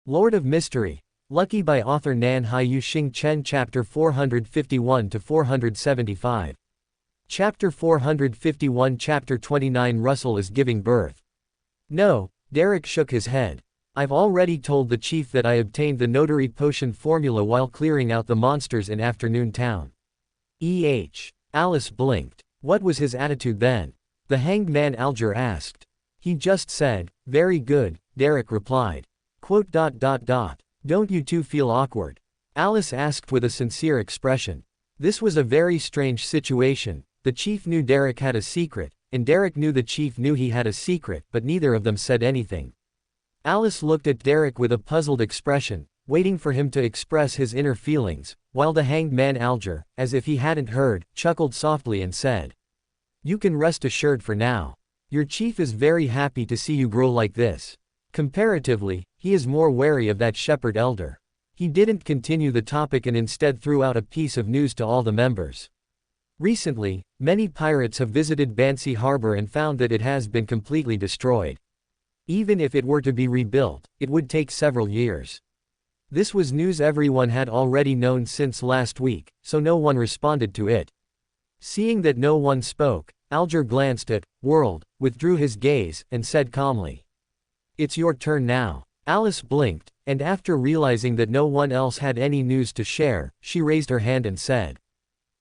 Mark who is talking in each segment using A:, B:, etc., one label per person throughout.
A: Lord of Mystery. Lucky by author Nan Haiyu Xing Chen Chapter 451 to 475. Chapter 451 Chapter 29 Russell is giving birth. No, Derek shook his head. I've already told the chief that I obtained the notary potion formula while clearing out the monsters in Afternoon Town. Alice blinked. What was his attitude then? The hanged man Alger asked. He just said, very good, Derek replied. Don't you two feel awkward? Alice asked with a sincere expression. This was a very strange situation. The chief knew Derek had a secret, and Derek knew the chief knew he had a secret, but neither of them said anything. Alice looked at Derek with a puzzled expression, waiting for him to express his inner feelings, while the hanged man Alger, as if he hadn't heard, chuckled softly and said, "You can rest assured for now. Your chief is very happy to see you grow like this. Comparatively, he is more wary of that shepherd elder." He didn't continue the topic and instead threw out a piece of news to all the members. Recently, many pirates have visited Bansi Harbor and found that it has been completely destroyed. Even if it were to be rebuilt, it would take several years. This was news everyone had already known since last week, so no one responded to it. Seeing that no one spoke, Alger glanced at World, withdrew his gaze, and said calmly, "It's your turn now." Alice blinked, and after realizing that no one else had any news to share, she raised her hand and said,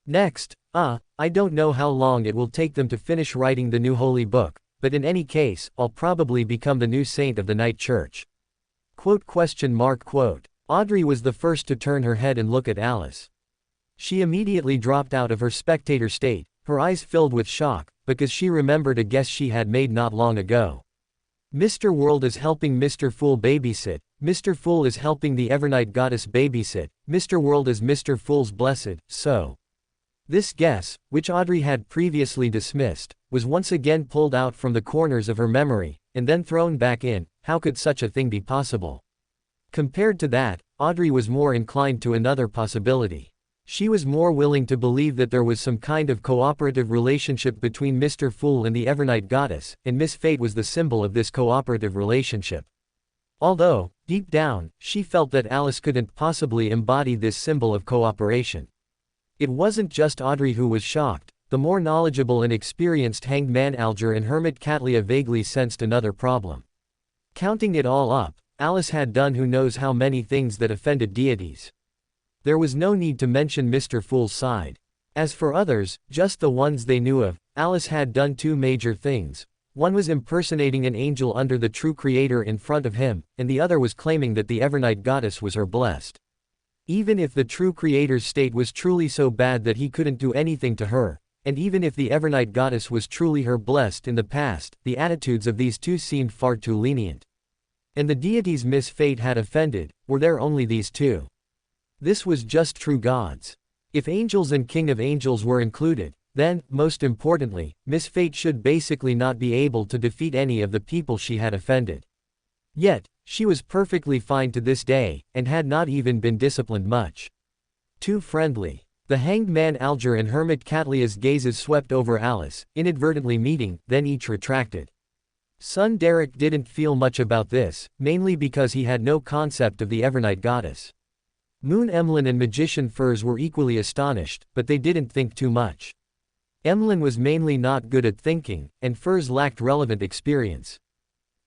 A: "Next, I don't know how long it will take them to finish writing the new holy book, but in any case, I'll probably become the new saint of the night church." Audrey was the first to turn her head and look at Alice. She immediately dropped out of her spectator state, her eyes filled with shock, because she remembered a guess she had made not long ago. Mr. World is helping Mr. Fool babysit, Mr. Fool is helping the Evernight Goddess babysit, Mr. World is Mr. Fool's blessed, so. This guess, which Audrey had previously dismissed, was once again pulled out from the corners of her memory, and then thrown back in. How could such a thing be possible? Compared to that, Audrey was more inclined to another possibility. She was more willing to believe that there was some kind of cooperative relationship between Mr. Fool and the Evernight Goddess, and Miss Fate was the symbol of this cooperative relationship. Although, deep down, she felt that Alice couldn't possibly embody this symbol of cooperation. It wasn't just Audrey who was shocked. The more knowledgeable and experienced hanged man Alger and hermit Catlia vaguely sensed another problem. Counting it all up, Alice had done who knows how many things that offended deities. There was no need to mention Mr. Fool's side. As for others, just the ones they knew of, Alice had done two major things. One was impersonating an angel under the true creator in front of him, and the other was claiming that the Evernight Goddess was her blessed. Even if the true creator's state was truly so bad that he couldn't do anything to her, and even if the Evernight Goddess was truly her blessed in the past, the attitudes of these two seemed far too lenient. And the deities Miss Fate had offended, were there only these two? This was just true gods. If angels and King of Angels were included, then, most importantly, Miss Fate should basically not be able to defeat any of the people she had offended. Yet, she was perfectly fine to this day, and had not even been disciplined much. Too friendly. The hanged man Alger and hermit Catlia's gazes swept over Alice, inadvertently meeting, then each retracted. Son Derek didn't feel much about this, mainly because he had no concept of the Evernight Goddess. Moon Emlyn and Magician Furs were equally astonished, but they didn't think too much. Emlyn was mainly not good at thinking, and Furs lacked relevant experience.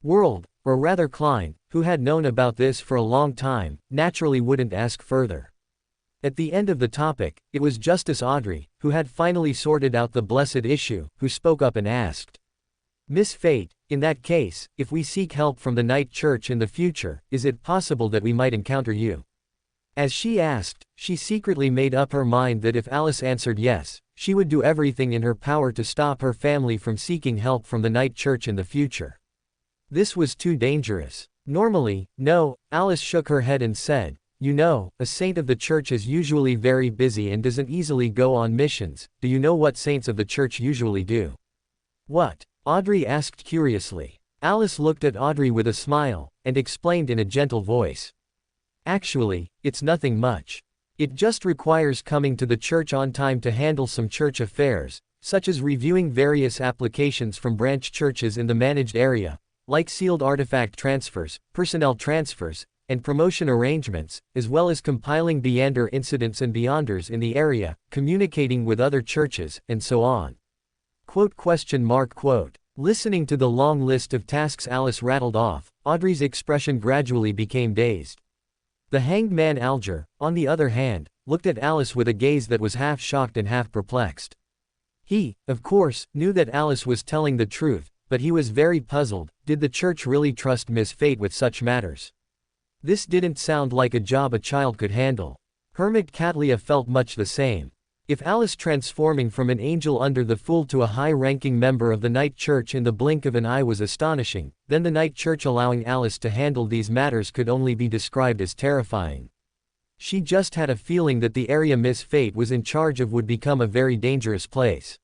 A: World, or rather Klein, who had known about this for a long time, naturally wouldn't ask further. At the end of the topic, it was Justice Audrey, who had finally sorted out the blessed issue, who spoke up and asked, "Miss Fate, in that case, if we seek help from the Night Church in the future, is it possible that we might encounter you?" As she asked, she secretly made up her mind that if Alice answered yes, she would do everything in her power to stop her family from seeking help from the Night Church in the future. This was too dangerous. Normally, no, Alice shook her head and said, "You know, a saint of the church is usually very busy and doesn't easily go on missions. Do you know what saints of the church usually do?" "What?" Audrey asked curiously. Alice looked at Audrey with a smile, and explained in a gentle voice. "Actually, it's nothing much. It just requires coming to the church on time to handle some church affairs, such as reviewing various applications from branch churches in the managed area, like sealed artifact transfers, personnel transfers, and promotion arrangements, as well as compiling Beyonder incidents and Beyonders in the area, communicating with other churches, and so on. Quote. Listening to the long list of tasks Alice rattled off, Audrey's expression gradually became dazed. The hanged man Alger, on the other hand, looked at Alice with a gaze that was half shocked and half perplexed. He, of course, knew that Alice was telling the truth, but he was very puzzled. Did the church really trust Miss Fate with such matters? This didn't sound like a job a child could handle. Hermit Catlia felt much the same. If Alice transforming from an angel under the Fool to a high-ranking member of the Night Church in the blink of an eye was astonishing, then the Night Church allowing Alice to handle these matters could only be described as terrifying. She just had a feeling that the area Miss Fate was in charge of would become a very dangerous place.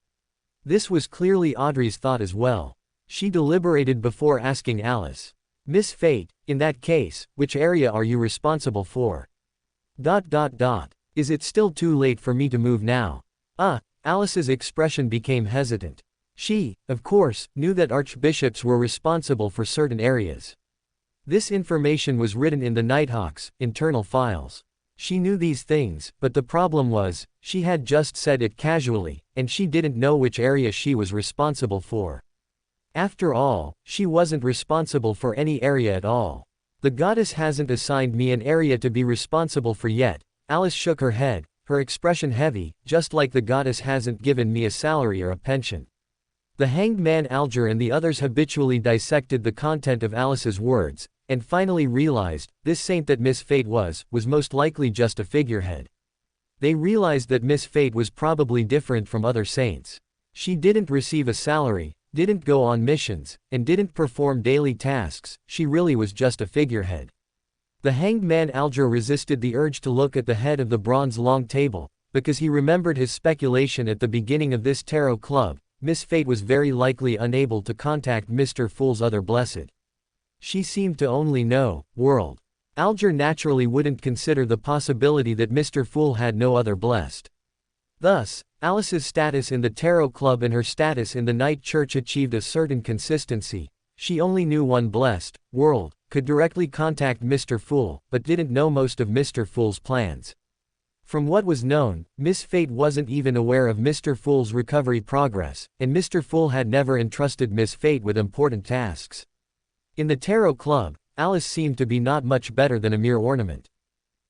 A: This was clearly Audrey's thought as well. She deliberated before asking Alice. Miss Fate, in that case, which area are you responsible for? Is it still too late for me to move now? Alice's expression became hesitant. She, of course, knew that archbishops were responsible for certain areas. This information was written in the Nighthawk's internal files. She knew these things, but the problem was, she had just said it casually, and she didn't know which area she was responsible for. After all, she wasn't responsible for any area at all. The goddess hasn't assigned me an area to be responsible for yet. Alice shook her head, her expression heavy, just like the goddess hasn't given me a salary or a pension. The hanged man Alger and the others habitually dissected the content of Alice's words, and finally realized, this saint that Miss Fate was most likely just a figurehead. They realized that Miss Fate was probably different from other saints. She didn't receive a salary, didn't go on missions, and didn't perform daily tasks. She really was just a figurehead. The hanged man Alger resisted the urge to look at the head of the bronze long table, because he remembered his speculation at the beginning of this tarot club. Miss Fate was very likely unable to contact Mr. Fool's other blessed. She seemed to only know, world. Alger naturally wouldn't consider the possibility that Mr. Fool had no other blessed. Thus, Alice's status in the tarot club and her status in the Night Church achieved a certain consistency. She only knew one blessed, world, could directly contact Mr. Fool, but didn't know most of Mr. Fool's plans. From what was known, Miss Fate wasn't even aware of Mr. Fool's recovery progress, and Mr. Fool had never entrusted Miss Fate with important tasks. In the tarot club, Alice seemed to be not much better than a mere ornament.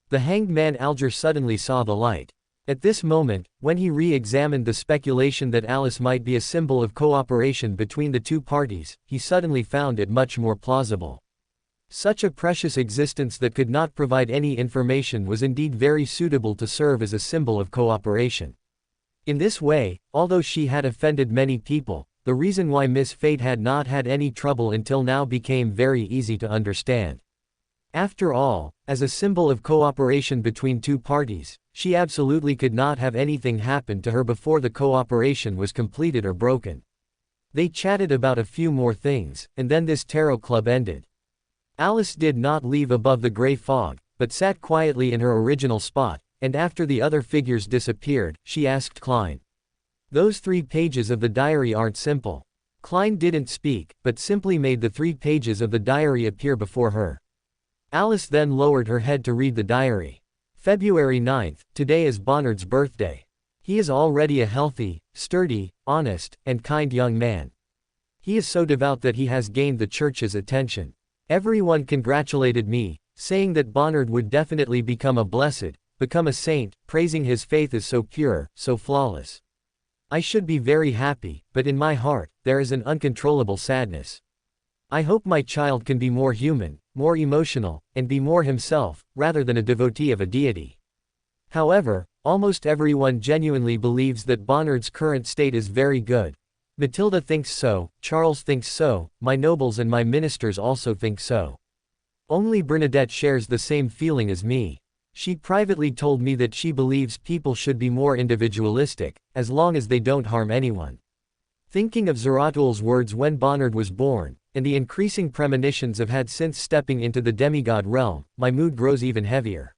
A: The hanged man Alger suddenly saw the light. At this moment, when he re-examined the speculation that Alice might be a symbol of cooperation between the two parties, he suddenly found it much more plausible. Such a precious existence that could not provide any information was indeed very suitable to serve as a symbol of cooperation. In this way, although she had offended many people, the reason why Miss Fate had not had any trouble until now became very easy to understand. After all, as a symbol of cooperation between two parties, she absolutely could not have anything happen to her before the cooperation was completed or broken. They chatted about a few more things, and then this tarot club ended. Alice did not leave above the gray fog, but sat quietly in her original spot, and after the other figures disappeared, she asked Klein. Those 3 pages of the diary aren't simple. Klein didn't speak, but simply made the 3 pages of the diary appear before her. Alice then lowered her head to read the diary. February 9th, today is Bonnard's birthday. He is already a healthy, sturdy, honest, and kind young man. He is so devout that he has gained the church's attention. Everyone congratulated me, saying that Bonnard would definitely become a blessed, become a saint, praising his faith is so pure, so flawless. I should be very happy, but in my heart, there is an uncontrollable sadness. I hope my child can be more human, more emotional, and be more himself, rather than a devotee of a deity. However, almost everyone genuinely believes that Bonnard's current state is very good. Matilda thinks so, Charles thinks so, my nobles and my ministers also think so. Only Bernadette shares the same feeling as me. She privately told me that she believes people should be more individualistic, as long as they don't harm anyone. Thinking of Zaratul's words when Bonnard was born, and the increasing premonitions I've had since stepping into the demigod realm, my mood grows even heavier.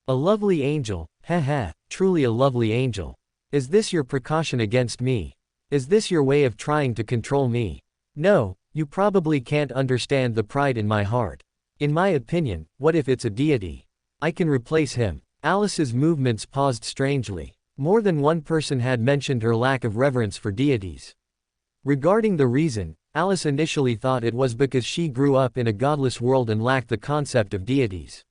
A: A lovely angel, truly a lovely angel. Is this your precaution against me? Is this your way of trying to control me? No, you probably can't understand the pride in my heart. In my opinion, what if it's a deity? I can replace him. Alice's movements paused strangely. More than one person had mentioned her lack of reverence for deities. Regarding the reason, Alice initially thought it was because she grew up in a godless world and lacked the concept of deities.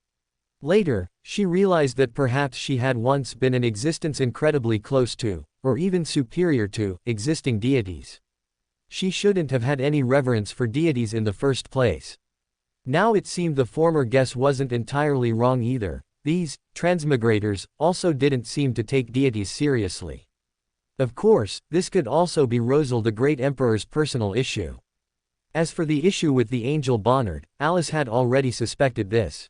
A: Later, she realized that perhaps she had once been in existence incredibly close to, or even superior to, existing deities. She shouldn't have had any reverence for deities in the first place. Now it seemed the former guess wasn't entirely wrong either. These transmigrators also didn't seem to take deities seriously. Of course, this could also be Rosal the Great Emperor's personal issue. As for the issue with the angel Bonnard, Alice had already suspected this.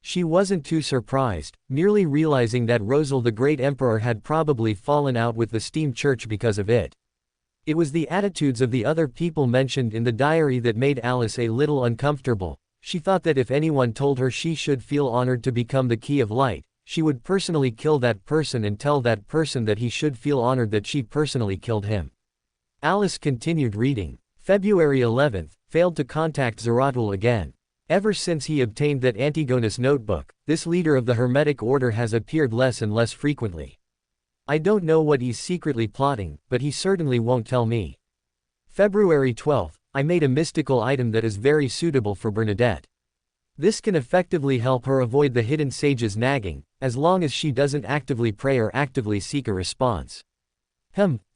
A: She wasn't too surprised, merely realizing that Rosal the Great Emperor had probably fallen out with the Steam Church because of it. It was the attitudes of the other people mentioned in the diary that made Alice a little uncomfortable. She thought that if anyone told her she should feel honored to become the Key of Light, she would personally kill that person and tell that person that he should feel honored that she personally killed him. Alice continued reading. February 11th, failed to contact Zeratul again. Ever since he obtained that Antigonus notebook, this leader of the Hermetic Order has appeared less and less frequently. I don't know what he's secretly plotting, but he certainly won't tell me. February 12th, I made a mystical item that is very suitable for Bernadette. This can effectively help her avoid the hidden sage's nagging, as long as she doesn't actively pray or actively seek a response.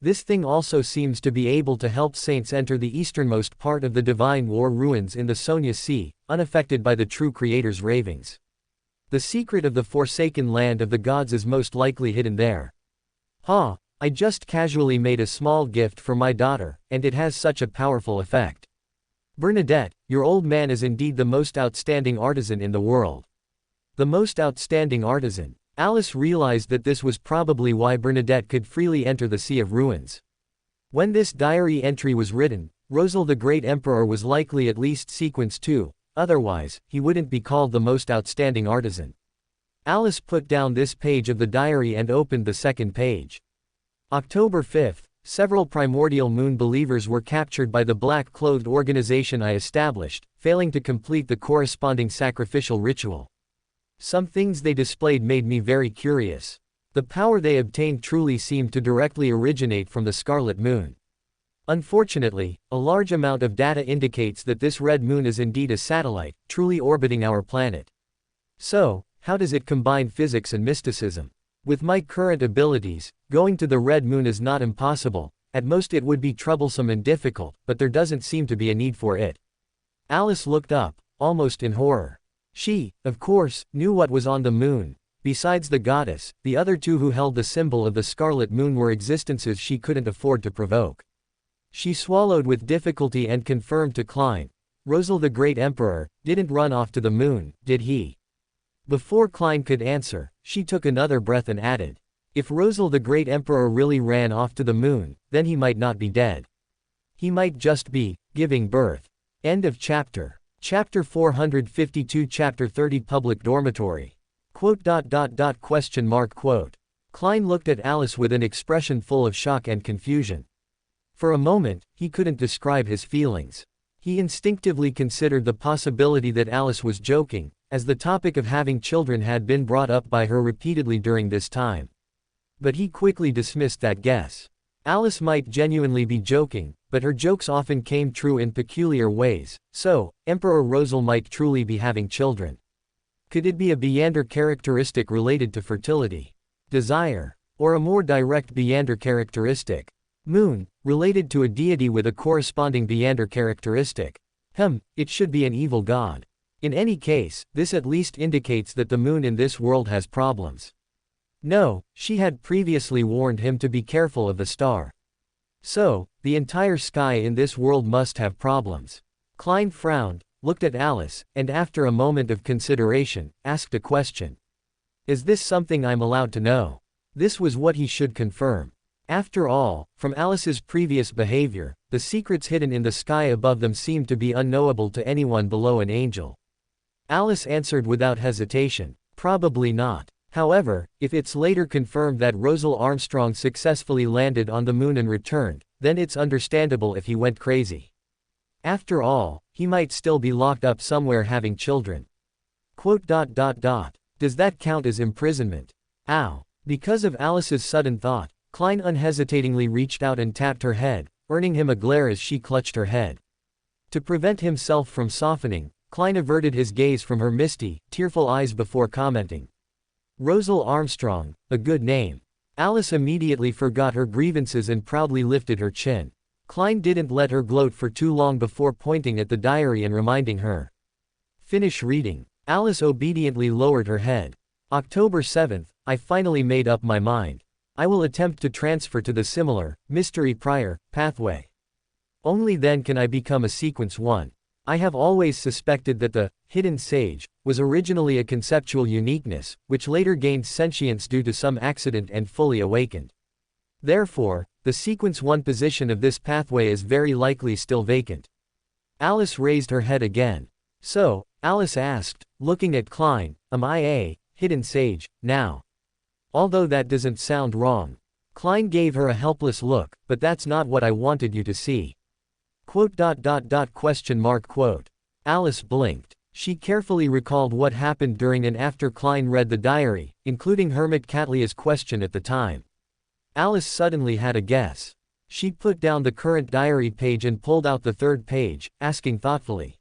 A: This thing also seems to be able to help saints enter the easternmost part of the Divine War ruins in the Sonia Sea, unaffected by the true Creator's ravings. The secret of the forsaken land of the gods is most likely hidden there. I just casually made a small gift for my daughter, and it has such a powerful effect. Bernadette, your old man is indeed the most outstanding artisan in the world. The most outstanding artisan. Alice realized that this was probably why Bernadette could freely enter the Sea of Ruins. When this diary entry was written, Rosal the Great Emperor was likely at least sequence 2, otherwise, he wouldn't be called the most outstanding artisan. Alice put down this page of the diary and opened the second page. October 5th, several primordial moon believers were captured by the black-clothed organization I established, failing to complete the corresponding sacrificial ritual. Some things they displayed made me very curious. The power they obtained truly seemed to directly originate from the Scarlet Moon. Unfortunately, a large amount of data indicates that this red moon is indeed a satellite, truly orbiting our planet. So, how does it combine physics and mysticism? With my current abilities, going to the red moon is not impossible. At most it would be troublesome and difficult, but there doesn't seem to be a need for it. Alice looked up, almost in horror. She, of course, knew what was on the moon. Besides the goddess, the other two who held the symbol of the Scarlet Moon were existences she couldn't afford to provoke. She swallowed with difficulty and confirmed to Klein. Rosal the Great Emperor didn't run off to the moon, did he? Before Klein could answer, she took another breath and added, if Rosal the Great Emperor really ran off to the moon, then he might not be dead. He might just be giving birth. End of chapter. Chapter 452 Chapter 30 Public Dormitory. Quote. Klein looked at Alice with an expression full of shock and confusion. For a moment, he couldn't describe his feelings. He instinctively considered the possibility that Alice was joking, as the topic of having children had been brought up by her repeatedly during this time. But he quickly dismissed that guess. Alice might genuinely be joking, but her jokes often came true in peculiar ways, so, Emperor Rosal might truly be having children. Could it be a Beander characteristic related to fertility, desire, or a more direct Beander characteristic? Moon, related to a deity with a corresponding Beander characteristic. It should be an evil god. In any case, this at least indicates that the moon in this world has problems. No, she had previously warned him to be careful of the star. So, the entire sky in this world must have problems. Klein frowned, looked at Alice, and after a moment of consideration, asked a question. Is this something I'm allowed to know? This was what he should confirm. After all, from Alice's previous behavior, the secrets hidden in the sky above them seemed to be unknowable to anyone below an angel. Alice answered without hesitation, probably not. However, if it's later confirmed that Rosal Armstrong successfully landed on the moon and returned, then it's understandable if he went crazy. After all, he might still be locked up somewhere having children. Does that count as imprisonment? Ow. Because of Alice's sudden thought, Klein unhesitatingly reached out and tapped her head, earning him a glare as she clutched her head. To prevent himself from softening, Klein averted his gaze from her misty, tearful eyes before commenting. Rosal Armstrong, a good name. Alice immediately forgot her grievances and proudly lifted her chin. Klein didn't let her gloat for too long before pointing at the diary and reminding her. Finish reading. Alice obediently lowered her head. October 7th, I finally made up my mind. I will attempt to transfer to the similar, mystery prior, pathway. Only then can I become a sequence 1. I have always suspected that the hidden sage was originally a conceptual uniqueness, which later gained sentience due to some accident and fully awakened. Therefore, the sequence 1 position of this pathway is very likely still vacant. Alice raised her head again. So, Alice asked, looking at Klein, am I a hidden sage now? Although that doesn't sound wrong. Klein gave her a helpless look, but that's not what I wanted you to see. Alice blinked. She carefully recalled what happened during and after Klein read the diary, including Hermit Catlia's question at the time. Alice suddenly had a guess. She put down the current diary page and pulled out the third page, asking thoughtfully.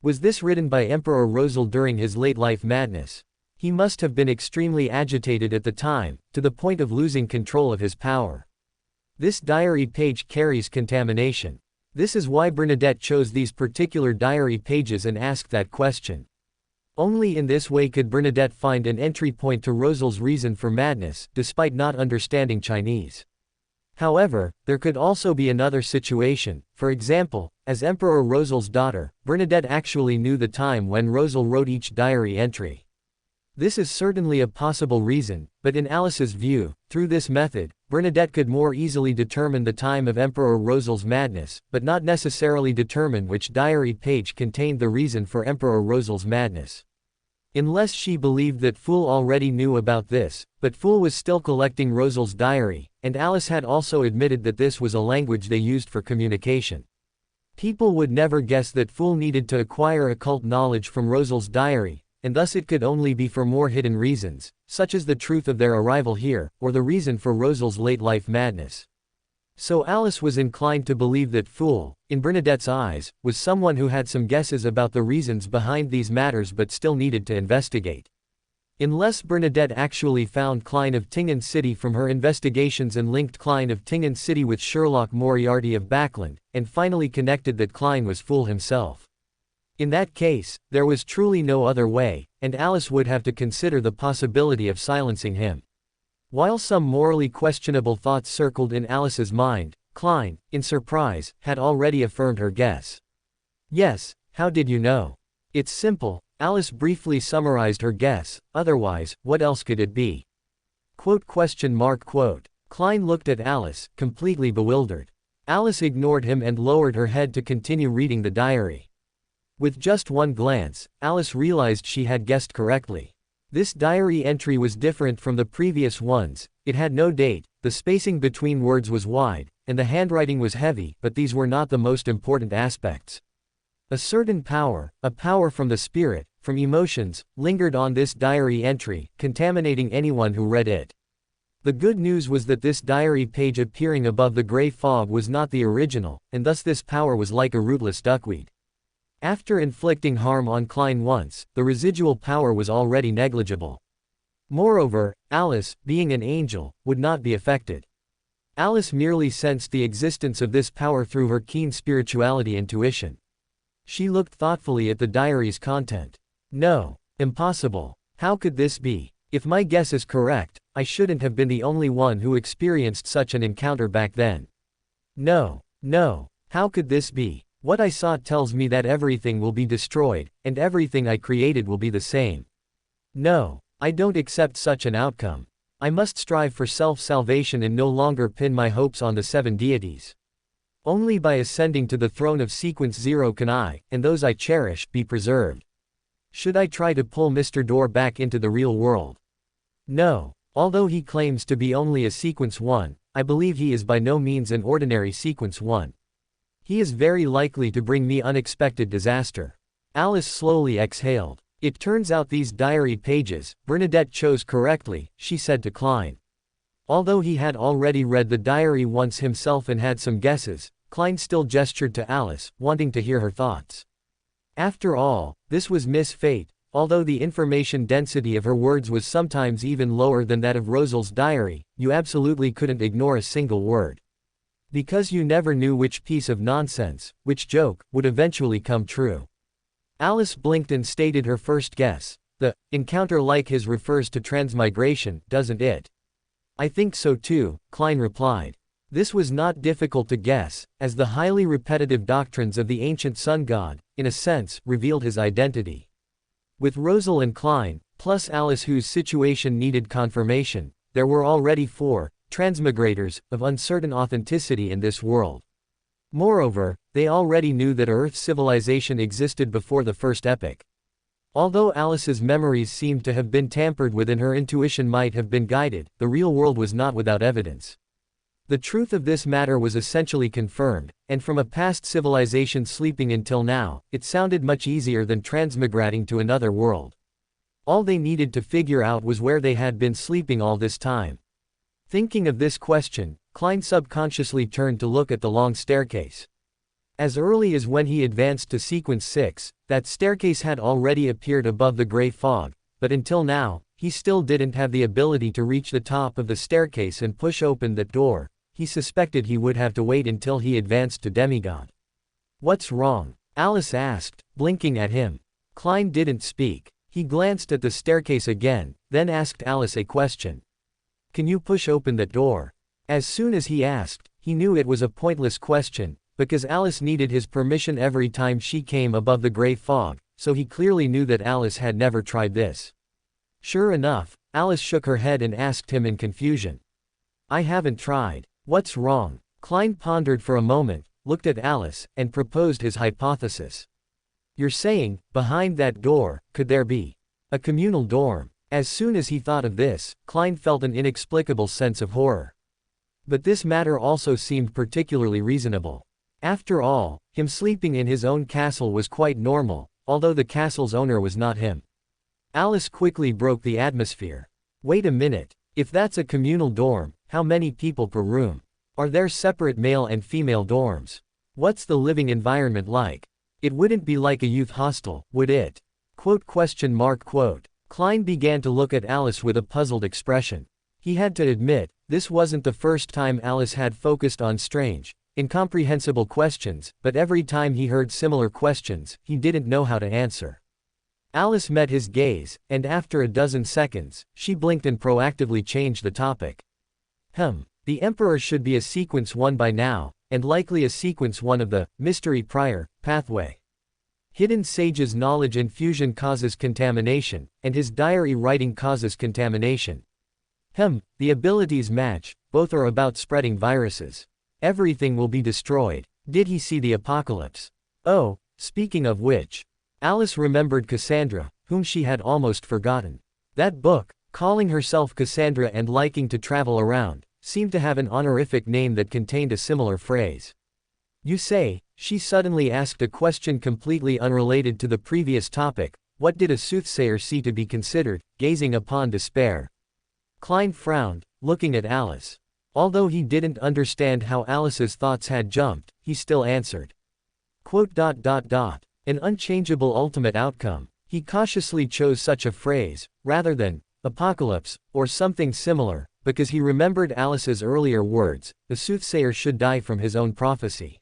A: Was this written by Emperor Rosal during his late-life madness? He must have been extremely agitated at the time, to the point of losing control of his power. This diary page carries contamination. This is why Bernadette chose these particular diary pages and asked that question. Only in this way could Bernadette find an entry point to Rosal's reason for madness, despite not understanding Chinese. However, there could also be another situation. For example, as Emperor Rosal's daughter, Bernadette actually knew the time when Rosal wrote each diary entry. This is certainly a possible reason, but in Alice's view, through this method, Bernadette could more easily determine the time of Emperor Rosal's madness, but not necessarily determine which diary page contained the reason for Emperor Rosal's madness. Unless she believed that Fool already knew about this, but Fool was still collecting Rosal's diary, and Alice had also admitted that this was a language they used for communication. People would never guess that Fool needed to acquire occult knowledge from Rosal's diary, and thus it could only be for more hidden reasons, such as the truth of their arrival here, or the reason for Rosal's late-life madness. So Alice was inclined to believe that Fool, in Bernadette's eyes, was someone who had some guesses about the reasons behind these matters but still needed to investigate. Unless Bernadette actually found Klein of Tingen City from her investigations and linked Klein of Tingen City with Sherlock Moriarty of Backland, and finally connected that Klein was Fool himself. In that case, there was truly no other way, and Alice would have to consider the possibility of silencing him. While some morally questionable thoughts circled in Alice's mind, Klein, in surprise, had already affirmed her guess. Yes, how did you know? It's simple, Alice briefly summarized her guess, otherwise, what else could it be? Klein looked at Alice, completely bewildered. Alice ignored him and lowered her head to continue reading the diary. With just one glance, Alice realized she had guessed correctly. This diary entry was different from the previous ones. It had no date, the spacing between words was wide, and the handwriting was heavy, but these were not the most important aspects. A certain power, a power from the spirit, from emotions, lingered on this diary entry, contaminating anyone who read it. The good news was that this diary page appearing above the gray fog was not the original, and thus this power was like a rootless duckweed. After inflicting harm on Klein once, the residual power was already negligible. Moreover, Alice, being an angel, would not be affected. Alice merely sensed the existence of this power through her keen spirituality intuition. She looked thoughtfully at the diary's content. No. Impossible. How could this be? If my guess is correct, I shouldn't have been the only one who experienced such an encounter back then. No. How could this be? What I saw tells me that everything will be destroyed, and everything I created will be the same. No, I don't accept such an outcome. I must strive for self-salvation and no longer pin my hopes on the 7 deities. Only by ascending to the throne of Sequence 0 can I, and those I cherish, be preserved. Should I try to pull Mr. Door back into the real world? No. Although he claims to be only a Sequence 1, I believe he is by no means an ordinary Sequence 1. He is very likely to bring me unexpected disaster. Alice slowly exhaled. It turns out these diary pages, Bernadette chose correctly, she said to Klein. Although he had already read the diary once himself and had some guesses, Klein still gestured to Alice, wanting to hear her thoughts. After all, this was Miss Fate, although the information density of her words was sometimes even lower than that of Rosal's diary, you absolutely couldn't ignore a single word. Because you never knew which piece of nonsense, which joke, would eventually come true. Alice blinked and stated her first guess. The encounter like his refers to transmigration, doesn't it? I think so too, Klein replied. This was not difficult to guess, as the highly repetitive doctrines of the ancient sun god, in a sense, revealed his identity. With Rosal and Klein, plus Alice whose situation needed confirmation, there were already 4 transmigrators of uncertain authenticity in this world. Moreover, they already knew that Earth civilization existed before the first epoch. Although Alice's memories seemed to have been tampered with and her intuition might have been guided, the real world was not without evidence. The truth of this matter was essentially confirmed, and from a past civilization sleeping until now, it sounded much easier than transmigrating to another world. All they needed to figure out was where they had been sleeping all this time. Thinking of this question, Klein subconsciously turned to look at the long staircase. As early as when he advanced to sequence 6, that staircase had already appeared above the gray fog, but until now, he still didn't have the ability to reach the top of the staircase and push open that door. He suspected he would have to wait until he advanced to demigod. What's wrong? Alice asked, blinking at him. Klein didn't speak. He glanced at the staircase again, then asked Alice a question. Can you push open that door? As soon as he asked, he knew it was a pointless question, because Alice needed his permission every time she came above the gray fog, so he clearly knew that Alice had never tried this. Sure enough, Alice shook her head and asked him in confusion. I haven't tried. What's wrong? Klein pondered for a moment, looked at Alice, and proposed his hypothesis. You're saying, behind that door, could there be a communal dorm? As soon as he thought of this, Klein felt an inexplicable sense of horror. But this matter also seemed particularly reasonable. After all, him sleeping in his own castle was quite normal, although the castle's owner was not him. Alice quickly broke the atmosphere. Wait a minute, if that's a communal dorm, how many people per room? Are there separate male and female dorms? What's the living environment like? It wouldn't be like a youth hostel, would it? Quote. Klein began to look at Alice with a puzzled expression. He had to admit, this wasn't the first time Alice had focused on strange, incomprehensible questions, but every time he heard similar questions, he didn't know how to answer. Alice met his gaze, and after a dozen seconds, she blinked and proactively changed the topic. The Emperor should be a sequence 1 by now, and likely a sequence 1 of the mystery prior pathway. Hidden Sage's knowledge infusion causes contamination, and his diary writing causes contamination. The abilities match, both are about spreading viruses. Everything will be destroyed. Did he see the apocalypse? Oh, speaking of which. Alice remembered Cassandra, whom she had almost forgotten. That book, calling herself Cassandra and liking to travel around, seemed to have an honorific name that contained a similar phrase. You say, she suddenly asked a question completely unrelated to the previous topic. What did a soothsayer see to be considered, gazing upon despair? Klein frowned, looking at Alice. Although he didn't understand how Alice's thoughts had jumped, he still answered. An unchangeable ultimate outcome. He cautiously chose such a phrase, rather than apocalypse, or something similar, because he remembered Alice's earlier words, the soothsayer should die from his own prophecy.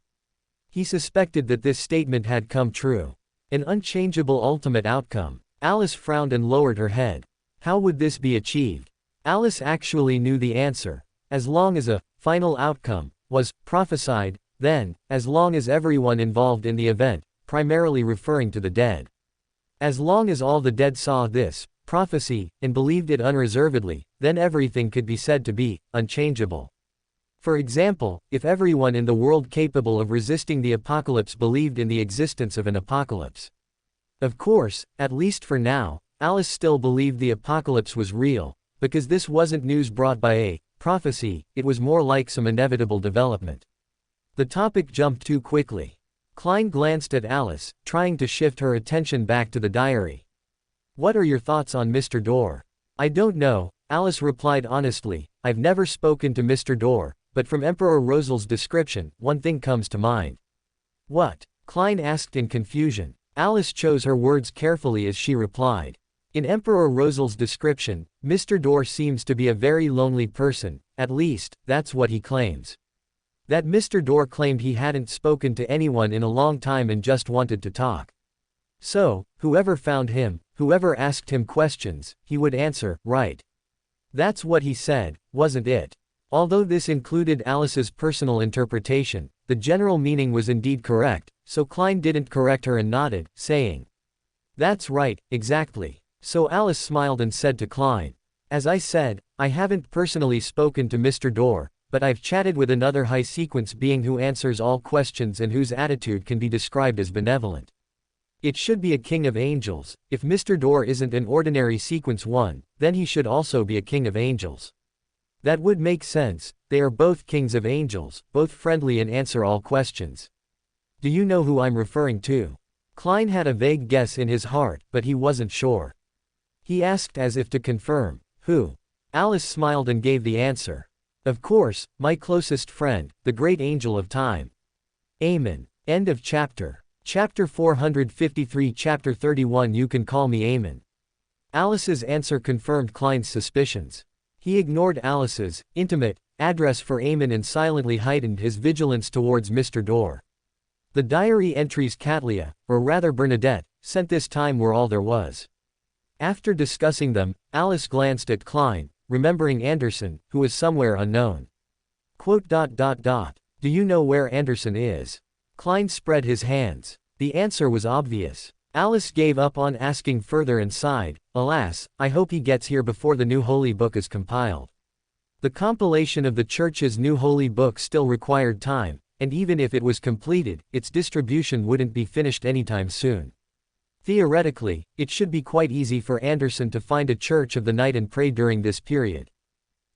A: He suspected that this statement had come true. An unchangeable ultimate outcome. Alice frowned and lowered her head. How would this be achieved? Alice actually knew the answer. As long as a final outcome was prophesied, then, as long as everyone involved in the event, primarily referring to the dead. As long as all the dead saw this prophecy and believed it unreservedly, then everything could be said to be unchangeable. For example, if everyone in the world capable of resisting the apocalypse believed in the existence of an apocalypse. Of course, at least for now, Alice still believed the apocalypse was real, because this wasn't news brought by a prophecy, it was more like some inevitable development. The topic jumped too quickly. Klein glanced at Alice, trying to shift her attention back to the diary. What are your thoughts on Mr. Dorr? I don't know, Alice replied honestly. I've never spoken to Mr. Dorr, but from Emperor Rosel's description, one thing comes to mind. What? Klein asked in confusion. Alice chose her words carefully as she replied. In Emperor Rosel's description, Mr. Dorr seems to be a very lonely person, at least, that's what he claims. That Mr. Dorr claimed he hadn't spoken to anyone in a long time and just wanted to talk. So, whoever found him, whoever asked him questions, he would answer, right. That's what he said, wasn't it? Although this included Alice's personal interpretation, the general meaning was indeed correct, so Klein didn't correct her and nodded, saying, that's right, exactly. So Alice smiled and said to Klein, as I said, I haven't personally spoken to Mr. Dorr, but I've chatted with another high-sequence being who answers all questions and whose attitude can be described as benevolent. It should be a king of angels. If Mr. Dorr isn't an ordinary sequence 1, then he should also be a king of angels. That would make sense, they are both kings of angels, both friendly and answer all questions. Do you know who I'm referring to? Klein had a vague guess in his heart, but he wasn't sure. He asked as if to confirm, who? Alice smiled and gave the answer. Of course, my closest friend, the great angel of time. Amen. End of chapter. Chapter 453 Chapter 31 You can call me Amen. Alice's answer confirmed Klein's suspicions. He ignored Alice's intimate address for Amen and silently heightened his vigilance towards Mr. Dorr. The diary entries Katlia, or rather Bernadette, sent this time were all there was. After discussing them, Alice glanced at Klein, remembering Anderson, who was somewhere unknown. Do you know where Anderson is? Klein spread his hands. The answer was obvious. Alice gave up on asking further and sighed, alas, I hope he gets here before the new holy book is compiled. The compilation of the Church's new holy book still required time, and even if it was completed, its distribution wouldn't be finished anytime soon. Theoretically, it should be quite easy for Anderson to find a Church of the Night and pray during this period.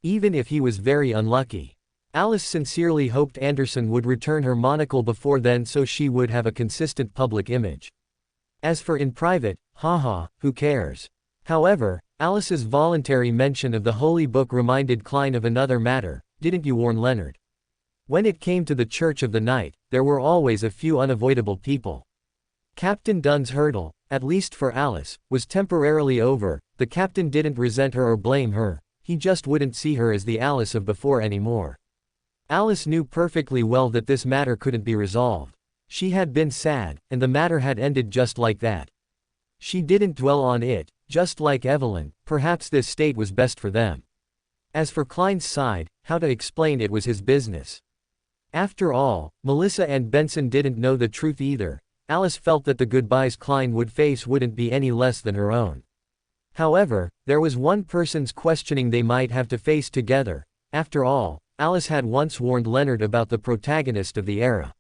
A: Even if he was very unlucky. Alice sincerely hoped Anderson would return her monocle before then so she would have a consistent public image. As for in private, haha, who cares? However, Alice's voluntary mention of the holy book reminded Klein of another matter. Didn't you warn Leonard? When it came to the Church of the Night, there were always a few unavoidable people. Captain Dunn's hurdle, at least for Alice, was temporarily over. The captain didn't resent her or blame her, he just wouldn't see her as the Alice of before anymore. Alice knew perfectly well that this matter couldn't be resolved. She had been sad, and the matter had ended just like that. She didn't dwell on it, just like Evelyn, perhaps this state was best for them. As for Klein's side, how to explain it was his business. After all, Melissa and Benson didn't know the truth either. Alice felt that the goodbyes Klein would face wouldn't be any less than her own. However, there was one person's questioning they might have to face together. After all, Alice had once warned Leonard about the protagonist of the era.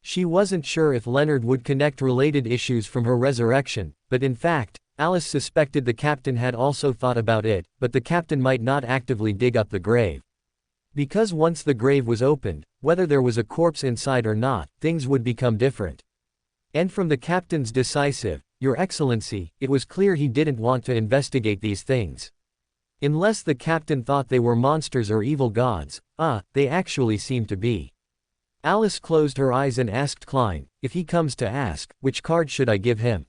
A: She wasn't sure if Leonard would connect related issues from her resurrection, but in fact, Alice suspected the captain had also thought about it, but the captain might not actively dig up the grave. Because once the grave was opened, whether there was a corpse inside or not, things would become different. And from the captain's decisive, Your Excellency, it was clear he didn't want to investigate these things. Unless the captain thought they were monsters or evil gods, they actually seemed to be. Alice closed her eyes and asked Klein, if he comes to ask, which card should I give him?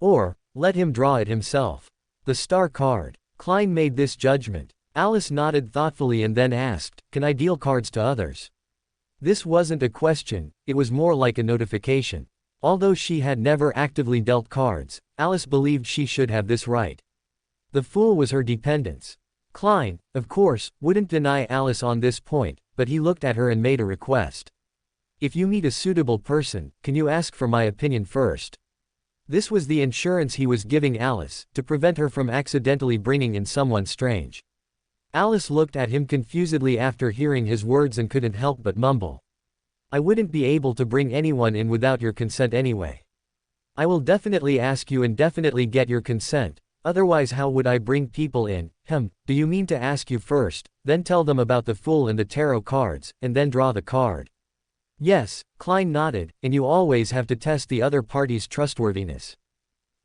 A: Or, let him draw it himself. The star card. Klein made this judgment. Alice nodded thoughtfully and then asked, can I deal cards to others? This wasn't a question, it was more like a notification. Although she had never actively dealt cards, Alice believed she should have this right. The fool was her dependence. Klein, of course, wouldn't deny Alice on this point, but he looked at her and made a request. If you meet a suitable person, can you ask for my opinion first? This was the insurance he was giving Alice, to prevent her from accidentally bringing in someone strange. Alice looked at him confusedly after hearing his words and couldn't help but mumble. I wouldn't be able to bring anyone in without your consent anyway. I will definitely ask you and definitely get your consent, otherwise how would I bring people in? Do you mean to ask you first, then tell them about the Fool and the tarot cards, and then draw the card? Yes, Klein nodded, and you always have to test the other party's trustworthiness.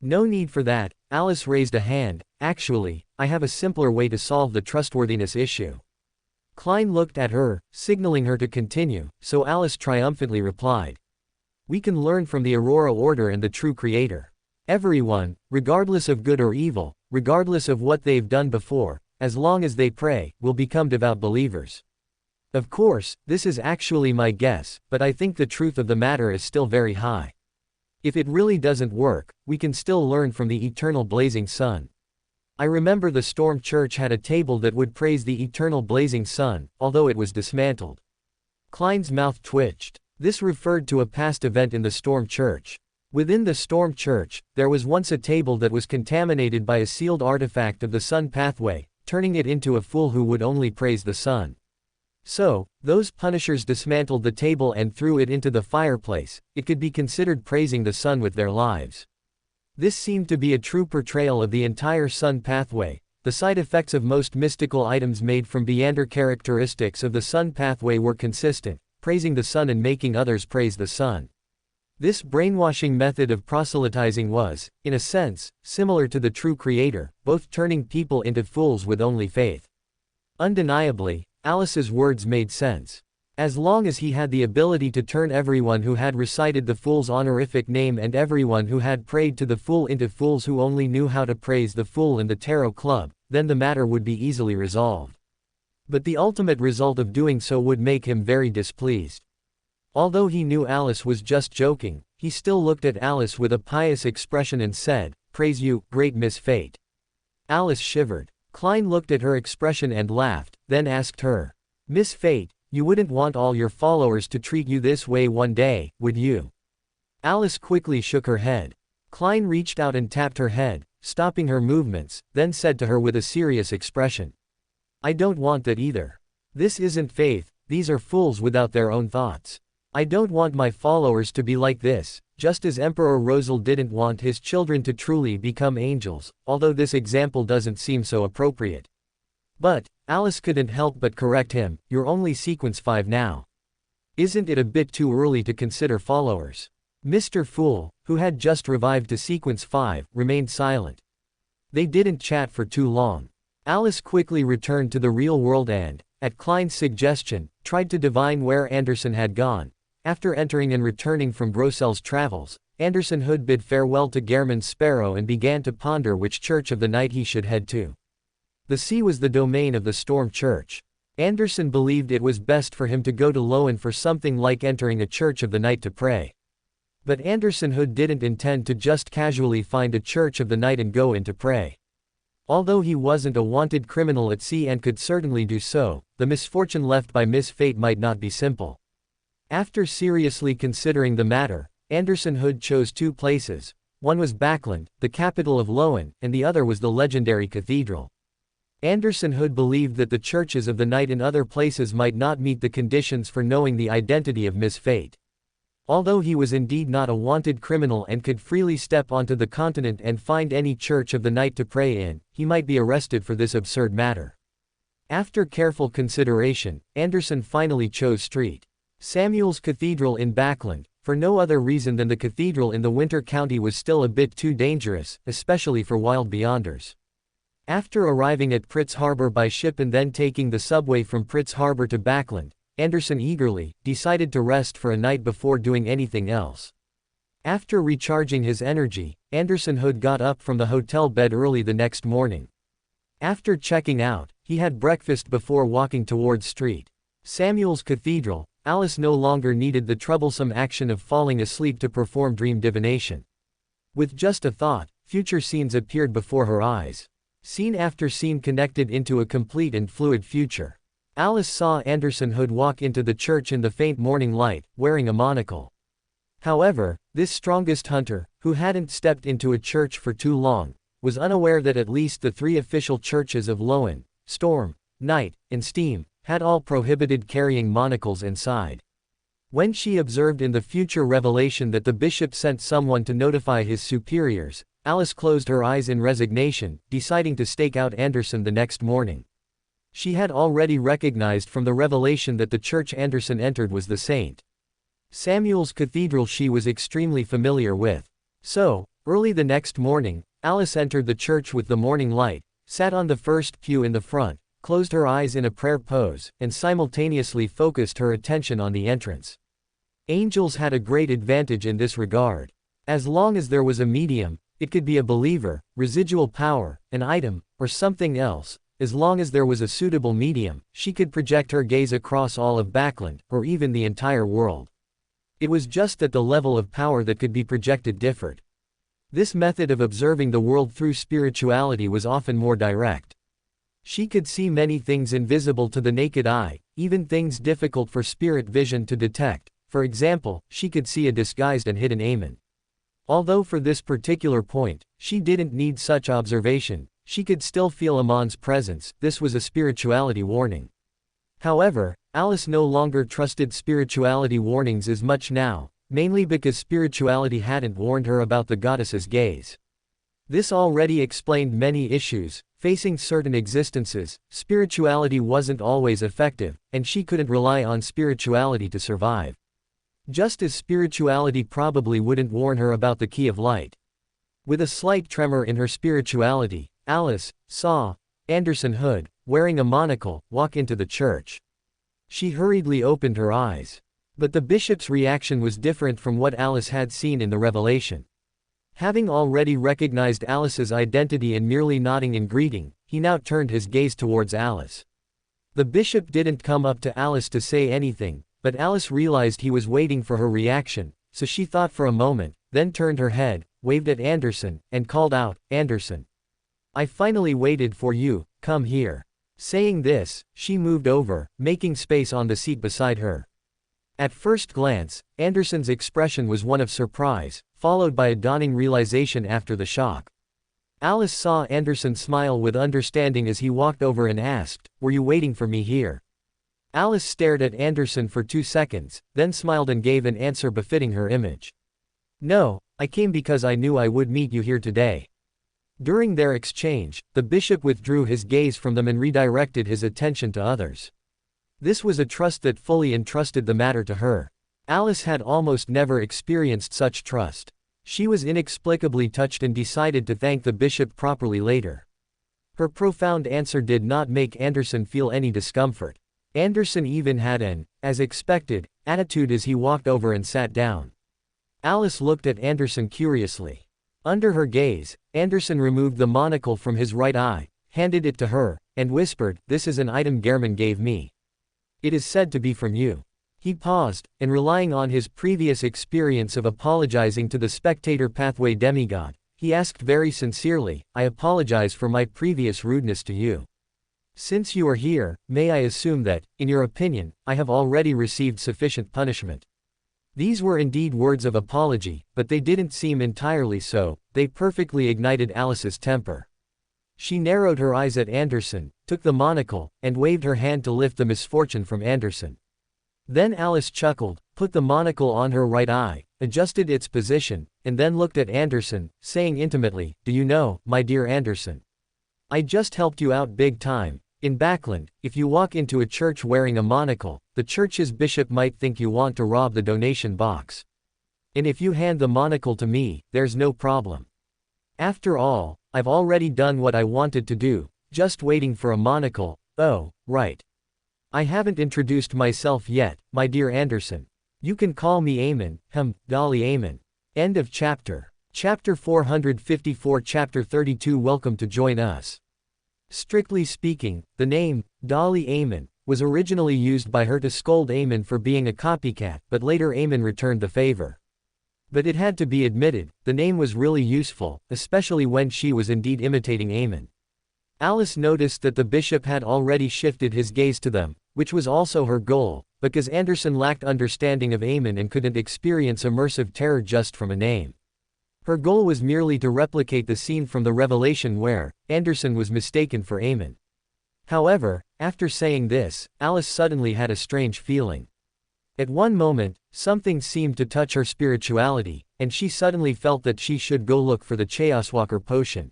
A: No need for that, Alice raised a hand. Actually, I have a simpler way to solve the trustworthiness issue. Klein looked at her, signaling her to continue, so Alice triumphantly replied. We can learn from the Aurora Order and the true Creator. Everyone, regardless of good or evil, regardless of what they've done before, as long as they pray, will become devout believers. Of course, this is actually my guess, but I think the truth of the matter is still very high. If it really doesn't work, we can still learn from the eternal blazing sun. I remember the Storm Church had a table that would praise the eternal blazing sun, although it was dismantled. Klein's mouth twitched. This referred to a past event in the Storm Church. Within the Storm Church, there was once a table that was contaminated by a sealed artifact of the sun pathway, turning it into a fool who would only praise the sun. So, those punishers dismantled the table and threw it into the fireplace. It could be considered praising the sun with their lives. This seemed to be a true portrayal of the entire sun pathway. The side effects of most mystical items made from Beander characteristics of the sun pathway were consistent, praising the sun and making others praise the sun. This brainwashing method of proselytizing was, in a sense, similar to the true Creator, both turning people into fools with only faith. Undeniably, Alice's words made sense. As long as he had the ability to turn everyone who had recited the fool's honorific name and everyone who had prayed to the fool into fools who only knew how to praise the fool in the tarot club, then the matter would be easily resolved. But the ultimate result of doing so would make him very displeased. Although he knew Alice was just joking, he still looked at Alice with a pious expression and said, "Praise you, great Miss Fate." Alice shivered. Klein looked at her expression and laughed, then asked her, "Miss Fate, you wouldn't want all your followers to treat you this way one day, would you?" Alice quickly shook her head. Klein reached out and tapped her head, stopping her movements, then said to her with a serious expression, "I don't want that either. This isn't faith, these are fools without their own thoughts. I don't want my followers to be like this, just as Emperor Rosal didn't want his children to truly become angels, although this example doesn't seem so appropriate." But, Alice couldn't help but correct him, "You're only sequence 5 now. Isn't it a bit too early to consider followers?" Mr. Fool, who had just revived to sequence 5, remained silent. They didn't chat for too long. Alice quickly returned to the real world and, at Klein's suggestion, tried to divine where Anderson had gone. After entering and returning from Grossel's travels, Anderson Hood bid farewell to Gehrman's Sparrow and began to ponder which Church of the Night he should head to. The sea was the domain of the Storm Church. Anderson believed it was best for him to go to Lowen for something like entering a Church of the Night to pray. But Anderson Hood didn't intend to just casually find a Church of the Night and go in to pray. Although he wasn't a wanted criminal at sea and could certainly do so, the misfortune left by Miss Fate might not be simple. After seriously considering the matter, Anderson Hood chose 2 places. One was Backland, the capital of Lowen, and the other was the legendary cathedral. Anderson Hood believed that the churches of the night in other places might not meet the conditions for knowing the identity of Miss Fate. Although he was indeed not a wanted criminal and could freely step onto the continent and find any church of the night to pray in, he might be arrested for this absurd matter. After careful consideration, Anderson finally chose St. Samuel's Cathedral in Backland, for no other reason than the cathedral in the Winter County was still a bit too dangerous, especially for wild beyonders. After arriving at Pritz Harbor by ship and then taking the subway from Pritz Harbor to Backland, Anderson eagerly decided to rest for a night before doing anything else. After recharging his energy, Anderson Hood got up from the hotel bed early the next morning. After checking out, he had breakfast before walking towards St. Samuel's Cathedral. Alice no longer needed the troublesome action of falling asleep to perform dream divination. With just a thought, future scenes appeared before her eyes. Scene after scene connected into a complete and fluid future. Alice saw Anderson Hood walk into the church in the faint morning light, wearing a monocle. However, this strongest hunter, who hadn't stepped into a church for too long, was unaware that at least the 3 official churches of Lowen, Storm, Night, and Steam, had all prohibited carrying monocles inside. When she observed in the future revelation that the bishop sent someone to notify his superiors, Alice closed her eyes in resignation, deciding to stake out Anderson the next morning. She had already recognized from the revelation that the church Anderson entered was the St. Samuel's cathedral she was extremely familiar with. So, early the next morning, Alice entered the church with the morning light, sat on the first pew in the front, closed her eyes in a prayer pose, and simultaneously focused her attention on the entrance. Angels had a great advantage in this regard. As long as there was a medium, it could be a believer, residual power, an item, or something else. As long as there was a suitable medium, she could project her gaze across all of Backland, or even the entire world. It was just that the level of power that could be projected differed. This method of observing the world through spirituality was often more direct. She could see many things invisible to the naked eye, even things difficult for spirit vision to detect. For example, she could see a disguised and hidden Amen. Although for this particular point, she didn't need such observation, she could still feel Amon's presence. This was a spirituality warning. However, Alice no longer trusted spirituality warnings as much now, mainly because spirituality hadn't warned her about the goddess's gaze. This already explained many issues. Facing certain existences, spirituality wasn't always effective, and she couldn't rely on spirituality to survive. Just as spirituality probably wouldn't warn her about the key of light. With a slight tremor in her spirituality, Alice saw Anderson Hood, wearing a monocle, walk into the church. She hurriedly opened her eyes. But the bishop's reaction was different from what Alice had seen in the revelation. Having already recognized Alice's identity and merely nodding in greeting, he now turned his gaze towards Alice. The bishop didn't come up to Alice to say anything, but Alice realized he was waiting for her reaction, so she thought for a moment, then turned her head, waved at Anderson, and called out, "Anderson. I finally waited for you, come here." Saying this, she moved over, making space on the seat beside her. At first glance, Anderson's expression was one of surprise, followed by a dawning realization after the shock. Alice saw Anderson smile with understanding as he walked over and asked, "Were you waiting for me here?" Alice stared at Anderson for 2 seconds, then smiled and gave an answer befitting her image. "No, I came because I knew I would meet you here today." During their exchange, the bishop withdrew his gaze from them and redirected his attention to others. This was a trust that fully entrusted the matter to her. Alice had almost never experienced such trust. She was inexplicably touched and decided to thank the bishop properly later. Her profound answer did not make Anderson feel any discomfort. Anderson even had an, as expected, attitude as he walked over and sat down. Alice looked at Anderson curiously. Under her gaze, Anderson removed the monocle from his right eye, handed it to her, and whispered, "This is an item Gehrman gave me. It is said to be from you." He paused, and relying on his previous experience of apologizing to the spectator pathway demigod, he asked very sincerely, "I apologize for my previous rudeness to you. Since you are here, may I assume that, in your opinion, I have already received sufficient punishment?" These were indeed words of apology, but they didn't seem entirely so. They perfectly ignited Alice's temper. She narrowed her eyes at Anderson, took the monocle, and waved her hand to lift the misfortune from Anderson. Then Alice chuckled, put the monocle on her right eye, adjusted its position, and then looked at Anderson, saying intimately, "Do you know, my dear Anderson? I just helped you out big time. In Backland, if you walk into a church wearing a monocle, the church's bishop might think you want to rob the donation box. And if you hand the monocle to me, there's no problem. After all, I've already done what I wanted to do, just waiting for a monocle. Oh, right. I haven't introduced myself yet, my dear Anderson. You can call me Amen, Dolly Amen." End of chapter. Chapter 454 Chapter 32 Welcome to join us. Strictly speaking, the name, Dolly Amen, was originally used by her to scold Amen for being a copycat, but later Amen returned the favor. But it had to be admitted, the name was really useful, especially when she was indeed imitating Amen. Alice noticed that the bishop had already shifted his gaze to them, which was also her goal, because Anderson lacked understanding of Amen and couldn't experience immersive terror just from a name. Her goal was merely to replicate the scene from the Revelation where Anderson was mistaken for Amen. However, after saying this, Alice suddenly had a strange feeling. At one moment, something seemed to touch her spirituality, and she suddenly felt that she should go look for the Chaoswalker potion.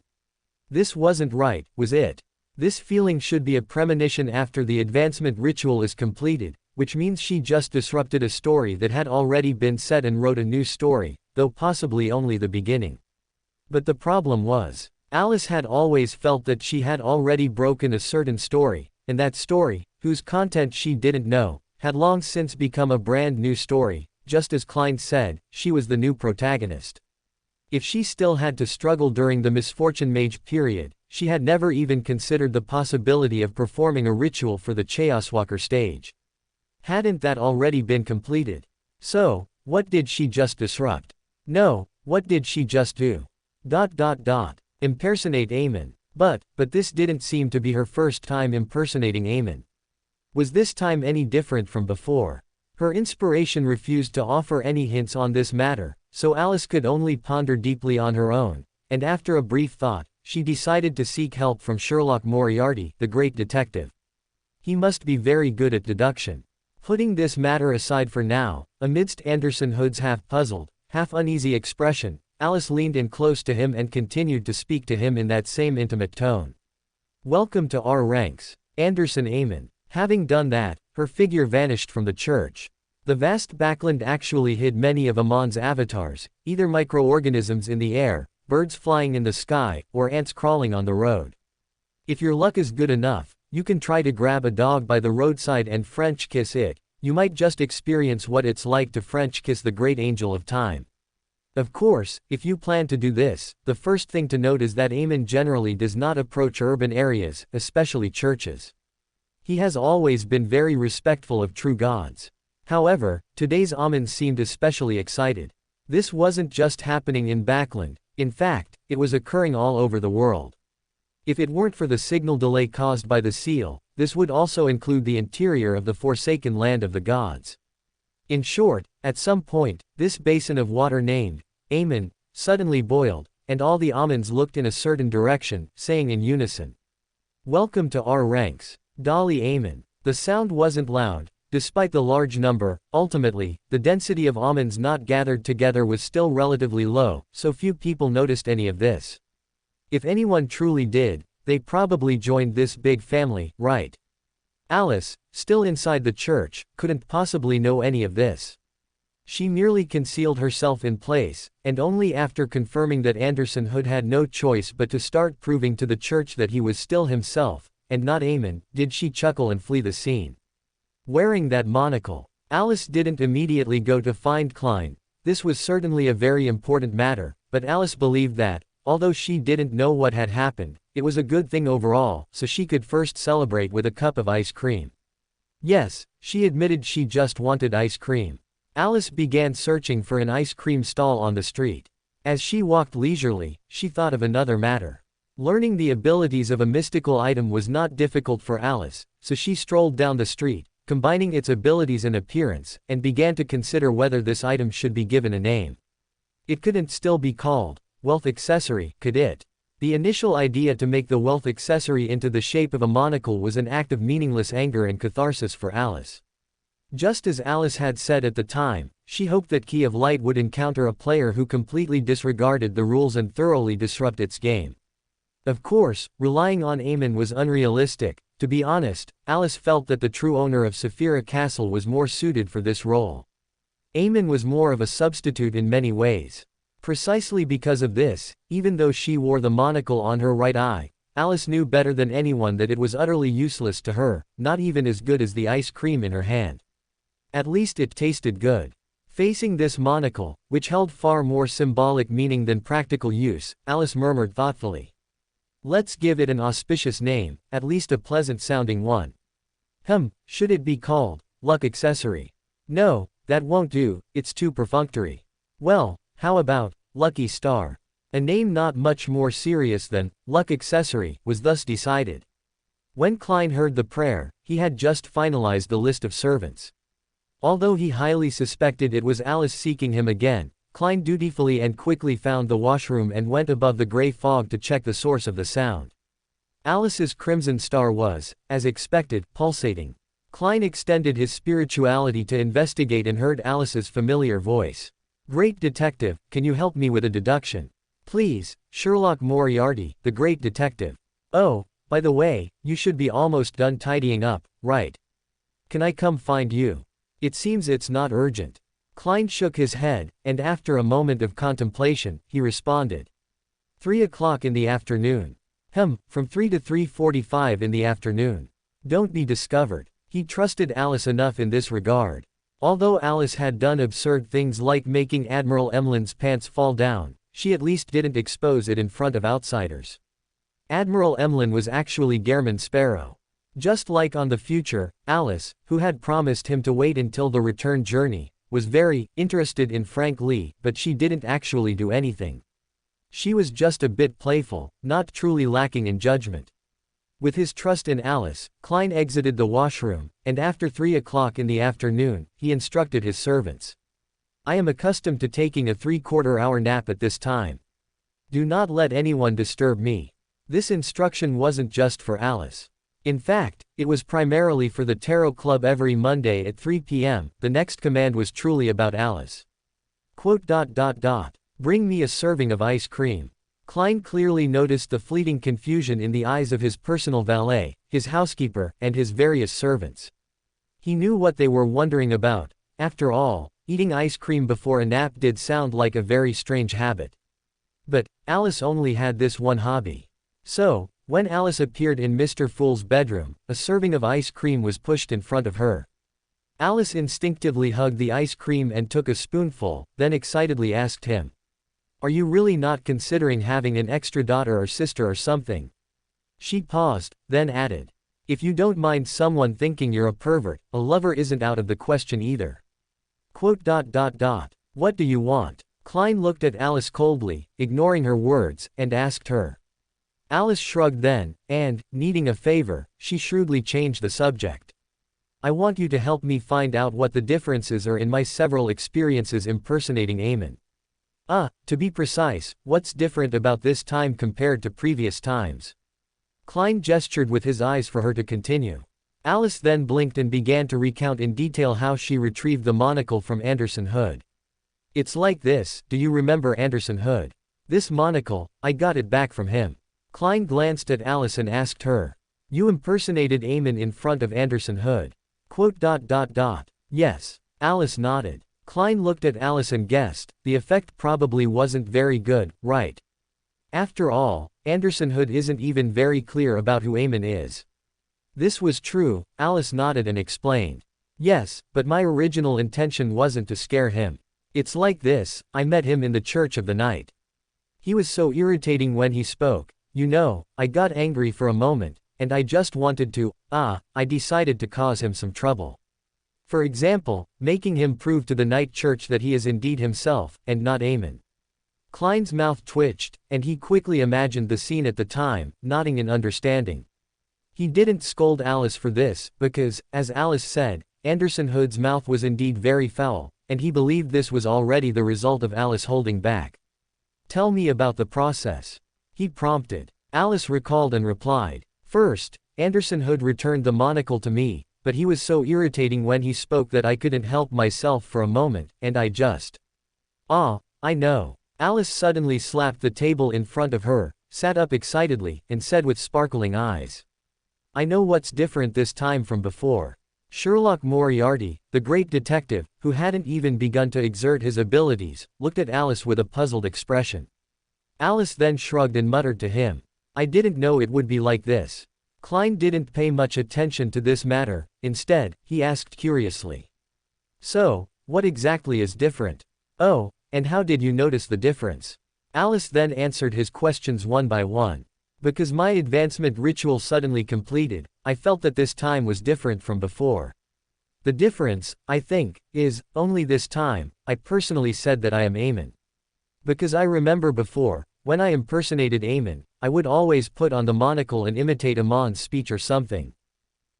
A: This wasn't right, was it? This feeling should be a premonition after the advancement ritual is completed, which means she just disrupted a story that had already been set and wrote a new story, though possibly only the beginning. But the problem was, Alice had always felt that she had already broken a certain story, and that story, whose content she didn't know, had long since become a brand new story. Just as Klein said, she was the new protagonist. If she still had to struggle during the misfortune mage period, she had never even considered the possibility of performing a ritual for the Chaoswalker stage. Hadn't that already been completed? So, what did she just disrupt? No, what did she just do? Impersonate Eamon. But this didn't seem to be her first time impersonating Eamon. Was this time any different from before? Her inspiration refused to offer any hints on this matter, so Alice could only ponder deeply on her own, and after a brief thought, she decided to seek help from Sherlock Moriarty, the great detective. He must be very good at deduction. Putting this matter aside for now, amidst Anderson Hood's half-puzzled, half-uneasy expression, Alice leaned in close to him and continued to speak to him in that same intimate tone. "Welcome to our ranks, Anderson Eamon." Having done that, her figure vanished from the church. The vast backland actually hid many of Amon's avatars, either microorganisms in the air, birds flying in the sky, or ants crawling on the road. If your luck is good enough, you can try to grab a dog by the roadside and French kiss it. You might just experience what it's like to French kiss the great angel of time. Of course, if you plan to do this, the first thing to note is that Eamon generally does not approach urban areas, especially churches. He has always been very respectful of true gods. However, today's Amon seemed especially excited. This wasn't just happening in Backland, in fact, it was occurring all over the world. If it weren't for the signal delay caused by the seal, this would also include the interior of the forsaken land of the gods. In short, at some point, this basin of water named Eamon suddenly boiled, and all the Amons looked in a certain direction, saying in unison, "Welcome to our ranks, Dolly Eamon." The sound wasn't loud, despite the large number. Ultimately, the density of Amons not gathered together was still relatively low, so few people noticed any of this. If anyone truly did, they probably joined this big family, right? Alice, still inside the church, couldn't possibly know any of this. She merely concealed herself in place, and only after confirming that Anderson Hood had no choice but to start proving to the church that he was still himself, and not Eamon, did she chuckle and flee the scene. Wearing that monocle, Alice didn't immediately go to find Klein. This was certainly a very important matter, but Alice believed that, although she didn't know what had happened, it was a good thing overall, so she could first celebrate with a cup of ice cream. Yes, she admitted she just wanted ice cream. Alice began searching for an ice cream stall on the street. As she walked leisurely, she thought of another matter. Learning the abilities of a mystical item was not difficult for Alice, so she strolled down the street, combining its abilities and appearance, and began to consider whether this item should be given a name. It couldn't still be called wealth accessory, could it? The initial idea to make the wealth accessory into the shape of a monocle was an act of meaningless anger and catharsis for Alice. Just as Alice had said at the time, she hoped that Key of Light would encounter a player who completely disregarded the rules and thoroughly disrupt its game. Of course, relying on Eamon was unrealistic. To be honest, Alice felt that the true owner of Saphira Castle was more suited for this role. Eamon was more of a substitute in many ways. Precisely because of this, even though she wore the monocle on her right eye, Alice knew better than anyone that it was utterly useless to her, not even as good as the ice cream in her hand. At least it tasted good. Facing this monocle, which held far more symbolic meaning than practical use, Alice murmured thoughtfully, "Let's give it an auspicious name, at least a pleasant-sounding one. Should it be called luck accessory? No, that won't do, it's too perfunctory. Well, how about lucky star? A name not much more serious than luck accessory was thus decided." When Klein heard the prayer, he had just finalized the list of servants. Although he highly suspected it was Alice seeking him again, Klein dutifully and quickly found the washroom and went above the gray fog to check the source of the sound. Alice's crimson star was, as expected, pulsating. Klein extended his spirituality to investigate and heard Alice's familiar voice. "Great detective, can you help me with a deduction? Please, Sherlock Moriarty, the great detective. Oh, by the way, you should be almost done tidying up, right?" Can I come find you? It seems it's not urgent. Klein shook his head, and after a moment of contemplation, he responded. 3 o'clock in the afternoon. From 3 to 3:45 in the afternoon. Don't be discovered. He trusted Alice enough in this regard. Although Alice had done absurd things like making Admiral Emlyn's pants fall down, she at least didn't expose it in front of outsiders. Admiral Emlyn was actually Gairman Sparrow. Just like on the future, Alice, who had promised him to wait until the return journey, was very interested in Frank Lee, but she didn't actually do anything. She was just a bit playful, not truly lacking in judgment. With his trust in Alice, Klein exited the washroom, and after 3 o'clock in the afternoon, he instructed his servants. I am accustomed to taking a 3/4-hour nap at this time. Do not let anyone disturb me. This instruction wasn't just for Alice. In fact, it was primarily for the Tarot Club every Monday at 3 p.m. The next command was truly about Alice. Bring me a serving of ice cream. Klein clearly noticed the fleeting confusion in the eyes of his personal valet, his housekeeper, and his various servants. He knew what they were wondering about. After all, eating ice cream before a nap did sound like a very strange habit. But Alice only had this one hobby. So, when Alice appeared in Mr. Fool's bedroom, a serving of ice cream was pushed in front of her. Alice instinctively hugged the ice cream and took a spoonful, then excitedly asked him, "Are you really not considering having an extra daughter or sister or something?" She paused, then added, "If you don't mind someone thinking you're a pervert, a lover isn't out of the question either." What do you want? Klein looked at Alice coldly, ignoring her words, and asked her. Alice shrugged then, and, needing a favor, she shrewdly changed the subject. I want you to help me find out what the differences are in my several experiences impersonating Eamon. To be precise, what's different about this time compared to previous times? Klein gestured with his eyes for her to continue. Alice then blinked and began to recount in detail how she retrieved the monocle from Anderson Hood. It's like this, do you remember Anderson Hood? This monocle, I got it back from him. Klein glanced at Alice and asked her. You impersonated Eamon in front of Anderson Hood. Yes. Alice nodded. Klein looked at Alice and guessed, the effect probably wasn't very good, right? After all, Anderson Hood isn't even very clear about who Eamon is. This was true, Alice nodded and explained. Yes, but my original intention wasn't to scare him. It's like this, I met him in the Church of the Night. He was so irritating when he spoke, you know, I got angry for a moment, and I just wanted to, I decided to cause him some trouble. For example, making him prove to the Night Church that he is indeed himself, and not Eamon. Klein's mouth twitched, and he quickly imagined the scene at the time, nodding in understanding. He didn't scold Alice for this, because, as Alice said, Anderson Hood's mouth was indeed very foul, and he believed this was already the result of Alice holding back. Tell me about the process. He prompted. Alice recalled and replied. First, Anderson Hood returned the monocle to me, but he was so irritating when he spoke that I couldn't help myself for a moment, and I just. I know. Alice suddenly slapped the table in front of her, sat up excitedly, and said with sparkling eyes. I know what's different this time from before. Sherlock Moriarty, the great detective, who hadn't even begun to exert his abilities, looked at Alice with a puzzled expression. Alice then shrugged and muttered to him. I didn't know it would be like this. Klein didn't pay much attention to this matter, instead, he asked curiously. So, what exactly is different? Oh, and how did you notice the difference? Alice then answered his questions one by one. Because my advancement ritual suddenly completed, I felt that this time was different from before. The difference, I think, is, only this time, I personally said that I am Eamon. Because I remember before, when I impersonated Eamon, I would always put on the monocle and imitate Amon's speech or something.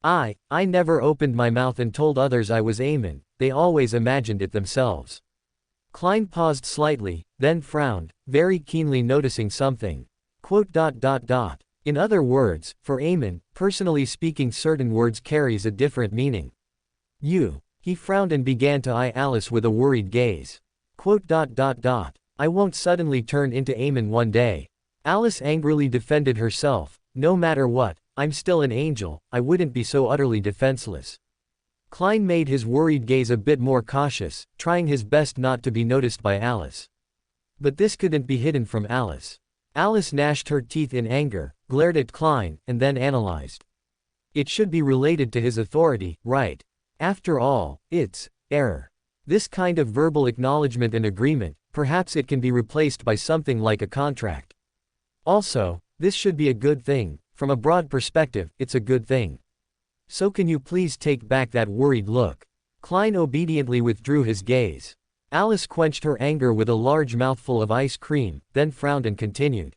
A: I never opened my mouth and told others I was Eamon, they always imagined it themselves. Klein paused slightly, then frowned, very keenly noticing something. In other words, for Eamon, personally speaking certain words carries a different meaning. He frowned and began to eye Alice with a worried gaze. I won't suddenly turn into Eamon one day. Alice angrily defended herself, no matter what, I'm still an angel, I wouldn't be so utterly defenseless. Klein made his worried gaze a bit more cautious, trying his best not to be noticed by Alice. But this couldn't be hidden from Alice. Alice gnashed her teeth in anger, glared at Klein, and then analyzed. It should be related to his authority, right? After all, it's error. This kind of verbal acknowledgement and agreement, perhaps it can be replaced by something like a contract. Also, this should be a good thing. From a broad perspective, it's a good thing. So can you please take back that worried look? Klein obediently withdrew his gaze. Alice quenched her anger with a large mouthful of ice cream, then frowned and continued.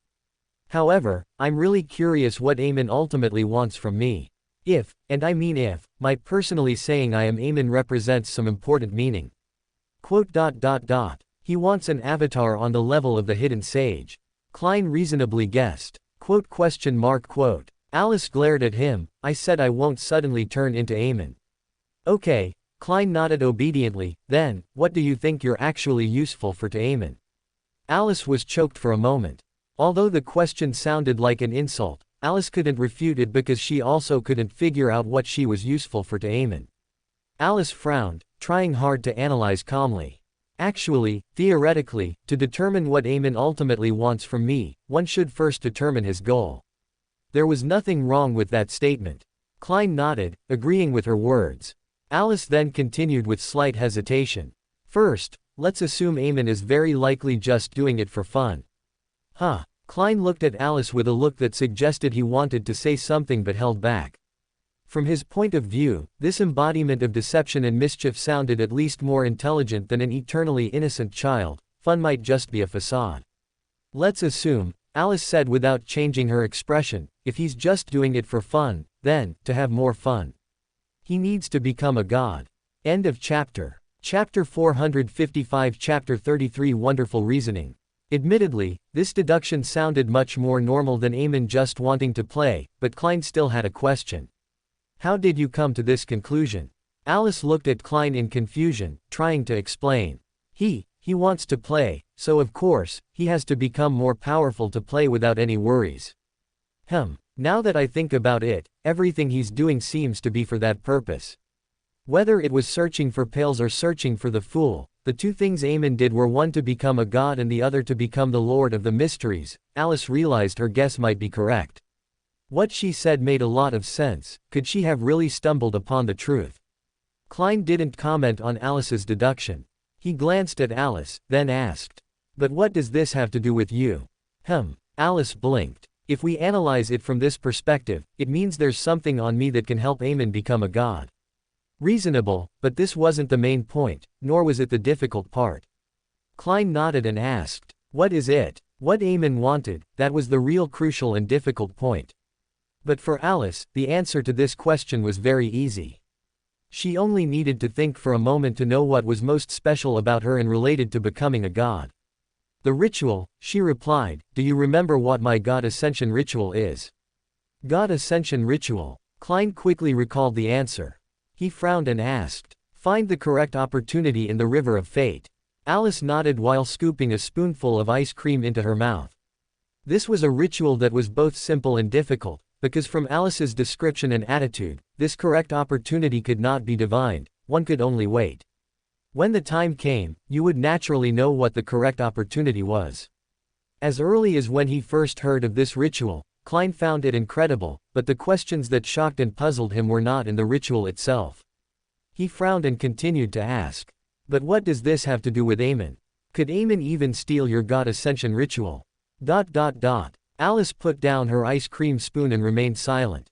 A: However, I'm really curious what Eamon ultimately wants from me. If, and I mean if, my personally saying I am Eamon represents some important meaning. He wants an avatar on the level of the hidden sage. Klein reasonably guessed. Alice glared at him. I said I won't suddenly turn into Eamon. Okay. Klein nodded obediently. Then, what do you think you're actually useful for to Eamon? Alice was choked for a moment. Although the question sounded like an insult, Alice couldn't refute it because she also couldn't figure out what she was useful for to Eamon. Alice frowned, trying hard to analyze calmly. Actually, theoretically, to determine what Eamon ultimately wants from me, one should first determine his goal. There was nothing wrong with that statement. Klein nodded, agreeing with her words. Alice then continued with slight hesitation. First, let's assume Eamon is very likely just doing it for fun. Huh. Klein looked at Alice with a look that suggested he wanted to say something but held back. From his point of view, this embodiment of deception and mischief sounded at least more intelligent than an eternally innocent child. Fun might just be a facade. Let's assume, Alice said without changing her expression, if he's just doing it for fun, then, to have more fun, he needs to become a god. End of chapter. Chapter 455. Chapter 33. Wonderful reasoning. Admittedly, this deduction sounded much more normal than Eamon just wanting to play, but Klein still had a question. How did you come to this conclusion? Alice looked at Klein in confusion, trying to explain. He wants to play, so of course, he has to become more powerful to play without any worries. Now that I think about it, everything he's doing seems to be for that purpose. Whether it was searching for pails or searching for the fool, the two things Eamon did were one to become a god and the other to become the Lord of the Mysteries. Alice realized her guess might be correct. What she said made a lot of sense. Could she have really stumbled upon the truth? Klein didn't comment on Alice's deduction. He glanced at Alice, then asked, "But what does this have to do with you?" Alice blinked. If we analyze it from this perspective, it means there's something on me that can help Eamon become a god. Reasonable, but this wasn't the main point, nor was it the difficult part. Klein nodded and asked, "What is it?" What Eamon wanted, that was the real crucial and difficult point. But for Alice, the answer to this question was very easy. She only needed to think for a moment to know what was most special about her and related to becoming a god. The ritual, she replied. Do you remember what my god ascension ritual is? God ascension ritual. Klein quickly recalled the answer. He frowned and asked, "Find the correct opportunity in the river of fate." Alice nodded while scooping a spoonful of ice cream into her mouth. This was a ritual that was both simple and difficult, because from Alice's description and attitude, this correct opportunity could not be divined, one could only wait. When the time came, you would naturally know what the correct opportunity was. As early as when he first heard of this ritual, Klein found it incredible, but the questions that shocked and puzzled him were not in the ritual itself. He frowned and continued to ask, "But what does this have to do with Eamon? Could Eamon even steal your god ascension ritual?" Alice put down her ice cream spoon and remained silent.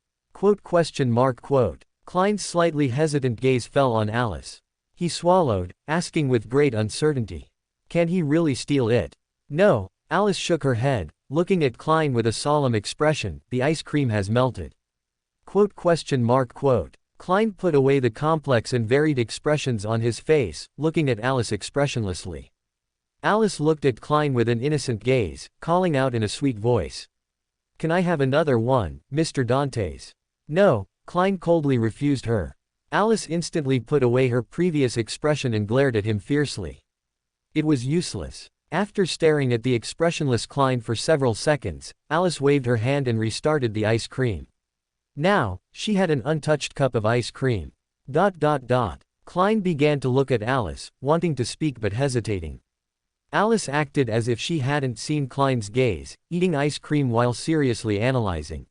A: Klein's slightly hesitant gaze fell on Alice. He swallowed, asking with great uncertainty, "Can he really steal it?" "No." Alice shook her head, looking at Klein with a solemn expression. "The ice cream has melted." Klein put away the complex and varied expressions on his face, looking at Alice expressionlessly. Alice looked at Klein with an innocent gaze, calling out in a sweet voice, "Can I have another one, Mr. Dantes?" "No." Klein coldly refused her. Alice instantly put away her previous expression and glared at him fiercely. It was useless. After staring at the expressionless Klein for several seconds, Alice waved her hand and restarted the ice cream. Now, she had an untouched cup of ice cream. Klein began to look at Alice, wanting to speak but hesitating. Alice acted as if she hadn't seen Klein's gaze, eating ice cream while seriously analyzing.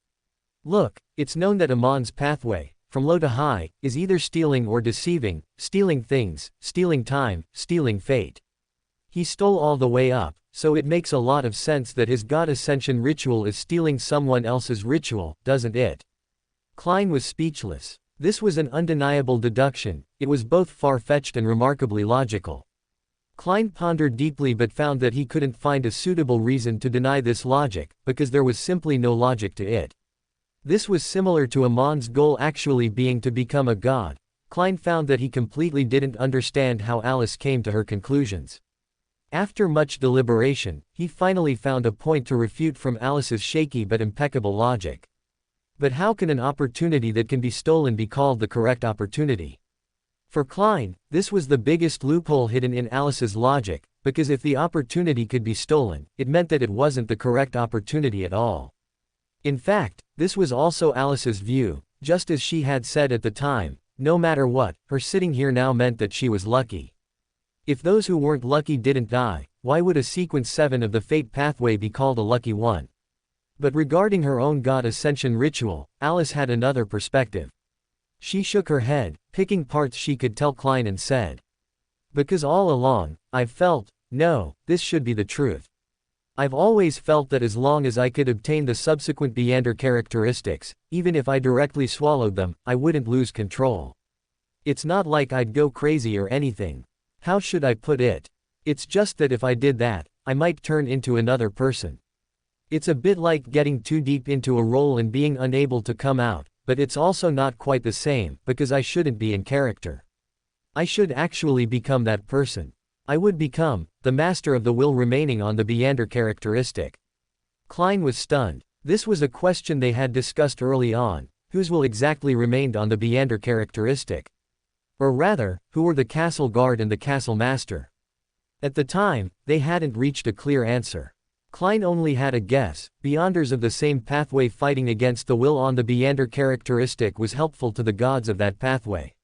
A: Look, it's known that Amon's pathway, from low to high, is either stealing or deceiving, stealing things, stealing time, stealing fate. He stole all the way up, so it makes a lot of sense that his God Ascension ritual is stealing someone else's ritual, doesn't it? Klein was speechless. This was an undeniable deduction, it was both far-fetched and remarkably logical. Klein pondered deeply but found that he couldn't find a suitable reason to deny this logic, because there was simply no logic to it. This was similar to Amon's goal actually being to become a god. Klein found that he completely didn't understand how Alice came to her conclusions. After much deliberation, he finally found a point to refute from Alice's shaky but impeccable logic. But how can an opportunity that can be stolen be called the correct opportunity? For Klein, this was the biggest loophole hidden in Alice's logic, because if the opportunity could be stolen, it meant that it wasn't the correct opportunity at all. In fact, this was also Alice's view, just as she had said at the time, no matter what, her sitting here now meant that she was lucky. If those who weren't lucky didn't die, why would a sequence 7 of the fate pathway be called a lucky one? But regarding her own God Ascension ritual, Alice had another perspective. She shook her head, picking parts she could tell Klein and said, "Because all along, I've felt, no, this should be the truth. I've always felt that as long as I could obtain the subsequent Beander characteristics, even if I directly swallowed them, I wouldn't lose control. It's not like I'd go crazy or anything. How should I put it? It's just that if I did that, I might turn into another person. It's a bit like getting too deep into a role and being unable to come out, but it's also not quite the same, because I shouldn't be in character. I should actually become that person. I would become the master of the will remaining on the Beander characteristic." Klein was stunned. This was a question they had discussed early on, whose will exactly remained on the Beander characteristic? Or rather, who were the castle guard and the castle master? At the time, they hadn't reached a clear answer. Klein only had a guess. Beanders of the same pathway fighting against the will on the Beander characteristic was helpful to the gods of that pathway.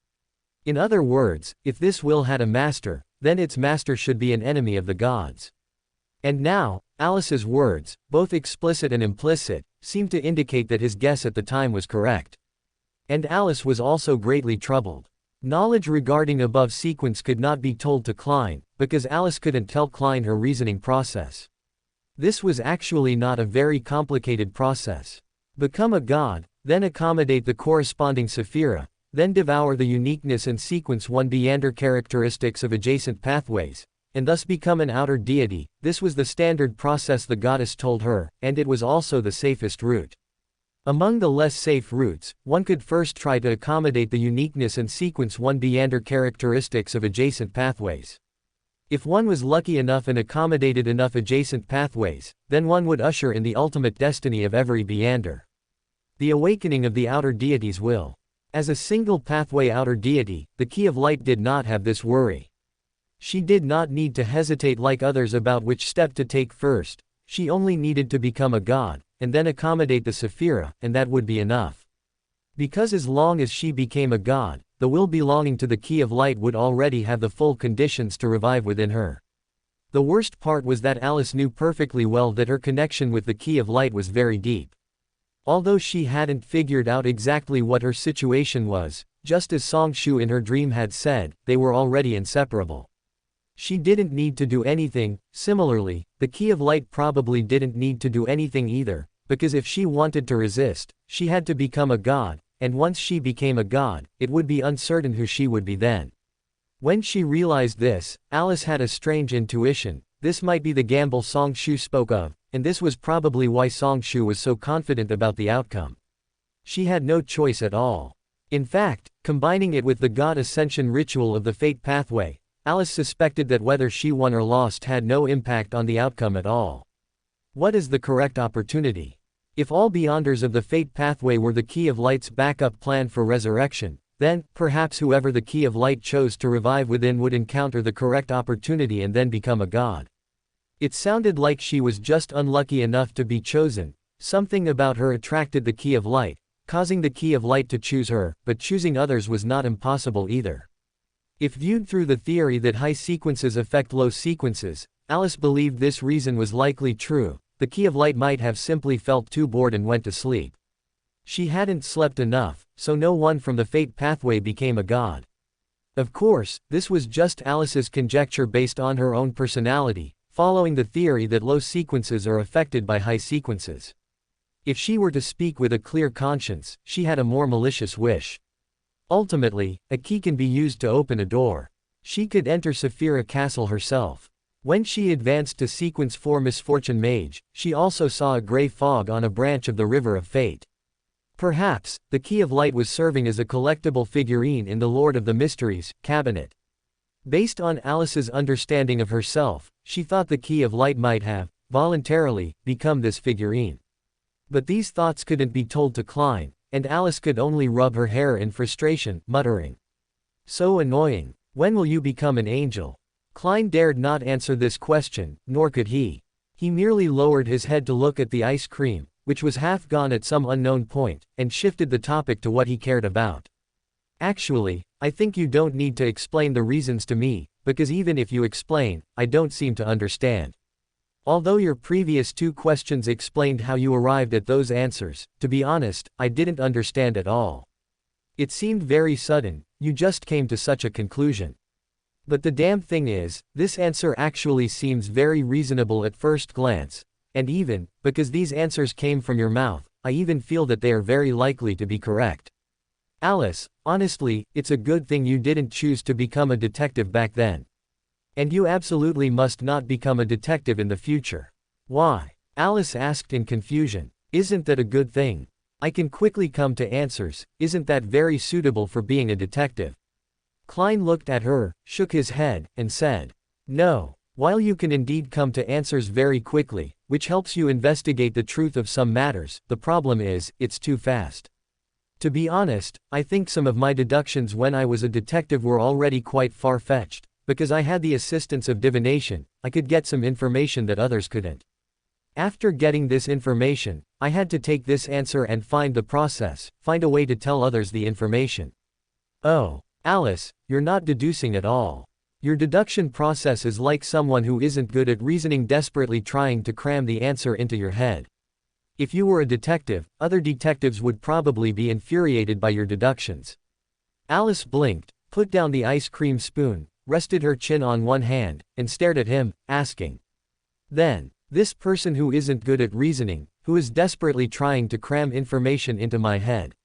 A: In other words, if this will had a master, then its master should be an enemy of the gods. And now, Alice's words, both explicit and implicit, seemed to indicate that his guess at the time was correct. And Alice was also greatly troubled. Knowledge regarding above sequence could not be told to Klein, because Alice couldn't tell Klein her reasoning process. This was actually not a very complicated process. Become a god, then accommodate the corresponding Sephira, then devour the uniqueness and sequence 1 Beander characteristics of adjacent pathways, and thus become an outer deity. This was the standard process the goddess told her, and it was also the safest route. Among the less safe routes, one could first try to accommodate the uniqueness and sequence 1 Beander characteristics of adjacent pathways. If one was lucky enough and accommodated enough adjacent pathways, then one would usher in the ultimate destiny of every Beander. The awakening of the outer deity's will. As a single pathway outer deity, the Key of Light did not have this worry. She did not need to hesitate like others about which step to take first. She only needed to become a god, and then accommodate the Sephira, and that would be enough. Because as long as she became a god, the will belonging to the Key of Light would already have the full conditions to revive within her. The worst part was that Alice knew perfectly well that her connection with the Key of Light was very deep. Although she hadn't figured out exactly what her situation was, just as Song Shu in her dream had said, they were already inseparable. She didn't need to do anything. Similarly, the Key of Light probably didn't need to do anything either, because if she wanted to resist, she had to become a god, and once she became a god, it would be uncertain who she would be then. When she realized this, Alice had a strange intuition. This might be the gamble Song Shu spoke of, and this was probably why Song Shu was so confident about the outcome. She had no choice at all. In fact, combining it with the God Ascension ritual of the fate pathway, Alice suspected that whether she won or lost had no impact on the outcome at all. What is the correct opportunity? If all Beyonders of the fate pathway were the Key of Light's backup plan for resurrection, then, perhaps whoever the Key of Light chose to revive within would encounter the correct opportunity and then become a god. It sounded like she was just unlucky enough to be chosen. Something about her attracted the Key of Light, causing the key of light to choose her, but choosing others was not impossible either. If viewed through the theory that high sequences affect low sequences, Alice believed this reason was likely true. The key of light might have simply felt too bored and went to sleep. She hadn't slept enough, so no one from the fate pathway became a god. Of course, this was just Alice's conjecture based on her own personality, following the theory that low sequences are affected by high sequences. If she were to speak with a clear conscience, she had a more malicious wish. Ultimately, a key can be used to open a door. She could enter Saphira Castle herself. When she advanced to Sequence 4 Misfortune Mage, she also saw a gray fog on a branch of the River of Fate. Perhaps, the Key of Light was serving as a collectible figurine in the Lord of the Mysteries cabinet. Based on Alice's understanding of herself, she thought the Key of Light might have, voluntarily, become this figurine. But these thoughts couldn't be told to Klein, and Alice could only rub her hair in frustration, muttering, "So annoying. When will you become an angel?" Klein dared not answer this question, nor could he. He merely lowered his head to look at the ice cream, which was half gone at some unknown point, and shifted the topic to what he cared about. "Actually, I think you don't need to explain the reasons to me, because even if you explain, I don't seem to understand. Although your previous 2 questions explained how you arrived at those answers, to be honest, I didn't understand at all. It seemed very sudden, you just came to such a conclusion. But the damn thing is, this answer actually seems very reasonable at first glance, and even, because these answers came from your mouth, I even feel that they are very likely to be correct. Alice, honestly, it's a good thing you didn't choose to become a detective back then. And you absolutely must not become a detective in the future." "Why?" Alice asked in confusion. "Isn't that a good thing? I can quickly come to answers, isn't that very suitable for being a detective?" Klein looked at her, shook his head, and said, "No. While you can indeed come to answers very quickly, which helps you investigate the truth of some matters, the problem is, it's too fast. To be honest, I think some of my deductions when I was a detective were already quite far-fetched, because I had the assistance of divination, I could get some information that others couldn't. After getting this information, I had to take this answer and find the process, find a way to tell others the information." "Oh, Alice, you're not deducing at all. Your deduction process is like someone who isn't good at reasoning desperately trying to cram the answer into your head. If you were a detective, other detectives would probably be infuriated by your deductions." Alice blinked, put down the ice cream spoon, rested her chin on one hand, and stared at him, asking, "Then, this person who isn't good at reasoning, who is desperately trying to cram information into my head.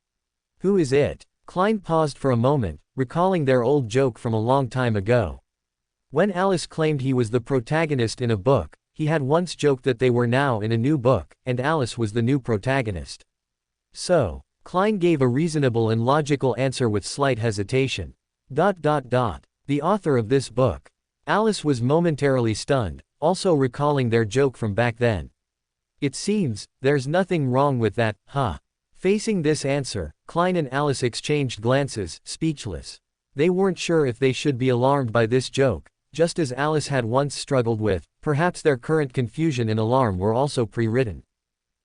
A: Who is it?" Klein paused for a moment, recalling their old joke from a long time ago. When Alice claimed he was the protagonist in a book, he had once joked that they were now in a new book, and Alice was the new protagonist. So, Klein gave a reasonable and logical answer with slight hesitation. The author of this book. Alice was momentarily stunned, also recalling their joke from back then. "It seems, there's nothing wrong with that, huh?" Facing this answer, Klein and Alice exchanged glances, speechless. They weren't sure if they should be alarmed by this joke, just as Alice had once struggled with, perhaps their current confusion and alarm were also pre-written.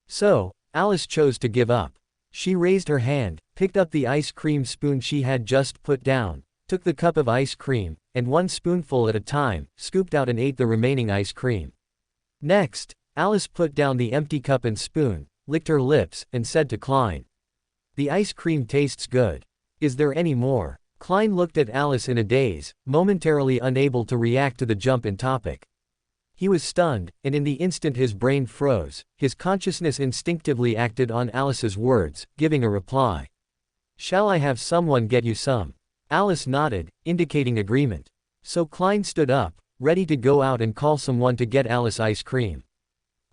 A: So, Alice chose to give up. She raised her hand, picked up the ice cream spoon she had just put down, took the cup of ice cream, and one spoonful at a time, scooped out and ate the remaining ice cream. Next, Alice put down the empty cup and spoon, licked her lips, and said to Klein, "The ice cream tastes good. Is there any more?" Klein looked at Alice in a daze, momentarily unable to react to the jump in topic. He was stunned, and in the instant his brain froze, his consciousness instinctively acted on Alice's words, giving a reply. "Shall I have someone get you some?" Alice nodded, indicating agreement. So Klein stood up, ready to go out and call someone to get Alice ice cream.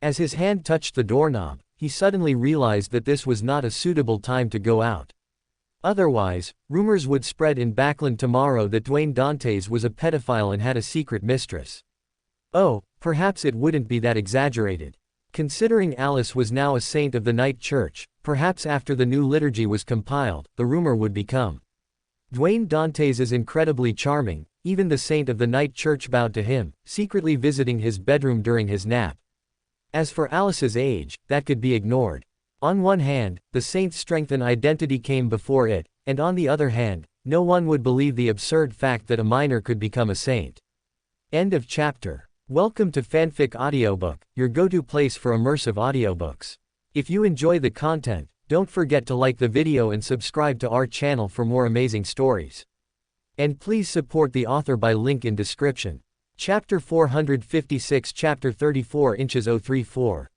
A: As his hand touched the doorknob, he suddenly realized that this was not a suitable time to go out. Otherwise, rumors would spread in Backland tomorrow that Dwayne Dantes was a pedophile and had a secret mistress. Oh, perhaps it wouldn't be that exaggerated. Considering Alice was now a saint of the night church, perhaps after the new liturgy was compiled, the rumor would become. Dwayne Dantes is incredibly charming, even the saint of the night church bowed to him, secretly visiting his bedroom during his nap. As for Alice's age, that could be ignored. On one hand, the saint's strength and identity came before it, and on the other hand, no one would believe the absurd fact that a minor could become a saint. End of chapter. Welcome to Fanfic Audiobook, your go-to place for immersive audiobooks. If you enjoy the content, don't forget to like the video and subscribe to our channel for more amazing stories. And please support the author by link in description. Chapter 456 Chapter 34 Inches 034.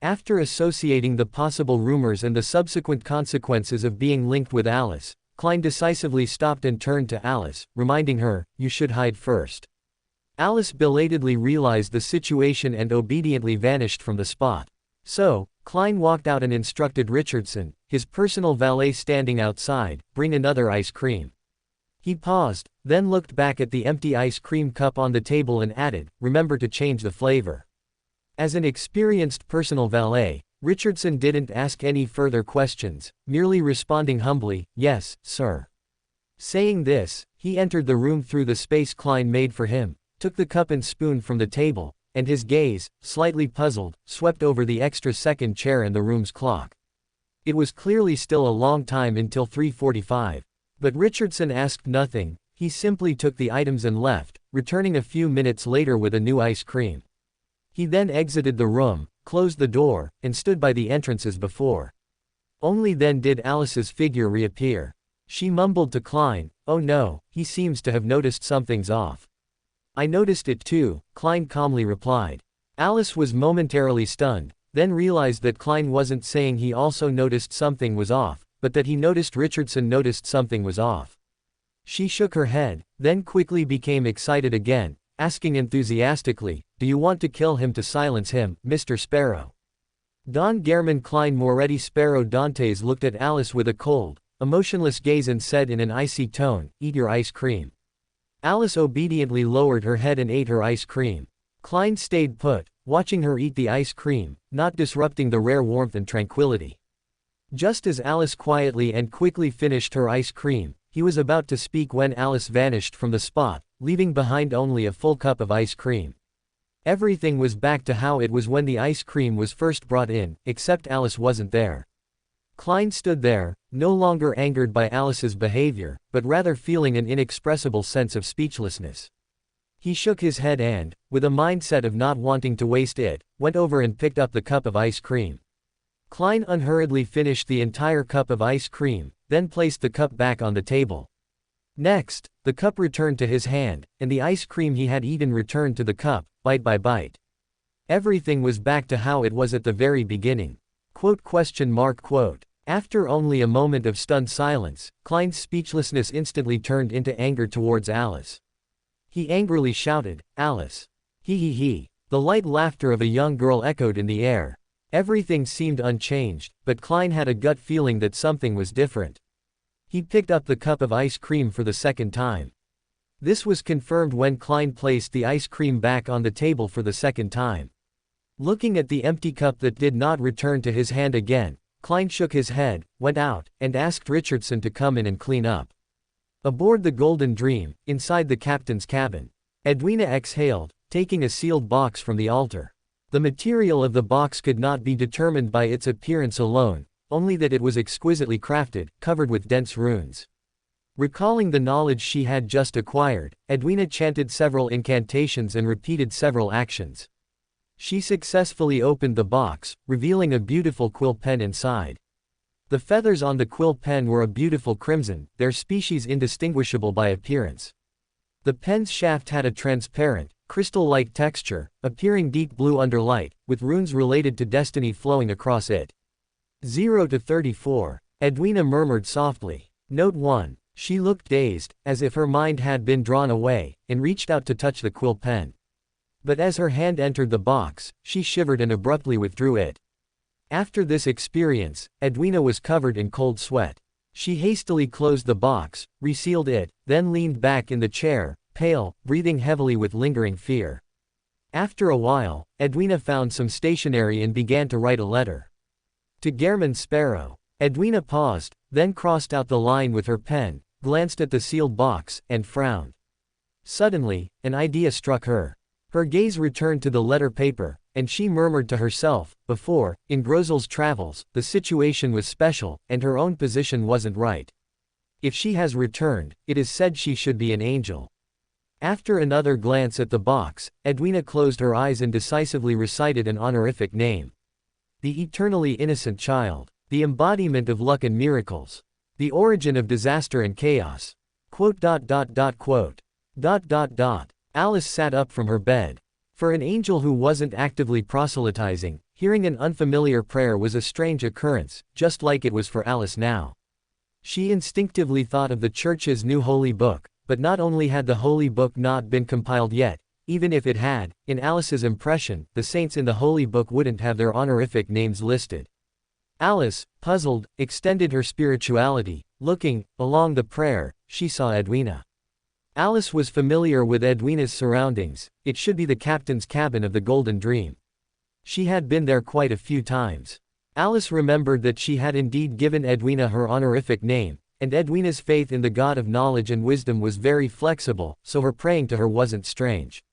A: After associating the possible rumors and the subsequent consequences of being linked with Alice, Klein decisively stopped and turned to Alice, reminding her, "You should hide first." Alice belatedly realized the situation and obediently vanished from the spot. So, Klein walked out and instructed Richardson, his personal valet standing outside, "Bring another ice cream." He paused, then looked back at the empty ice cream cup on the table and added, "Remember to change the flavor." As an experienced personal valet, Richardson didn't ask any further questions, merely responding humbly, "Yes, sir." Saying this, he entered the room through the space Klein made for him, took the cup and spoon from the table, and his gaze, slightly puzzled, swept over the extra second chair and the room's clock. It was clearly still a long time until 3:45. But Richardson asked nothing, he simply took the items and left, returning a few minutes later with a new ice cream. He then exited the room, closed the door, and stood by the entrance as before. Only then did Alice's figure reappear. She mumbled to Klein, "Oh no, he seems to have noticed something's off." "I noticed it too," Klein calmly replied. Alice was momentarily stunned, then realized that Klein wasn't saying he also noticed something was off, but that he noticed Richardson noticed something was off. She shook her head, then quickly became excited again, asking enthusiastically, "Do you want to kill him to silence him, Mr. Sparrow?" Don German Klein Moretti Sparrow Dantes looked at Alice with a cold, emotionless gaze and said in an icy tone, "Eat your ice cream." Alice obediently lowered her head and ate her ice cream. Klein stayed put, watching her eat the ice cream, not disrupting the rare warmth and tranquility. Just as Alice quietly and quickly finished her ice cream, he was about to speak when Alice vanished from the spot, leaving behind only a full cup of ice cream. Everything was back to how it was when the ice cream was first brought in, except Alice wasn't there. Klein stood there, no longer angered by Alice's behavior, but rather feeling an inexpressible sense of speechlessness. He shook his head and, with a mindset of not wanting to waste it, went over and picked up the cup of ice cream. Klein unhurriedly finished the entire cup of ice cream, then placed the cup back on the table. Next, the cup returned to his hand, and the ice cream he had eaten returned to the cup, bite by bite. Everything was back to how it was at the very beginning. After only a moment of stunned silence, Klein's speechlessness instantly turned into anger towards Alice. He angrily shouted, "Alice! He he he!" The light laughter of a young girl echoed in the air. Everything seemed unchanged, but Klein had a gut feeling that something was different. He picked up the cup of ice cream for the second time. This was confirmed when Klein placed the ice cream back on the table for the second time. Looking at the empty cup that did not return to his hand again, Klein shook his head, went out, and asked Richardson to come in and clean up. Aboard the Golden Dream, inside the captain's cabin, Edwina exhaled, taking a sealed box from the altar. The material of the box could not be determined by its appearance alone, only that it was exquisitely crafted, covered with dense runes. Recalling the knowledge she had just acquired, Edwina chanted several incantations and repeated several actions. She successfully opened the box, revealing a beautiful quill pen inside. The feathers on the quill pen were a beautiful crimson, their species indistinguishable by appearance. The pen's shaft had a transparent, crystal-like texture, appearing deep blue under light, with runes related to destiny flowing across it. 0 to 34. Edwina murmured softly. Note 1. She looked dazed, as if her mind had been drawn away, and reached out to touch the quill pen. But as her hand entered the box, she shivered and abruptly withdrew it. After this experience, Edwina was covered in cold sweat. She hastily closed the box, resealed it, then leaned back in the chair, pale, breathing heavily with lingering fear. After a while, Edwina found some stationery and began to write a letter. To German Sparrow. Edwina paused, then crossed out the line with her pen, glanced at the sealed box, and frowned. Suddenly, an idea struck her. Her gaze returned to the letter paper, and she murmured to herself, before, in Grozel's travels, the situation was special, and her own position wasn't right. If she has returned, it is said she should be an angel. After another glance at the box, Edwina closed her eyes and decisively recited an honorific name. The eternally innocent child. The embodiment of luck and miracles. The origin of disaster and chaos. Quote. Alice sat up from her bed. For an angel who wasn't actively proselytizing, hearing an unfamiliar prayer was a strange occurrence, just like it was for Alice now. She instinctively thought of the Church's new holy book, but not only had the holy book not been compiled yet, even if it had, in Alice's impression, the saints in the holy book wouldn't have their honorific names listed. Alice, puzzled, extended her spirituality. Looking along the prayer, she saw Edwina. Alice was familiar with Edwina's surroundings. It should be the captain's cabin of the Golden Dream. She had been there quite a few times. Alice remembered that she had indeed given Edwina her honorific name, and Edwina's faith in the God of knowledge and wisdom was very flexible, so her praying to her wasn't strange.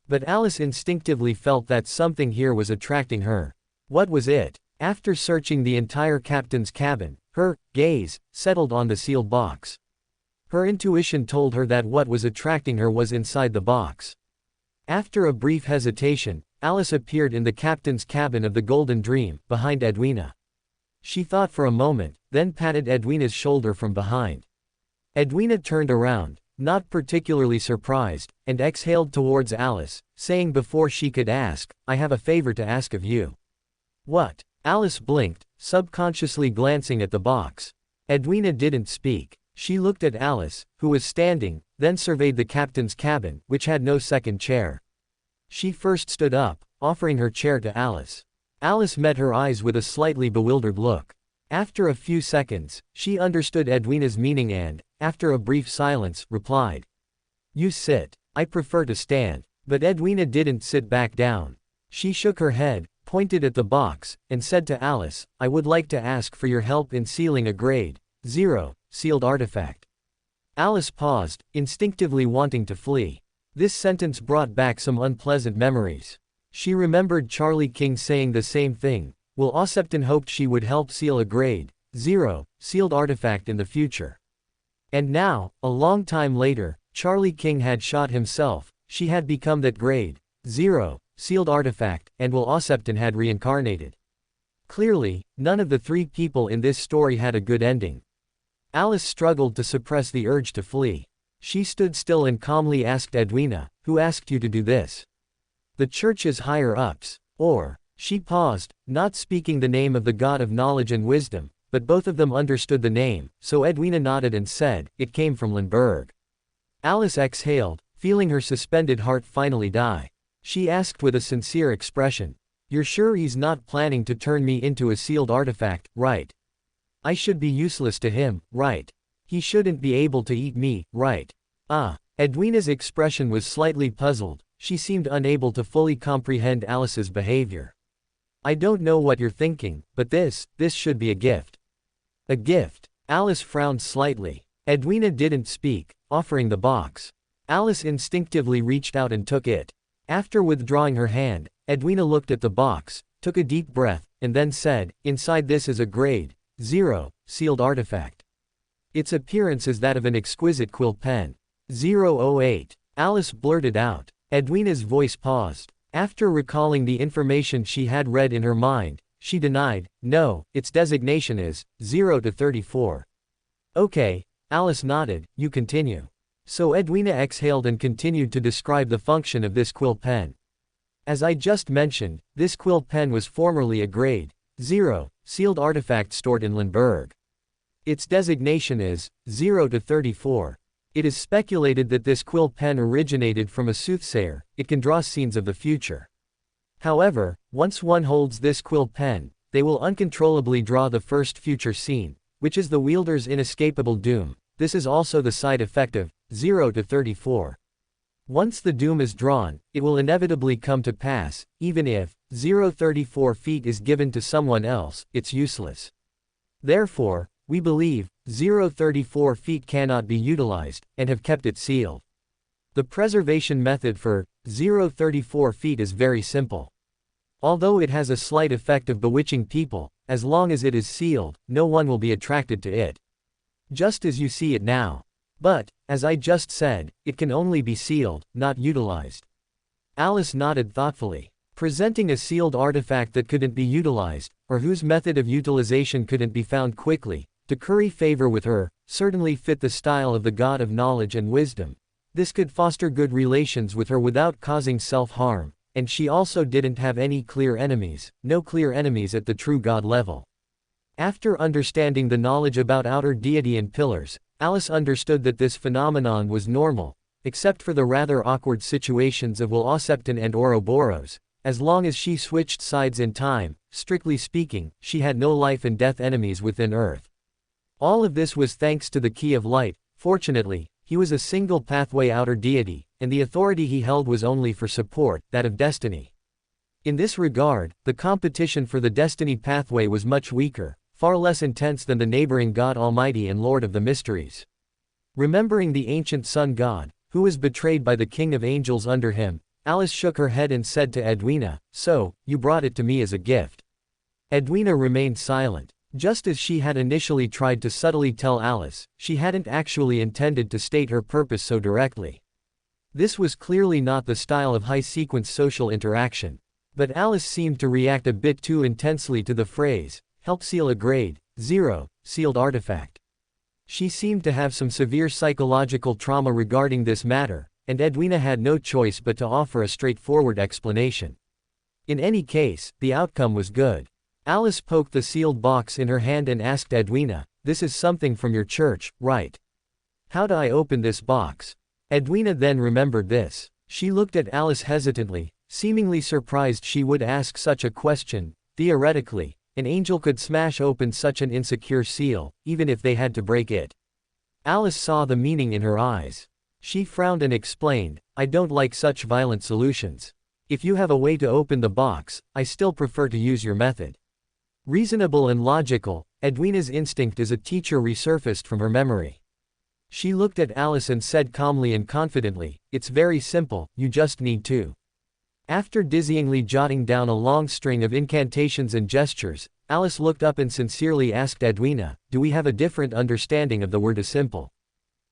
A: But Alice instinctively felt that something here was attracting her. What was it? After searching the entire captain's cabin, her gaze settled on the sealed box. Her intuition told her that what was attracting her was inside the box. After a brief hesitation, Alice appeared in the captain's cabin of the Golden Dream, behind Edwina. She thought for a moment, then patted Edwina's shoulder from behind. Edwina turned around, not particularly surprised, and exhaled towards Alice, saying before she could ask, "I have a favor to ask of you." "What?" Alice blinked, subconsciously glancing at the box. Edwina didn't speak. She looked at Alice, who was standing, then surveyed the captain's cabin, which had no second chair. She first stood up, offering her chair to Alice. Alice met her eyes with a slightly bewildered look. After a few seconds, she understood Edwina's meaning and, after a brief silence, replied, "You sit. I prefer to stand." But Edwina didn't sit back down. She shook her head, pointed at the box, and said to Alice, "I would like to ask for your help in sealing a grade 0 sealed artifact." Alice paused, instinctively wanting to flee. This sentence brought back some unpleasant memories. She remembered Charlie King saying the same thing. Will Osepton hoped she would help seal a grade 0 sealed artifact in the future. And now, a long time later, Charlie King had shot himself. She had become that grade 0 sealed artifact, and Will Osepton had reincarnated. Clearly, none of the three people in this story had a good ending. Alice struggled to suppress the urge to flee. She stood still and calmly asked Edwina, "Who asked you to do this?" "The Church's higher-ups." Or, she paused, not speaking the name of the God of knowledge and wisdom, but both of them understood the name, so Edwina nodded and said, "It came from Lindbergh." Alice exhaled, feeling her suspended heart finally die. She asked with a sincere expression, "You're sure he's not planning to turn me into a sealed artifact, right? I should be useless to him, right? He shouldn't be able to eat me, right?" Edwina's expression was slightly puzzled. She seemed unable to fully comprehend Alice's behavior. "I don't know what you're thinking, but this should be a gift." "A gift?" Alice frowned slightly. Edwina didn't speak, offering the box. Alice instinctively reached out and took it. After withdrawing her hand, Edwina looked at the box, took a deep breath, and then said, "Inside this is a grade 0 sealed artifact. Its appearance is that of an exquisite quill pen. 008. Alice blurted out. Edwina's voice paused. After recalling the information she had read in her mind, she denied, "No, its designation is 0 to 34. "Okay." Alice nodded, "You continue." So Edwina exhaled and continued to describe the function of this quill pen. "As I just mentioned, this quill pen was formerly a grade 0 sealed artifact stored in Lindbergh. Its designation is 0 to 34. It is speculated that this quill pen originated from a soothsayer. It can draw scenes of the future. However, once one holds this quill pen, they will uncontrollably draw the first future scene, which is the wielder's inescapable doom. This is also the side effect of 0 to 34. Once the doom is drawn, it will inevitably come to pass. Even if 034 feet is given to someone else, it's useless. Therefore, we believe 034 feet cannot be utilized, and have kept it sealed. The preservation method for 034 feet is very simple. Although it has a slight effect of bewitching people, as long as it is sealed, no one will be attracted to it. Just as you see it now. But, as I just said, it can only be sealed, not utilized. Alice nodded thoughtfully. Presenting a sealed artifact that couldn't be utilized, or whose method of utilization couldn't be found quickly, to curry favor with her, certainly fit the style of the God of knowledge and wisdom. This could foster good relations with her without causing self-harm, and she also didn't have any clear enemies, no clear enemies at the true God level. After understanding the knowledge about outer deity and pillars, Alice understood that this phenomenon was normal, except for the rather awkward situations of Will-Osepton and Ouroboros. As long as she switched sides in time, strictly speaking, she had no life and death enemies within Earth. All of this was thanks to the Key of Light. Fortunately, he was a single pathway outer deity, and the authority he held was only for support, that of destiny. In this regard, the competition for the destiny pathway was much weaker, far less intense than the neighboring God Almighty and Lord of the Mysteries. Remembering the ancient sun god, who was betrayed by the king of angels under him, Alice shook her head and said to Edwina, "So, you brought it to me as a gift." Edwina remained silent. Just as she had initially tried to subtly tell Alice, she hadn't actually intended to state her purpose so directly. This was clearly not the style of high-sequence social interaction. But Alice seemed to react a bit too intensely to the phrase, "help seal a grade 0 sealed artifact." She seemed to have some severe psychological trauma regarding this matter, and Edwina had no choice but to offer a straightforward explanation. In any case, the outcome was good. Alice poked the sealed box in her hand and asked Edwina, "This is something from your church, right? How do I open this box?" Edwina then remembered this. She looked at Alice hesitantly, seemingly surprised she would ask such a question. Theoretically, an angel could smash open such an insecure seal, even if they had to break it. Alice saw the meaning in her eyes. She frowned and explained, "I don't like such violent solutions. If you have a way to open the box, I still prefer to use your method." Reasonable and logical, Edwina's instinct as a teacher resurfaced from her memory. She looked at Alice and said calmly and confidently, "It's very simple, you just need to." After dizzyingly jotting down a long string of incantations and gestures, Alice looked up and sincerely asked Edwina, "Do we have a different understanding of the word simple?"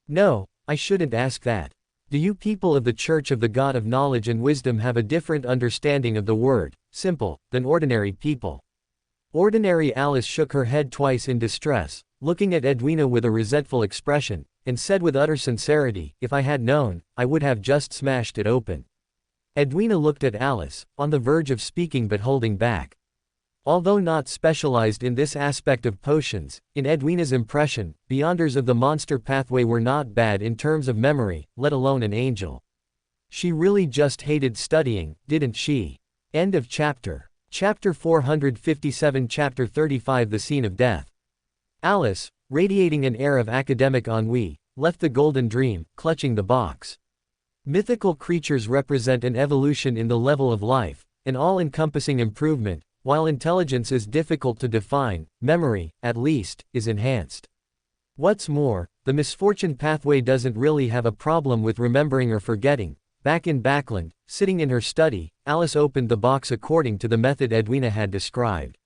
A: "No, I shouldn't ask that. Do you people of the Church of the God of Knowledge and Wisdom have a different understanding of the word simple than ordinary people?" Ordinary Alice shook her head twice in distress, looking at Edwina with a resentful expression, and said with utter sincerity, "If I had known, I would have just smashed it open." Edwina looked at Alice, on the verge of speaking but holding back. Although not specialized in this aspect of potions, in Edwina's impression, Beyonders of the Monster Pathway were not bad in terms of memory, let alone an angel. She really just hated studying, didn't she? End of chapter. Chapter 457 Chapter 35 The Scene of Death. Alice, radiating an air of academic ennui, left the Golden Dream, clutching the box. Mythical creatures represent an evolution in the level of life, an all-encompassing improvement. While intelligence is difficult to define, memory, at least, is enhanced. What's more, the misfortune pathway doesn't really have a problem with remembering or forgetting. Back in Backland, sitting in her study, Alice opened the box according to the method Edwina had described.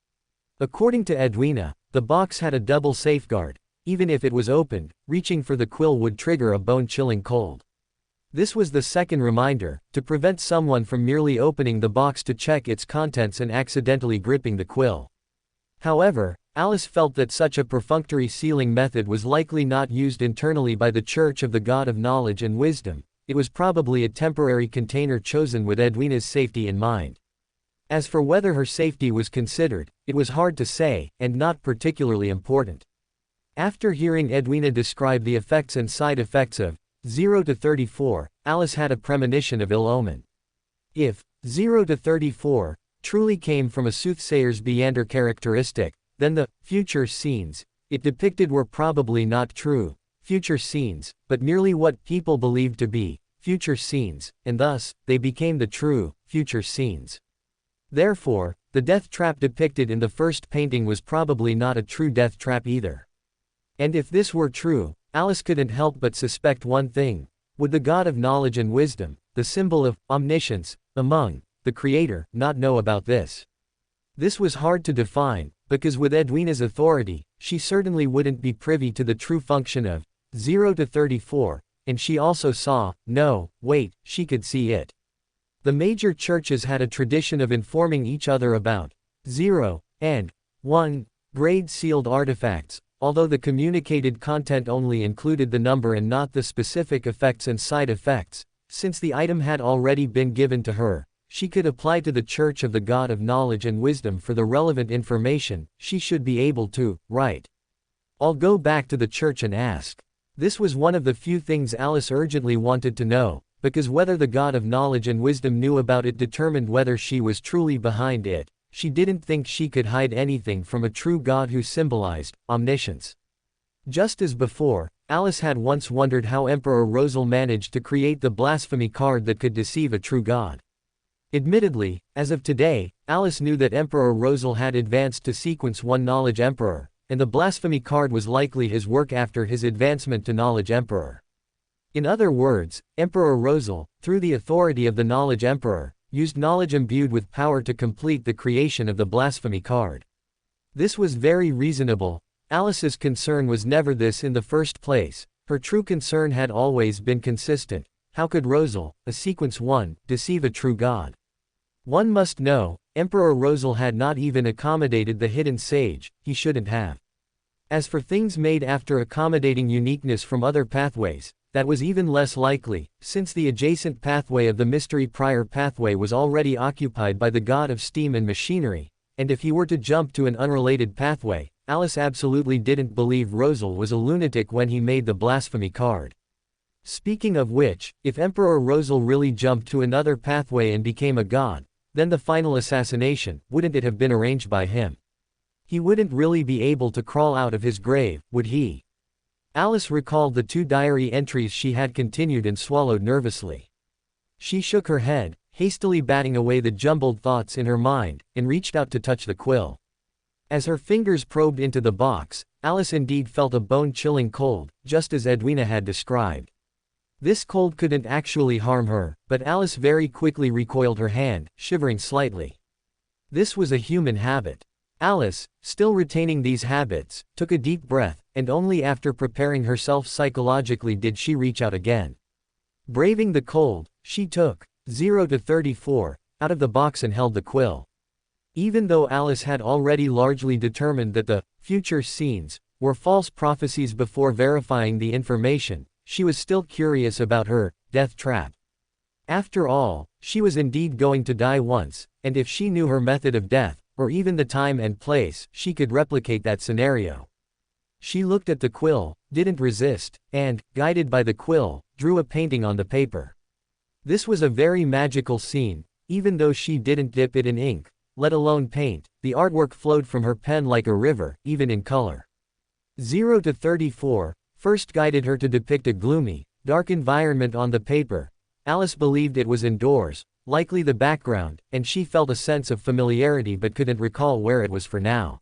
A: According to Edwina, the box had a double safeguard. Even if it was opened, reaching for the quill would trigger a bone-chilling cold. This was the second reminder, to prevent someone from merely opening the box to check its contents and accidentally gripping the quill. However, Alice felt that such a perfunctory sealing method was likely not used internally by the Church of the God of Knowledge and Wisdom. It was probably a temporary container chosen with Edwina's safety in mind. As for whether her safety was considered, it was hard to say, and not particularly important. After hearing Edwina describe the effects and side effects of 0 to 34, Alice had a premonition of ill omen. If 0 to 34 truly came from a soothsayer's Beyonder characteristic, then the future scenes it depicted were probably not true future scenes, but merely what people believed to be future scenes, and thus, they became the true future scenes. Therefore, the death trap depicted in the first painting was probably not a true death trap either. And if this were true, Alice couldn't help but suspect one thing. Would the God of Knowledge and Wisdom, the symbol of omniscience, among the creator, not know about this? This was hard to define, because with Edwina's authority, she certainly wouldn't be privy to the true function of 0 to 34, and she also saw, no, wait, she could see it. The major churches had a tradition of informing each other about 0 and 1 grade sealed artifacts, although the communicated content only included the number and not the specific effects and side effects. Since the item had already been given to her, she could apply to the Church of the God of Knowledge and Wisdom for the relevant information. She should be able to, right? I'll go back to the church and ask. This was one of the few things Alice urgently wanted to know, because whether the God of Knowledge and Wisdom knew about it determined whether she was truly behind it. She didn't think she could hide anything from a true God who symbolized omniscience. Just as before, Alice had once wondered how Emperor Rosal managed to create the blasphemy card that could deceive a true God. Admittedly, as of today, Alice knew that Emperor Rosal had advanced to Sequence 1 Knowledge Emperor, and the blasphemy card was likely his work after his advancement to Knowledge Emperor. In other words, Emperor Rosal, through the authority of the Knowledge Emperor, used knowledge imbued with power to complete the creation of the blasphemy card. This was very reasonable. Alice's concern was never this in the first place. Her true concern had always been consistent. How could Rosal, a Sequence 1, deceive a true God? One must know, Emperor Rosal had not even accommodated the hidden sage. He shouldn't have. As for things made after accommodating uniqueness from other pathways, that was even less likely, since the adjacent pathway of the mystery prior pathway was already occupied by the god of steam and machinery, and if he were to jump to an unrelated pathway, Alice absolutely didn't believe Rosal was a lunatic when he made the blasphemy card. Speaking of which, if Emperor Rosal really jumped to another pathway and became a god, then the final assassination, wouldn't it have been arranged by him? He wouldn't really be able to crawl out of his grave, would he? Alice recalled the 2 diary entries she had continued and swallowed nervously. She shook her head, hastily batting away the jumbled thoughts in her mind, and reached out to touch the quill. As her fingers probed into the box, Alice indeed felt a bone-chilling cold, just as Edwina had described. This cold couldn't actually harm her, but Alice very quickly recoiled her hand, shivering slightly. This was a human habit. Alice, still retaining these habits, took a deep breath, and only after preparing herself psychologically did she reach out again. Braving the cold, she took 0 to 34 out of the box and held the quill. Even though Alice had already largely determined that the future scenes were false prophecies before verifying the information, she was still curious about her death trap. After all, she was indeed going to die once, and if she knew her method of death, or even the time and place, she could replicate that scenario. She looked at the quill, didn't resist, and, guided by the quill, drew a painting on the paper. This was a very magical scene. Even though she didn't dip it in ink, let alone paint, the artwork flowed from her pen like a river, even in color. 0 to 34 first guided her to depict a gloomy, dark environment on the paper. Alice believed it was indoors, likely the background, and she felt a sense of familiarity but couldn't recall where it was for now.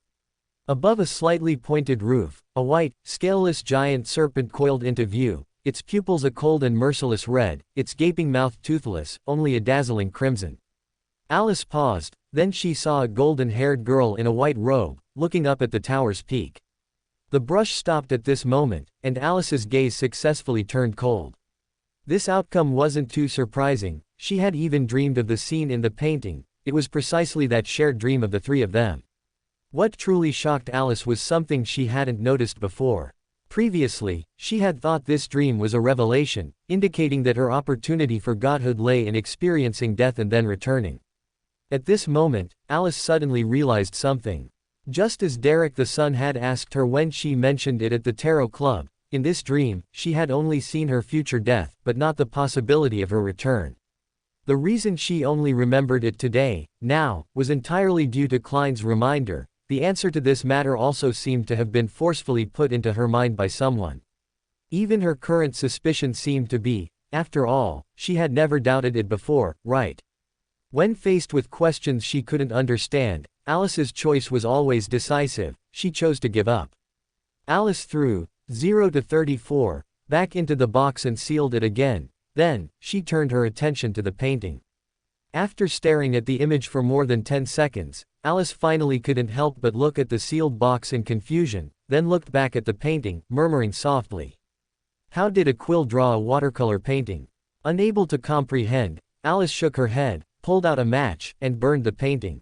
A: Above a slightly pointed roof, a white, scaleless giant serpent coiled into view, its pupils a cold and merciless red, its gaping mouth toothless, only a dazzling crimson. Alice paused, then she saw a golden-haired girl in a white robe, looking up at the tower's peak. The brush stopped at this moment, and Alice's gaze successfully turned cold. This outcome wasn't too surprising. She had even dreamed of the scene in the painting. It was precisely that shared dream of the three of them. What truly shocked Alice was something she hadn't noticed before. Previously, she had thought this dream was a revelation, indicating that her opportunity for godhood lay in experiencing death and then returning. At this moment, Alice suddenly realized something. Just as Derek the son had asked her when she mentioned it at the Tarot Club, in this dream, she had only seen her future death, but not the possibility of her return. The reason she only remembered it today, now, was entirely due to Klein's reminder. The answer to this matter also seemed to have been forcefully put into her mind by someone. Even her current suspicion seemed to be, after all, she had never doubted it before, right? When faced with questions she couldn't understand, Alice's choice was always decisive. She chose to give up. Alice threw 0 to 34 back into the box and sealed it again. Then, she turned her attention to the painting. After staring at the image for more than 10 seconds, Alice finally couldn't help but look at the sealed box in confusion, then looked back at the painting, murmuring softly. How did a quill draw a watercolor painting? Unable to comprehend, Alice shook her head, pulled out a match, and burned the painting.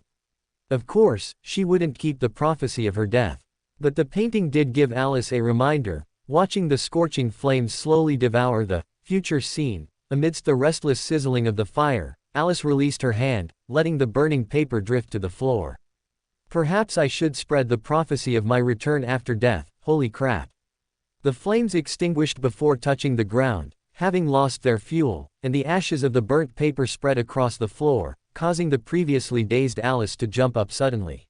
A: Of course, she wouldn't keep the prophecy of her death. But the painting did give Alice a reminder, watching the scorching flames slowly devour the future scene. Amidst the restless sizzling of the fire, Alice released her hand, letting the burning paper drift to the floor. Perhaps I should spread the prophecy of my return after death, holy crap. The flames extinguished before touching the ground, having lost their fuel, and the ashes of the burnt paper spread across the floor, causing the previously dazed Alice to jump up suddenly.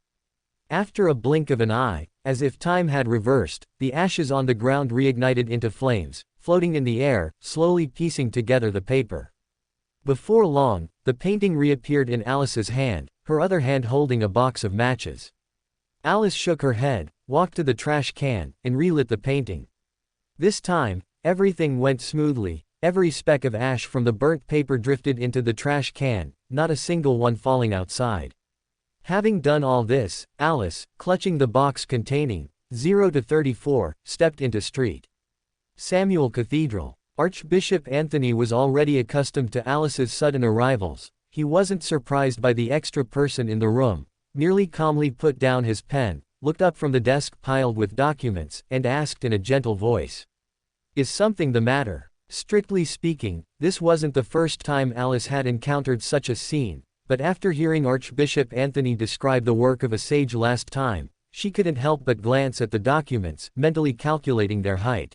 A: After a blink of an eye, as if time had reversed, the ashes on the ground reignited into flames, floating in the air, slowly piecing together the paper. Before long, the painting reappeared in Alice's hand, her other hand holding a box of matches. Alice shook her head, walked to the trash can, and relit the painting. This time, everything went smoothly. Every speck of ash from the burnt paper drifted into the trash can, not a single one falling outside. Having done all this, Alice, clutching the box containing 0 to 34, stepped into St. Samuel Cathedral. Archbishop Anthony was already accustomed to Alice's sudden arrivals. He wasn't surprised by the extra person in the room, merely calmly put down his pen, looked up from the desk piled with documents, and asked in a gentle voice, "Is something the matter?" Strictly speaking, this wasn't the first time Alice had encountered such a scene, but after hearing Archbishop Anthony describe the work of a sage last time, she couldn't help but glance at the documents, mentally calculating their height.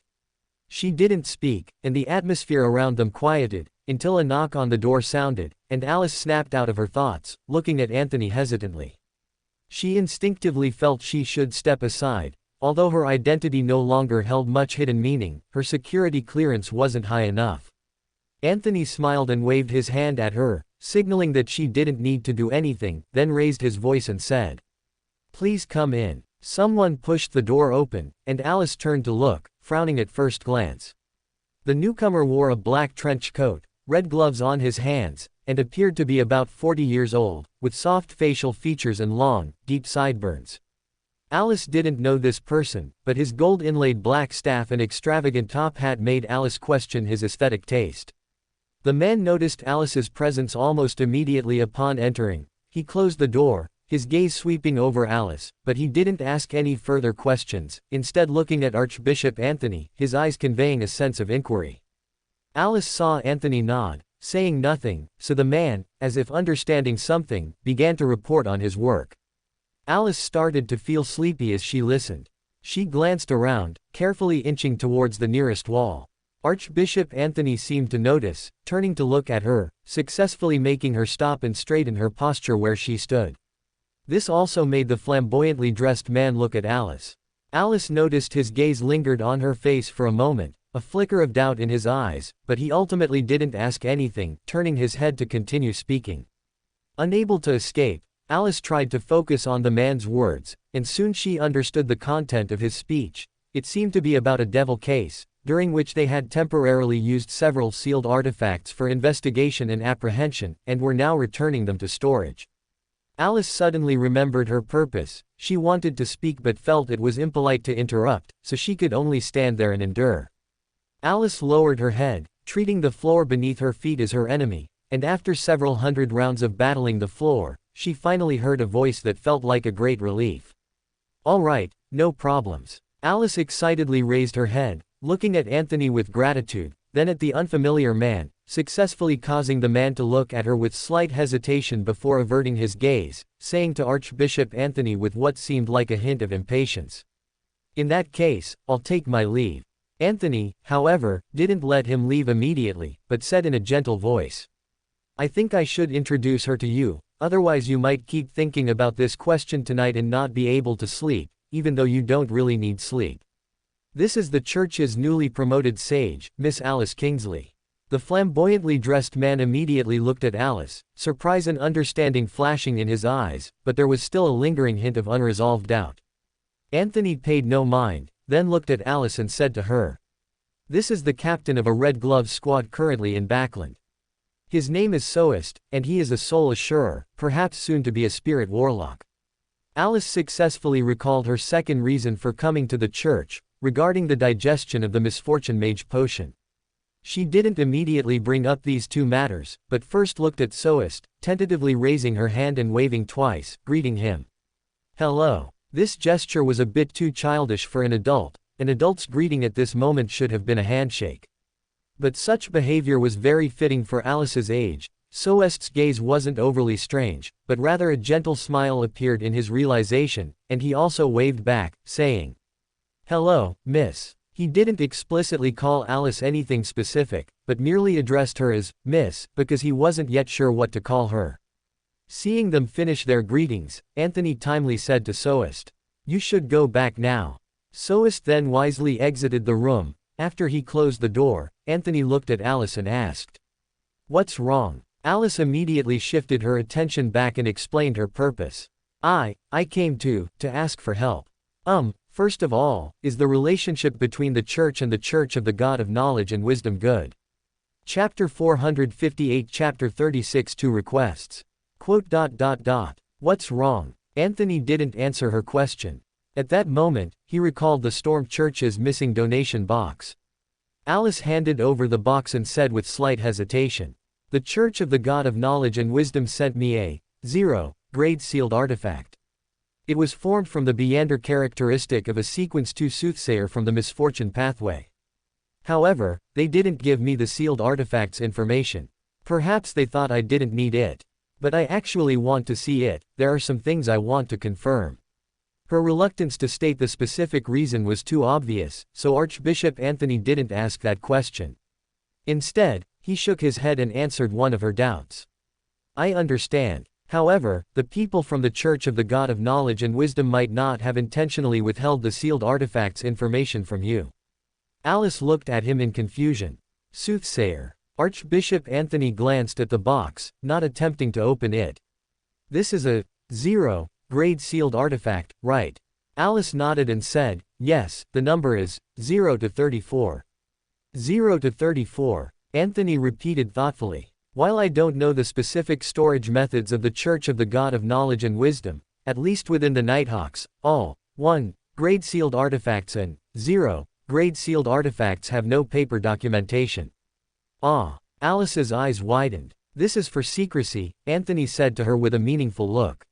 A: She didn't speak, and the atmosphere around them quieted, until a knock on the door sounded, and Alice snapped out of her thoughts, looking at Anthony hesitantly. She instinctively felt she should step aside. Although her identity no longer held much hidden meaning, her security clearance wasn't high enough. Anthony smiled and waved his hand at her, signaling that she didn't need to do anything, then raised his voice and said, "Please come in." Someone pushed the door open, and Alice turned to look, frowning at first glance. The newcomer wore a black trench coat, red gloves on his hands, and appeared to be about 40 years old, with soft facial features and long, deep sideburns. Alice didn't know this person, but his gold-inlaid black staff and extravagant top hat made Alice question his aesthetic taste. The man noticed Alice's presence almost immediately upon entering. He closed the door, his gaze sweeping over Alice, but he didn't ask any further questions, instead looking at Archbishop Anthony, his eyes conveying a sense of inquiry. Alice saw Anthony nod, saying nothing, so the man, as if understanding something, began to report on his work. Alice started to feel sleepy as she listened. She glanced around, carefully inching towards the nearest wall. Archbishop Anthony seemed to notice, turning to look at her, successfully making her stop and straighten her posture where she stood. This also made the flamboyantly dressed man look at Alice. Alice noticed his gaze lingered on her face for a moment, a flicker of doubt in his eyes, but he ultimately didn't ask anything, turning his head to continue speaking. Unable to escape, Alice tried to focus on the man's words, and soon she understood the content of his speech. It seemed to be about a devil case, during which they had temporarily used several sealed artifacts for investigation and apprehension, and were now returning them to storage. Alice suddenly remembered her purpose. She wanted to speak but felt it was impolite to interrupt, so she could only stand there and endure. Alice lowered her head, treating the floor beneath her feet as her enemy, and after several hundred rounds of battling the floor, she finally heard a voice that felt like a great relief. "All right, no problems." Alice excitedly raised her head, looking at Anthony with gratitude, then at the unfamiliar man, successfully causing the man to look at her with slight hesitation before averting his gaze, saying to Archbishop Anthony with what seemed like a hint of impatience, "In that case, I'll take my leave." Anthony, however, didn't let him leave immediately, but said in a gentle voice, "I think I should introduce her to you, otherwise you might keep thinking about this question tonight and not be able to sleep, even though you don't really need sleep. This is the church's newly promoted sage, Miss Alice Kingsley." The flamboyantly dressed man immediately looked at Alice, surprise and understanding flashing in his eyes, but there was still a lingering hint of unresolved doubt. Anthony paid no mind, then looked at Alice and said to her, "This is the captain of a Red Glove squad currently in Backland. His name is Soest, and he is a soul assurer, perhaps soon to be a spirit warlock. Alice successfully recalled her second reason for coming to the church, regarding the digestion of the misfortune mage potion. She didn't immediately bring up these two matters, but first looked at Soest, tentatively raising her hand and waving twice, greeting him. Hello. This gesture was a bit too childish for an adult. An adult's greeting at this moment should have been a handshake. But such behavior was very fitting for Alice's age. Soest's gaze wasn't overly strange, but rather a gentle smile appeared in his realization, and he also waved back, saying, Hello, miss. He didn't explicitly call Alice anything specific, but merely addressed her as Miss, because he wasn't yet sure what to call her. Seeing them finish their greetings, Anthony timely said to Soest, You should go back now. Soest then wisely exited the room. After he closed the door, Anthony looked at Alice and asked, What's wrong? Alice immediately shifted her attention back and explained her purpose. I came to ask for help. First of all, is the relationship between the Church and the Church of the God of Knowledge and Wisdom good? Chapter 458 Chapter 36 Two Requests. What's wrong? Anthony didn't answer her question. At that moment, he recalled the Storm Church's missing donation box. Alice handed over the box and said with slight hesitation, The Church of the God of Knowledge and Wisdom sent me a 0-grade sealed artifact. It was formed from the Beander characteristic of a sequence 2 soothsayer from the misfortune pathway. However, they didn't give me the sealed artifact's information. Perhaps they thought I didn't need it. But I actually want to see it. There are some things I want to confirm. Her reluctance to state the specific reason was too obvious, so Archbishop Anthony didn't ask that question. Instead, he shook his head and answered one of her doubts. I understand. However, the people from the Church of the God of Knowledge and Wisdom might not have intentionally withheld the sealed artifact's information from you. Alice looked at him in confusion. Soothsayer. Archbishop Anthony glanced at the box, not attempting to open it. This is a 0-grade sealed artifact, right? Alice nodded and said, Yes, the number is 0 to 34. 0 to 34, Anthony repeated thoughtfully. While I don't know the specific storage methods of the Church of the God of Knowledge and Wisdom, at least within the Nighthawks, all 1-grade sealed artifacts and 0-grade sealed artifacts have no paper documentation. Alice's eyes widened. This is for secrecy, Anthony said to her with a meaningful look.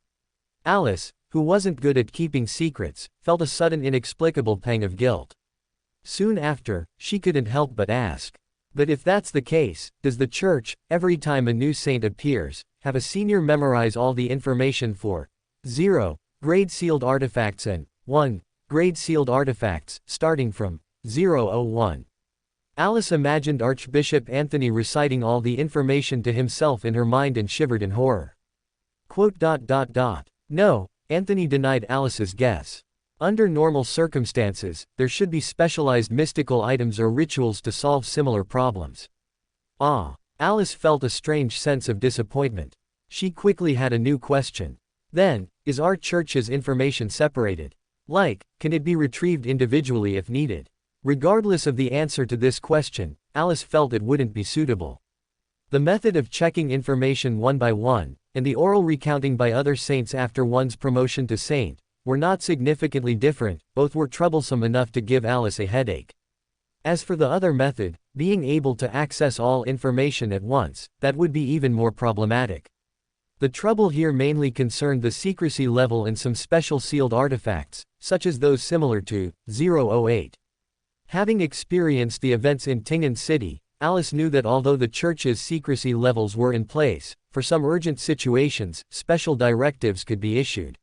A: Alice, who wasn't good at keeping secrets, felt a sudden inexplicable pang of guilt. Soon after, she couldn't help but ask. But if that's the case, does the Church, every time a new saint appears, have a senior memorize all the information for 0-grade sealed artifacts and 1-grade sealed artifacts, starting from 001? Alice imagined Archbishop Anthony reciting all the information to himself in her mind and shivered in horror. No, Anthony denied Alice's guess. Under normal circumstances, there should be specialized mystical items or rituals to solve similar problems. Alice felt a strange sense of disappointment. She quickly had a new question. Then, is our church's information separated? Can it be retrieved individually if needed? Regardless of the answer to this question, Alice felt it wouldn't be suitable. The method of checking information one by one, and the oral recounting by other saints after one's promotion to saint, were not significantly different, both were troublesome enough to give Alice a headache. As for the other method, being able to access all information at once, that would be even more problematic. The trouble here mainly concerned the secrecy level in some special sealed artifacts, such as those similar to 008. Having experienced the events in Tingen City, Alice knew that although the church's secrecy levels were in place, for some urgent situations, special directives could be issued.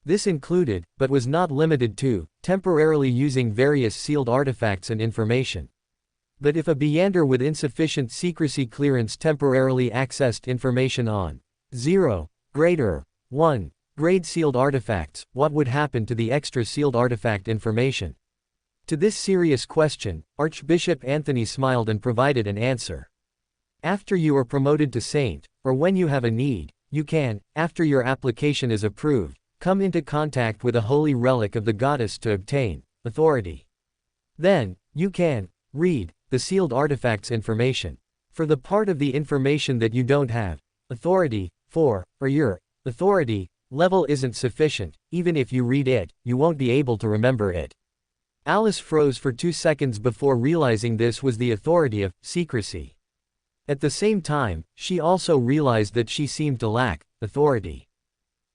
A: This included, but was not limited to, temporarily using various sealed artifacts and information. But if a Beander with insufficient secrecy clearance temporarily accessed information on 0-grade or 1-grade sealed artifacts, what would happen to the extra sealed artifact information? To this serious question, Archbishop Anthony smiled and provided an answer. After you are promoted to saint, or when you have a need, you can, after your application is approved, come into contact with a holy relic of the goddess to obtain authority. Then, you can read the sealed artifact's information. For the part of the information that you don't have authority for, or your authority level isn't sufficient, even if you read it, you won't be able to remember it. Alice froze for 2 seconds before realizing this was the authority of secrecy. At the same time, she also realized that she seemed to lack authority.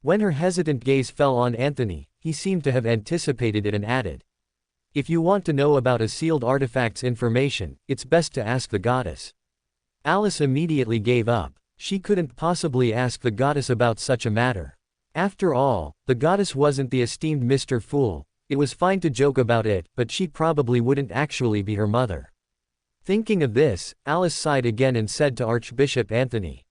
A: When her hesitant gaze fell on Anthony, he seemed to have anticipated it and added, "If you want to know about a sealed artifact's information, it's best to ask the goddess." Alice immediately gave up. She couldn't possibly ask the goddess about such a matter. After all, the goddess wasn't the esteemed Mr. Fool. It was fine to joke about it, but she probably wouldn't actually be her mother. Thinking of this, Alice sighed again and said to Archbishop Anthony,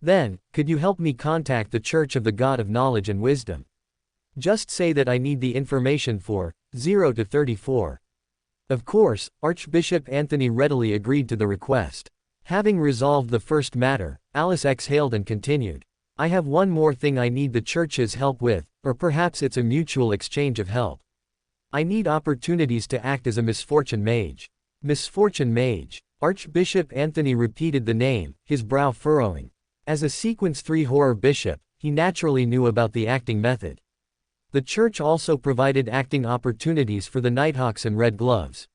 A: "Then, could you help me contact the Church of the God of Knowledge and Wisdom? Just say that I need the information for 0 to 34. Of course, Archbishop Anthony readily agreed to the request. Having resolved the first matter, Alice exhaled and continued, "I have one more thing I need the Church's help with, or perhaps it's a mutual exchange of help. I need opportunities to act as a misfortune mage." Misfortune mage. Archbishop Anthony repeated the name, his brow furrowing. As a Sequence 3 horror bishop, he naturally knew about the acting method. The Church also provided acting opportunities for the Nighthawks and Red Gloves.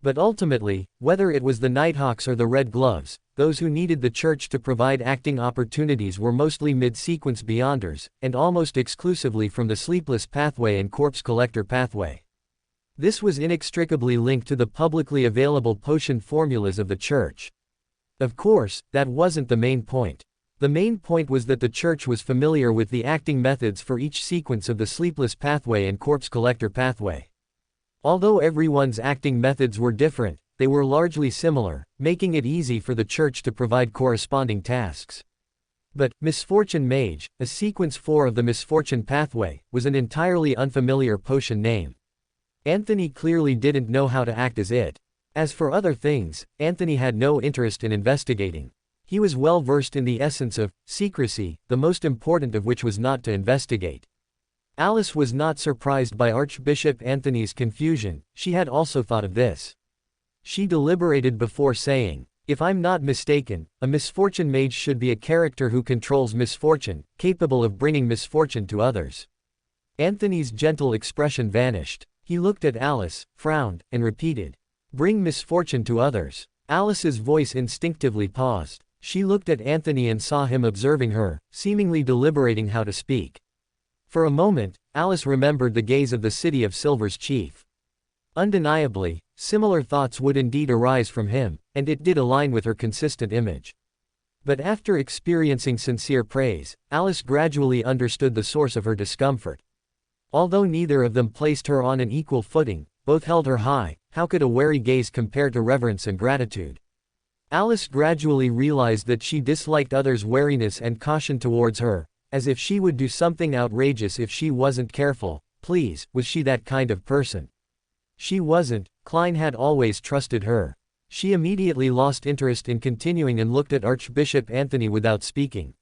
A: But ultimately, whether it was the Nighthawks or the Red Gloves, those who needed the Church to provide acting opportunities were mostly mid-sequence beyonders, and almost exclusively from the Sleepless Pathway and Corpse Collector Pathway. This was inextricably linked to the publicly available potion formulas of the Church. Of course, that wasn't the main point. The main point was that the Church was familiar with the acting methods for each sequence of the Sleepless Pathway and Corpse Collector Pathway. Although everyone's acting methods were different, they were largely similar, making it easy for the Church to provide corresponding tasks. But, Misfortune Mage, a Sequence 4 of the Misfortune Pathway, was an entirely unfamiliar potion name. Anthony clearly didn't know how to act as it. As for other things, Anthony had no interest in investigating. He was well versed in the essence of secrecy, the most important of which was not to investigate. Alice was not surprised by Archbishop Anthony's confusion, she had also thought of this. She deliberated before saying, "If I'm not mistaken, a misfortune mage should be a character who controls misfortune, capable of bringing misfortune to others." Anthony's gentle expression vanished. He looked at Alice, frowned, and repeated, "Bring misfortune to others." Alice's voice instinctively paused. She looked at Anthony and saw him observing her, seemingly deliberating how to speak. For a moment, Alice remembered the gaze of the City of Silver's chief. Undeniably, similar thoughts would indeed arise from him, and it did align with her consistent image. But after experiencing sincere praise, Alice gradually understood the source of her discomfort. Although neither of them placed her on an equal footing, both held her high. How could a wary gaze compare to reverence and gratitude? Alice gradually realized that she disliked others' wariness and caution towards her, as if she would do something outrageous if she wasn't careful. Please, was she that kind of person? She wasn't. Klein had always trusted her. She immediately lost interest in continuing and looked at Archbishop Anthony without speaking.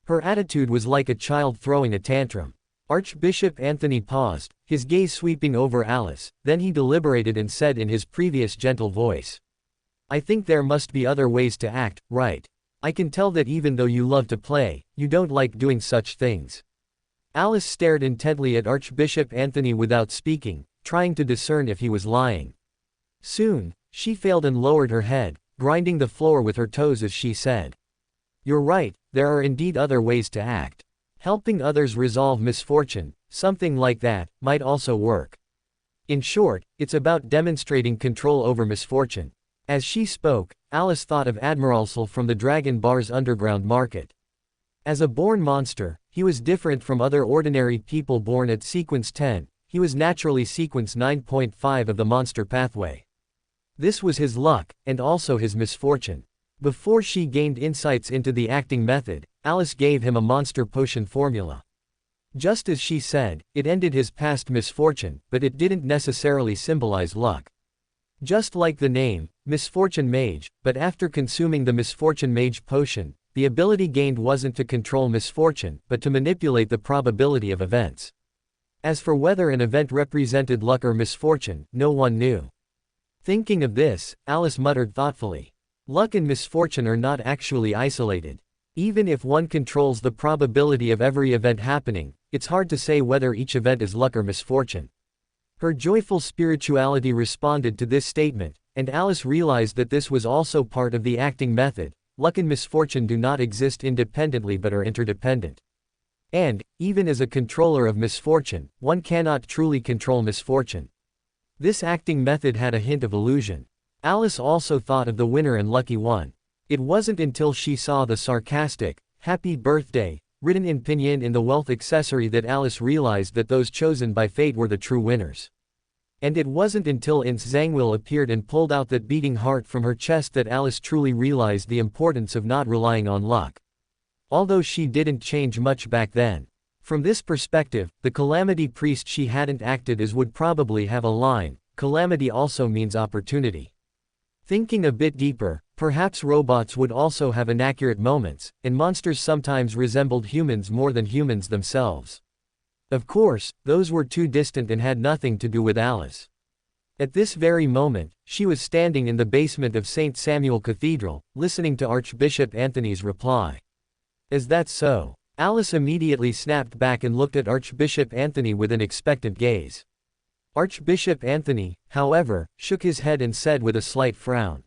A: Her attitude was like a child throwing a tantrum. Archbishop Anthony paused, his gaze sweeping over Alice, then he deliberated and said in his previous gentle voice, "I think there must be other ways to act, right? I can tell that even though you love to play, you don't like doing such things." Alice stared intently at Archbishop Anthony without speaking, trying to discern if he was lying. Soon, she failed and lowered her head, grinding the floor with her toes as she said, "You're right, there are indeed other ways to act. Helping others resolve misfortune, something like that, might also work. In short, it's about demonstrating control over misfortune." As she spoke, Alice thought of Admiralsel from the Dragon Bar's underground market. As a born monster, he was different from other ordinary people born at Sequence 10, he was naturally Sequence 9.5 of the Monster Pathway. This was his luck, and also his misfortune. Before she gained insights into the acting method, Alice gave him a monster potion formula. Just as she said, it ended his past misfortune, but it didn't necessarily symbolize luck. Just like the name, Misfortune Mage, but after consuming the Misfortune Mage potion, the ability gained wasn't to control misfortune, but to manipulate the probability of events. As for whether an event represented luck or misfortune, no one knew. Thinking of this, Alice muttered thoughtfully, Luck and misfortune are not actually isolated. Even if one controls the probability of every event happening, it's hard to say whether each event is luck or misfortune. Her joyful spirituality responded to this statement, and Alice realized that this was also part of the acting method. Luck and misfortune do not exist independently but are interdependent. And, even as a controller of misfortune, one cannot truly control misfortune. This acting method had a hint of illusion. Alice also thought of the winner and lucky one. It wasn't until she saw the sarcastic, "Happy birthday," written in pinyin in the wealth accessory that Alice realized that those chosen by fate were the true winners. And it wasn't until Ins Zangwil appeared and pulled out that beating heart from her chest that Alice truly realized the importance of not relying on luck. Although she didn't change much back then. From this perspective, the calamity priest she hadn't acted as would probably have a line, "Calamity also means opportunity." Thinking a bit deeper, perhaps robots would also have inaccurate moments, and monsters sometimes resembled humans more than humans themselves. Of course, those were too distant and had nothing to do with Alice. At this very moment, she was standing in the basement of St. Samuel Cathedral, listening to Archbishop Anthony's reply. "Is that so?" Alice immediately snapped back and looked at Archbishop Anthony with an expectant gaze. Archbishop Anthony, however, shook his head and said with a slight frown,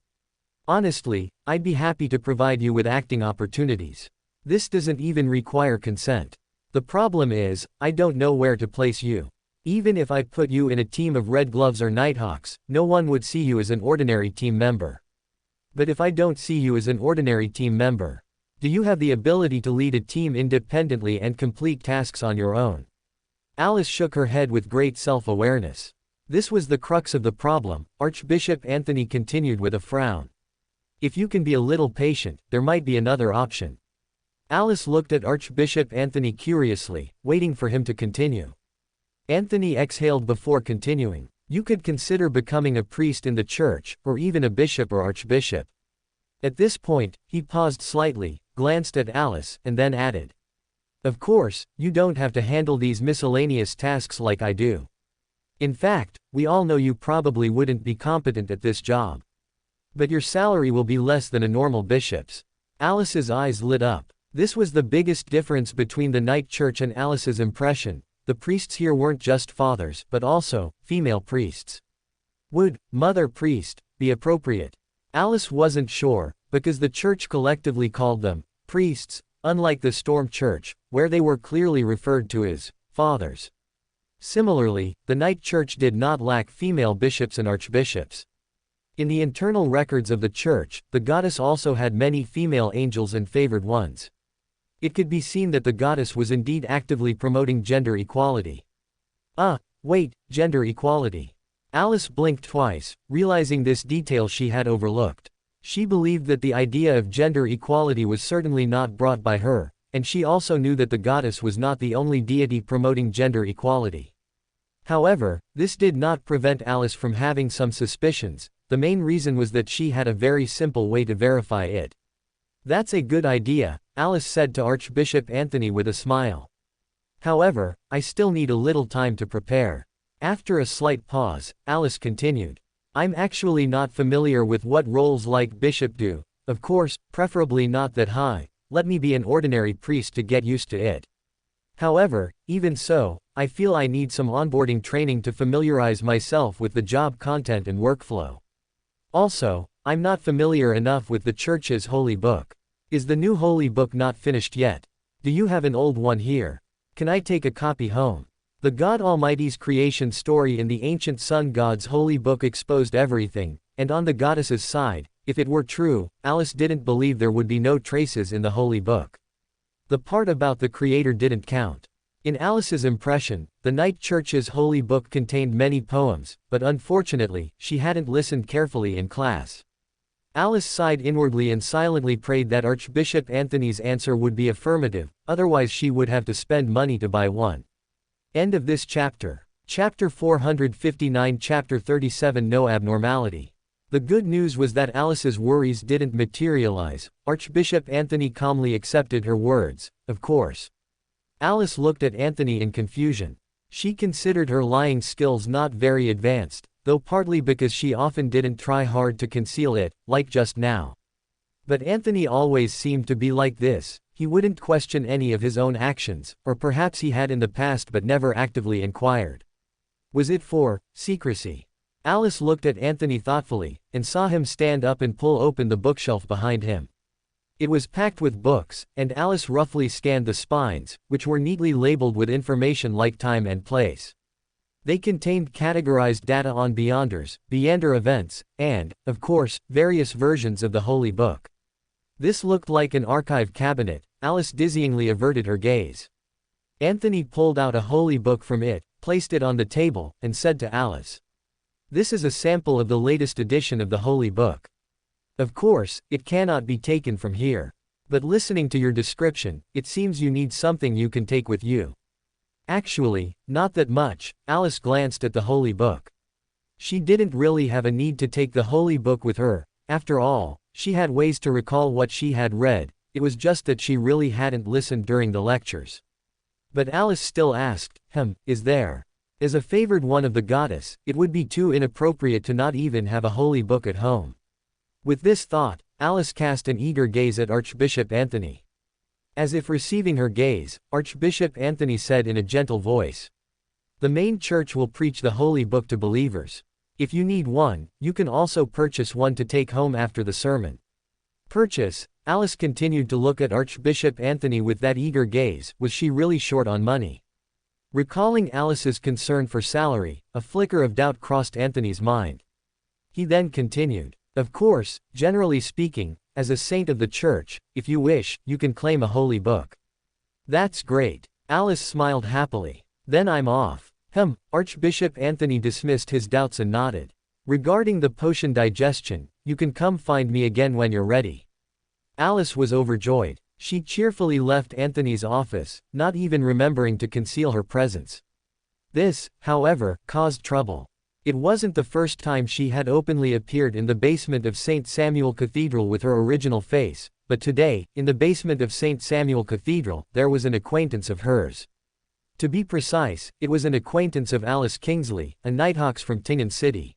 A: "Honestly, I'd be happy to provide you with acting opportunities. This doesn't even require consent. The problem is, I don't know where to place you. Even if I put you in a team of Red Gloves or Nighthawks, no one would see you as an ordinary team member. But if I don't see you as an ordinary team member, do you have the ability to lead a team independently and complete tasks on your own?" Alice shook her head with great self-awareness. This was the crux of the problem. Archbishop Anthony continued with a frown. "If you can be a little patient, there might be another option." Alice looked at Archbishop Anthony curiously, waiting for him to continue. Anthony exhaled before continuing. "You could consider becoming a priest in the church, or even a bishop or archbishop." At this point, he paused slightly, glanced at Alice, and then added, "Of course, you don't have to handle these miscellaneous tasks like I do. In fact, we all know you probably wouldn't be competent at this job. But your salary will be less than a normal bishop's." Alice's eyes lit up. This was the biggest difference between the night church and Alice's impression. The priests here weren't just fathers, but also female priests. Would "mother priest" be appropriate? Alice wasn't sure, because the church collectively called them priests, unlike the Storm Church, where they were clearly referred to as fathers. Similarly, the night church did not lack female bishops and archbishops. In the internal records of the church, the goddess also had many female angels and favored ones. It could be seen that the goddess was indeed actively promoting gender equality. Wait, gender equality. Alice blinked twice, realizing this detail she had overlooked. She believed that the idea of gender equality was certainly not brought by her, and she also knew that the goddess was not the only deity promoting gender equality. However, this did not prevent Alice from having some suspicions. The main reason was that she had a very simple way to verify it. "That's a good idea," Alice said to Archbishop Anthony with a smile. "However, I still need a little time to prepare." After a slight pause, Alice continued, "I'm actually not familiar with what roles like bishop do. Of course, preferably not that high. Let me be an ordinary priest to get used to it. However, even so, I feel I need some onboarding training to familiarize myself with the job content and workflow. Also, I'm not familiar enough with the church's holy book. Is the new holy book not finished yet? Do you have an old one here? Can I take a copy home?" The God Almighty's creation story in the ancient sun god's holy book exposed everything, and on the goddess's side, if it were true, Alice didn't believe there would be no traces in the holy book. The part about the creator didn't count. In Alice's impression, the night church's holy book contained many poems, but unfortunately, she hadn't listened carefully in class. Alice sighed inwardly and silently prayed that Archbishop Anthony's answer would be affirmative, otherwise she would have to spend money to buy one. End of this chapter. Chapter 459, Chapter 37, No Abnormality. The good news was that Alice's worries didn't materialize. Archbishop Anthony calmly accepted her words, "Of course." Alice looked at Anthony in confusion. She considered her lying skills not very advanced, though partly because she often didn't try hard to conceal it, like just now. But Anthony always seemed to be like this. He wouldn't question any of his own actions, or perhaps he had in the past but never actively inquired. Was it for secrecy? Alice looked at Anthony thoughtfully, and saw him stand up and pull open the bookshelf behind him. It was packed with books, and Alice roughly scanned the spines, which were neatly labeled with information like time and place. They contained categorized data on Beyonders, Beyonder events, and, of course, various versions of the Holy Book. This looked like an archive cabinet. Alice dizzyingly averted her gaze. Anthony pulled out a Holy Book from it, placed it on the table, and said to Alice, "This is a sample of the latest edition of the Holy Book. Of course, it cannot be taken from here. But listening to your description, it seems you need something you can take with you." Actually, not that much. Alice glanced at the Holy Book. She didn't really have a need to take the Holy Book with her. After all, she had ways to recall what she had read. It was just that she really hadn't listened during the lectures. But Alice still asked, is there? As a favored one of the goddess, it would be too inappropriate to not even have a Holy Book at home. With this thought, Alice cast an eager gaze at Archbishop Anthony. As if receiving her gaze, Archbishop Anthony said in a gentle voice, "The main church will preach the Holy Book to believers. If you need one, you can also purchase one to take home after the sermon." Purchase? Alice continued to look at Archbishop Anthony with that eager gaze. Was she really short on money? Recalling Alice's concern for salary, a flicker of doubt crossed Anthony's mind. He then continued, "Of course, generally speaking, as a saint of the church, if you wish, you can claim a Holy Book." "That's great." Alice smiled happily. "Then I'm off." Archbishop Anthony dismissed his doubts and nodded. "Regarding the potion digestion, you can come find me again when you're ready." Alice was overjoyed. She cheerfully left Anthony's office, not even remembering to conceal her presence. This, however, caused trouble. It wasn't the first time she had openly appeared in the basement of St. Samuel Cathedral with her original face, but today, in the basement of St. Samuel Cathedral, there was an acquaintance of hers. To be precise, it was an acquaintance of Alice Kingsley, a Nighthawks from Tingen City.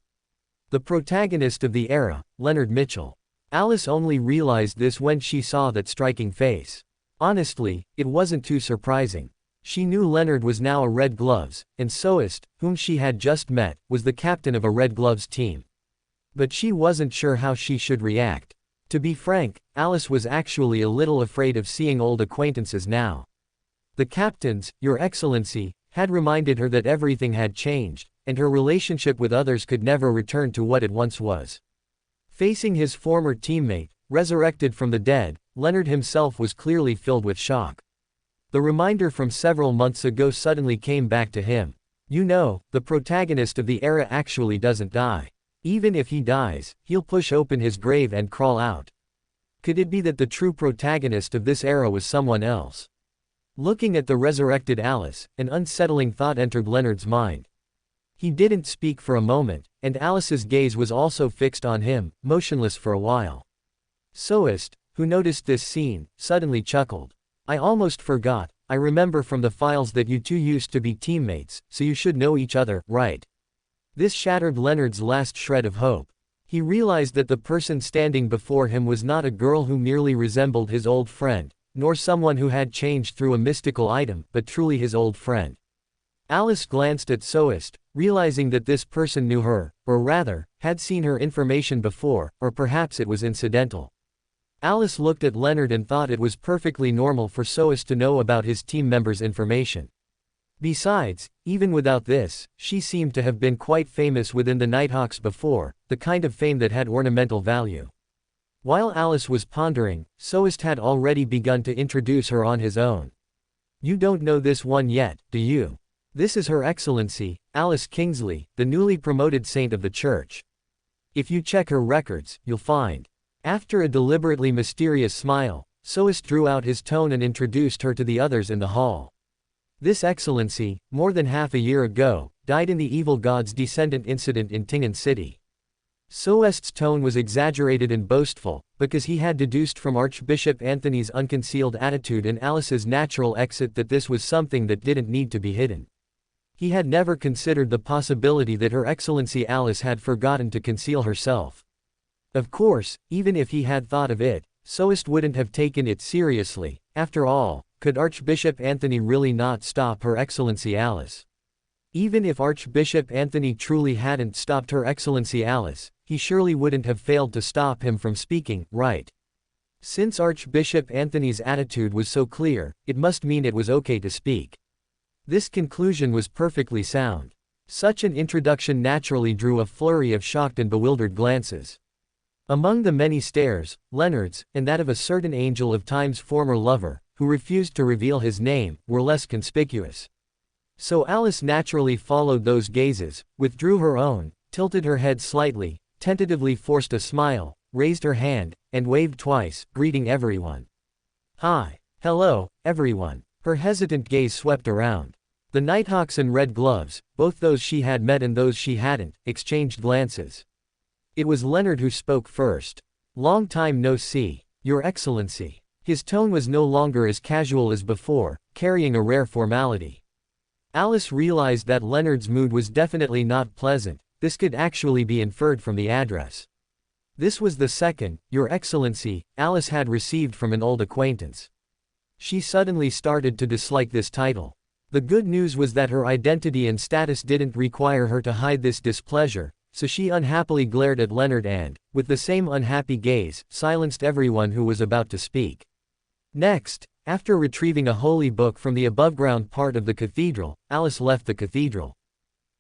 A: The protagonist of the era, Leonard Mitchell. Alice only realized this when she saw that striking face. Honestly, it wasn't too surprising. She knew Leonard was now a Red Gloves, and Soest, whom she had just met, was the captain of a Red Gloves team. But she wasn't sure how she should react. To be frank, Alice was actually a little afraid of seeing old acquaintances now. The captain's, "Your Excellency," had reminded her that everything had changed, and her relationship with others could never return to what it once was. Facing his former teammate, resurrected from the dead, Leonard himself was clearly filled with shock. The reminder from several months ago suddenly came back to him. You know, the protagonist of the era actually doesn't die. Even if he dies, he'll push open his grave and crawl out. Could it be that the true protagonist of this era was someone else? Looking at the resurrected Alice, an unsettling thought entered Leonard's mind. He didn't speak for a moment, and Alice's gaze was also fixed on him, motionless for a while. Soest, who noticed this scene, suddenly chuckled. "I almost forgot. I remember from the files that you two used to be teammates, so you should know each other, right?" This shattered Leonard's last shred of hope. He realized that the person standing before him was not a girl who merely resembled his old friend, nor someone who had changed through a mystical item, but truly his old friend. Alice glanced at Soest, realizing that this person knew her, or rather, had seen her information before, or perhaps it was incidental. Alice looked at Leonard and thought it was perfectly normal for Soest to know about his team members' information. Besides, even without this, she seemed to have been quite famous within the Nighthawks before, the kind of fame that had ornamental value. While Alice was pondering, Soest had already begun to introduce her on his own. "You don't know this one yet, do you? This is Her Excellency, Alice Kingsley, the newly promoted saint of the church. If you check her records, you'll find." After a deliberately mysterious smile, Soest drew out his tone and introduced her to the others in the hall. "This Excellency, more than half a year ago, died in the evil god's descendant incident in Tingen City." Soest's tone was exaggerated and boastful, because he had deduced from Archbishop Anthony's unconcealed attitude and Alice's natural exit that this was something that didn't need to be hidden. He had never considered the possibility that Her Excellency Alice had forgotten to conceal herself. Of course, even if he had thought of it, Soist wouldn't have taken it seriously. After all, could Archbishop Anthony really not stop Her Excellency Alice? Even if Archbishop Anthony truly hadn't stopped Her Excellency Alice, he surely wouldn't have failed to stop him from speaking, right? Since Archbishop Anthony's attitude was so clear, it must mean it was okay to speak. This conclusion was perfectly sound. Such an introduction naturally drew a flurry of shocked and bewildered glances. Among the many stares, Leonard's, and that of a certain Angel of Time's former lover, who refused to reveal his name, were less conspicuous. So Alice naturally followed those gazes, withdrew her own, tilted her head slightly, tentatively forced a smile, raised her hand, and waved twice, greeting everyone. Hi. Hello, everyone. Her hesitant gaze swept around. The Nighthawks in red gloves, both those she had met and those she hadn't, exchanged glances. It was Leonard who spoke first. Long time no see, Your Excellency. His tone was no longer as casual as before, carrying a rare formality. Alice realized that Leonard's mood was definitely not pleasant. This could actually be inferred from the address. This was the second, Your Excellency, Alice had received from an old acquaintance. She suddenly started to dislike this title. The good news was that her identity and status didn't require her to hide this displeasure, so she unhappily glared at Leonard and, with the same unhappy gaze, silenced everyone who was about to speak. Next, after retrieving a holy book from the above-ground part of the cathedral, Alice left the cathedral.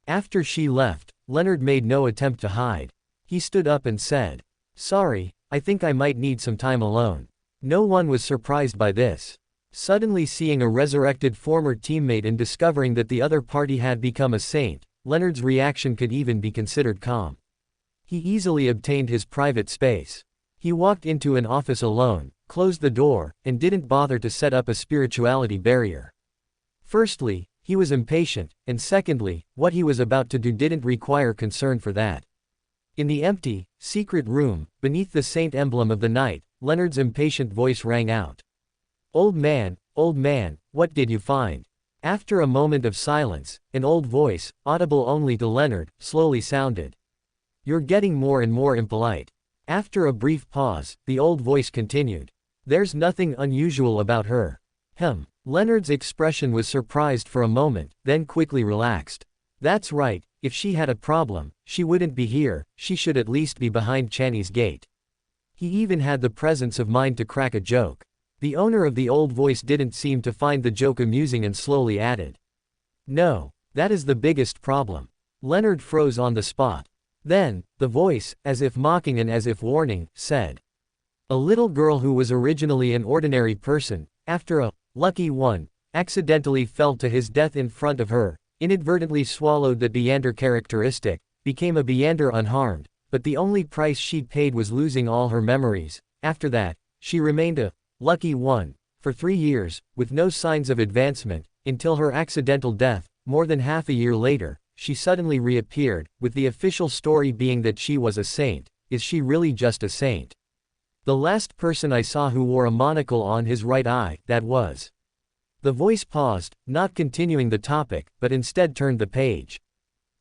A: After she left, Leonard made no attempt to hide. He stood up and said, "Sorry, I think I might need some time alone." No one was surprised by this. Suddenly seeing a resurrected former teammate and discovering that the other party had become a saint, Leonard's reaction could even be considered calm. He easily obtained his private space. He walked into an office alone, closed the door, and didn't bother to set up a spirituality barrier. Firstly, he was impatient, and secondly, what he was about to do didn't require concern for that. In the empty, secret room, beneath the saint emblem of the night, Leonard's impatient voice rang out. Old man, what did you find?" After a moment of silence, an old voice, audible only to Leonard, slowly sounded. "You're getting more and more impolite." After a brief pause, the old voice continued. "There's nothing unusual about her." Leonard's expression was surprised for a moment, then quickly relaxed. "That's right, if she had a problem, she wouldn't be here, she should at least be behind Channy's gate." He even had the presence of mind to crack a joke. The owner of the old voice didn't seem to find the joke amusing and slowly added. "No, that is the biggest problem." Leonard froze on the spot. Then, the voice, as if mocking and as if warning, said. "A little girl who was originally an ordinary person, after a lucky one, accidentally fell to his death in front of her, inadvertently swallowed the Beander characteristic, became a Beander unharmed, but the only price she paid was losing all her memories. After that, she remained a lucky one for 3 years, with no signs of advancement, until her accidental death. More than half a year later, she suddenly reappeared, with the official story being that she was a saint. Is she really just a saint? The last person I saw who wore a monocle on his right eye, that was." The voice paused, not continuing the topic, but instead turned the page.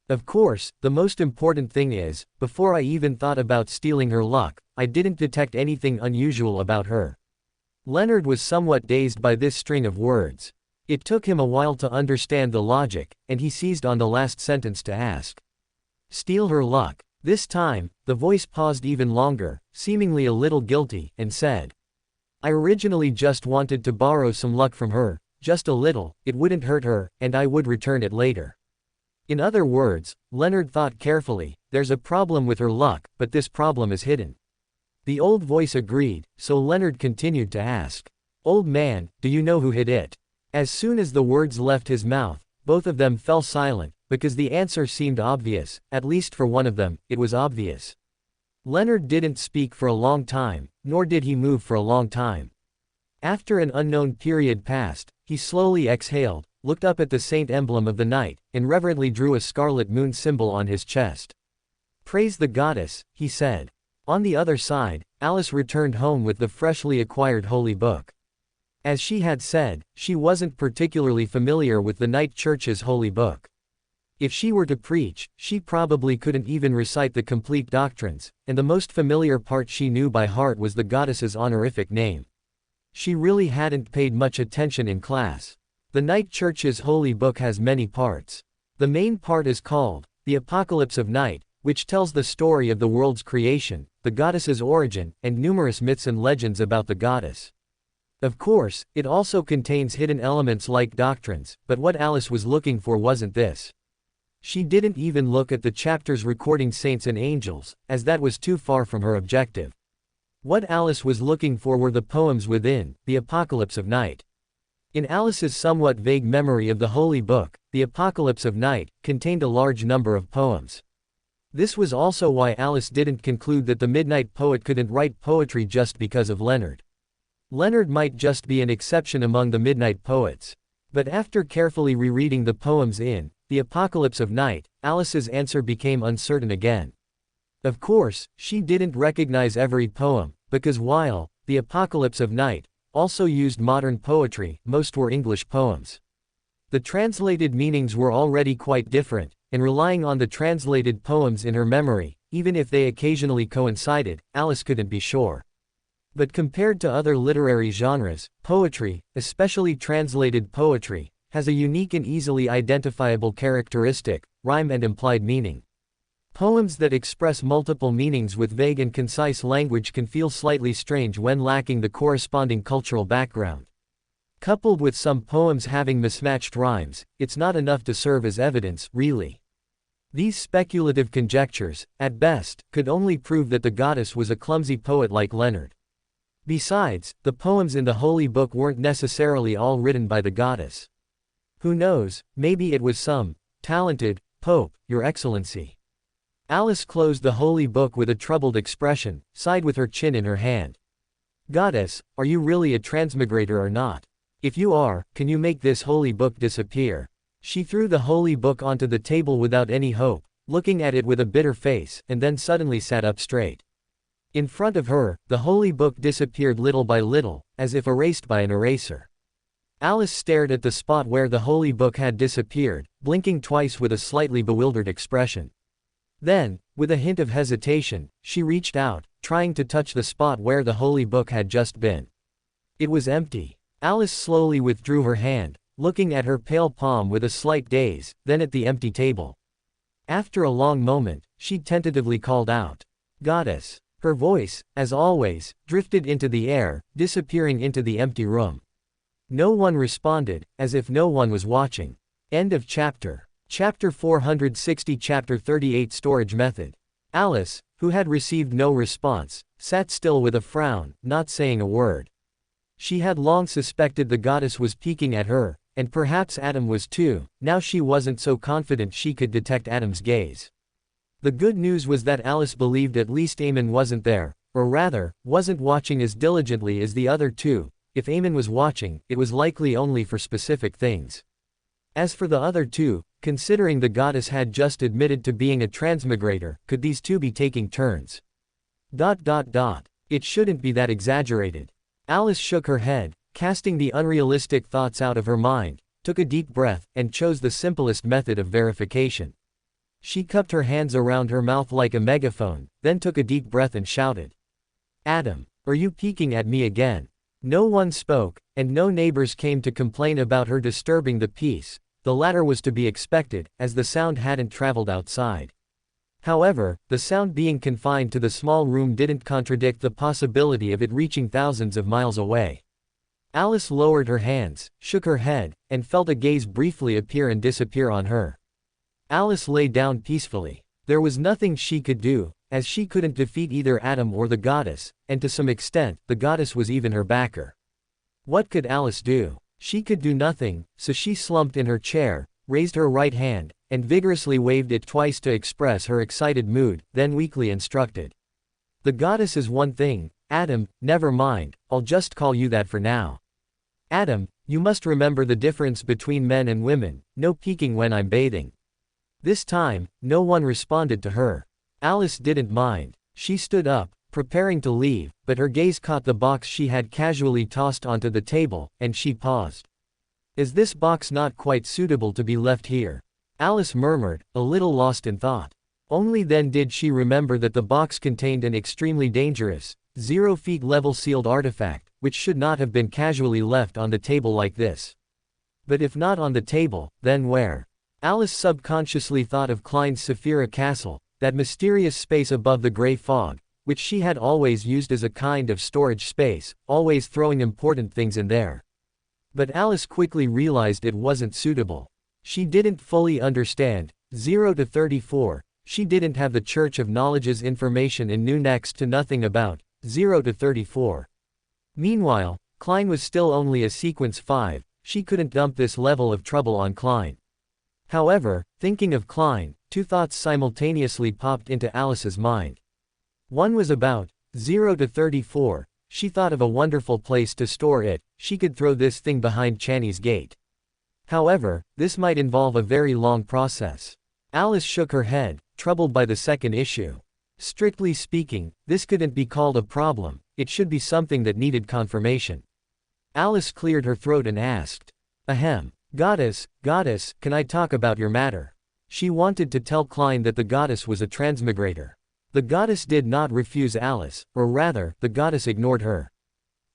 A: "Of course, the most important thing is, before I even thought about stealing her luck, I didn't detect anything unusual about her." Leonard was somewhat dazed by this string of words. It took him a while to understand the logic, and he seized on the last sentence to ask. "Steal her luck?" This time, the voice paused even longer, seemingly a little guilty, and said. "I originally just wanted to borrow some luck from her, just a little, it wouldn't hurt her, and I would return it later." In other words, Leonard thought carefully, there's a problem with her luck, but this problem is hidden. The old voice agreed, so Leonard continued to ask. "Old man, do you know who hid it?" As soon as the words left his mouth, both of them fell silent, because the answer seemed obvious, at least for one of them, it was obvious. Leonard didn't speak for a long time, nor did he move for a long time. After an unknown period passed, he slowly exhaled, looked up at the saint emblem of the night, and reverently drew a scarlet moon symbol on his chest. "Praise the goddess," he said. On the other side, Alice returned home with the freshly acquired holy book. As she had said, she wasn't particularly familiar with the Night Church's holy book. If she were to preach, she probably couldn't even recite the complete doctrines, and the most familiar part she knew by heart was the goddess's honorific name. She really hadn't paid much attention in class. The Night Church's holy book has many parts. The main part is called The Apocalypse of Night, which tells the story of the world's creation, the goddess's origin, and numerous myths and legends about the goddess. Of course, it also contains hidden elements like doctrines, but what Alice was looking for wasn't this. She didn't even look at the chapters recording saints and angels, as that was too far from her objective. What Alice was looking for were the poems within The Apocalypse of Night. In Alice's somewhat vague memory of the Holy Book, The Apocalypse of Night contained a large number of poems. This was also why Alice didn't conclude that the Midnight Poet couldn't write poetry just because of Leonard. Leonard might just be an exception among the Midnight Poets. But after carefully rereading the poems in The Apocalypse of Night, Alice's answer became uncertain again. Of course, she didn't recognize every poem, because while The Apocalypse of Night also used modern poetry, most were English poems. The translated meanings were already quite different, and relying on the translated poems in her memory, even if they occasionally coincided, Alice couldn't be sure. But compared to other literary genres, poetry, especially translated poetry, has a unique and easily identifiable characteristic: rhyme and implied meaning. Poems that express multiple meanings with vague and concise language can feel slightly strange when lacking the corresponding cultural background. Coupled with some poems having mismatched rhymes, it's not enough to serve as evidence, really. These speculative conjectures, at best, could only prove that the goddess was a clumsy poet like Leonard. Besides, the poems in the Holy Book weren't necessarily all written by the goddess. Who knows, maybe it was some talented pope, Your Excellency. Alice closed the Holy Book with a troubled expression, sighed with her chin in her hand. Goddess, are you really a transmigrator or not? If you are, can you make this Holy Book disappear? She threw the Holy Book onto the table without any hope, looking at it with a bitter face, and then suddenly sat up straight. In front of her, the Holy Book disappeared little by little, as if erased by an eraser. Alice stared at the spot where the Holy Book had disappeared, blinking twice with a slightly bewildered expression. Then, with a hint of hesitation, she reached out, trying to touch the spot where the Holy Book had just been. It was empty. Alice slowly withdrew her hand, looking at her pale palm with a slight daze, then at the empty table. After a long moment, she tentatively called out, "Goddess." Her voice, as always, drifted into the air, disappearing into the empty room. No one responded, as if no one was watching. End of chapter. Chapter 460. Chapter 38. Storage Method. Alice, who had received no response, sat still with a frown, not saying a word. She had long suspected the goddess was peeking at her, and perhaps Adam was too. Now she wasn't so confident she could detect Adam's gaze. The good news was that Alice believed at least Eamon wasn't there, or rather, wasn't watching as diligently as the other two. If Eamon was watching, it was likely only for specific things. As for the other two, considering the goddess had just admitted to being a transmigrator, could these two be taking turns? It shouldn't be that exaggerated. Alice shook her head, casting the unrealistic thoughts out of her mind, took a deep breath, and chose the simplest method of verification. She cupped her hands around her mouth like a megaphone, then took a deep breath and shouted, "Adam, are you peeking at me again?" No one spoke, and no neighbors came to complain about her disturbing the peace. The latter was to be expected, as the sound hadn't traveled outside. However, the sound being confined to the small room didn't contradict the possibility of it reaching thousands of miles away. Alice lowered her hands, shook her head, and felt a gaze briefly appear and disappear on her. Alice lay down peacefully. There was nothing she could do, as she couldn't defeat either Adam or the goddess, and to some extent, the goddess was even her backer. What could Alice do? She could do nothing, so she slumped in her chair, raised her right hand, and vigorously waved it twice to express her excited mood, then weakly instructed. "The goddess is one thing, Adam, never mind, I'll just call you that for now. Adam, you must remember the difference between men and women, no peeking when I'm bathing." This time, no one responded to her. Alice didn't mind. She stood up, preparing to leave, but her gaze caught the box she had casually tossed onto the table, and she paused. "Is this box not quite suitable to be left here?" Alice murmured, a little lost in thought. Only then did she remember that the box contained an extremely dangerous, 0 feet level sealed artifact, which should not have been casually left on the table like this. But if not on the table, then where? Alice subconsciously thought of Klein's Saphira Castle, that mysterious space above the gray fog, which she had always used as a kind of storage space, always throwing important things in there. But Alice quickly realized it wasn't suitable. She didn't fully understand, 0 to 34, she didn't have the Church of Knowledge's information and knew next to nothing about 0 to 34. Meanwhile, Klein was still only a sequence 5, she couldn't dump this level of trouble on Klein. However, thinking of Klein, two thoughts simultaneously popped into Alice's mind. One was about 0 to 34, she thought of a wonderful place to store it, she could throw this thing behind Channy's gate. However, this might involve a very long process. Alice shook her head, troubled by the second issue. Strictly speaking, this couldn't be called a problem, it should be something that needed confirmation. Alice cleared her throat and asked, "Ahem. Goddess, can I talk about your matter?" She wanted to tell Klein that the goddess was a transmigrator. The goddess did not refuse Alice, or rather, the goddess ignored her.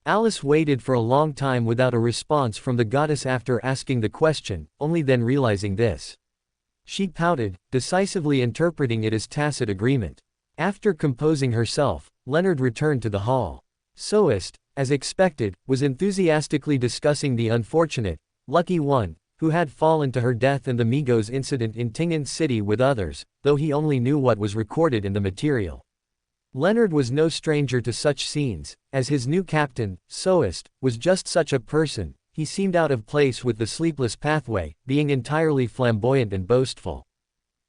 A: Alice waited for a long time without a response from the goddess after asking the question, only then realizing this. She pouted, decisively interpreting it as tacit agreement. After composing herself, Leonard returned to the hall. Soest, as expected, was enthusiastically discussing the unfortunate, lucky one, who had fallen to her death and the Migos incident in Tingen City with others, though he only knew what was recorded in the material. Leonard was no stranger to such scenes, as his new captain, Soest, was just such a person. He seemed out of place with the sleepless pathway, being entirely flamboyant and boastful.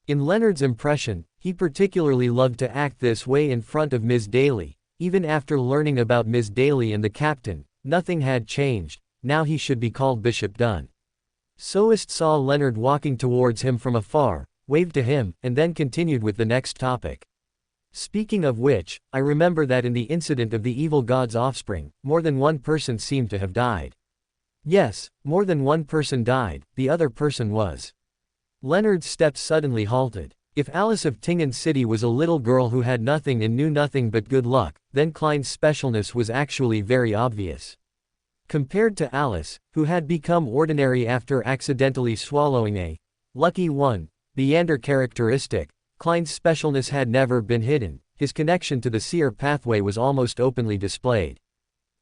A: In Leonard's impression, he particularly loved to act this way in front of Ms. Daly. Even after learning about Ms. Daly and the captain, nothing had changed, now he should be called Bishop Dunn. Soest saw Leonard walking towards him from afar, waved to him, and then continued with the next topic. Speaking of which, I remember that in the incident of the evil god's offspring, more than one person seemed to have died. Yes, more than one person died, the other person was. Leonard's steps suddenly halted. If Alice of Tingen City was a little girl who had nothing and knew nothing but good luck, then Klein's specialness was actually very obvious. Compared to Alice, who had become ordinary after accidentally swallowing a lucky one, Beander characteristic, Klein's specialness had never been hidden, his connection to the seer pathway was almost openly displayed.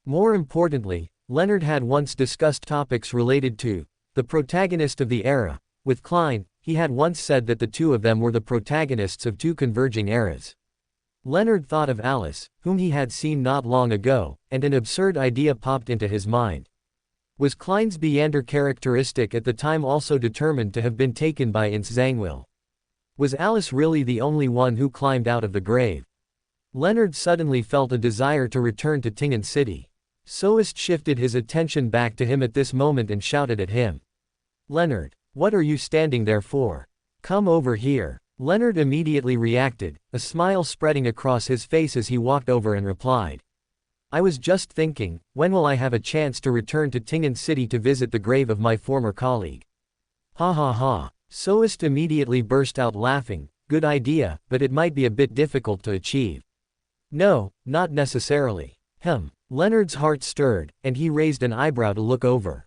A: More importantly, Leonard had once discussed topics related to the protagonist of the era. With Klein, he had once said that the two of them were the protagonists of two converging eras. Leonard thought of Alice, whom he had seen not long ago, and an absurd idea popped into his mind. Was Klein's Beander characteristic at the time also determined to have been taken by Ins Zangwill? Was Alice really the only one who climbed out of the grave? Leonard suddenly felt a desire to return to Tingen City. Soest shifted his attention back to him at this moment and shouted at him. "Leonard, what are you standing there for? Come over here." Leonard immediately reacted, a smile spreading across his face as he walked over and replied. "I was just thinking, when will I have a chance to return to Tingen City to visit the grave of my former colleague?" "Ha ha ha." Soest immediately burst out laughing. "Good idea, but it might be a bit difficult to achieve." "No, not necessarily." Leonard's heart stirred, and he raised an eyebrow to look over.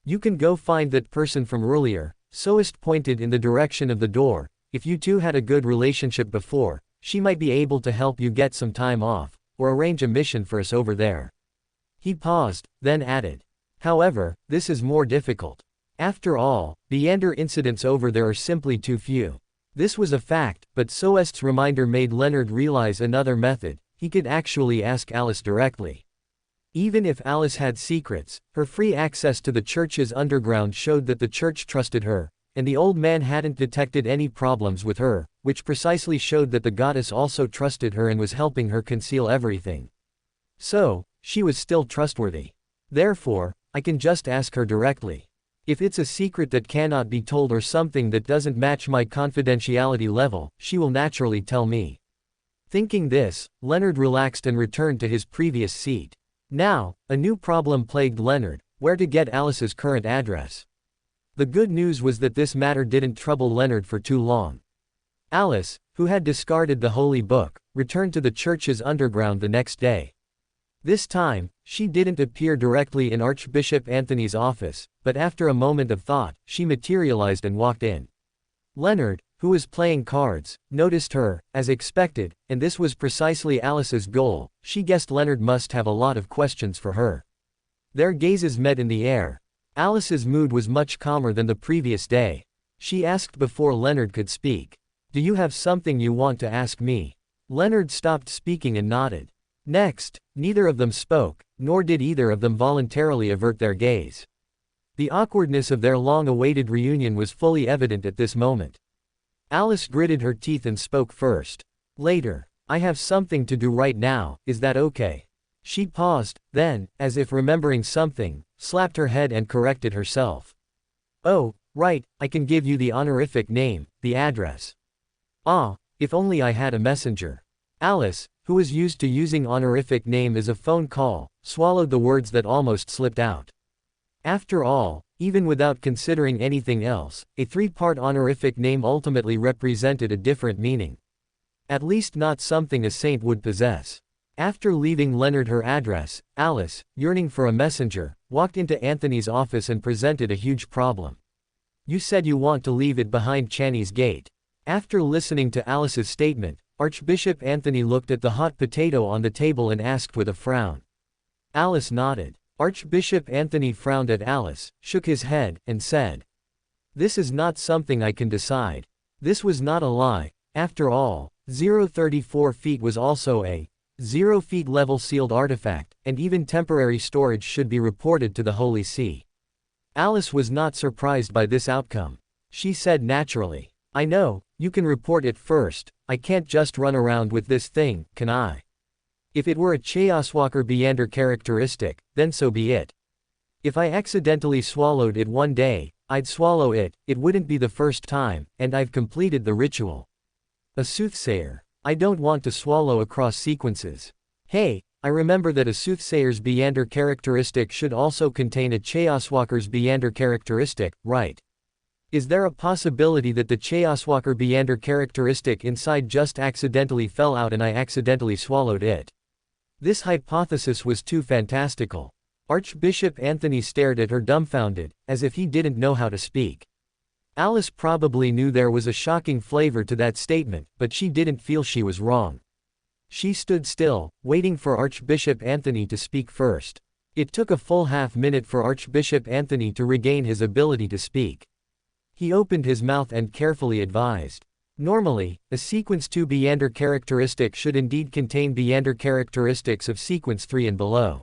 A: "You can go find that person from earlier." Soest pointed in the direction of the door. "If you two had a good relationship before, she might be able to help you get some time off, or arrange a mission for us over there." He paused, then added. "However, this is more difficult. After all, Beander incidents over there are simply too few." This was a fact, but Soest's reminder made Leonard realize another method. He could actually ask Alice directly. Even if Alice had secrets, her free access to the church's underground showed that the church trusted her, and the old man hadn't detected any problems with her, which precisely showed that the goddess also trusted her and was helping her conceal everything. So, she was still trustworthy. Therefore, I can just ask her directly. If it's a secret that cannot be told or something that doesn't match my confidentiality level, she will naturally tell me. Thinking this, Leonard relaxed and returned to his previous seat. Now, a new problem plagued Leonard: where to get Alice's current address. The good news was that this matter didn't trouble Leonard for too long. Alice, who had discarded the holy book, returned to the church's underground the next day. This time, she didn't appear directly in Archbishop Anthony's office, but after a moment of thought, she materialized and walked in. Leonard, who was playing cards, noticed her, as expected, and this was precisely Alice's goal. She guessed Leonard must have a lot of questions for her. Their gazes met in the air. Alice's mood was much calmer than the previous day. She asked before Leonard could speak. "Do you have something you want to ask me?" Leonard stopped speaking and nodded. Next, neither of them spoke, nor did either of them voluntarily avert their gaze. The awkwardness of their long-awaited reunion was fully evident at this moment. Alice gritted her teeth and spoke first. "Later. I have something to do right now, is that okay?" She paused, then, as if remembering something, slapped her head and corrected herself. "Oh, right, I can give you the honorific name, the address." "Ah, if only I had a messenger." Alice, who was used to using honorific name as a phone call, swallowed the words that almost slipped out. After all, even without considering anything else, a three-part honorific name ultimately represented a different meaning. At least not something a saint would possess. After leaving Leonard her address, Alice, yearning for a messenger, walked into Anthony's office and presented a huge problem. "You said you want to leave it behind Channy's gate." After listening to Alice's statement, Archbishop Anthony looked at the hot potato on the table and asked with a frown. Alice nodded. Archbishop Anthony frowned at Alice, shook his head, and said, "This is not something I can decide." This was not a lie. After all, 034 feet was also a 0 feet level sealed artifact, and even temporary storage should be reported to the Holy See. Alice was not surprised by this outcome. She said naturally, "I know, you can report it first. I can't just run around with this thing, can I? If it were a Chaoswalker Beander characteristic, then so be it. If I accidentally swallowed it one day, I'd swallow it, it wouldn't be the first time, and I've completed the ritual. A soothsayer. I don't want to swallow across sequences. Hey, I remember that a soothsayer's Beander characteristic should also contain a Chaoswalker's Beander characteristic, right? Is there a possibility that the Chaoswalker Beander characteristic inside just accidentally fell out and I accidentally swallowed it?" This hypothesis was too fantastical. Archbishop Anthony stared at her dumbfounded, as if he didn't know how to speak. Alice probably knew there was a shocking flavor to that statement, but she didn't feel she was wrong. She stood still, waiting for Archbishop Anthony to speak first. It took a full half-minute for Archbishop Anthony to regain his ability to speak. He opened his mouth and carefully advised. Normally, a sequence 2 Beander characteristic should indeed contain Beander characteristics of sequence 3 and below.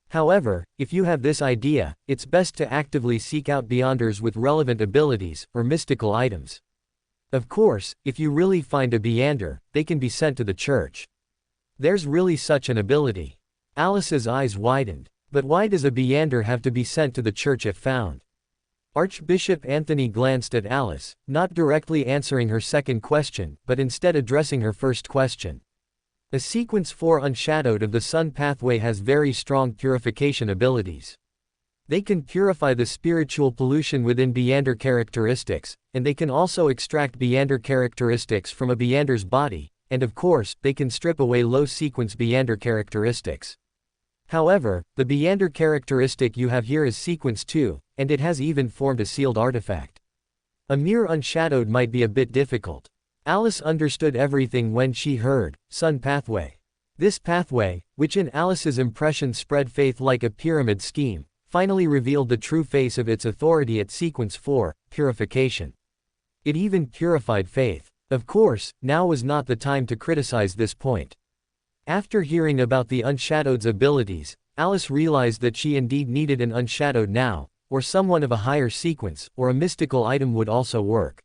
A: However, if you have this idea, it's best to actively seek out Beanders with relevant abilities, or mystical items. Of course, if you really find a Beander, they can be sent to the church. There's really such an ability. Alice's eyes widened. But why does a Beander have to be sent to the church if found? Archbishop Anthony glanced at Alice, not directly answering her second question, but instead addressing her first question. A sequence 4 unshadowed of the Sun pathway has very strong purification abilities. They can purify the spiritual pollution within Beander characteristics, and they can also extract Beander characteristics from a Beander's body, and of course, they can strip away low-sequence Beander characteristics. However, the Beander characteristic you have here is sequence 2, and it has even formed a sealed artifact. A mere unshadowed might be a bit difficult. Alice understood everything when she heard, Sun pathway. This pathway, which in Alice's impression spread faith like a pyramid scheme, finally revealed the true face of its authority at sequence 4, purification. It even purified faith. Of course, now was not the time to criticize this point. After hearing about the unshadowed's abilities, Alice realized that she indeed needed an unshadowed now, or someone of a higher sequence, or a mystical item would also work.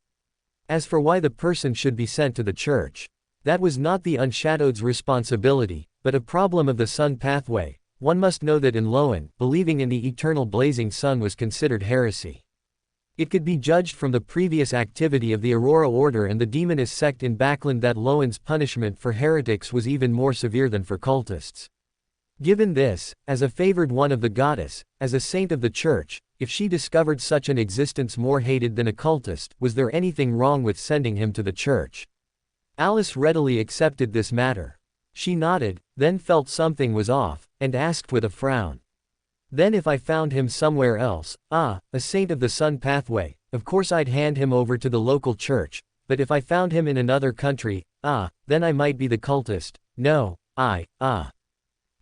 A: As for why the person should be sent to the church, that was not the unshadowed's responsibility, but a problem of the Sun pathway. One must know that in Loan, believing in the eternal blazing sun was considered heresy. It could be judged from the previous activity of the Aurora Order and the demonist sect in Backland that Loan's punishment for heretics was even more severe than for cultists. Given this, as a favored one of the goddess, as a saint of the church, if she discovered such an existence more hated than occultist, was there anything wrong with sending him to the church? Alice readily accepted this matter. She nodded, then felt something was off, and asked with a frown. Then if I found him somewhere else, a saint of the sun pathway, of course I'd hand him over to the local church, but if I found him in another country, then I might be the cultist. No,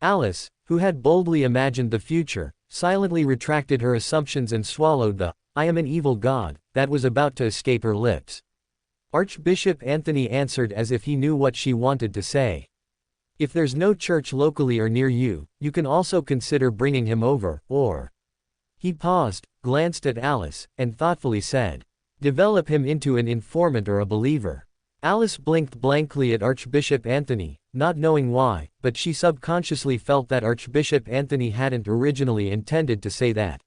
A: Alice, who had boldly imagined the future, silently retracted her assumptions and swallowed the, I am an evil god, that was about to escape her lips. Archbishop Anthony answered as if he knew what she wanted to say. If there's no church locally or near you, you can also consider bringing him over, or. He paused, glanced at Alice, and thoughtfully said, develop him into an informant or a believer. Alice blinked blankly at Archbishop Anthony, not knowing why, but she subconsciously felt that Archbishop Anthony hadn't originally intended to say that.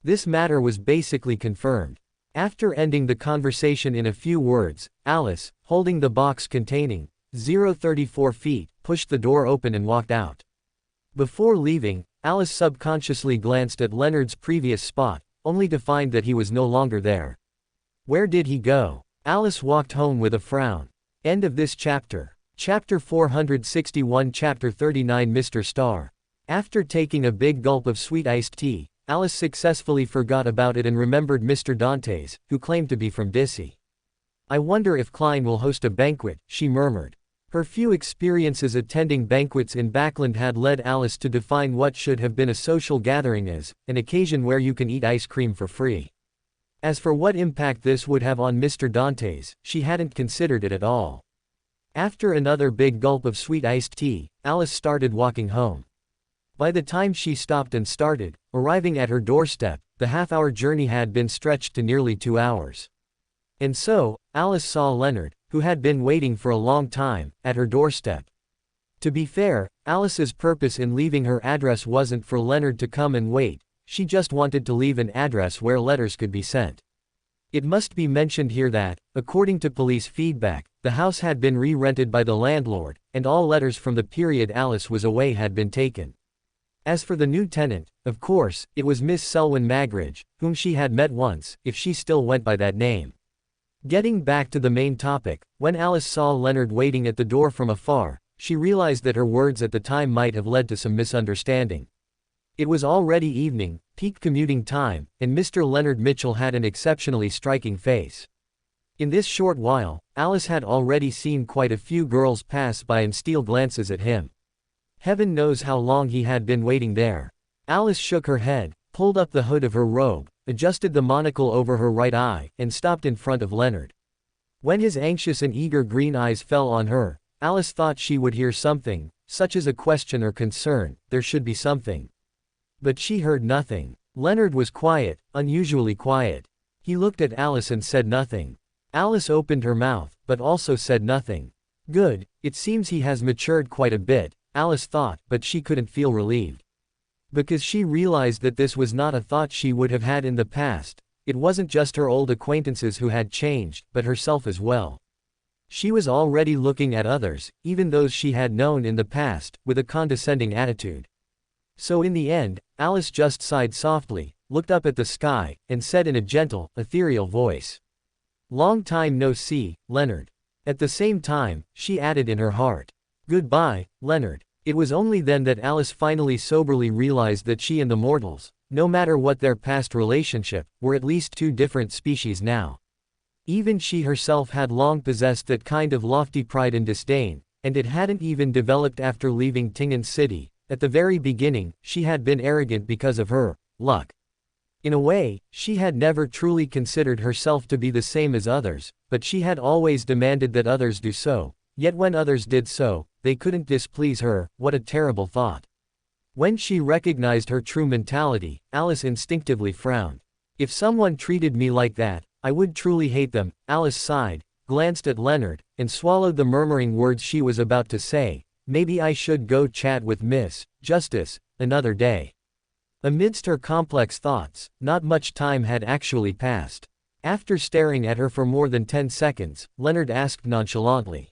A: This matter was basically confirmed. After ending the conversation in a few words, Alice, holding the box containing 034 feet, pushed the door open and walked out. Before leaving, Alice subconsciously glanced at Leonard's previous spot, only to find that he was no longer there. Where did he go? Alice walked home with a frown. End of this chapter. Chapter 461, Chapter 39, Mr. Star. After taking a big gulp of sweet iced tea, Alice successfully forgot about it and remembered Mr. Dantes, who claimed to be from Dissy. I wonder if Klein will host a banquet, she murmured. Her few experiences attending banquets in Backland had led Alice to define what should have been a social gathering as an occasion where you can eat ice cream for free. As for what impact this would have on Mr. Dantes, she hadn't considered it at all. After another big gulp of sweet iced tea, Alice started walking home. By the time she stopped and started, arriving at her doorstep, the half-hour journey had been stretched to nearly 2 hours. And so, Alice saw Leonard, who had been waiting for a long time, at her doorstep. To be fair, Alice's purpose in leaving her address wasn't for Leonard to come and wait, she just wanted to leave an address where letters could be sent. It must be mentioned here that, according to police feedback, the house had been re-rented by the landlord, and all letters from the period Alice was away had been taken. As for the new tenant, of course, it was Miss Selwyn Magridge, whom she had met once, if she still went by that name. Getting back to the main topic, when Alice saw Leonard waiting at the door from afar, she realized that her words at the time might have led to some misunderstanding. It was already evening, peak commuting time, and Mr. Leonard Mitchell had an exceptionally striking face. In this short while, Alice had already seen quite a few girls pass by and steal glances at him. Heaven knows how long he had been waiting there. Alice shook her head, pulled up the hood of her robe, adjusted the monocle over her right eye, and stopped in front of Leonard. When his anxious and eager green eyes fell on her, Alice thought she would hear something, such as a question or concern, there should be something. But she heard nothing. Leonard was quiet, unusually quiet. He looked at Alice and said nothing. Alice opened her mouth, but also said nothing. Good, it seems he has matured quite a bit, Alice thought, but she couldn't feel relieved. Because she realized that this was not a thought she would have had in the past, it wasn't just her old acquaintances who had changed, but herself as well. She was already looking at others, even those she had known in the past, with a condescending attitude. So in the end, Alice just sighed softly, looked up at the sky, and said in a gentle, ethereal voice, "Long time no see, Leonard." At the same time, she added in her heart, "Goodbye, Leonard." It was only then that Alice finally soberly realized that she and the mortals, no matter what their past relationship, were at least two different species now. Even she herself had long possessed that kind of lofty pride and disdain, and it hadn't even developed after leaving Tingen City. At the very beginning, she had been arrogant because of her luck. In a way, she had never truly considered herself to be the same as others, but she had always demanded that others do so, yet when others did so, they couldn't displease her. What a terrible thought. When she recognized her true mentality, Alice instinctively frowned. If someone treated me like that, I would truly hate them. Alice sighed, glanced at Leonard, and swallowed the murmuring words she was about to say. Maybe I should go chat with Miss Justice another day. Amidst her complex thoughts, not much time had actually passed. After staring at her for more than 10 seconds, Leonard asked nonchalantly,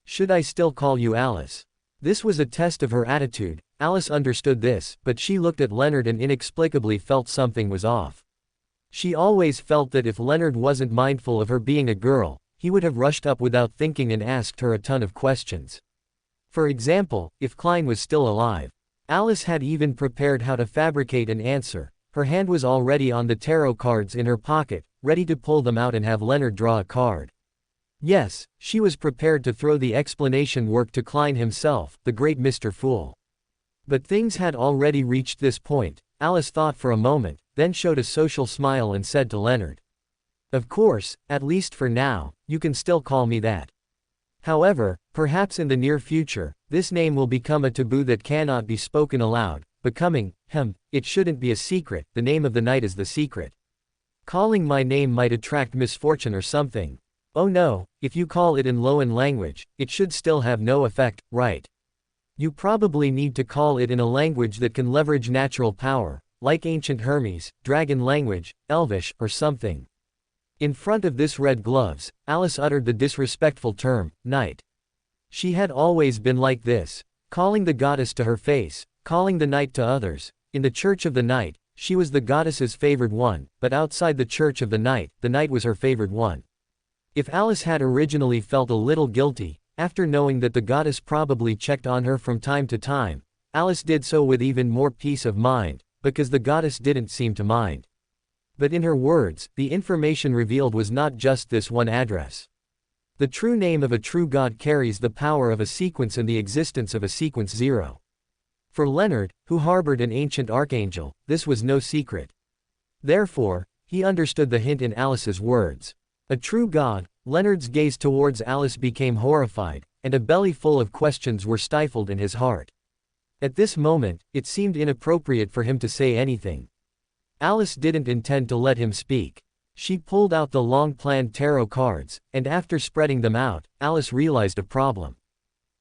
A: "Should I still call you Alice?" This was a test of her attitude. Alice understood this, but she looked at Leonard and inexplicably felt something was off. She always felt that if Leonard wasn't mindful of her being a girl, he would have rushed up without thinking and asked her a ton of questions. For example, if Klein was still alive. Alice had even prepared how to fabricate an answer. Her hand was already on the tarot cards in her pocket, ready to pull them out and have Leonard draw a card. Yes, she was prepared to throw the explanation work to Klein himself, the great Mr. Fool. But things had already reached this point. Alice thought for a moment, then showed a social smile and said to Leonard, "Of course, at least for now, you can still call me that. However, perhaps in the near future, this name will become a taboo that cannot be spoken aloud, becoming, it shouldn't be a secret, the name of the night is the secret. Calling my name might attract misfortune or something. Oh no, if you call it in Loan language, it should still have no effect, right? You probably need to call it in a language that can leverage natural power, like ancient Hermes, dragon language, Elvish, or something." In front of this red gloves, Alice uttered the disrespectful term, night. She had always been like this, calling the goddess to her face, calling the night to others. In the Church of the Night, she was the goddess's favored one, but outside the Church of the night was her favored one. If Alice had originally felt a little guilty, after knowing that the goddess probably checked on her from time to time, Alice did so with even more peace of mind, because the goddess didn't seem to mind. But in her words, the information revealed was not just this one address. The true name of a true god carries the power of a sequence and the existence of a sequence 0. For Leonard, who harbored an ancient archangel, this was no secret. Therefore, he understood the hint in Alice's words. A true god. Leonard's gaze towards Alice became horrified, and a belly full of questions were stifled in his heart. At this moment, it seemed inappropriate for him to say anything. Alice didn't intend to let him speak. She pulled out the long-planned tarot cards, and after spreading them out, Alice realized a problem.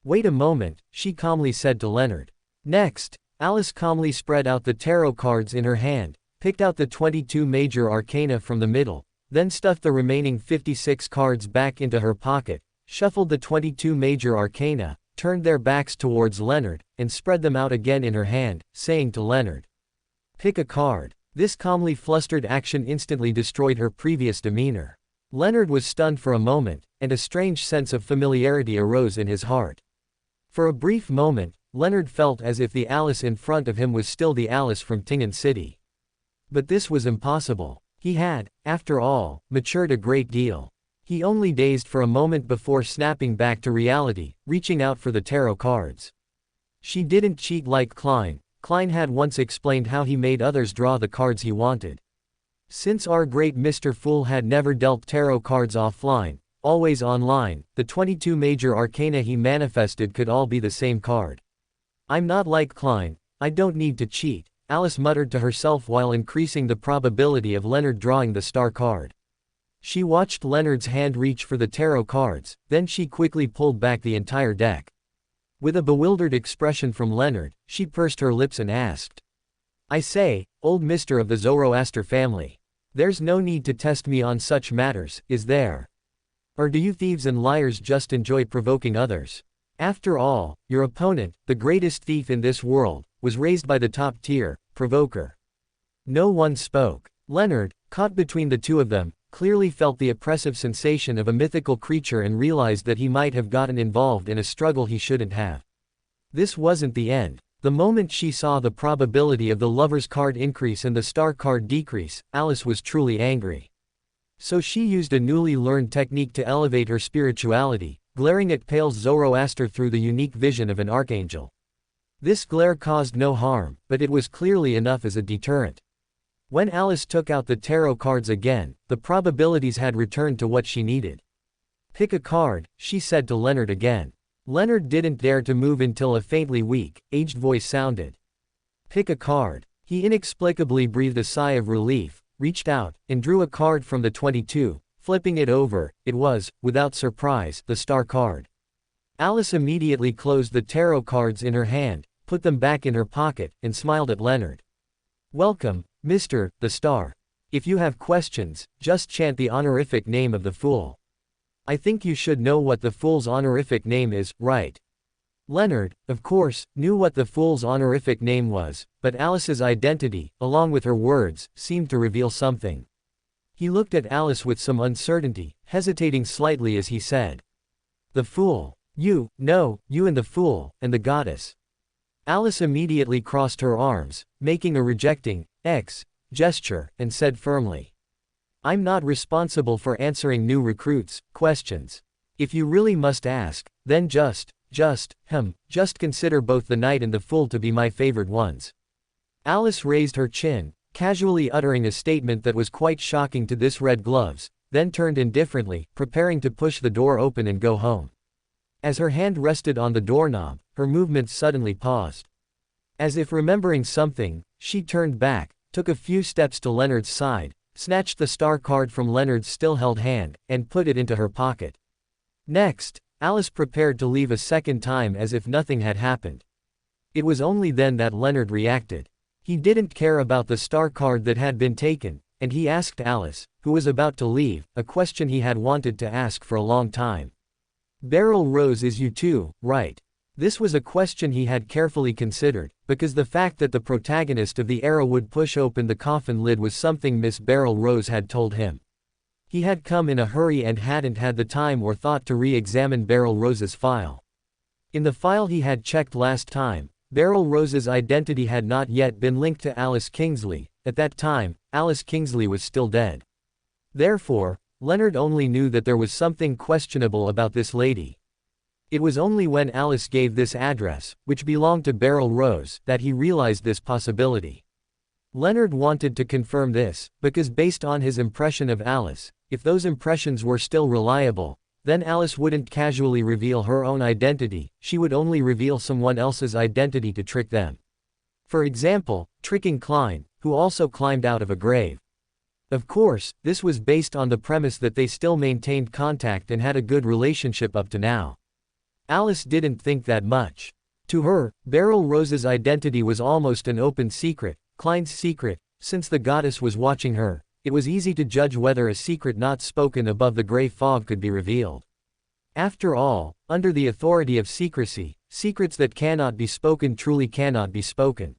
A: "Wait a moment," she calmly said to Leonard. Next, Alice calmly spread out the tarot cards in her hand, picked out the 22 major arcana from the middle, then stuffed the remaining 56 cards back into her pocket, shuffled the 22 major arcana, turned their backs towards Leonard, and spread them out again in her hand, saying to Leonard, "Pick a card." This calmly flustered action instantly destroyed her previous demeanor. Leonard was stunned for a moment, and a strange sense of familiarity arose in his heart. For a brief moment, Leonard felt as if the Alice in front of him was still the Alice from Tingen City. But this was impossible. He had, after all, matured a great deal. He only dazed for a moment before snapping back to reality, reaching out for the tarot cards. She didn't cheat like Klein. Klein had once explained how he made others draw the cards he wanted. Since our great Mr. Fool had never dealt tarot cards offline, always online, the 22 major arcana he manifested could all be the same card. "I'm not like Klein, I don't need to cheat," Alice muttered to herself while increasing the probability of Leonard drawing the star card. She watched Leonard's hand reach for the tarot cards, then she quickly pulled back the entire deck. With a bewildered expression from Leonard, she pursed her lips and asked, "I say, old mister of the Zoroaster family. There's no need to test me on such matters, is there? Or do you thieves and liars just enjoy provoking others? After all, your opponent, the greatest thief in this world, was raised by the top tier, provoker." No one spoke. Leonard, caught between the two of them, clearly felt the oppressive sensation of a mythical creature and realized that he might have gotten involved in a struggle he shouldn't have. This wasn't the end. The moment she saw the probability of the Lover's card increase and the Star card decrease, Alice was truly angry. So she used a newly learned technique to elevate her spirituality, glaring at pale Zoroaster through the unique vision of an archangel. This glare caused no harm, but it was clearly enough as a deterrent. When Alice took out the tarot cards again, the probabilities had returned to what she needed. "Pick a card," she said to Leonard again. Leonard didn't dare to move until a faintly weak, aged voice sounded. "Pick a card." He inexplicably breathed a sigh of relief, reached out, and drew a card from the 22, flipping it over. It was, without surprise, the star card. Alice immediately closed the tarot cards in her hand, put them back in her pocket, and smiled at Leonard. "Welcome, Mr. the Star. If you have questions, just chant the honorific name of the Fool. I think you should know what the Fool's honorific name is, right?" Leonard, of course, knew what the fool's honorific name was, but Alice's identity, along with her words, seemed to reveal something. He looked at Alice with some uncertainty, hesitating slightly as he said, "The fool. You and the fool, and the goddess." Alice immediately crossed her arms, making a rejecting gesture, and said firmly, "I'm not responsible for answering new recruits' questions. If you really must ask, then just consider both the knight and the fool to be my favored ones." Alice raised her chin, casually uttering a statement that was quite shocking to this Red Gloves, then turned indifferently, preparing to push the door open and go home. As her hand rested on the doorknob, her movements suddenly paused. As if remembering something, she turned back, took a few steps to Leonard's side, snatched the star card from Leonard's still-held hand, and put it into her pocket. Next, Alice prepared to leave a second time as if nothing had happened. It was only then that Leonard reacted. He didn't care about the star card that had been taken, and he asked Alice, who was about to leave, a question he had wanted to ask for a long time. "Beryl Rose is you too, right?" This was a question he had carefully considered, because the fact that the protagonist of the era would push open the coffin lid was something Miss Beryl Rose had told him. He had come in a hurry and hadn't had the time or thought to re-examine Beryl Rose's file. In the file he had checked last time, Beryl Rose's identity had not yet been linked to Alice Kingsley. At that time, Alice Kingsley was still dead. Therefore, Leonard only knew that there was something questionable about this lady. It was only when Alice gave this address, which belonged to Beryl Rose, that he realized this possibility. Leonard wanted to confirm this, because based on his impression of Alice, if those impressions were still reliable, then Alice wouldn't casually reveal her own identity, she would only reveal someone else's identity to trick them. For example, tricking Klein, who also climbed out of a grave. Of course, this was based on the premise that they still maintained contact and had a good relationship up to now. Alice didn't think that much. To her, Beryl Rose's identity was almost an open secret, Klein's secret. Since the goddess was watching her, it was easy to judge whether a secret not spoken above the gray fog could be revealed. After all, under the authority of secrecy, secrets that cannot be spoken truly cannot be spoken.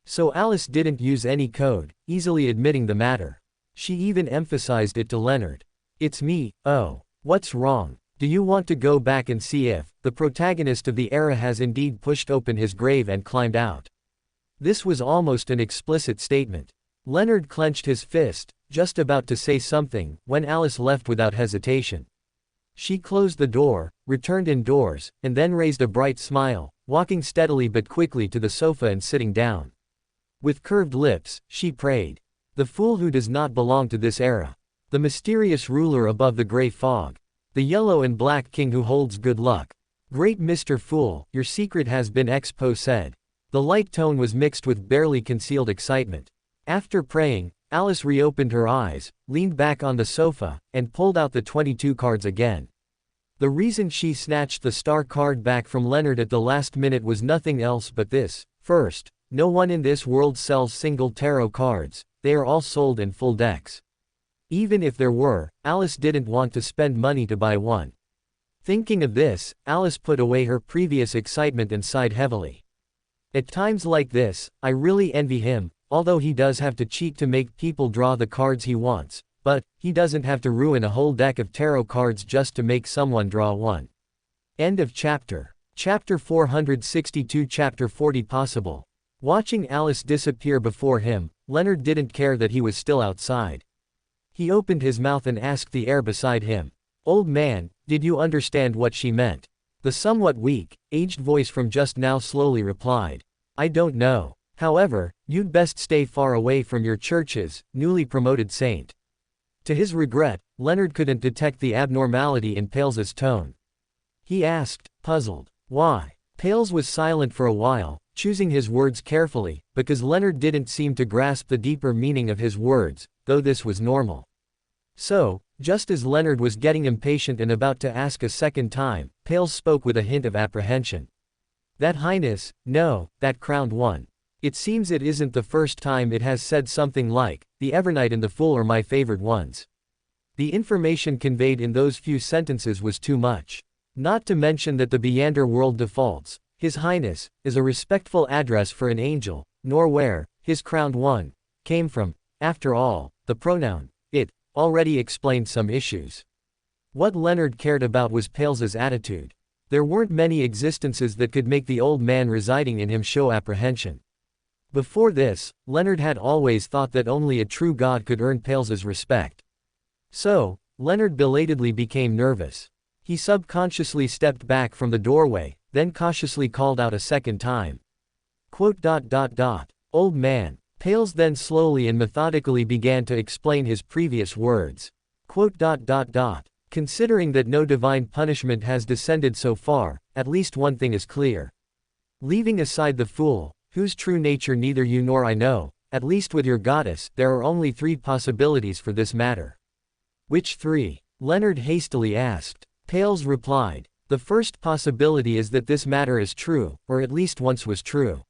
A: So Alice didn't use any code, easily admitting the matter. She even emphasized it to Leonard. "It's me. Oh, what's wrong? Do you want to go back and see if the protagonist of the era has indeed pushed open his grave and climbed out?" This was almost an explicit statement. Leonard clenched his fist, just about to say something, when Alice left without hesitation. She closed the door, returned indoors, and then raised a bright smile, walking steadily but quickly to the sofa and sitting down. With curved lips, she prayed. "The fool who does not belong to this era. The mysterious ruler above the gray fog. The yellow and black king who holds good luck. Great Mr. Fool, your secret has been exposed." The light tone was mixed with barely concealed excitement. After praying, Alice reopened her eyes, leaned back on the sofa, and pulled out the 22 cards again. The reason she snatched the star card back from Leonard at the last minute was nothing else but this. First, no one in this world sells single tarot cards, they are all sold in full decks. Even if there were, Alice didn't want to spend money to buy one. Thinking of this, Alice put away her previous excitement and sighed heavily. At times like this, I really envy him. Although he does have to cheat to make people draw the cards he wants, but he doesn't have to ruin a whole deck of tarot cards just to make someone draw one. End of chapter. Chapter 462. Chapter 40. Possible. Watching Alice disappear before him, Leonard didn't care that he was still outside. He opened his mouth and asked the air beside him, "Old man, did you understand what she meant?" The somewhat weak, aged voice from just now slowly replied, "I don't know. However, you'd best stay far away from your church's newly promoted saint." To his regret, Leonard couldn't detect the abnormality in Pales's tone. He asked, puzzled, "Why?" Pales was silent for a while, choosing his words carefully, because Leonard didn't seem to grasp the deeper meaning of his words, though this was normal. So, just as Leonard was getting impatient and about to ask a second time, Pales spoke with a hint of apprehension. "That highness, no, that crowned one. It seems it isn't the first time it has said something like, the Evernight and the Fool are my favored ones." The information conveyed in those few sentences was too much. Not to mention that the Beyonder world defaults, His Highness, is a respectful address for an angel, nor where, his crowned one, came from. After all, the pronoun, it, already explained some issues. What Leonard cared about was Pales's attitude. There weren't many existences that could make the old man residing in him show apprehension. Before this, Leonard had always thought that only a true god could earn Pales's respect. So, Leonard belatedly became nervous. He subconsciously stepped back from the doorway, then cautiously called out a second time. Old man. Pales then slowly and methodically began to explain his previous words. Considering that no divine punishment has descended so far, at least one thing is clear. Leaving aside the fool, whose true nature neither you nor I know, at least with your goddess, there are only 3 possibilities for this matter. Which 3? Leonard hastily asked. Pales replied. The first possibility is that this matter is true, or at least once was true.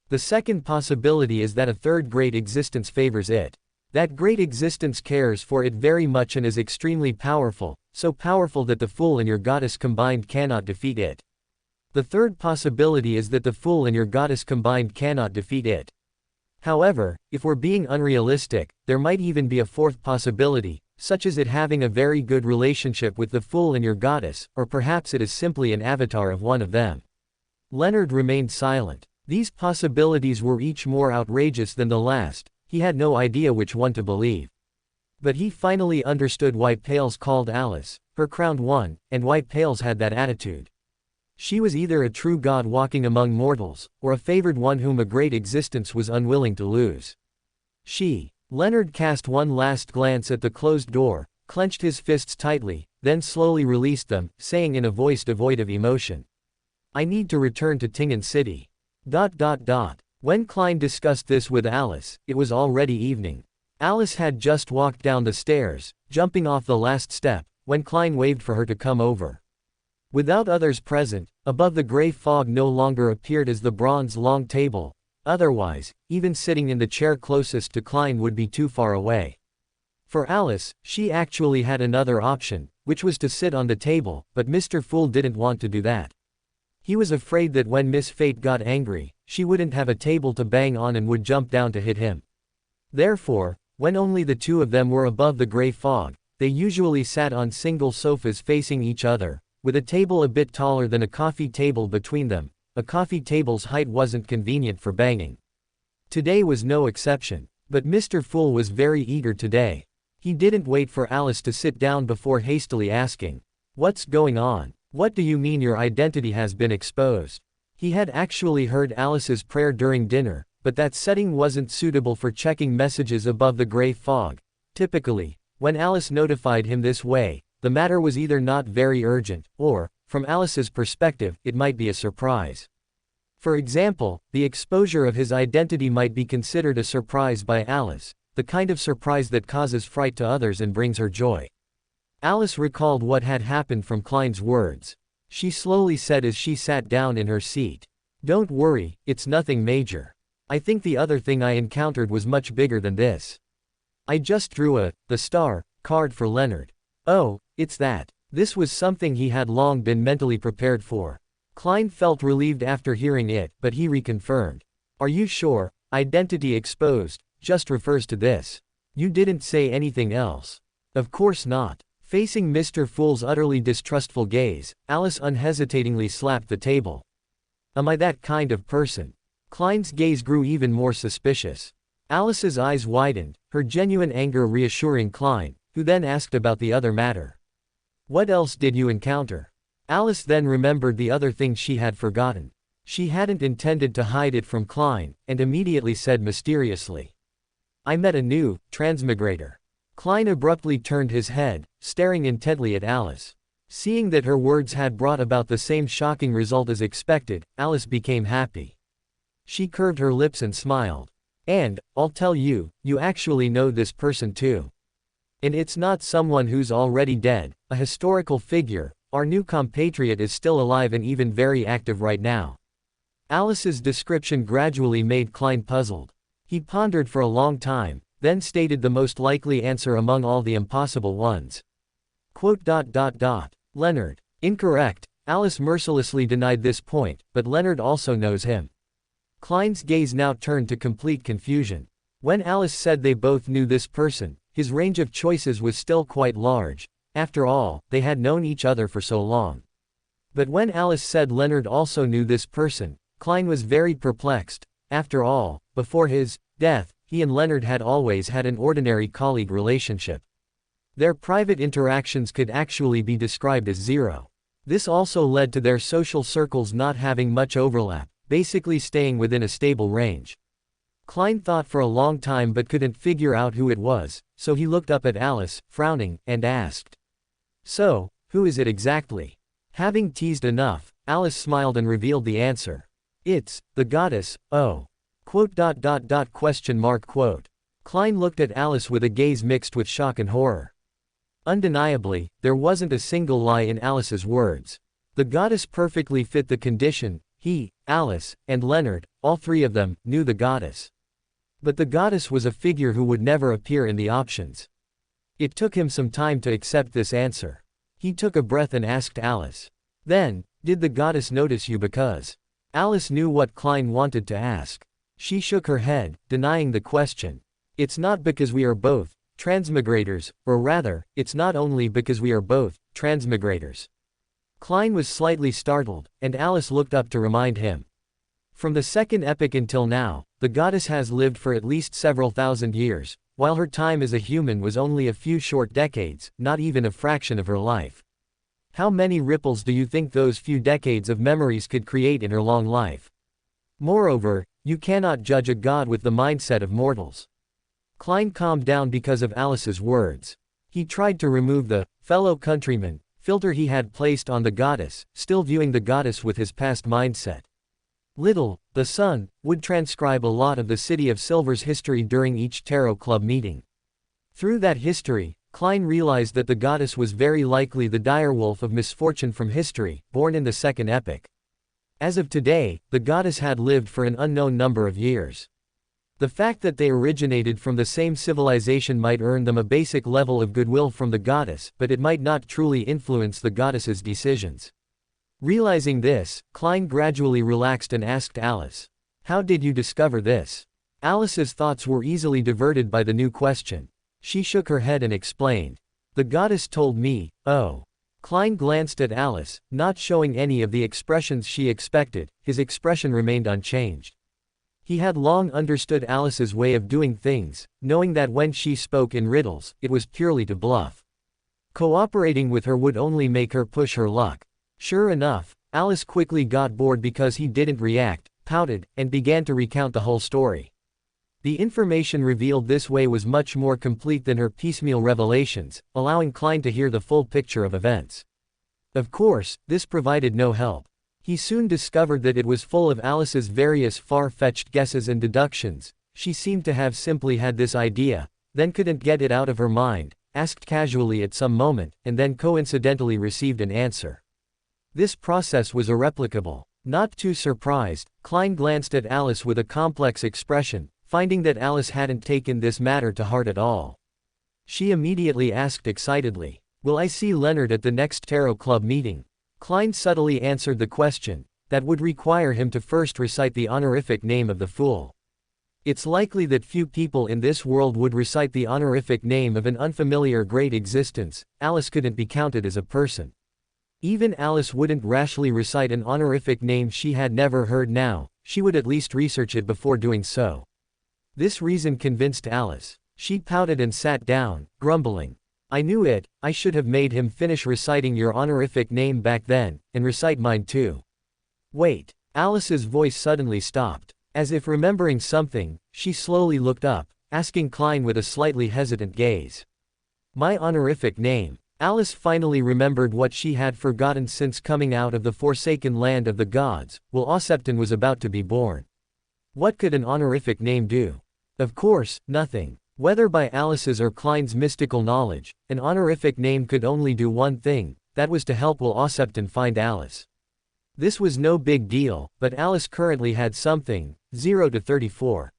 A: The second possibility is that a third great existence favors it. That great existence cares for it very much and is extremely powerful, so powerful that the fool and your goddess combined cannot defeat it. The third possibility is that the fool and your goddess combined cannot defeat it. However, if we're being unrealistic, there might even be a fourth possibility, such as it having a very good relationship with the fool and your goddess, or perhaps it is simply an avatar of one of them. Leonard remained silent. These possibilities were each more outrageous than the last. He had no idea which one to believe. But he finally understood why Pales called Alice, her crowned one, and why Pales had that attitude. She was either a true god walking among mortals, or a favored one whom a great existence was unwilling to lose. Leonard cast one last glance at the closed door, clenched his fists tightly, then slowly released them, saying in a voice devoid of emotion. I need to return to Tingen City. When Klein discussed this with Alice, it was already evening. Alice had just walked down the stairs, jumping off the last step, when Klein waved for her to come over. Without others present, above the gray fog no longer appeared as the bronze long table. Otherwise, even sitting in the chair closest to Klein would be too far away. For Alice, she actually had another option, which was to sit on the table, but Mr. Fool didn't want to do that. He was afraid that when Miss Fate got angry, she wouldn't have a table to bang on and would jump down to hit him. Therefore, when only the two of them were above the gray fog, they usually sat on single sofas facing each other, with a table a bit taller than a coffee table between them. A coffee table's height wasn't convenient for banging. Today was no exception, but Mr. Fool was very eager today. He didn't wait for Alice to sit down before hastily asking, "What's going on? What do you mean your identity has been exposed?" He had actually heard Alice's prayer during dinner, but that setting wasn't suitable for checking messages above the gray fog. Typically, when Alice notified him this way, the matter was either not very urgent, or, from Alice's perspective, it might be a surprise. For example, the exposure of his identity might be considered a surprise by Alice, the kind of surprise that causes fright to others and brings her joy. Alice recalled what had happened from Klein's words. She slowly said as she sat down in her seat, "Don't worry, it's nothing major. I think the other thing I encountered was much bigger than this. I just drew the star card for Leonard." "Oh, it's that." This was something he had long been mentally prepared for. Klein felt relieved after hearing it, but he reconfirmed. "Are you sure? Identity exposed just refers to this. You didn't say anything else." "Of course not." Facing Mr. Fool's utterly distrustful gaze, Alice unhesitatingly slapped the table. "Am I that kind of person?" Klein's gaze grew even more suspicious. Alice's eyes widened, her genuine anger reassuring Klein, who then asked about the other matter. "What else did you encounter?" Alice then remembered the other thing she had forgotten. She hadn't intended to hide it from Klein, and immediately said mysteriously, "I met a new transmigrator." Klein abruptly turned his head, staring intently at Alice. Seeing that her words had brought about the same shocking result as expected, Alice became happy. She curved her lips and smiled. "And, I'll tell you, you actually know this person too. And it's not someone who's already dead, a historical figure. Our new compatriot is still alive and even very active right now." Alice's description gradually made Klein puzzled. He pondered for a long time, then stated the most likely answer among all the impossible ones. "Leonard." Incorrect. Alice mercilessly denied this point, but Leonard also knows him. Klein's gaze now turned to complete confusion. When Alice said they both knew this person, his range of choices was still quite large. After all, they had known each other for so long. But when Alice said Leonard also knew this person, Klein was very perplexed. After all, before his death, he and Leonard had always had an ordinary colleague relationship. Their private interactions could actually be described as zero. This also led to their social circles not having much overlap, basically staying within a stable range. Klein thought for a long time but couldn't figure out who it was, so he looked up at Alice, frowning, and asked, "So, who is it exactly?" Having teased enough, Alice smiled and revealed the answer. "It's the goddess, oh. Question mark quote. Klein looked at Alice with a gaze mixed with shock and horror. Undeniably, there wasn't a single lie in Alice's words. The goddess perfectly fit the condition. He, Alice, and Leonard, all three of them, knew the goddess. But the goddess was a figure who would never appear in the options. It took him some time to accept this answer. He took a breath and asked Alice. Then, did the goddess notice you because? Alice knew what Klein wanted to ask. She shook her head, denying the question. It's not because we are both transmigrators, or rather, it's not only because we are both transmigrators. Klein was slightly startled, and Alice looked up to remind him. From the second epoch until now, the goddess has lived for at least several thousand years, while her time as a human was only a few short decades, not even a fraction of her life. How many ripples do you think those few decades of memories could create in her long life? Moreover, you cannot judge a god with the mindset of mortals. Klein calmed down because of Alice's words. He tried to remove the fellow countryman filter he had placed on the goddess, still viewing the goddess with his past mindset. Little, the son, would transcribe a lot of the City of Silver's history during each tarot club meeting. Through that history, Klein realized that the goddess was very likely the direwolf of misfortune from history, born in the second epoch. As of today, the goddess had lived for an unknown number of years. The fact that they originated from the same civilization might earn them a basic level of goodwill from the goddess, but it might not truly influence the goddess's decisions. Realizing this, Klein gradually relaxed and asked Alice, "How did you discover this?" Alice's thoughts were easily diverted by the new question. She shook her head and explained. "The goddess told me, oh." Klein glanced at Alice, not showing any of the expressions she expected. His expression remained unchanged. He had long understood Alice's way of doing things, knowing that when she spoke in riddles, it was purely to bluff. Cooperating with her would only make her push her luck. Sure enough, Alice quickly got bored because he didn't react, pouted, and began to recount the whole story. The information revealed this way was much more complete than her piecemeal revelations, allowing Klein to hear the full picture of events. Of course, this provided no help. He soon discovered that it was full of Alice's various far-fetched guesses and deductions. She seemed to have simply had this idea, then couldn't get it out of her mind, asked casually at some moment, and then coincidentally received an answer. This process was irreplicable. Not too surprised, Klein glanced at Alice with a complex expression, finding that Alice hadn't taken this matter to heart at all. She immediately asked excitedly, "Will I see Leonard at the next tarot club meeting?" Klein subtly answered the question. That would require him to first recite the honorific name of the fool. It's likely that few people in this world would recite the honorific name of an unfamiliar great existence. Alice couldn't be counted as a person. Even Alice wouldn't rashly recite an honorific name she had never heard. Now, she would at least research it before doing so. This reason convinced Alice. She pouted and sat down, grumbling. "I knew it, I should have made him finish reciting your honorific name back then, and recite mine too." Wait. Alice's voice suddenly stopped. As if remembering something, she slowly looked up, asking Klein with a slightly hesitant gaze. "My honorific name." Alice finally remembered what she had forgotten since coming out of the forsaken land of the gods, while Osepton was about to be born. What could an honorific name do? Of course, nothing. Whether by Alice's or Klein's mystical knowledge, an honorific name could only do one thing, that was to help Will Osepton find Alice. This was no big deal, but Alice currently had something, 0 to 34.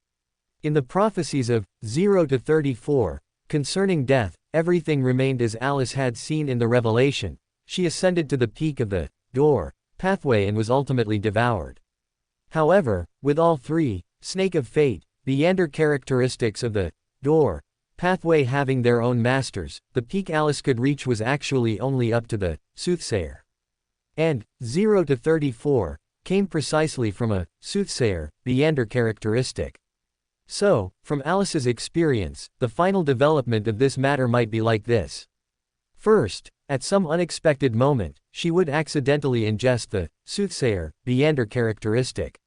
A: In the prophecies of 0 to 34, concerning death, everything remained as Alice had seen in the revelation. she ascended to the peak of the door pathway and was ultimately devoured. However, with all three, snake of fate, meander characteristics of the door pathway having their own masters, the peak Alice could reach was actually only up to the soothsayer. And 0 to 34 came precisely from a soothsayer meander characteristic. So, from Alice's experience, the final development of this matter might be like this. First, at some unexpected moment, she would accidentally ingest the soothsayer meander characteristic.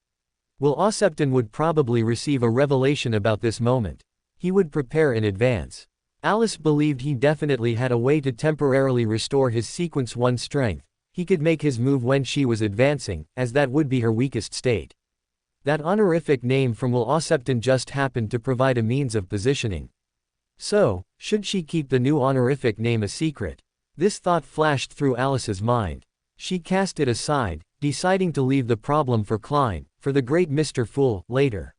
A: Will Aucepton would probably receive a revelation about this moment. He would prepare in advance. Alice believed he definitely had a way to temporarily restore his sequence 1 strength. He could make his move when she was advancing, as that would be her weakest state. That honorific name from Will Aucepton just happened to provide a means of positioning. So, should she keep the new honorific name a secret? This thought flashed through Alice's mind. She cast it aside, deciding to leave the problem for Klein, for the great Mr. Fool, later.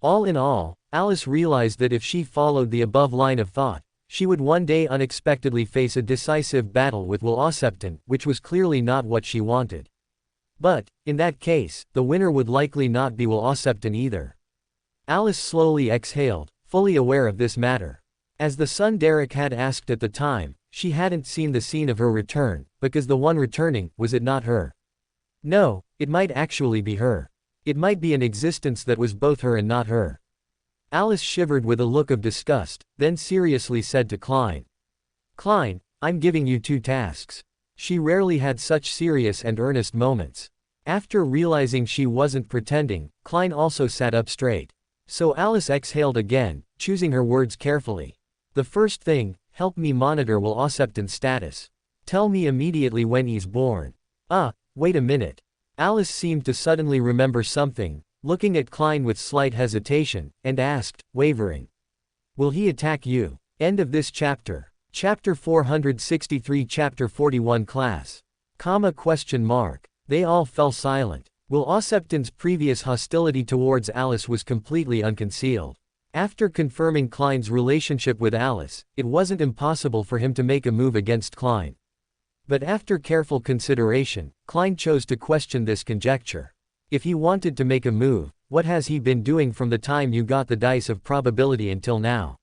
A: All in all, Alice realized that if she followed the above line of thought, she would one day unexpectedly face a decisive battle with Will Aucepton, which was clearly not what she wanted. But, in that case, the winner would likely not be Will Aucepton either. Alice slowly exhaled, fully aware of this matter. As the son Derek had asked at the time, she hadn't seen the scene of her return, because the one returning, was it not her? No, it might actually be her. It might be an existence that was both her and not her. Alice shivered with a look of disgust, then seriously said to Klein. Klein, I'm giving you 2 tasks. She rarely had such serious and earnest moments. After realizing she wasn't pretending, Klein also sat up straight. So Alice exhaled again, choosing her words carefully. The first thing, help me monitor Will Aucepton's status. Tell me immediately when he's born. Wait a minute. Alice seemed to suddenly remember something, looking at Klein with slight hesitation, and asked, wavering. Will he attack you? End of this chapter. Chapter 463 Chapter 41 Class. They all fell silent. Will Aucepton's previous hostility towards Alice was completely unconcealed. After confirming Klein's relationship with Alice, it wasn't impossible for him to make a move against Klein. But after careful consideration, Klein chose to question this conjecture. If he wanted to make a move, what has he been doing from the time you got the dice of probability until now?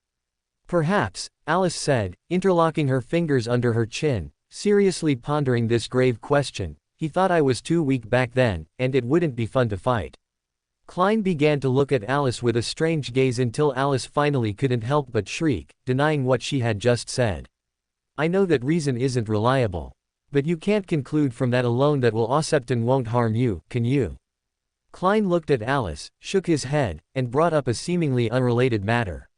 A: Perhaps, Alice said, interlocking her fingers under her chin, seriously pondering this grave question, he thought I was too weak back then, and it wouldn't be fun to fight. Klein began to look at Alice with a strange gaze until Alice finally couldn't help but shriek, denying what she had just said. I know that reason isn't reliable. But you can't conclude from that alone that Will Aucepton won't harm you, can you? Klein looked at Alice, shook his head, and brought up a seemingly unrelated matter.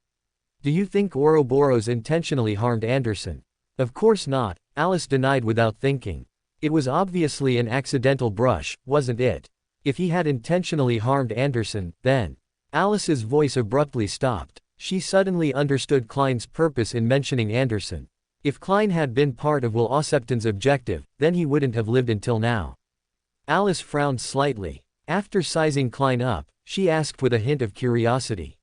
A: Do you think Ouroboros intentionally harmed Anderson? Of course not, Alice denied without thinking. It was obviously an accidental brush, wasn't it? If he had intentionally harmed Anderson, then... Alice's voice abruptly stopped. She suddenly understood Klein's purpose in mentioning Anderson. If Klein had been part of Will Aucepton's objective, then he wouldn't have lived until now. Alice frowned slightly. After sizing Klein up, she asked with a hint of curiosity.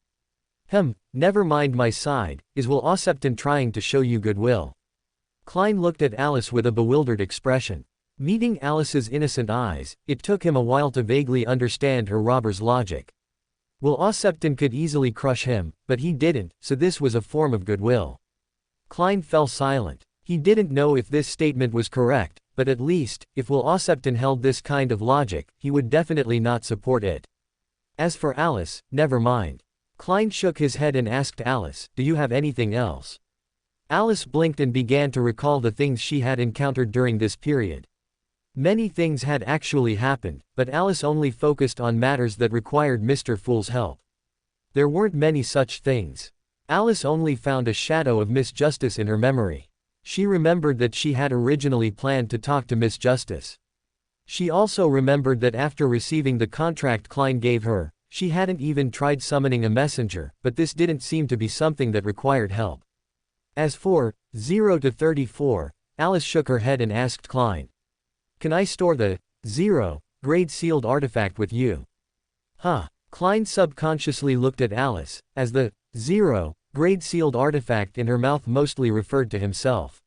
A: Never mind my side, is Will Aucepton trying to show you goodwill? Klein looked at Alice with a bewildered expression. Meeting Alice's innocent eyes, it took him a while to vaguely understand her robber's logic. Will Aucepton could easily crush him, but he didn't, so this was a form of goodwill. Klein fell silent. He didn't know if this statement was correct, but at least, if Will Aucepton held this kind of logic, he would definitely not support it. As for Alice, never mind. Klein shook his head and asked Alice, do you have anything else? Alice blinked and began to recall the things she had encountered during this period. Many things had actually happened, but Alice only focused on matters that required Mr. Fool's help. There weren't many such things. Alice only found a shadow of Miss Justice in her memory. She remembered that she had originally planned to talk to Miss Justice. She also remembered that after receiving the contract Klein gave her, she hadn't even tried summoning a messenger, but this didn't seem to be something that required help. As for 0 to 34, Alice shook her head and asked Klein. Can I store the 0 grade sealed artifact with you? Klein subconsciously looked at Alice, as the 0 grade sealed artifact in her mouth mostly referred to himself.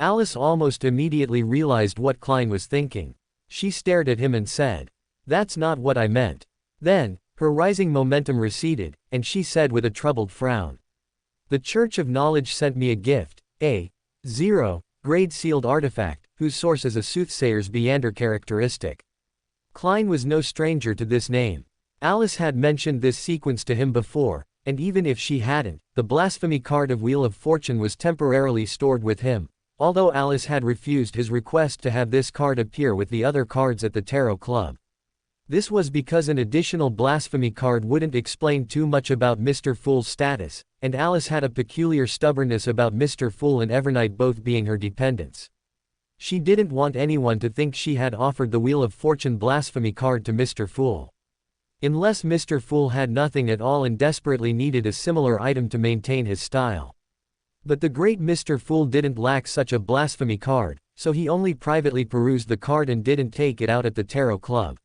A: Alice almost immediately realized what Klein was thinking. She stared at him and said, "That's not what I meant." Then, her rising momentum receded, and she said with a troubled frown, "The Church of Knowledge sent me a gift, a 0 grade sealed artifact, whose source is a soothsayer's Beander characteristic." Klein was no stranger to this name. Alice had mentioned this sequence to him before, and even if she hadn't, the blasphemy card of Wheel of Fortune was temporarily stored with him, although Alice had refused his request to have this card appear with the other cards at the Tarot Club. This was because an additional blasphemy card wouldn't explain too much about Mr. Fool's status, and Alice had a peculiar stubbornness about Mr. Fool and Evernight both being her dependents. She didn't want anyone to think she had offered the Wheel of Fortune blasphemy card to Mr. Fool. Unless Mr. Fool had nothing at all and desperately needed a similar item to maintain his style. But the great Mr. Fool didn't lack such a blasphemy card, so he only privately perused the card and didn't take it out at the Tarot Club.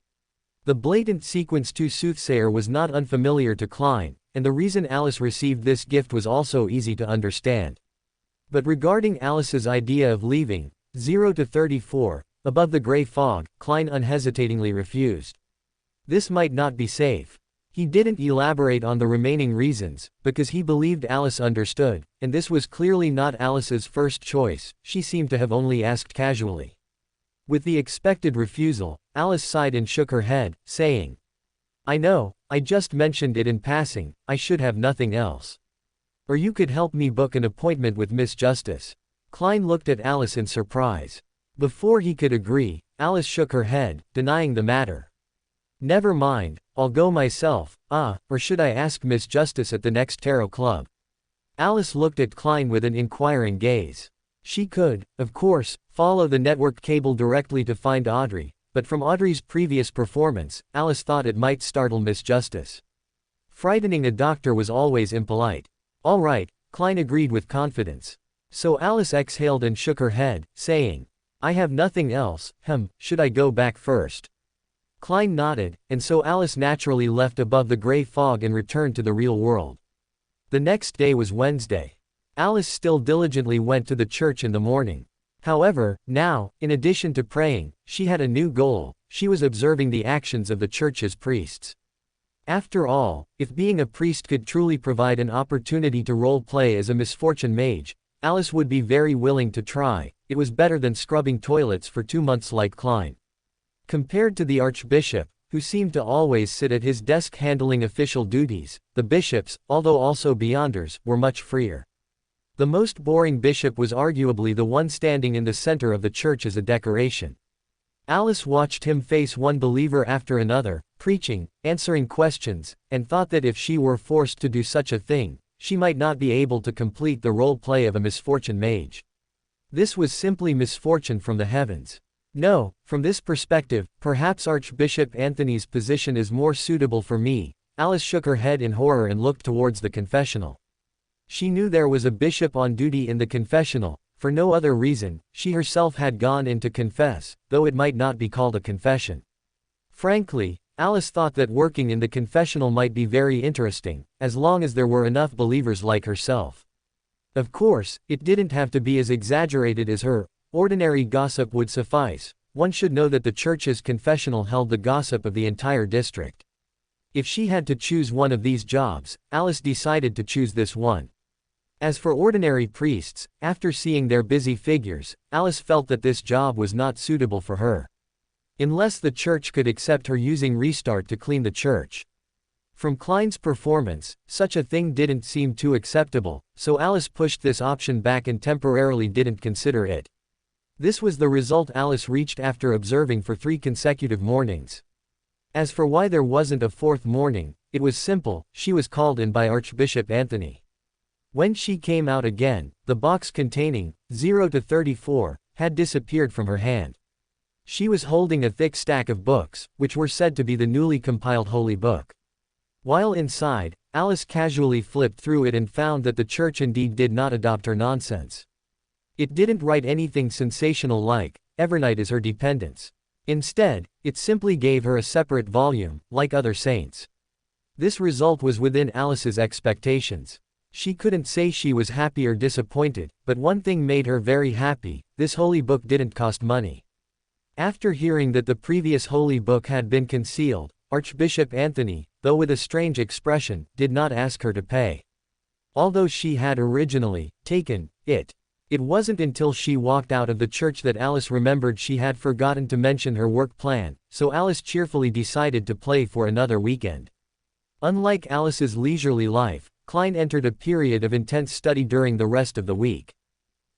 A: The blatant Sequence 2 Soothsayer was not unfamiliar to Klein, and the reason Alice received this gift was also easy to understand. But regarding Alice's idea of leaving 0 to 34, above the gray fog, Klein unhesitatingly refused. This might not be safe. He didn't elaborate on the remaining reasons, because he believed Alice understood, and this was clearly not Alice's first choice. She seemed to have only asked casually. With the expected refusal, Alice sighed and shook her head, saying, "I know, I just mentioned it in passing, I should have nothing else. Or you could help me book an appointment with Miss Justice." Klein looked at Alice in surprise. Before he could agree, Alice shook her head, denying the matter. "Never mind, I'll go myself, or should I ask Miss Justice at the next Tarot Club?" Alice looked at Klein with an inquiring gaze. She could, of course, follow the network cable directly to find Audrey, but from Audrey's previous performance, Alice thought it might startle Miss Justice. Frightening a doctor was always impolite. "All right," Klein agreed with confidence. So Alice exhaled and shook her head, saying, "I have nothing else, should I go back first?" Klein nodded, and so Alice naturally left above the gray fog and returned to the real world. The next day was Wednesday. Alice still diligently went to the church in the morning. However, now, in addition to praying, she had a new goal: she was observing the actions of the church's priests. After all, if being a priest could truly provide an opportunity to role-play as a misfortune mage, Alice would be very willing to try. It was better than scrubbing toilets for 2 months like Klein. Compared to the archbishop, who seemed to always sit at his desk handling official duties, the bishops, although also beyonders, were much freer. The most boring bishop was arguably the one standing in the center of the church as a decoration. Alice watched him face one believer after another, preaching, answering questions, and thought that if she were forced to do such a thing, she might not be able to complete the role play of a misfortune mage. This was simply misfortune from the heavens. No, from this perspective, perhaps Archbishop Anthony's position is more suitable for me. Alice shook her head in horror and looked towards the confessional. She knew there was a bishop on duty in the confessional. For no other reason, she herself had gone in to confess, though it might not be called a confession. Frankly, Alice thought that working in the confessional might be very interesting, as long as there were enough believers like herself. Of course, it didn't have to be as exaggerated as her. Ordinary gossip would suffice. One should know that the church's confessional held the gossip of the entire district. If she had to choose one of these jobs, Alice decided to choose this one. As for ordinary priests, after seeing their busy figures, Alice felt that this job was not suitable for her. Unless the church could accept her using Restart to clean the church. From Klein's performance, such a thing didn't seem too acceptable, so Alice pushed this option back and temporarily didn't consider it. This was the result Alice reached after observing for 3 consecutive mornings. As for why there wasn't a 4th morning, it was simple: she was called in by Archbishop Anthony. When she came out again, the box containing 0 to 34 had disappeared from her hand. She was holding a thick stack of books, which were said to be the newly compiled Holy Book. While inside, Alice casually flipped through it and found that the church indeed did not adopt her nonsense. It didn't write anything sensational like, Evernight is her dependence. Instead, it simply gave her a separate volume, like other saints. This result was within Alice's expectations. She couldn't say she was happy or disappointed, but one thing made her very happy: this holy book didn't cost money. After hearing that the previous holy book had been concealed, Archbishop Anthony, though with a strange expression, did not ask her to pay. Although she had originally taken it. It wasn't until she walked out of the church that Alice remembered she had forgotten to mention her work plan, so Alice cheerfully decided to play for another weekend. Unlike Alice's leisurely life, Klein entered a period of intense study during the rest of the week.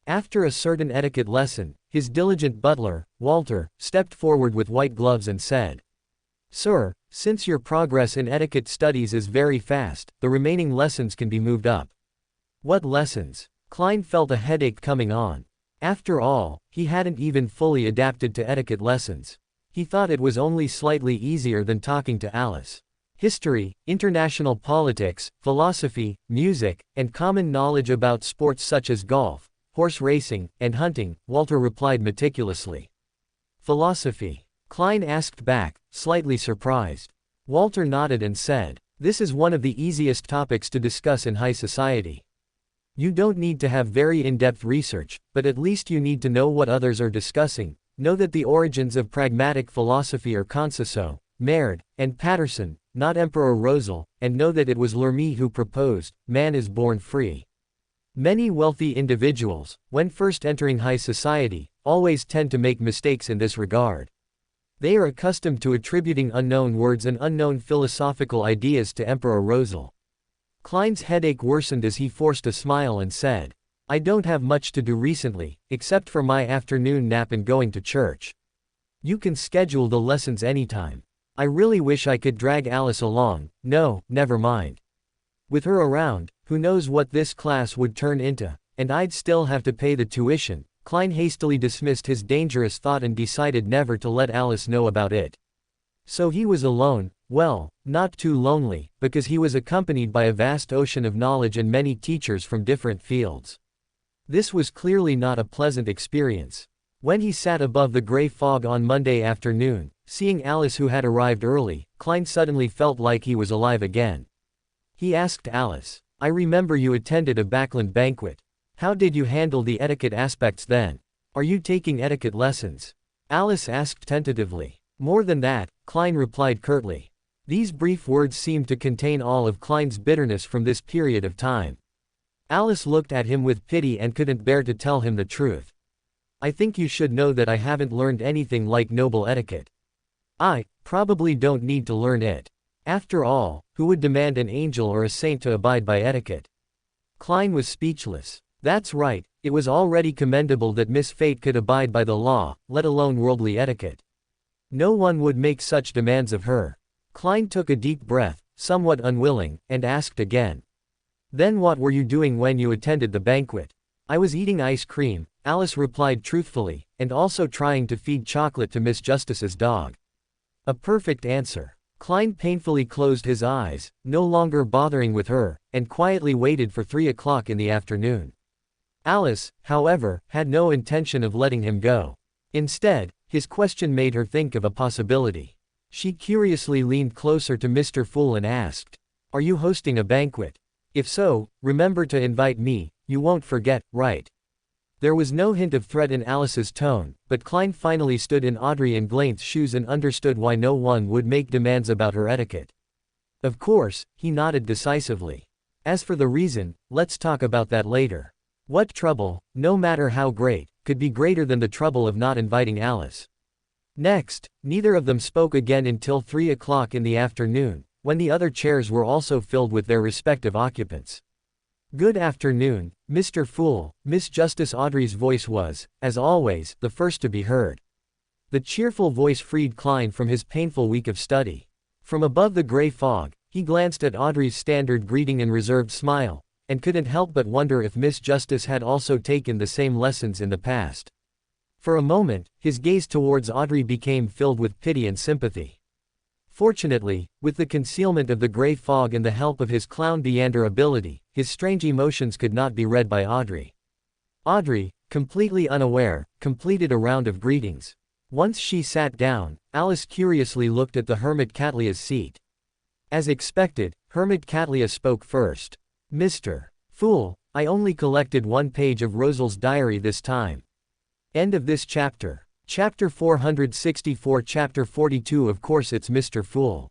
A: After a certain etiquette lesson, his diligent butler, Walter, stepped forward with white gloves and said, "Sir, since your progress in etiquette studies is very fast, the remaining lessons can be moved up." "What lessons?" Klein felt a headache coming on. After all, he hadn't even fully adapted to etiquette lessons. He thought it was only slightly easier than talking to Alice. History, international politics, philosophy, music, and common knowledge about sports such as golf, horse racing, and hunting, Walter replied meticulously. "Philosophy?" Klein asked back, slightly surprised. Walter nodded and said, "This is one of the easiest topics to discuss in high society. You don't need to have very in-depth research, but at least you need to know what others are discussing, know that the origins of pragmatic philosophy are Conciso, Maird, and Patterson, not Emperor Rosal, and know that it was Lhermitte who proposed, man is born free." Many wealthy individuals, when first entering high society, always tend to make mistakes in this regard. They are accustomed to attributing unknown words and unknown philosophical ideas to Emperor Rosal. Klein's headache worsened as he forced a smile and said, "I don't have much to do recently, except for my afternoon nap and going to church. You can schedule the lessons anytime. I really wish I could drag Alice along. No, never mind. With her around, who knows what this class would turn into, and I'd still have to pay the tuition." Klein hastily dismissed his dangerous thought and decided never to let Alice know about it. So he was alone, well, not too lonely, because he was accompanied by a vast ocean of knowledge and many teachers from different fields. This was clearly not a pleasant experience. When he sat above the gray fog on Monday afternoon, seeing Alice who had arrived early, Klein suddenly felt like he was alive again. He asked Alice, "I remember you attended a Backland banquet. How did you handle the etiquette aspects then? Are you taking etiquette lessons?" Alice asked tentatively. "More than that," Klein replied curtly. These brief words seemed to contain all of Klein's bitterness from this period of time. Alice looked at him with pity and couldn't bear to tell him the truth. "I think you should know that I haven't learned anything like noble etiquette. I probably don't need to learn it. After all, who would demand an angel or a saint to abide by etiquette?" Klein was speechless. That's right, it was already commendable that Miss Fate could abide by the law, let alone worldly etiquette. No one would make such demands of her. Klein took a deep breath, somewhat unwilling, and asked again. "Then what were you doing when you attended the banquet?" "I was eating ice cream," Alice replied truthfully, "and also trying to feed chocolate to Miss Justice's dog." A perfect answer. Klein painfully closed his eyes, no longer bothering with her, and quietly waited for 3 o'clock in the afternoon. Alice, however, had no intention of letting him go. Instead, his question made her think of a possibility. She curiously leaned closer to Mr. Fool and asked, "Are you hosting a banquet? If so, remember to invite me, you won't forget, right?" There was no hint of threat in Alice's tone, but Klein finally stood in Audrey and Glaine's shoes and understood why no one would make demands about her etiquette. Of course, he nodded decisively. "As for the reason, let's talk about that later. What trouble, no matter how great, could be greater than the trouble of not inviting Alice?" Next, neither of them spoke again until 3 o'clock in the afternoon, when the other chairs were also filled with their respective occupants. "Good afternoon, Mr. Fool." Miss Justice Audrey's voice was, as always, the first to be heard. The cheerful voice freed Klein from his painful week of study. From above the gray fog, he glanced at Audrey's standard greeting and reserved smile, and couldn't help but wonder if Miss Justice had also taken the same lessons in the past. For a moment, his gaze towards Audrey became filled with pity and sympathy. Fortunately, with the concealment of the gray fog and the help of his clown Deander ability, his strange emotions could not be read by Audrey. Audrey, completely unaware, completed a round of greetings. Once she sat down, Alice curiously looked at the Hermit Catlia's seat. As expected, Hermit Catlia spoke first. "Mr. Fool, I only collected one page of Rosal's diary this time. End of this chapter. Chapter 464 Chapter 42 Of course it's Mr. Fool.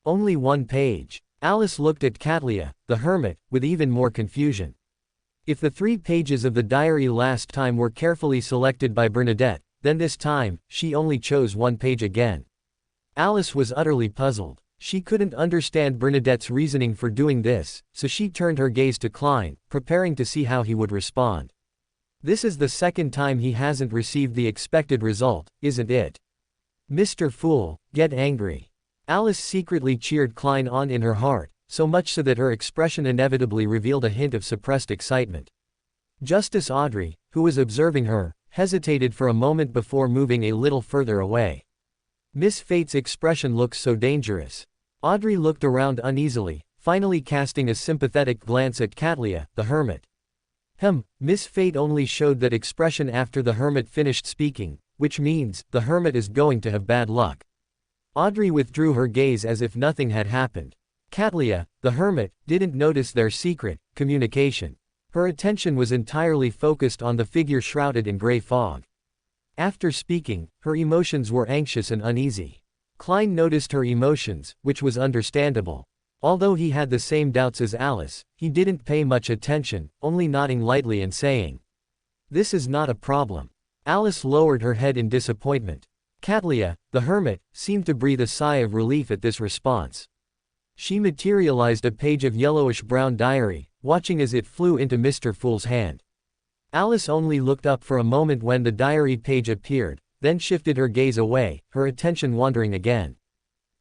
A: Only one page. Alice looked at Catlia, the hermit, with even more confusion. If the 3 pages of the diary last time were carefully selected by Bernadette, then this time, she only chose one page again. Alice was utterly puzzled. She couldn't understand Bernadette's reasoning for doing this, so she turned her gaze to Klein, preparing to see how he would respond. This is the second time he hasn't received the expected result, isn't it? Mr. Fool, get angry. Alice secretly cheered Klein on in her heart, so much so that her expression inevitably revealed a hint of suppressed excitement. Justice Audrey, who was observing her, hesitated for a moment before moving a little further away. Miss Fate's expression looks so dangerous. Audrey looked around uneasily, finally casting a sympathetic glance at Catlia, the hermit. Miss Fate only showed that expression after the hermit finished speaking, which means, the hermit is going to have bad luck. Audrey withdrew her gaze as if nothing had happened. Catlia, the hermit, didn't notice their secret communication. Her attention was entirely focused on the figure shrouded in gray fog. After speaking, her emotions were anxious and uneasy. Klein noticed her emotions, which was understandable. Although he had the same doubts as Alice, he didn't pay much attention, only nodding lightly and saying, "This is not a problem." Alice lowered her head in disappointment. Catlia, the hermit, seemed to breathe a sigh of relief at this response. She materialized a page of yellowish-brown diary, watching as it flew into Mr. Fool's hand. Alice only looked up for a moment when the diary page appeared, then shifted her gaze away, her attention wandering again.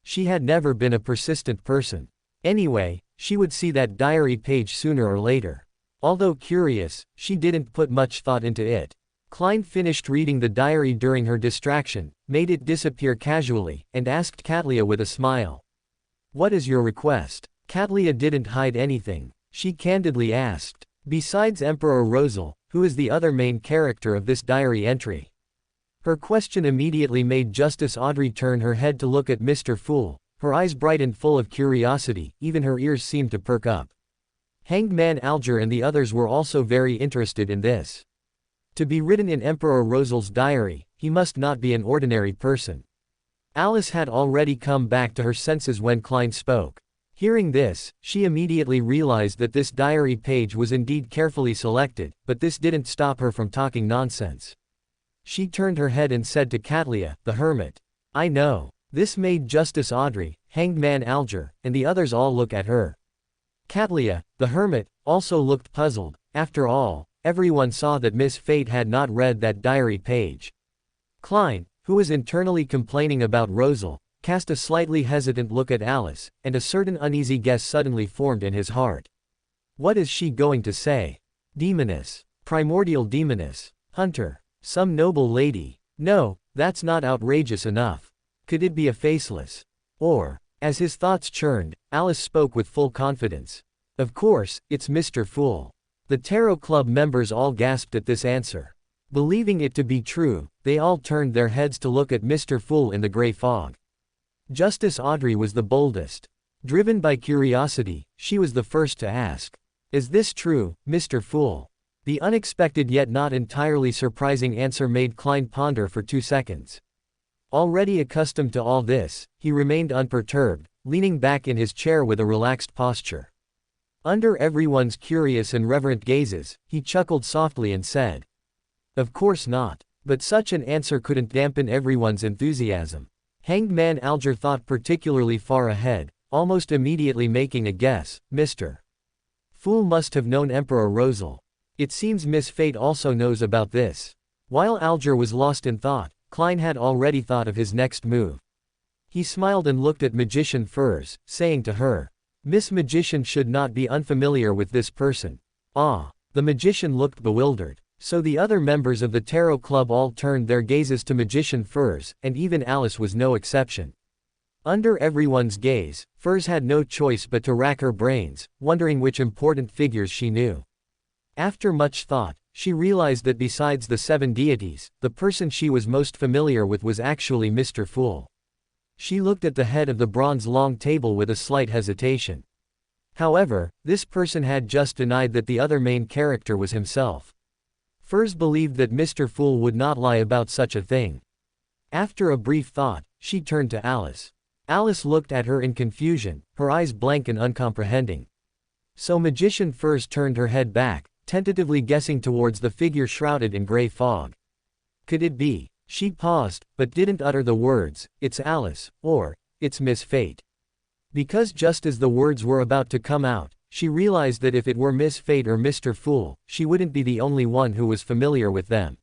A: She had never been a persistent person. Anyway, she would see that diary page sooner or later. Although curious, she didn't put much thought into it. Klein finished reading the diary during her distraction, made it disappear casually, and asked Catlia with a smile. "What is your request?" Catlia didn't hide anything. She candidly asked. Besides Emperor Rosal, who is the other main character of this diary entry? Her question immediately made Justice Audrey turn her head to look at Mr. Fool. Her eyes brightened full of curiosity, even her ears seemed to perk up. Hanged Man Alger and the others were also very interested in this. To be written in Emperor Rosal's diary, he must not be an ordinary person. Alice had already come back to her senses when Klein spoke. Hearing this, she immediately realized that this diary page was indeed carefully selected, but this didn't stop her from talking nonsense. She turned her head and said to Catlia, the hermit, "I know." This made Justice Audrey, Hanged Man Alger, and the others all look at her. Catlia, the hermit, also looked puzzled. After all, everyone saw that Miss Fate had not read that diary page. Klein, who was internally complaining about Rosal, cast a slightly hesitant look at Alice, and a certain uneasy guess suddenly formed in his heart. What is she going to say? Demoness. Primordial demoness. Hunter. Some noble lady. No, that's not outrageous enough. Could it be a faceless? Or, as his thoughts churned, Alice spoke with full confidence. Of course, it's Mr. Fool. The Tarot Club members all gasped at this answer. Believing it to be true, they all turned their heads to look at Mr. Fool in the gray fog. Justice Audrey was the boldest. Driven by curiosity, she was the first to ask. Is this true, Mr. Fool? The unexpected yet not entirely surprising answer made Klein ponder for 2 seconds. Already accustomed to all this, he remained unperturbed, leaning back in his chair with a relaxed posture. Under everyone's curious and reverent gazes, he chuckled softly and said, "Of course not." But such an answer couldn't dampen everyone's enthusiasm. Hanged Man Alger thought particularly far ahead, almost immediately making a guess. Mr. Fool must have known Emperor Rosal. It seems Miss Fate also knows about this. While Alger was lost in thought, Klein had already thought of his next move. He smiled and looked at Magician Furs, saying to her, "Miss Magician should not be unfamiliar with this person." Ah, the magician looked bewildered. So the other members of the Tarot Club all turned their gazes to Magician Furs, and even Alice was no exception. Under everyone's gaze, Furs had no choice but to rack her brains, wondering which important figures she knew. After much thought, she realized that besides the 7 deities, the person she was most familiar with was actually Mr. Fool. She looked at the head of the bronze long table with a slight hesitation. However, this person had just denied that the other main character was himself. Furs believed that Mr. Fool would not lie about such a thing. After a brief thought, she turned to Alice. Alice looked at her in confusion, her eyes blank and uncomprehending. So Magician Furs turned her head back, tentatively guessing towards the figure shrouded in gray fog. Could it be? She paused, but didn't utter the words, "It's Alice," or, "It's Miss Fate." Because just as the words were about to come out, she realized that if it were Miss Fate or Mr. Fool, she wouldn't be the only one who was familiar with them.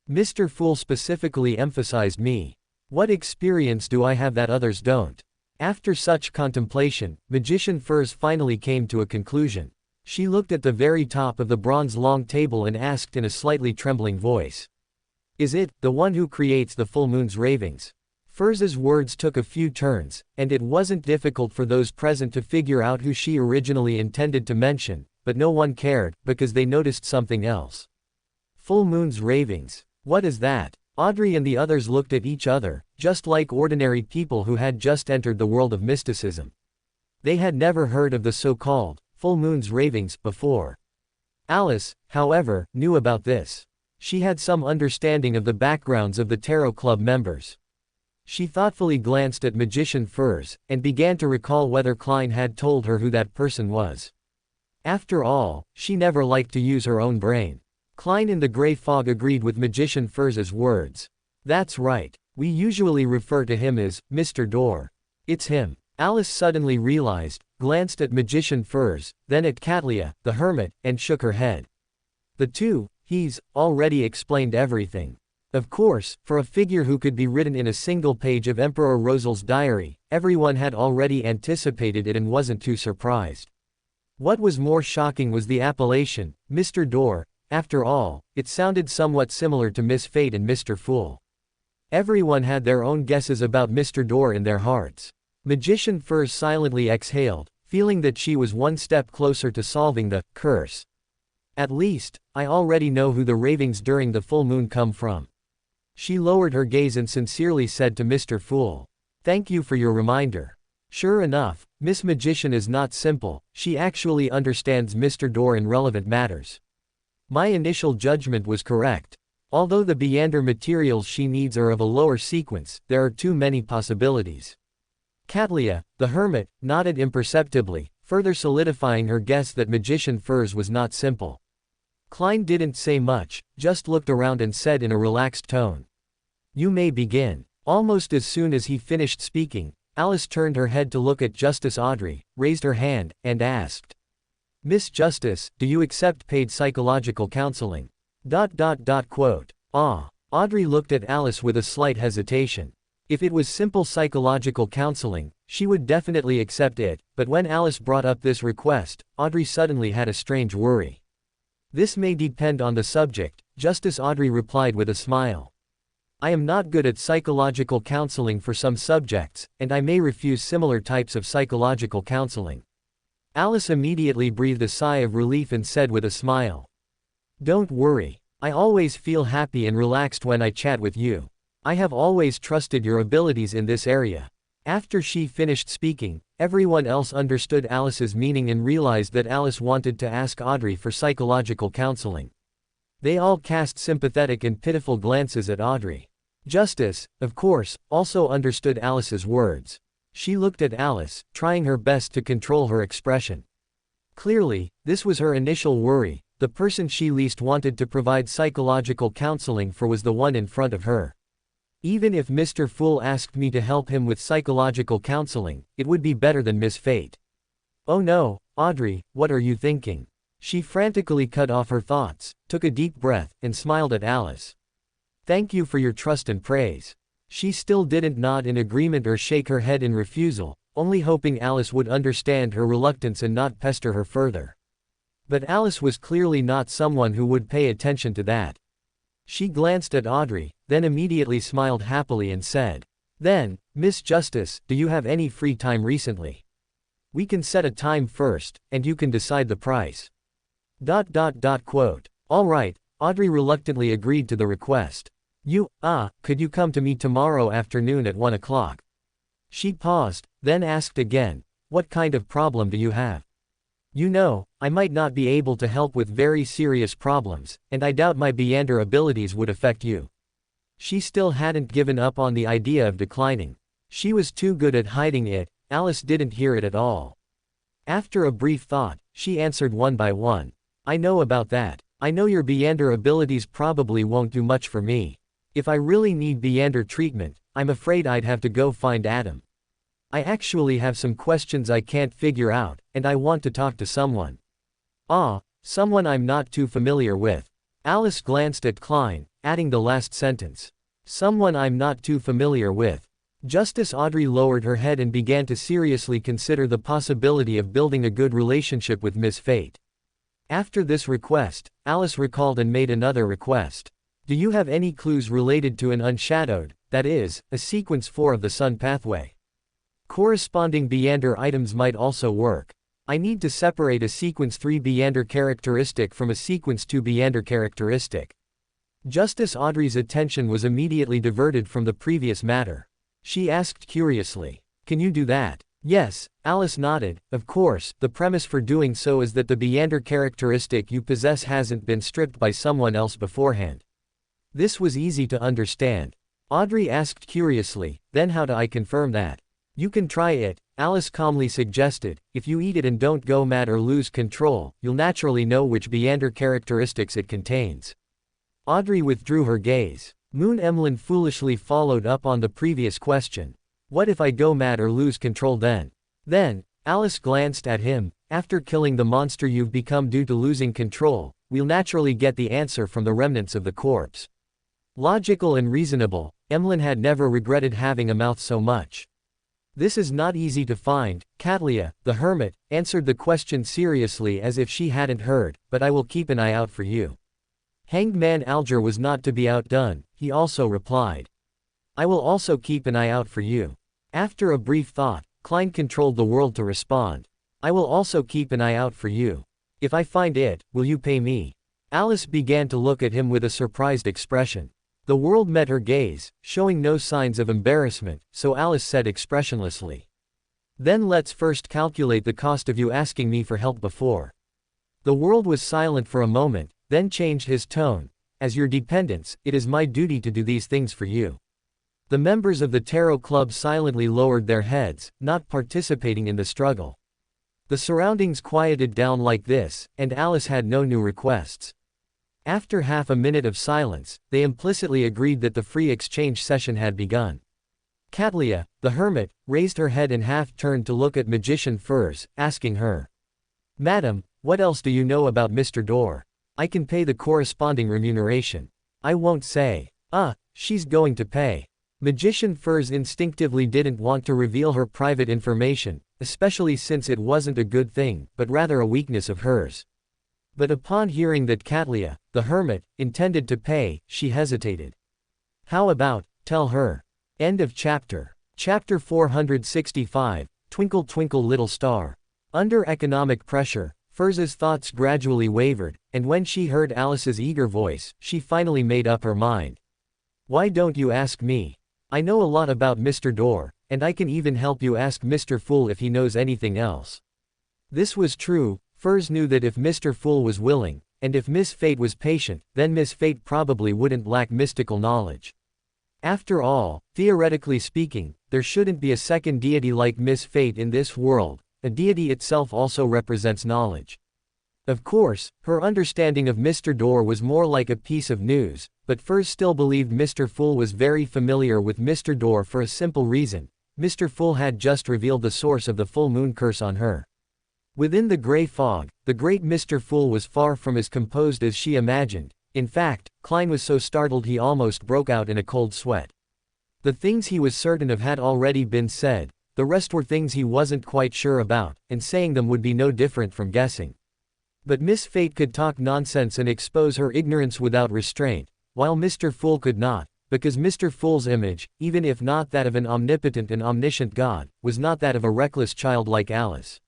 A: Mr. Fool specifically emphasized me. What experience do I have that others don't? After such contemplation, Magician Furs finally came to a conclusion. She looked at the very top of the bronze long table and asked in a slightly trembling voice. "Is it, the one who creates the full moon's ravings?" Furs's words took a few turns, and it wasn't difficult for those present to figure out who she originally intended to mention, but no one cared, because they noticed something else. Full moon's ravings. What is that? Audrey and the others looked at each other, just like ordinary people who had just entered the world of mysticism. They had never heard of the so-called full moon's ravings before. Alice, however, knew about this. She had some understanding of the backgrounds of the Tarot Club members. She thoughtfully glanced at Magician Furs, and began to recall whether Klein had told her who that person was. After all, she never liked to use her own brain. Klein in the gray fog agreed with Magician Furs's words. "That's right. We usually refer to him as Mr. Door. It's him." Alice suddenly realized, glanced at Magician Furs, then at Katlia, the hermit, and shook her head. The two, he's already explained everything. Of course, for a figure who could be written in a single page of Emperor Rosel's diary, everyone had already anticipated it and wasn't too surprised. What was more shocking was the appellation, Mr. Door. After all, it sounded somewhat similar to Miss Fate and Mr. Fool. Everyone had their own guesses about Mr. Door in their hearts. Magician Furs silently exhaled, feeling that she was one step closer to solving the curse. At least, I already know who the ravings during the full moon come from. She lowered her gaze and sincerely said to Mr. Fool, "Thank you for your reminder." Sure enough, Miss Magician is not simple, she actually understands Mr. Door in relevant matters. My initial judgment was correct. Although the Beander materials she needs are of a lower sequence, there are too many possibilities. Katlia, the hermit, nodded imperceptibly, further solidifying her guess that Magician Furs was not simple. Klein didn't say much, just looked around and said in a relaxed tone, "You may begin." Almost as soon as he finished speaking, Alice turned her head to look at Justice Audrey, raised her hand, and asked, "Miss Justice, do you accept paid psychological counseling?" Audrey looked at Alice with a slight hesitation. If it was simple psychological counseling, she would definitely accept it, but when Alice brought up this request, Audrey suddenly had a strange worry. "This may depend on the subject," Justice Audrey replied with a smile. "I am not good at psychological counseling for some subjects, and I may refuse similar types of psychological counseling." Alice immediately breathed a sigh of relief and said with a smile, "Don't worry. I always feel happy and relaxed when I chat with you. I have always trusted your abilities in this area." After she finished speaking, everyone else understood Alice's meaning and realized that Alice wanted to ask Audrey for psychological counseling. They all cast sympathetic and pitiful glances at Audrey. Justice, of course, also understood Alice's words. She looked at Alice, trying her best to control her expression. Clearly, this was her initial worry. The person she least wanted to provide psychological counseling for was the one in front of her. "Even if Mr. Fool asked me to help him with psychological counseling, it would be better than Miss Fate." "Oh no, Audrey, what are you thinking?" She frantically cut off her thoughts, took a deep breath, and smiled at Alice. "Thank you for your trust and praise." She still didn't nod in agreement or shake her head in refusal, only hoping Alice would understand her reluctance and not pester her further. But Alice was clearly not someone who would pay attention to that. She glanced at Audrey, then immediately smiled happily and said, "Then, Miss Justice, do you have any free time recently? We can set a time first, and you can decide the price." All right, Audrey reluctantly agreed to the request. Could you come to me tomorrow afternoon at 1 o'clock? She paused, then asked again, "What kind of problem do you have?" You know, I might not be able to help with very serious problems, and I doubt my Beander abilities would affect you. She still hadn't given up on the idea of declining. She was too good at hiding it. Alice didn't hear it at all. After a brief thought, she answered one by one. I know about that. I know your Beander abilities probably won't do much for me. If I really need Beander treatment, I'm afraid I'd have to go find Adam. I actually have some questions I can't figure out, and I want to talk to someone. Ah, someone I'm not too familiar with. Alice glanced at Klein, adding the last sentence. Someone I'm not too familiar with. Justice Audrey lowered her head and began to seriously consider the possibility of building a good relationship with Miss Fate. After this request, Alice recalled and made another request. Do you have any clues related to an unshadowed, that is, a sequence 4 of the Sun pathway? Corresponding Beander items might also work. I need to separate a sequence 3 Beander characteristic from a sequence 2 Beander characteristic. Justice Audrey's attention was immediately diverted from the previous matter. She asked curiously, "Can you do that?" Yes, Alice nodded. Of course, the premise for doing so is that the Beander characteristic you possess hasn't been stripped by someone else beforehand. This was easy to understand. Audrey asked curiously, then how do I confirm that? You can try it, Alice calmly suggested. If you eat it and don't go mad or lose control, you'll naturally know which Beander characteristics it contains. Audrey withdrew her gaze. Moon Emlyn foolishly followed up on the previous question. What if I go mad or lose control then? Then, Alice glanced at him, after killing the monster you've become due to losing control, we'll naturally get the answer from the remnants of the corpse. Logical and reasonable, Emlyn had never regretted having a mouth so much. This is not easy to find, Catlia, the hermit, answered the question seriously as if she hadn't heard, but I will keep an eye out for you. Hanged Man Alger was not to be outdone, he also replied. I will also keep an eye out for you. After a brief thought, Klein controlled the world to respond. I will also keep an eye out for you. If I find it, will you pay me? Alice began to look at him with a surprised expression. The world met her gaze, showing no signs of embarrassment, so Alice said expressionlessly. Then let's first calculate the cost of you asking me for help before. The world was silent for a moment, then changed his tone. As your dependents, it is my duty to do these things for you. The members of the Tarot Club silently lowered their heads, not participating in the struggle. The surroundings quieted down like this, and Alice had no new requests. After half a minute of silence, they implicitly agreed that the free exchange session had begun. Catlia, the hermit, raised her head and half turned to look at Magician Furs, asking her. Madam, what else do you know about Mr. Dorr? I can pay the corresponding remuneration. I won't say. She's going to pay. Magician Furs instinctively didn't want to reveal her private information, especially since it wasn't a good thing, but rather a weakness of hers. But upon hearing that Catlia, the hermit, intended to pay, she hesitated. How about, tell her. End of chapter. Chapter 465, Twinkle Twinkle Little Star. Under economic pressure, Furz's thoughts gradually wavered, and when she heard Alice's eager voice, she finally made up her mind. Why don't you ask me? I know a lot about Mr. Dorr, and I can even help you ask Mr. Fool if he knows anything else. This was true. Furs knew that if Mr. Fool was willing, and if Miss Fate was patient, then Miss Fate probably wouldn't lack mystical knowledge. After all, theoretically speaking, there shouldn't be a second deity like Miss Fate in this world. A deity itself also represents knowledge. Of course, her understanding of Mr. Dorr was more like a piece of news, but Furs still believed Mr. Fool was very familiar with Mr. Dorr for a simple reason. Mr. Fool had just revealed the source of the full moon curse on her. Within the gray fog, the great Mr. Fool was far from as composed as she imagined. In fact, Klein was so startled he almost broke out in a cold sweat. The things he was certain of had already been said, the rest were things he wasn't quite sure about, and saying them would be no different from guessing. But Miss Fate could talk nonsense and expose her ignorance without restraint, while Mr. Fool could not, because Mr. Fool's image, even if not that of an omnipotent and omniscient God, was not that of a reckless child like Alice.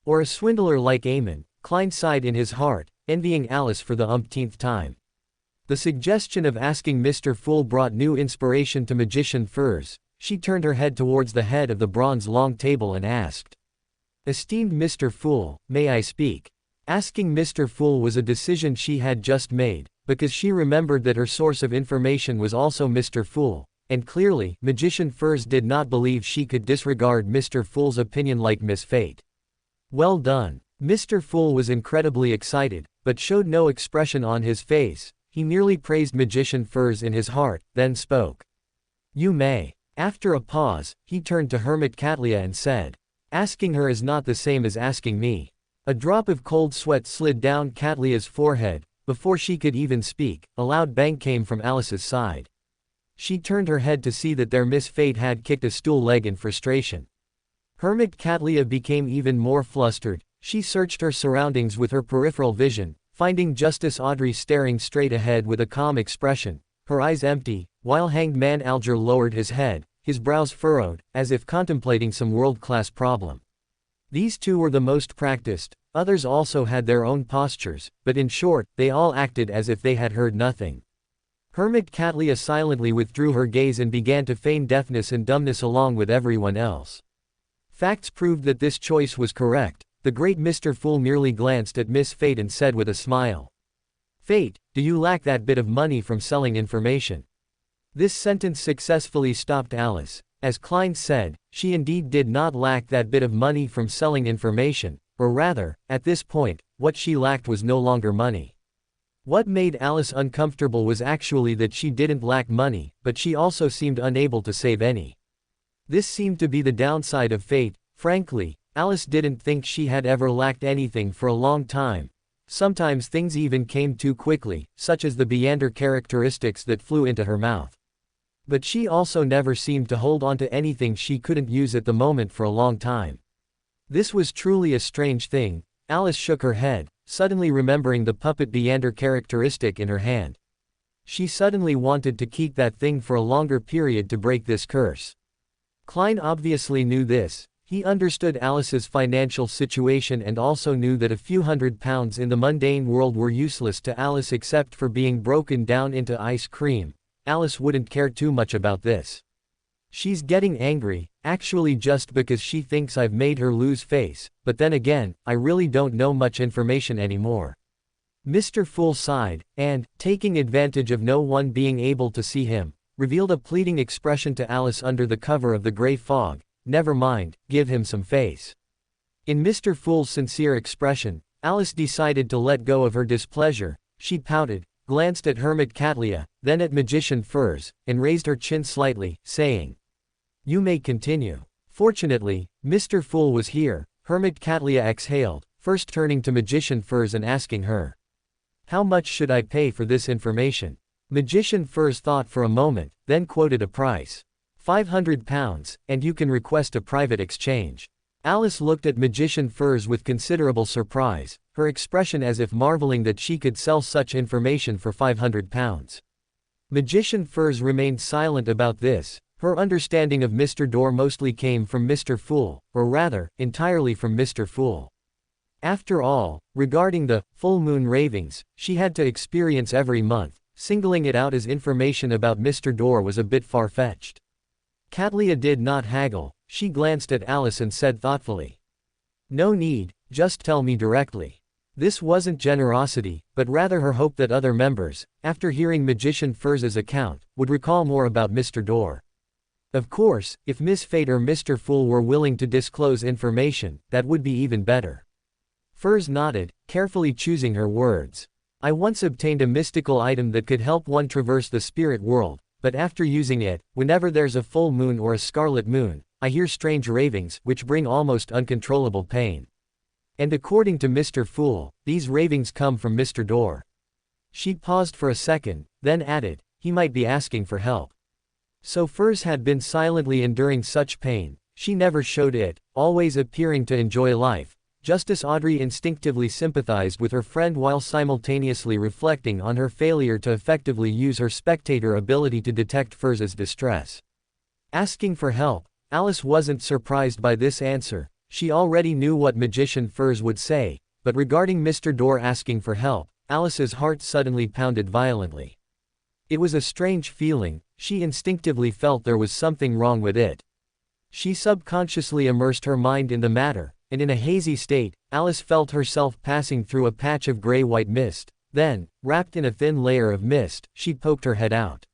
A: Or a swindler like Eamon. Klein sighed in his heart, envying Alice for the umpteenth time. The suggestion of asking Mr. Fool brought new inspiration to Magician Furs. She turned her head towards the head of the bronze long table and asked. Esteemed Mr. Fool, may I speak? Asking Mr. Fool was a decision she had just made, because she remembered that her source of information was also Mr. Fool, and clearly, Magician Furs did not believe she could disregard Mr. Fool's opinion like Miss Fate. Well done. Mr. Fool was incredibly excited, but showed no expression on his face. He merely praised Magician Furs in his heart, then spoke. You may. After a pause, he turned to Hermit Catlia and said, asking her is not the same as asking me. A drop of cold sweat slid down Catlia's forehead. Before she could even speak, a loud bang came from Alice's side. She turned her head to see that their Miss Fate had kicked a stool leg in frustration. Hermit Catlia became even more flustered. She searched her surroundings with her peripheral vision, finding Justice Audrey staring straight ahead with a calm expression, her eyes empty, while Hanged Man Alger lowered his head, his brows furrowed, as if contemplating some world-class problem. These two were the most practiced, others also had their own postures, but in short, they all acted as if they had heard nothing. Hermit Catlia silently withdrew her gaze and began to feign deafness and dumbness along with everyone else. Facts proved that this choice was correct. The great Mr. Fool merely glanced at Miss Fate and said with a smile, Fate, do you lack that bit of money from selling information? This sentence successfully stopped Alice. As Klein said, she indeed did not lack that bit of money from selling information, or rather, at this point, what she lacked was no longer money. What made Alice uncomfortable was actually that she didn't lack money, but she also seemed unable to save any. This seemed to be the downside of fate. Frankly, Alice didn't think she had ever lacked anything for a long time. Sometimes things even came too quickly, such as the Beander characteristics that flew into her mouth. But she also never seemed to hold on to anything she couldn't use at the moment for a long time. This was truly a strange thing. Alice shook her head, suddenly remembering the puppet Beander characteristic in her hand. She suddenly wanted to keep that thing for a longer period to break this curse. Klein obviously knew this. He understood Alice's financial situation and also knew that a few £100 in the mundane world were useless to Alice except for being broken down into ice cream. Alice wouldn't care too much about this. She's getting angry, actually just because she thinks I've made her lose face, but then again, I really don't know much information anymore. Mr. Fool sighed, and, taking advantage of no one being able to see him, revealed a pleading expression to Alice under the cover of the gray fog. Never mind, give him some face. In Mr. Fool's sincere expression, Alice decided to let go of her displeasure. She pouted, glanced at Hermit Catlia, then at Magician Furs, and raised her chin slightly, saying, You may continue. Fortunately, Mr. Fool was here. Hermit Catlia exhaled, first turning to Magician Furs and asking her, How much should I pay for this information? Magician Furs thought for a moment, then quoted a price. £500, and you can request a private exchange. Alice looked at Magician Furs with considerable surprise, her expression as if marveling that she could sell such information for £500. Magician Furs remained silent about this. Her understanding of Mr. Door mostly came from Mr. Fool, or rather, entirely from Mr. Fool. After all, regarding the full moon ravings she had to experience every month, singling it out as information about Mr. Door was a bit far-fetched. Catlia did not haggle. She glanced at Alice and said thoughtfully, No need, just tell me directly. This wasn't generosity, but rather her hope that other members, after hearing Magician Furs's account, would recall more about Mr. Door. Of course, if Miss Fate or Mr. Fool were willing to disclose information, that would be even better. Furs nodded, carefully choosing her words. I once obtained a mystical item that could help one traverse the spirit world, but after using it, whenever there's a full moon or a scarlet moon, I hear strange ravings, which bring almost uncontrollable pain. And according to Mr. Fool, these ravings come from Mr. Door. She paused for a second, then added, he might be asking for help. So Furs had been silently enduring such pain. She never showed it, always appearing to enjoy life. Justice Audrey instinctively sympathized with her friend while simultaneously reflecting on her failure to effectively use her spectator ability to detect Furs's distress. Asking for help, Alice wasn't surprised by this answer. She already knew what Magician Furs would say, but regarding Mr. Door asking for help, Alice's heart suddenly pounded violently. It was a strange feeling. She instinctively felt there was something wrong with it. She subconsciously immersed her mind in the matter, and in a hazy state, Alice felt herself passing through a patch of gray-white mist. Then, wrapped in a thin layer of mist, she poked her head out.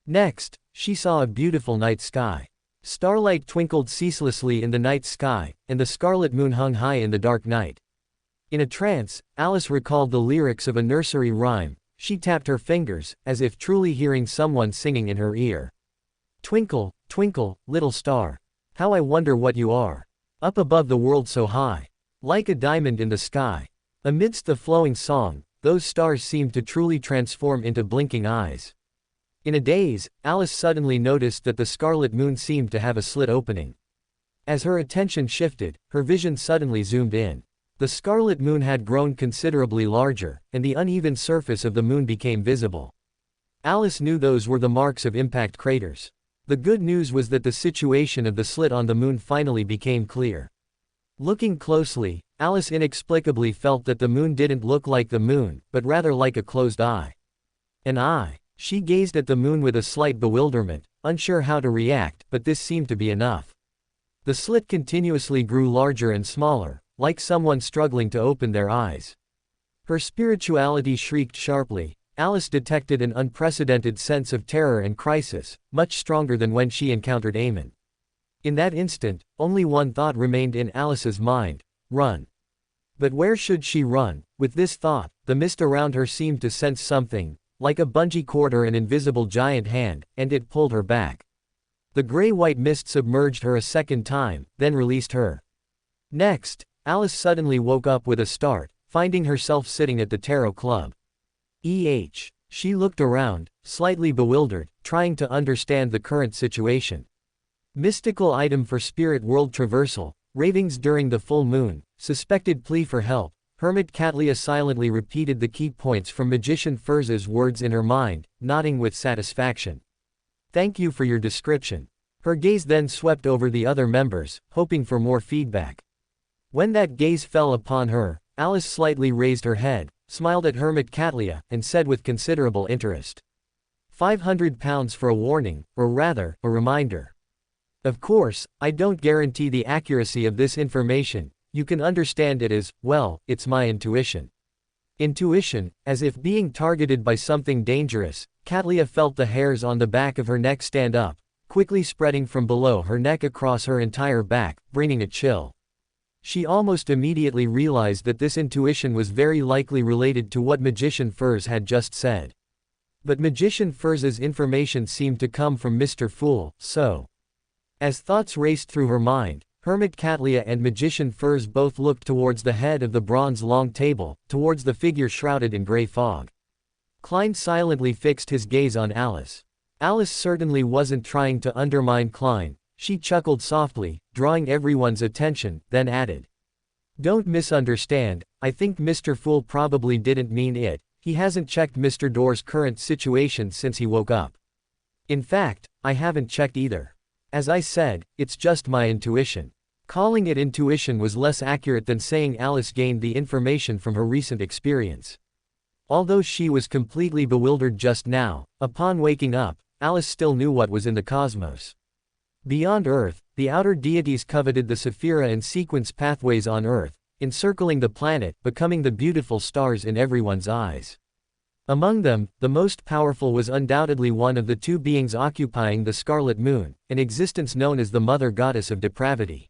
A: Next, she saw a beautiful night sky. Starlight twinkled ceaselessly in the night sky, and the scarlet moon hung high in the dark night. In a trance, Alice recalled the lyrics of a nursery rhyme. She tapped her fingers, as if truly hearing someone singing in her ear. Twinkle, twinkle, little star. How I wonder what you are. Up above the world so high. Like a diamond in the sky. Amidst the flowing song, those stars seemed to truly transform into blinking eyes. In a daze, Alice suddenly noticed that the scarlet moon seemed to have a slit opening. As her attention shifted, her vision suddenly zoomed in. The scarlet moon had grown considerably larger, and the uneven surface of the moon became visible. Alice knew those were the marks of impact craters. The good news was that the situation of the slit on the moon finally became clear. Looking closely, Alice inexplicably felt that the moon didn't look like the moon, but rather like a closed eye. An eye. She gazed at the moon with a slight bewilderment, unsure how to react, but this seemed to be enough. The slit continuously grew larger and smaller, like someone struggling to open their eyes. Her spirituality shrieked sharply. Alice detected an unprecedented sense of terror and crisis, much stronger than when she encountered Eamon. In that instant, only one thought remained in Alice's mind: run. But where should she run? With this thought, the mist around her seemed to sense something, like a bungee cord or an invisible giant hand, and it pulled her back. The gray-white mist submerged her a second time, then released her. Next, Alice suddenly woke up with a start, finding herself sitting at the tarot club. She looked around, slightly bewildered, trying to understand the current situation. Mystical item for spirit world traversal, ravings during the full moon, suspected plea for help. Hermit Catlia silently repeated the key points from Magician Furz's words in her mind, nodding with satisfaction. Thank you for your description. Her gaze then swept over the other members, hoping for more feedback. When that gaze fell upon her, Alice slightly raised her head, smiled at Hermit Catlia, and said with considerable interest. £500 for a warning, or rather, a reminder. Of course, I don't guarantee the accuracy of this information. You can understand it as, well, it's my intuition. Intuition, as if being targeted by something dangerous. Catlia felt the hairs on the back of her neck stand up, quickly spreading from below her neck across her entire back, bringing a chill. She almost immediately realized that this intuition was very likely related to what Magician Furz had just said. But Magician Furz's information seemed to come from Mr. Fool, so. As thoughts raced through her mind, Hermit Catlia and Magician Furz both looked towards the head of the bronze long table, towards the figure shrouded in gray fog. Klein silently fixed his gaze on Alice. Alice certainly wasn't trying to undermine Klein. She chuckled softly, drawing everyone's attention, then added. Don't misunderstand, I think Mr. Fool probably didn't mean it. He hasn't checked Mr. Door's current situation since he woke up. In fact, I haven't checked either. As I said, it's just my intuition. Calling it intuition was less accurate than saying Alice gained the information from her recent experience. Although she was completely bewildered just now, upon waking up, Alice still knew what was in the cosmos. Beyond Earth, the outer deities coveted the Sephira and sequence pathways on Earth, encircling the planet, becoming the beautiful stars in everyone's eyes. Among them, the most powerful was undoubtedly one of the two beings occupying the scarlet moon, an existence known as the Mother Goddess of Depravity.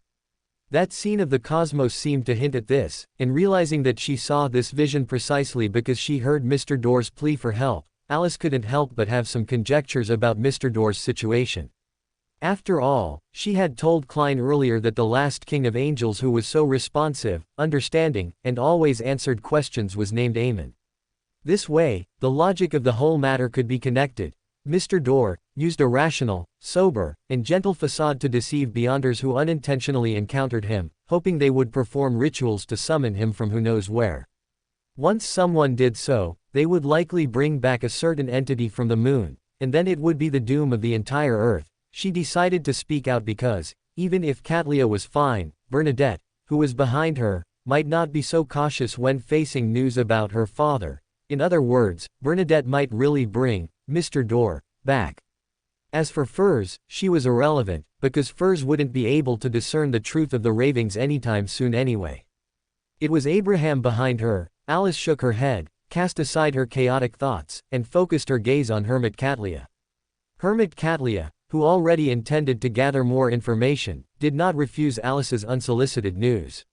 A: That scene of the cosmos seemed to hint at this, and realizing that she saw this vision precisely because she heard Mr. Door's plea for help, Alice couldn't help but have some conjectures about Mr. Door's situation. After all, she had told Klein earlier that the last king of angels who was so responsive, understanding, and always answered questions was named Eamon. This way, the logic of the whole matter could be connected. Mr. Door used a rational, sober, and gentle facade to deceive beyonders who unintentionally encountered him, hoping they would perform rituals to summon him from who knows where. Once someone did so, they would likely bring back a certain entity from the moon, and then it would be the doom of the entire Earth. She decided to speak out because, even if Catlia was fine, Bernadette, who was behind her, might not be so cautious when facing news about her father. In other words, Bernadette might really bring Mr. Door back. As for Furz, she was irrelevant. because Furs wouldn't be able to discern the truth of the ravings anytime soon anyway. It was Abraham behind her. Alice shook her head, cast aside her chaotic thoughts, and focused her gaze on Hermit Catlia. Hermit Catlia, who already intended to gather more information, did not refuse Alice's unsolicited news.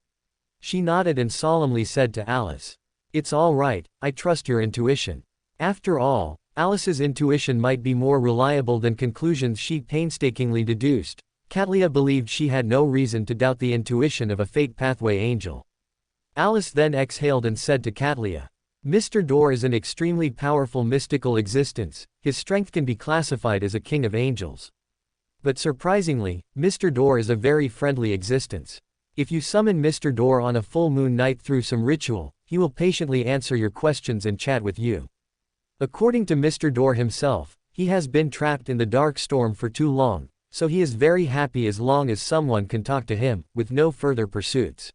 A: She nodded and solemnly said to Alice, "It's all right, I trust your intuition." After all, Alice's intuition might be more reliable than conclusions she painstakingly deduced. Catlia believed she had no reason to doubt the intuition of a Fate Pathway angel. Alice then exhaled and said to Catlia, "Mr. Door is an extremely powerful mystical existence. His strength can be classified as a king of angels. But surprisingly, Mr. Door is a very friendly existence. If you summon Mr. Door on a full moon night through some ritual, he will patiently answer your questions and chat with you. According to Mr. Door himself, he has been trapped in the dark storm for too long, so he is very happy as long as someone can talk to him, with no further pursuits.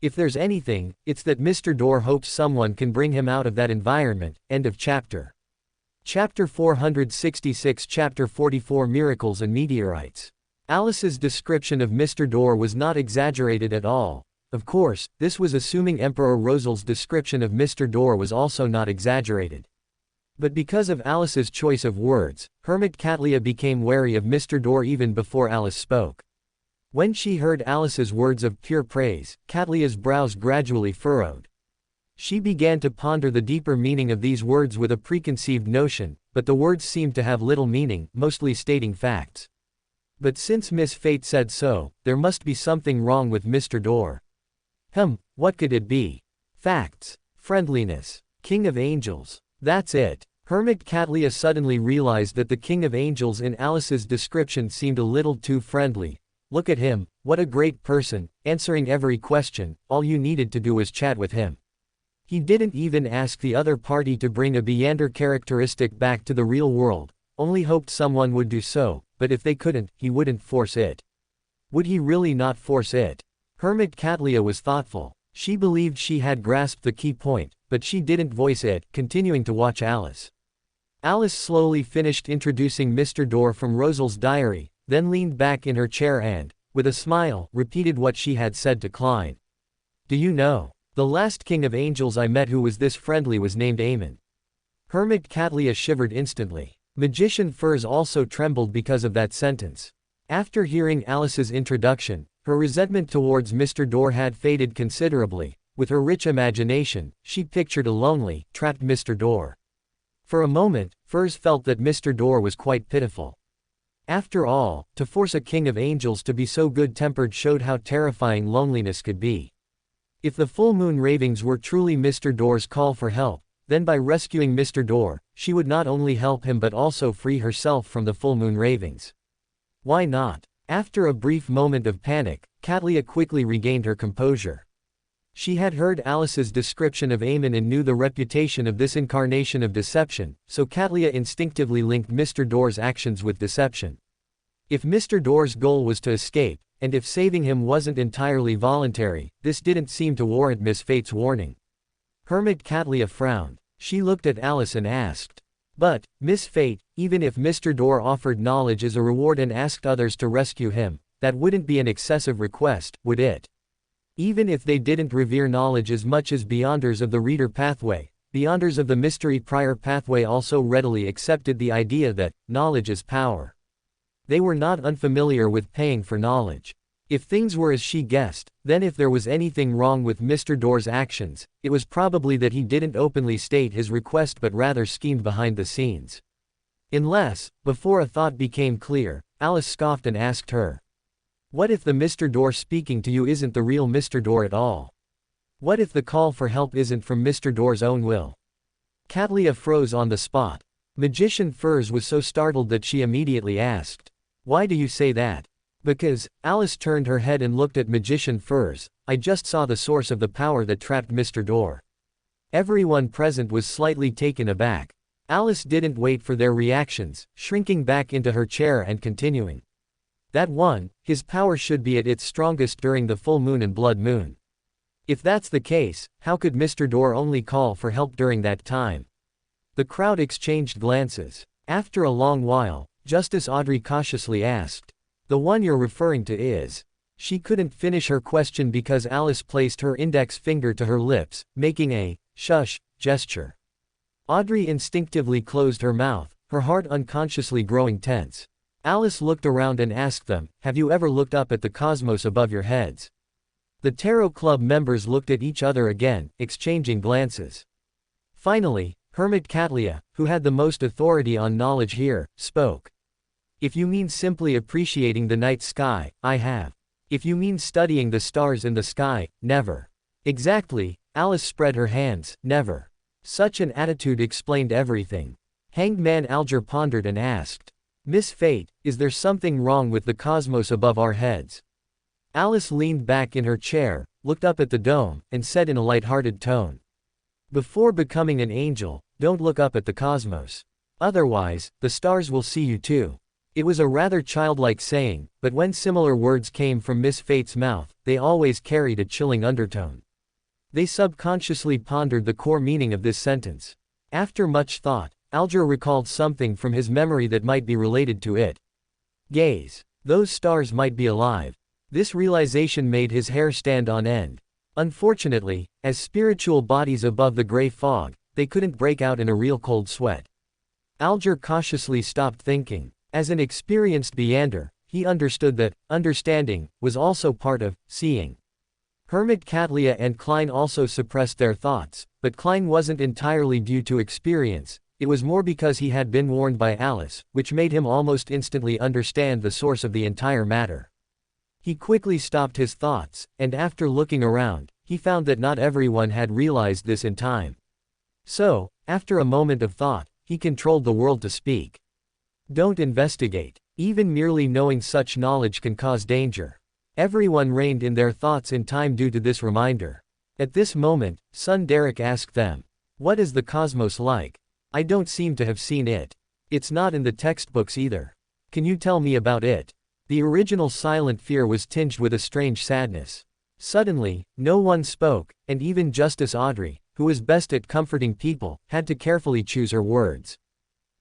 A: If there's anything, it's that Mr. Door hopes someone can bring him out of that environment." End of chapter. Chapter 466, Chapter 44, Miracles and Meteorites. Alice's description of Mr. Door was not exaggerated at all. Of course, this was assuming Emperor Rosal's description of Mr. Door was also not exaggerated. But because of Alice's choice of words, Hermit Catlia became wary of Mr. Door even before Alice spoke. When she heard Alice's words of pure praise, Catlia's brows gradually furrowed. She began to ponder the deeper meaning of these words with a preconceived notion, but the words seemed to have little meaning, mostly stating facts. But since Miss Fate said so, there must be something wrong with Mr. Door. What could it be? Facts. Friendliness. King of Angels. That's it. Hermit Catlia suddenly realized that the King of Angels in Alice's description seemed a little too friendly. Look at him, what a great person, answering every question, all you needed to do was chat with him. He didn't even ask the other party to bring a Beyonder characteristic back to the real world, only hoped someone would do so, but if they couldn't, he wouldn't force it. Would he really not force it? Hermit Catlia was thoughtful. She believed she had grasped the key point, but she didn't voice it, continuing to watch Alice. Alice slowly finished introducing Mr. Door from Rosal's diary, then leaned back in her chair and, with a smile, repeated what she had said to Klein. "Do you know? The last King of Angels I met who was this friendly was named Amon." Hermit Catlia shivered instantly. Magician Furs also trembled because of that sentence. After hearing Alice's introduction, her resentment towards Mr. Door had faded considerably. With her rich imagination, she pictured a lonely, trapped Mr. Door. For a moment, Furs felt that Mr. Door was quite pitiful. After all, to force a King of Angels to be so good-tempered showed how terrifying loneliness could be. If the full moon ravings were truly Mr. Door's call for help, then by rescuing Mr. Door, she would not only help him but also free herself from the full moon ravings. Why not? After a brief moment of panic, Catlia quickly regained her composure. She had heard Alice's description of Amon and knew the reputation of this incarnation of deception, so Catlia instinctively linked Mr. Door's actions with deception. If Mr. Door's goal was to escape, and if saving him wasn't entirely voluntary, this didn't seem to warrant Miss Fate's warning. Hermit Catlia frowned. She looked at Alice and asked, "But, Miss Fate, even if Mr. Door offered knowledge as a reward and asked others to rescue him, that wouldn't be an excessive request, would it? Even if they didn't revere knowledge as much as Beyonders of the Reader Pathway, Beyonders of the Mystery Prior Pathway also readily accepted the idea that knowledge is power. They were not unfamiliar with paying for knowledge. If things were as she guessed, then if there was anything wrong with Mr. Door's actions, it was probably that he didn't openly state his request but rather schemed behind the scenes. Unless, before a thought became clear, Alice scoffed and asked her, "What if the Mr. Door speaking to you isn't the real Mr. Door at all? What if the call for help isn't from Mr. Door's own will?" Catlia froze on the spot. Magician Furs was so startled that she immediately asked, "Why do you say that?" "Because," Alice turned her head and looked at Magician Furs, "I just saw the source of the power that trapped Mr. Door." Everyone present was slightly taken aback. Alice didn't wait for their reactions, shrinking back into her chair and continuing. "That one, his power should be at its strongest during the full moon and blood moon. If that's the case, how could Mr. Door only call for help during that time?" The crowd exchanged glances. After a long while, Justice Audrey cautiously asked, The one you're referring to is. She couldn't finish her question because Alice placed her index finger to her lips, making a shush gesture. Audrey instinctively closed her mouth, her heart unconsciously growing tense. Alice looked around and asked them, "Have you ever looked up at the cosmos above your heads?" The Tarot Club members looked at each other again, exchanging glances. Finally, Hermit Catlia, who had the most authority on knowledge here, spoke. "If you mean simply appreciating the night sky, I have. If you mean studying the stars in the sky, never." "Exactly," Alice spread her hands, "never." Such an attitude explained everything. Hanged Man Alger pondered and asked, "Miss Fate, is there something wrong with the cosmos above our heads?" Alice leaned back in her chair, looked up at the dome, and said in a light-hearted tone, "Before becoming an angel, don't look up at the cosmos. Otherwise, the stars will see you too." It was a rather childlike saying, but when similar words came from Miss Fate's mouth, they always carried a chilling undertone. They subconsciously pondered the core meaning of this sentence. After much thought, Alger recalled something from his memory that might be related to it. Gaze. Those stars might be alive. This realization made his hair stand on end. Unfortunately, as spiritual bodies above the gray fog, they couldn't break out in a real cold sweat. Alger cautiously stopped thinking. As an experienced Beander, he understood that understanding was also part of seeing. Hermit Catlia and Klein also suppressed their thoughts, but Klein wasn't entirely due to experience, it was more because he had been warned by Alice, which made him almost instantly understand the source of the entire matter. He quickly stopped his thoughts, and after looking around, he found that not everyone had realized this in time. So, after a moment of thought, he controlled the world to speak. "Don't investigate. Even merely knowing such knowledge can cause danger." Everyone reined in their thoughts in time due to this reminder. At this moment, son Derek asked them, "What is the cosmos like? I don't seem to have seen it. It's not in the textbooks either. Can you tell me about it?" The original silent fear was tinged with a strange sadness. Suddenly, no one spoke, and even Justice Audrey, who was best at comforting people, had to carefully choose her words.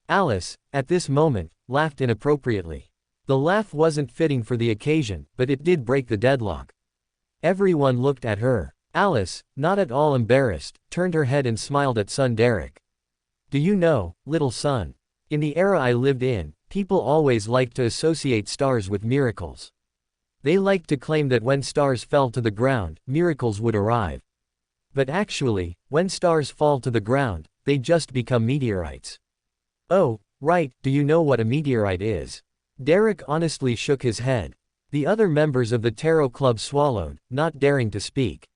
A: Alice, at this moment, laughed inappropriately. The laugh wasn't fitting for the occasion, but it did break the deadlock. Everyone looked at her. Alice, not at all embarrassed, turned her head and smiled at son Derek. "Do you know, little son? In the era I lived in, people always liked to associate stars with miracles. They liked to claim that when stars fell to the ground, miracles would arrive. But actually, when stars fall to the ground, they just become meteorites." "Oh, right, do you know what a meteorite is?" Derek honestly shook his head. The other members of the Tarot Club swallowed, not daring to speak.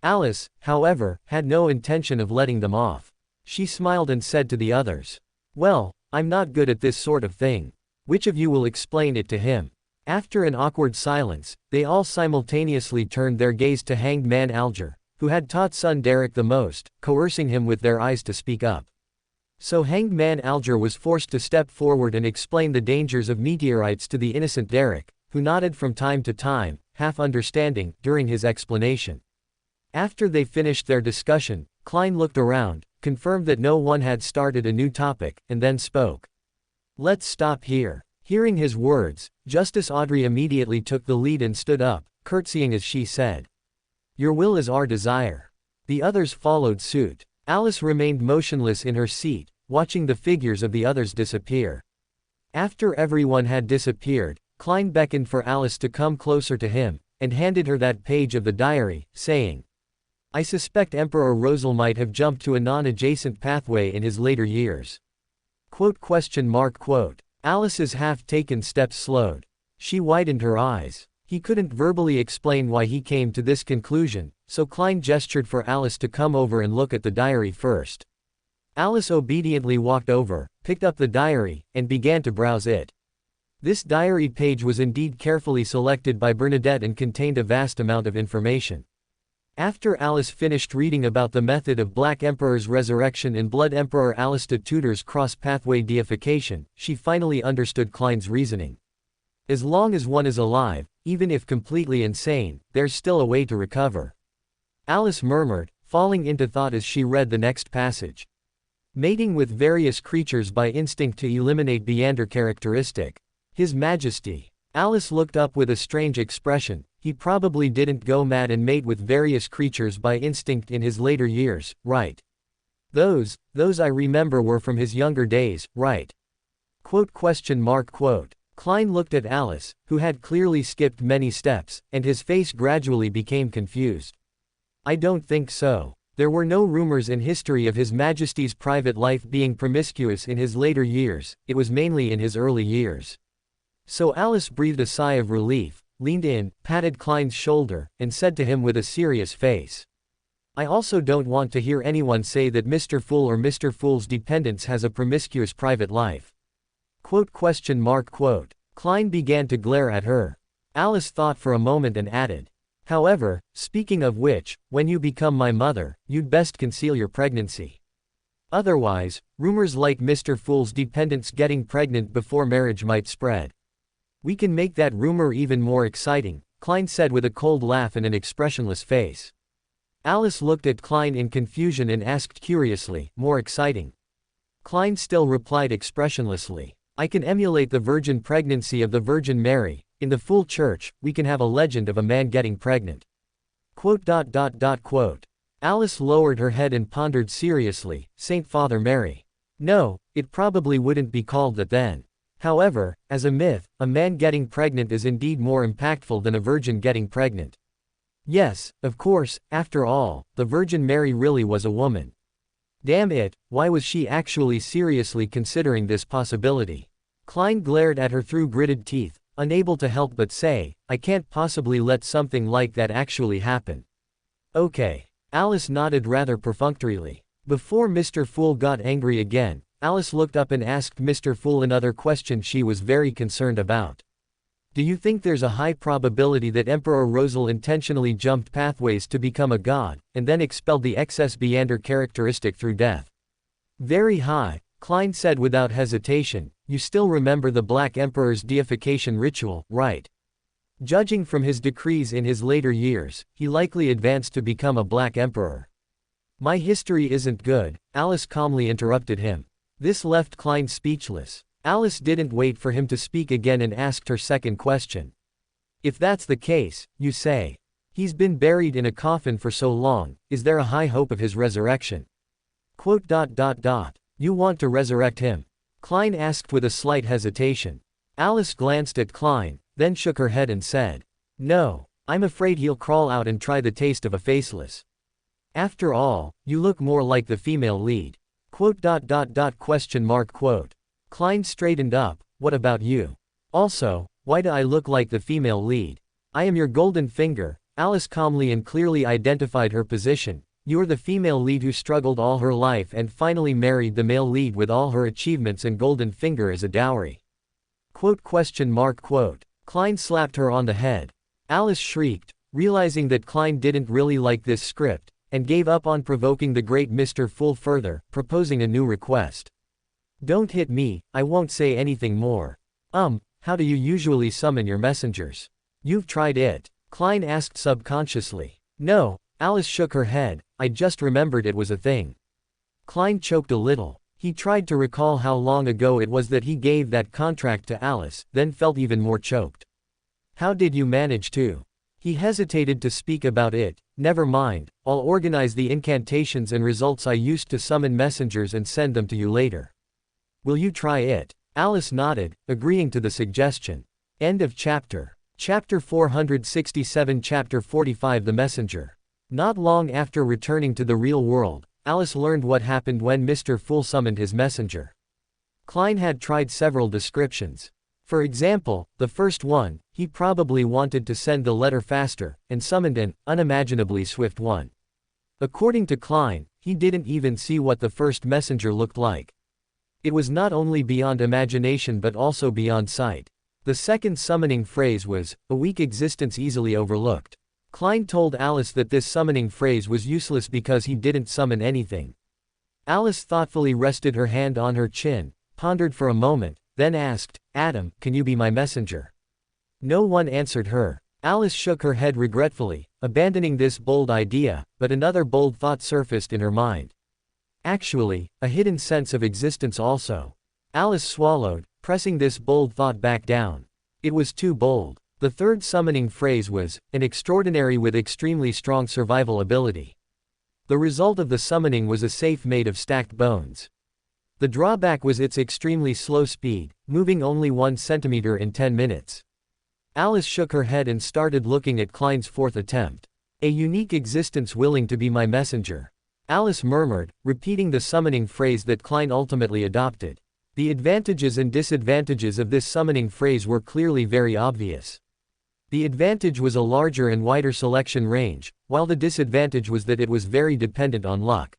A: Alice, however, had no intention of letting them off. She smiled and said to the others, "Well, I'm not good at this sort of thing. Which of you will explain it to him?" After an awkward silence, they all simultaneously turned their gaze to Hanged Man Alger, who had taught son Derek the most, coercing him with their eyes to speak up. So Hanged Man Alger was forced to step forward and explain the dangers of meteorites to the innocent Derek, who nodded from time to time, half understanding, during his explanation. After they finished their discussion, Klein looked around, confirmed that no one had started a new topic, and then spoke. "Let's stop here." Hearing his words, Justice Audrey immediately took the lead and stood up, curtsying as she said, "Your will is our desire." The others followed suit. Alice remained motionless in her seat, watching the figures of the others disappear. After everyone had disappeared, Klein beckoned for Alice to come closer to him, and handed her that page of the diary, saying, "I suspect Emperor Rosal might have jumped to a non-adjacent pathway in his later years." Alice's half-taken steps slowed. She widened her eyes. He couldn't verbally explain why he came to this conclusion, so Klein gestured for Alice to come over and look at the diary first. Alice obediently walked over, picked up the diary, and began to browse it. This diary page was indeed carefully selected by Bernadette and contained a vast amount of information. After Alice finished reading about the method of Black Emperor's resurrection in Blood Emperor Alista Tudor's cross-pathway deification, she finally understood Klein's reasoning. As long as one is alive, even if completely insane, there's still a way to recover. Alice murmured, falling into thought as she read the next passage. Mating with various creatures by instinct to eliminate Beander characteristic. His Majesty. Alice looked up with a strange expression. He probably didn't go mad and mate with various creatures by instinct in his later years, right? Those I remember were from his younger days, right? Quote. Klein looked at Alice, who had clearly skipped many steps, and his face gradually became confused. I don't think so. There were no rumors in history of His Majesty's private life being promiscuous in his later years, it was mainly in his early years. So Alice breathed a sigh of relief, leaned in, patted Klein's shoulder, and said to him with a serious face. I also don't want to hear anyone say that Mr. Fool or Mr. Fool's dependents has a promiscuous private life. Quote. Klein began to glare at her. Alice thought for a moment and added, however, speaking of which, when you become my mother, you'd best conceal your pregnancy. Otherwise, rumors like Mr. Fool's dependents getting pregnant before marriage might spread. We can make that rumor even more exciting, Klein said with a cold laugh and an expressionless face. Alice looked at Klein in confusion and asked curiously, more exciting? Klein still replied expressionlessly. I can emulate the virgin pregnancy of the Virgin Mary. In the Fool Church, we can have a legend of a man getting pregnant. Quote. Alice lowered her head and pondered seriously, Saint Father Mary. No, it probably wouldn't be called that then. However, as a myth, a man getting pregnant is indeed more impactful than a virgin getting pregnant. Yes, of course, after all, the Virgin Mary really was a woman. Damn it, why was she actually seriously considering this possibility? Klein glared at her through gritted teeth, unable to help but say, I can't possibly let something like that actually happen. Okay. Alice nodded rather perfunctorily. Before Mr. Fool got angry again, Alice looked up and asked Mr. Fool another question she was very concerned about. Do you think there's a high probability that Emperor Rosal intentionally jumped pathways to become a god, and then expelled the excess Beander characteristic through death? Very high, Klein said without hesitation. You still remember the Black Emperor's deification ritual, right? Judging from his decrees in his later years, he likely advanced to become a Black Emperor. My history isn't good, Alice calmly interrupted him. This left Klein speechless. Alice didn't wait for him to speak again and asked her second question. If that's the case, you say. He's been buried in a coffin for so long, is there a high hope of his resurrection? Quote. You want to resurrect him? Klein asked with a slight hesitation. Alice glanced at Klein, then shook her head and said, no, I'm afraid he'll crawl out and try the taste of a faceless. After all, you look more like the female lead. Quote. Klein straightened up, what about you? Also, why do I look like the female lead? I am your golden finger. Alice calmly and clearly identified her position. You're the female lead who struggled all her life and finally married the male lead with all her achievements and golden finger as a dowry. Quote. Klein slapped her on the head. Alice shrieked, realizing that Klein didn't really like this script, and gave up on provoking the great Mr. Fool further, proposing a new request. Don't hit me, I won't say anything more. How do you usually summon your messengers? You've tried it? Klein asked subconsciously. No, Alice shook her head, I just remembered it was a thing. Klein choked a little. He tried to recall how long ago it was that he gave that contract to Alice, then felt even more choked. How did you manage to? He hesitated to speak about it. Never mind, I'll organize the incantations and results I used to summon messengers and send them to you later. Will you try it? Alice nodded, agreeing to the suggestion. End of chapter. Chapter 467. Chapter 45. The Messenger. Not long after returning to the real world, Alice learned what happened when Mr. Fool summoned his messenger. Klein had tried several descriptions. For example, the first one, he probably wanted to send the letter faster, and summoned an unimaginably swift one. According to Klein, he didn't even see what the first messenger looked like. It was not only beyond imagination but also beyond sight. The second summoning phrase was, a weak existence easily overlooked. Klein told Alice that this summoning phrase was useless because he didn't summon anything. Alice thoughtfully rested her hand on her chin, pondered for a moment, then asked, Adam, can you be my messenger? No one answered her. Alice shook her head regretfully, abandoning this bold idea, but another bold thought surfaced in her mind. Actually, a hidden sense of existence also. Alice swallowed, pressing this bold thought back down. It was too bold. The third summoning phrase was, an extraordinary with extremely strong survival ability. The result of the summoning was a safe made of stacked bones. The drawback was its extremely slow speed, moving only 1 centimeter in 10 minutes. Alice shook her head and started looking at Klein's fourth attempt. A unique existence willing to be my messenger. Alice murmured, repeating the summoning phrase that Klein ultimately adopted. The advantages and disadvantages of this summoning phrase were clearly very obvious. The advantage was a larger and wider selection range, while the disadvantage was that it was very dependent on luck.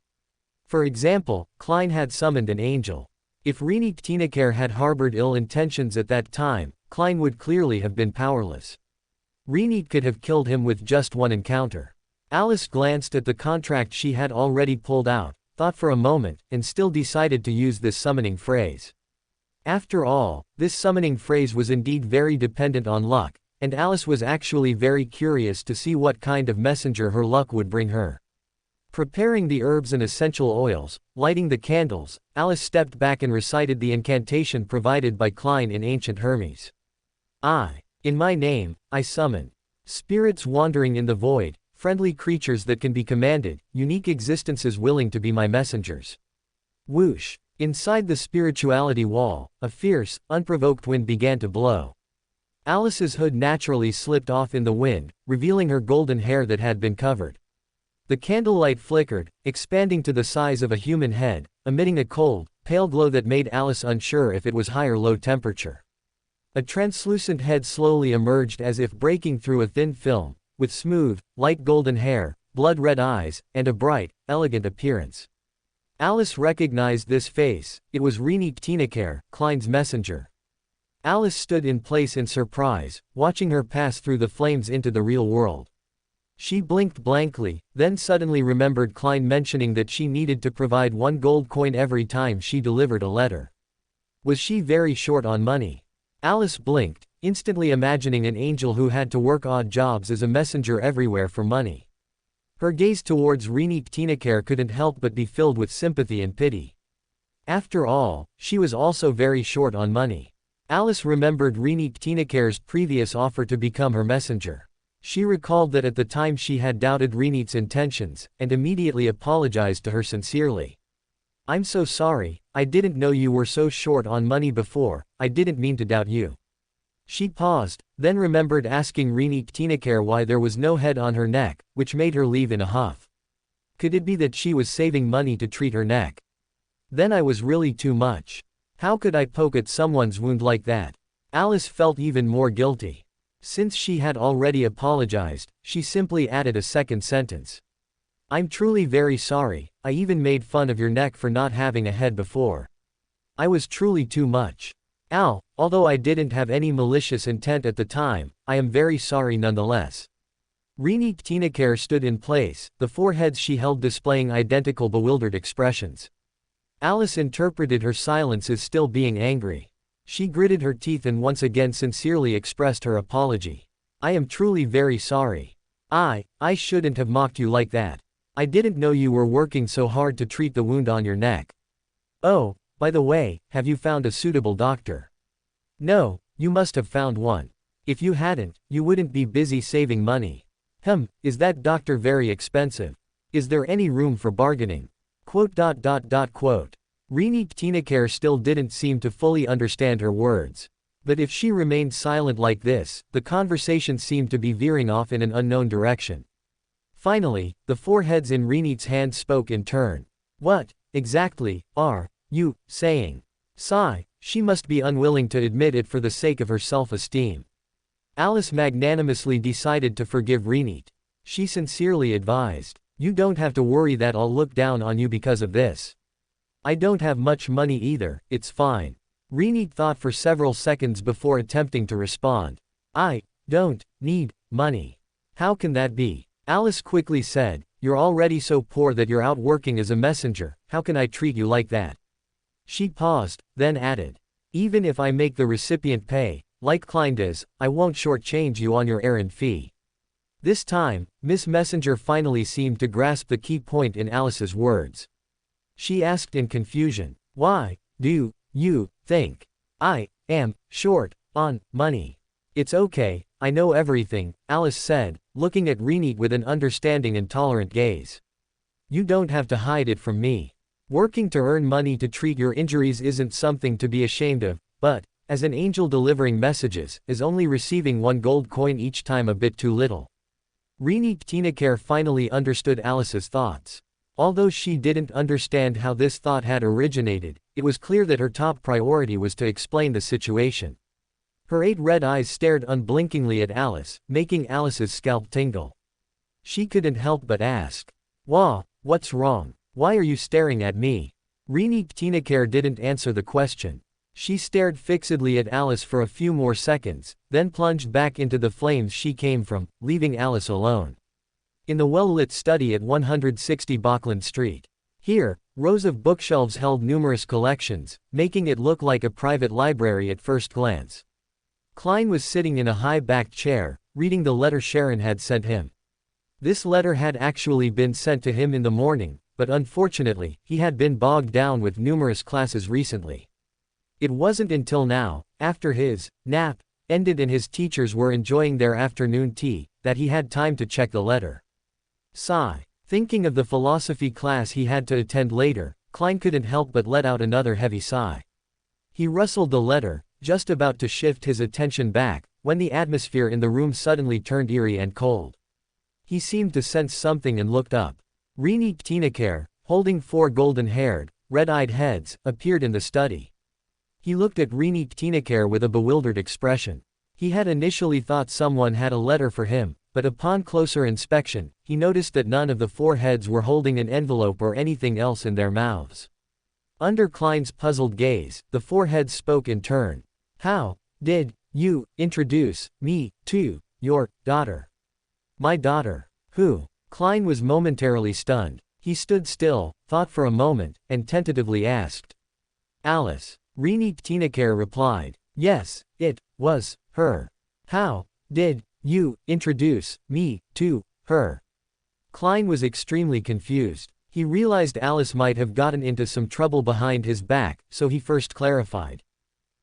A: For example, Klein had summoned an angel. If Renique Tinekere had harbored ill intentions at that time, Klein would clearly have been powerless. Renique could have killed him with just one encounter. Alice glanced at the contract she had already pulled out, thought for a moment, and still decided to use this summoning phrase. After all, this summoning phrase was indeed very dependent on luck, and Alice was actually very curious to see what kind of messenger her luck would bring her. Preparing the herbs and essential oils, lighting the candles, Alice stepped back and recited the incantation provided by Klein in Ancient Hermes. In my name, I summon spirits wandering in the void, friendly creatures that can be commanded, unique existences willing to be my messengers. Whoosh! Inside the spirituality wall, a fierce, unprovoked wind began to blow. Alice's hood naturally slipped off in the wind, revealing her golden hair that had been covered. The candlelight flickered, expanding to the size of a human head, emitting a cold, pale glow that made Alice unsure if it was high or low temperature. A translucent head slowly emerged as if breaking through a thin film, with smooth, light golden hair, blood-red eyes, and a bright, elegant appearance. Alice recognized this face. It was Renique Tinekere, Klein's messenger. Alice stood in place in surprise, watching her pass through the flames into the real world. She blinked blankly, then suddenly remembered Klein mentioning that she needed to provide 1 gold coin every time she delivered a letter. Was she very short on money? Alice blinked, instantly imagining an angel who had to work odd jobs as a messenger everywhere for money. Her gaze towards Renique Tinekere couldn't help but be filled with sympathy and pity. After all, she was also very short on money. Alice remembered Renique Tinekere's previous offer to become her messenger. She recalled that at the time she had doubted Renique's intentions, and immediately apologized to her sincerely. I'm so sorry, I didn't know you were so short on money before, I didn't mean to doubt you. She paused, then remembered asking Renique Tinekere why there was no head on her neck, which made her leave in a huff. Could it be that she was saving money to treat her neck? Then I was really too much. How could I poke at someone's wound like that? Alice felt even more guilty. Since she had already apologized, she simply added a second sentence. I'm truly very sorry, I even made fun of your neck for not having a head before. I was truly too much. Although I didn't have any malicious intent at the time, I am very sorry nonetheless. Renique Tinekere stood in place, the 4 heads she held displaying identical bewildered expressions. Alice interpreted her silence as still being angry. She gritted her teeth and once again sincerely expressed her apology. I am truly very sorry. I shouldn't have mocked you like that. I didn't know you were working so hard to treat the wound on your neck. Oh, by the way, have you found a suitable doctor? No, you must have found one. If you hadn't, you wouldn't be busy saving money. Is that doctor very expensive? Is there any room for bargaining? Renique Tinekere still didn't seem to fully understand her words. But if she remained silent like this, the conversation seemed to be veering off in an unknown direction. Finally, the 4 heads in Renique's hand spoke in turn. What, exactly, are you saying? Sigh, she must be unwilling to admit it for the sake of her self-esteem. Alice magnanimously decided to forgive Renique. She sincerely advised. You don't have to worry that I'll look down on you because of this. I don't have much money either, it's fine. Renique thought for several seconds before attempting to respond. I don't need money. How can that be? Alice quickly said, you're already so poor that you're out working as a messenger, how can I treat you like that? She paused, then added. Even if I make the recipient pay, like Klein does, I won't shortchange you on your errand fee. This time, Miss Messenger finally seemed to grasp the key point in Alice's words. She asked in confusion, why do you think I am short on money? It's okay, I know everything, Alice said, looking at Renate with an understanding and tolerant gaze. You don't have to hide it from me. Working to earn money to treat your injuries isn't something to be ashamed of, but, as an angel delivering messages, is only receiving 1 gold coin each time a bit too little. Renate Tinacare finally understood Alice's thoughts. Although she didn't understand how this thought had originated, it was clear that her top priority was to explain the situation. Her 8 red eyes stared unblinkingly at Alice, making Alice's scalp tingle. She couldn't help but ask, what's wrong? Why are you staring at me? Renate Tinacare didn't answer the question. She stared fixedly at Alice for a few more seconds, then plunged back into the flames she came from, leaving Alice alone. In the well-lit study at 160 Bachland Street. Here, rows of bookshelves held numerous collections, making it look like a private library at first glance. Klein was sitting in a high-backed chair, reading the letter Sharon had sent him. This letter had actually been sent to him in the morning, but unfortunately, he had been bogged down with numerous classes recently. It wasn't until now, after his nap ended and his teachers were enjoying their afternoon tea, that he had time to check the letter. Sigh. Thinking of the philosophy class he had to attend later, Klein couldn't help but let out another heavy sigh. He rustled the letter, just about to shift his attention back, when the atmosphere in the room suddenly turned eerie and cold. He seemed to sense something and looked up. Renate Tinacare, holding 4 golden-haired, red-eyed heads, appeared in the study. He looked at Renate Tinacare with a bewildered expression. He had initially thought someone had a letter for him, but upon closer inspection, he noticed that none of the 4 heads were holding an envelope or anything else in their mouths. Under Klein's puzzled gaze, the 4 heads spoke in turn. How did you introduce me to your daughter? My daughter? Who? Klein was momentarily stunned. He stood still, thought for a moment, and tentatively asked. Alice. Renate Tinacare replied. Yes, it was her. How did you introduce me to her? Klein was extremely confused. He realized Alice might have gotten into some trouble behind his back, so he first clarified.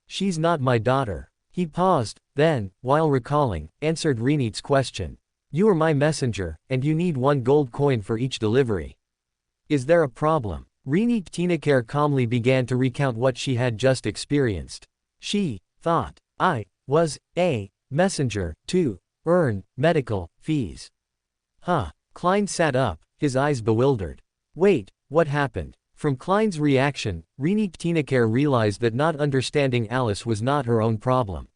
A: She's not my daughter. He paused, then, while recalling, answered Renate's question. You are my messenger, and you need 1 gold coin for each delivery. Is there a problem? Renate Tinacare calmly began to recount what she had just experienced. She thought I was a messenger to earn medical fees. Huh? Klein sat up, his eyes bewildered. Wait, what happened? From Klein's reaction, Renate Tinacare realized that not understanding Alice was not her own problem.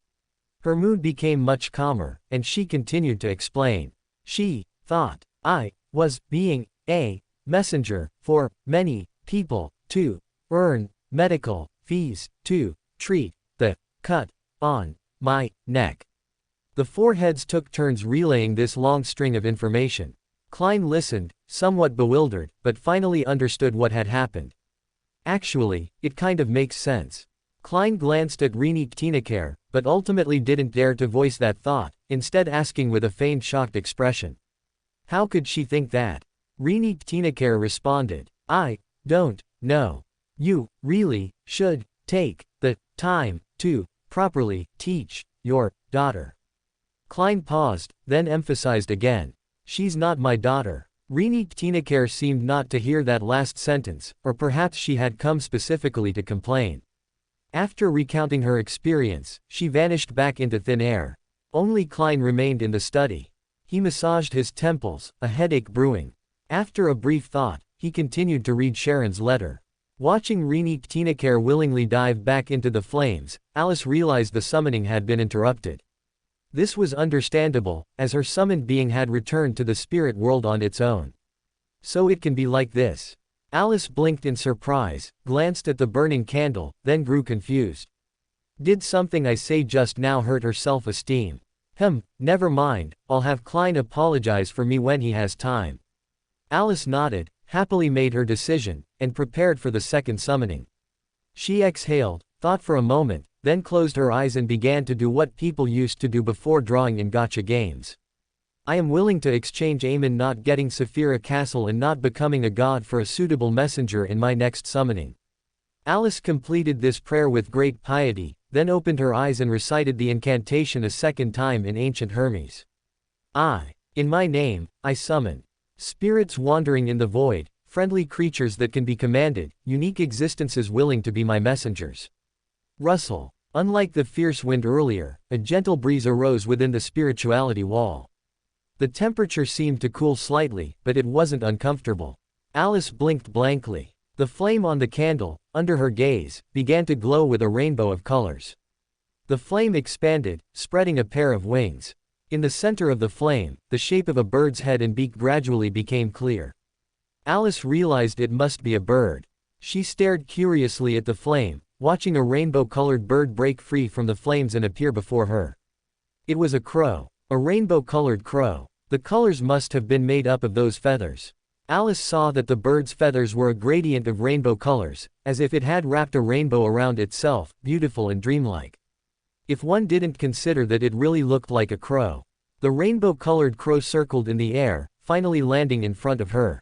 A: Her mood became much calmer, and she continued to explain. She thought I was being a messenger for many people to earn medical fees to treat the cut on my neck. The 4 heads took turns relaying this long string of information. Klein listened, somewhat bewildered, but finally understood what had happened. Actually, it kind of makes sense. Klein glanced at Renate Tinacare, but ultimately didn't dare to voice that thought, instead asking with a feigned shocked expression. How could she think that? Renate Tinacare responded. I don't know. You really should take the time to properly teach your daughter. Klein paused, then emphasized again. She's not my daughter. Renate Tinacare seemed not to hear that last sentence, or perhaps she had come specifically to complain. After recounting her experience, she vanished back into thin air. Only Klein remained in the study. He massaged his temples, a headache brewing. After a brief thought, he continued to read Sharon's letter. Watching Renate Tinacare willingly dive back into the flames, Alice realized the summoning had been interrupted. This was understandable, as her summoned being had returned to the spirit world on its own. So it can be like this. Alice blinked in surprise, glanced at the burning candle, then grew confused. Did something I say just now hurt her self-esteem? Never mind, I'll have Klein apologize for me when he has time. Alice nodded, happily made her decision, and prepared for the second summoning. She exhaled, thought for a moment, then closed her eyes and began to do what people used to do before drawing in gacha games. I am willing to exchange Aemon not getting Saphira Castle and not becoming a god for a suitable messenger in my next summoning. Alice completed this prayer with great piety, then opened her eyes and recited the incantation a second time in ancient Hermes. In my name, I summon spirits wandering in the void, friendly creatures that can be commanded, unique existences willing to be my messengers. Rustle. Unlike the fierce wind earlier, a gentle breeze arose within the spirituality wall. The temperature seemed to cool slightly, but it wasn't uncomfortable. Alice blinked blankly. The flame on the candle, under her gaze, began to glow with a rainbow of colors. The flame expanded, spreading a pair of wings. In the center of the flame, the shape of a bird's head and beak gradually became clear. Alice realized it must be a bird. She stared curiously at the flame, watching a rainbow-colored bird break free from the flames and appear before her. It was a crow. A rainbow-colored crow. The colors must have been made up of those feathers. Alice saw that the bird's feathers were a gradient of rainbow colors, as if it had wrapped a rainbow around itself, beautiful and dreamlike. If one didn't consider that it really looked like a crow. The rainbow-colored crow circled in the air, finally landing in front of her.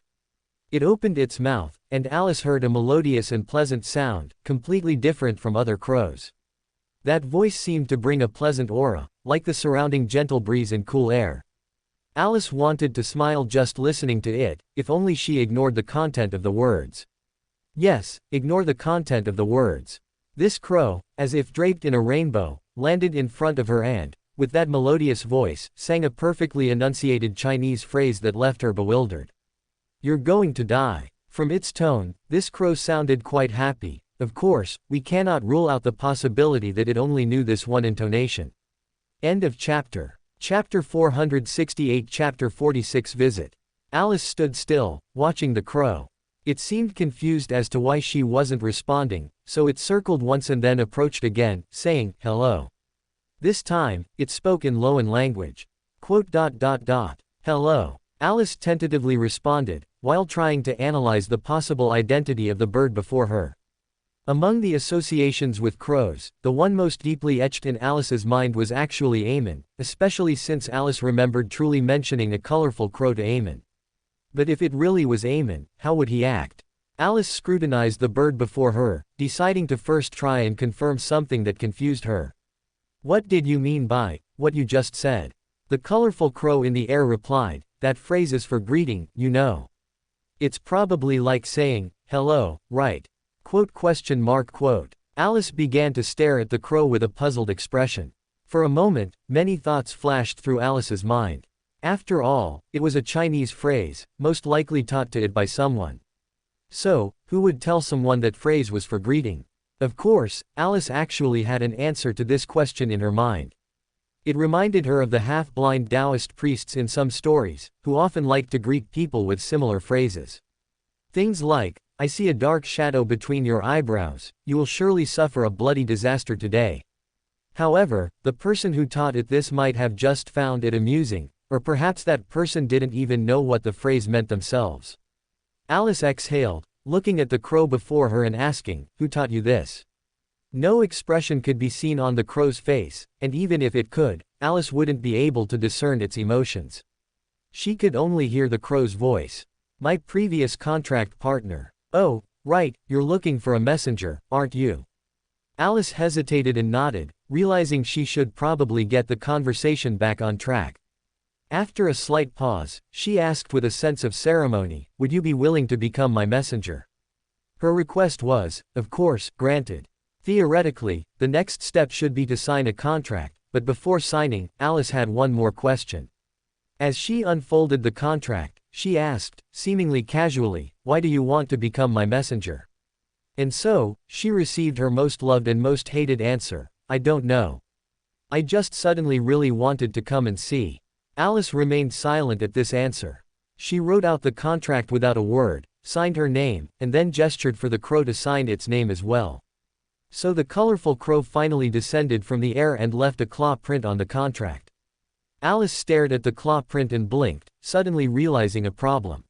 A: It opened its mouth, and Alice heard a melodious and pleasant sound, completely different from other crows. That voice seemed to bring a pleasant aura, like the surrounding gentle breeze and cool air. Alice wanted to smile just listening to it, if only she ignored the content of the words. Yes, ignore the content of the words. This crow, as if draped in a rainbow, landed in front of her and, with that melodious voice, sang a perfectly enunciated Chinese phrase that left her bewildered. You're going to die. From its tone, this crow sounded quite happy. Of course, we cannot rule out the possibility that it only knew this one intonation. End of chapter. Chapter 468. Chapter 46. Visit. Alice stood still, watching the crow. It seemed confused as to why she wasn't responding, so it circled once and then approached again, saying, hello. This time, it spoke in Loan language. Hello. Alice tentatively responded, while trying to analyze the possible identity of the bird before her. Among the associations with crows, the one most deeply etched in Alice's mind was actually Eamon, especially since Alice remembered truly mentioning a colorful crow to Eamon. But if it really was Eamon, how would he act? Alice scrutinized the bird before her, deciding to first try and confirm something that confused her. What did you mean by what you just said? The colorful crow in the air replied, that phrase is for greeting, you know. It's probably like saying, hello, right? Alice began to stare at the crow with a puzzled expression. For a moment, many thoughts flashed through Alice's mind. After all, it was a Chinese phrase, most likely taught to it by someone. So, who would tell someone that phrase was for greeting? Of course, Alice actually had an answer to this question in her mind. It reminded her of the half-blind Taoist priests in some stories, who often liked to greet people with similar phrases. Things like, I see a dark shadow between your eyebrows, you will surely suffer a bloody disaster today. However, the person who taught it this might have just found it amusing, or perhaps that person didn't even know what the phrase meant themselves. Alice exhaled, looking at the crow before her and asking, who taught you this? No expression could be seen on the crow's face, and even if it could, Alice wouldn't be able to discern its emotions. She could only hear the crow's voice. My previous contract partner. Oh, right, you're looking for a messenger, aren't you? Alice hesitated and nodded, realizing she should probably get the conversation back on track. After a slight pause, she asked with a sense of ceremony, would you be willing to become my messenger? Her request was, of course, granted. Theoretically, the next step should be to sign a contract, but before signing, Alice had one more question. As she unfolded the contract, she asked, seemingly casually, why do you want to become my messenger? And so, she received her most loved and most hated answer, I don't know. I just suddenly really wanted to come and see. Alice remained silent at this answer. She wrote out the contract without a word, signed her name, and then gestured for the crow to sign its name as well. So the colorful crow finally descended from the air and left a claw print on the contract. Alice stared at the claw print and blinked, suddenly realizing a problem.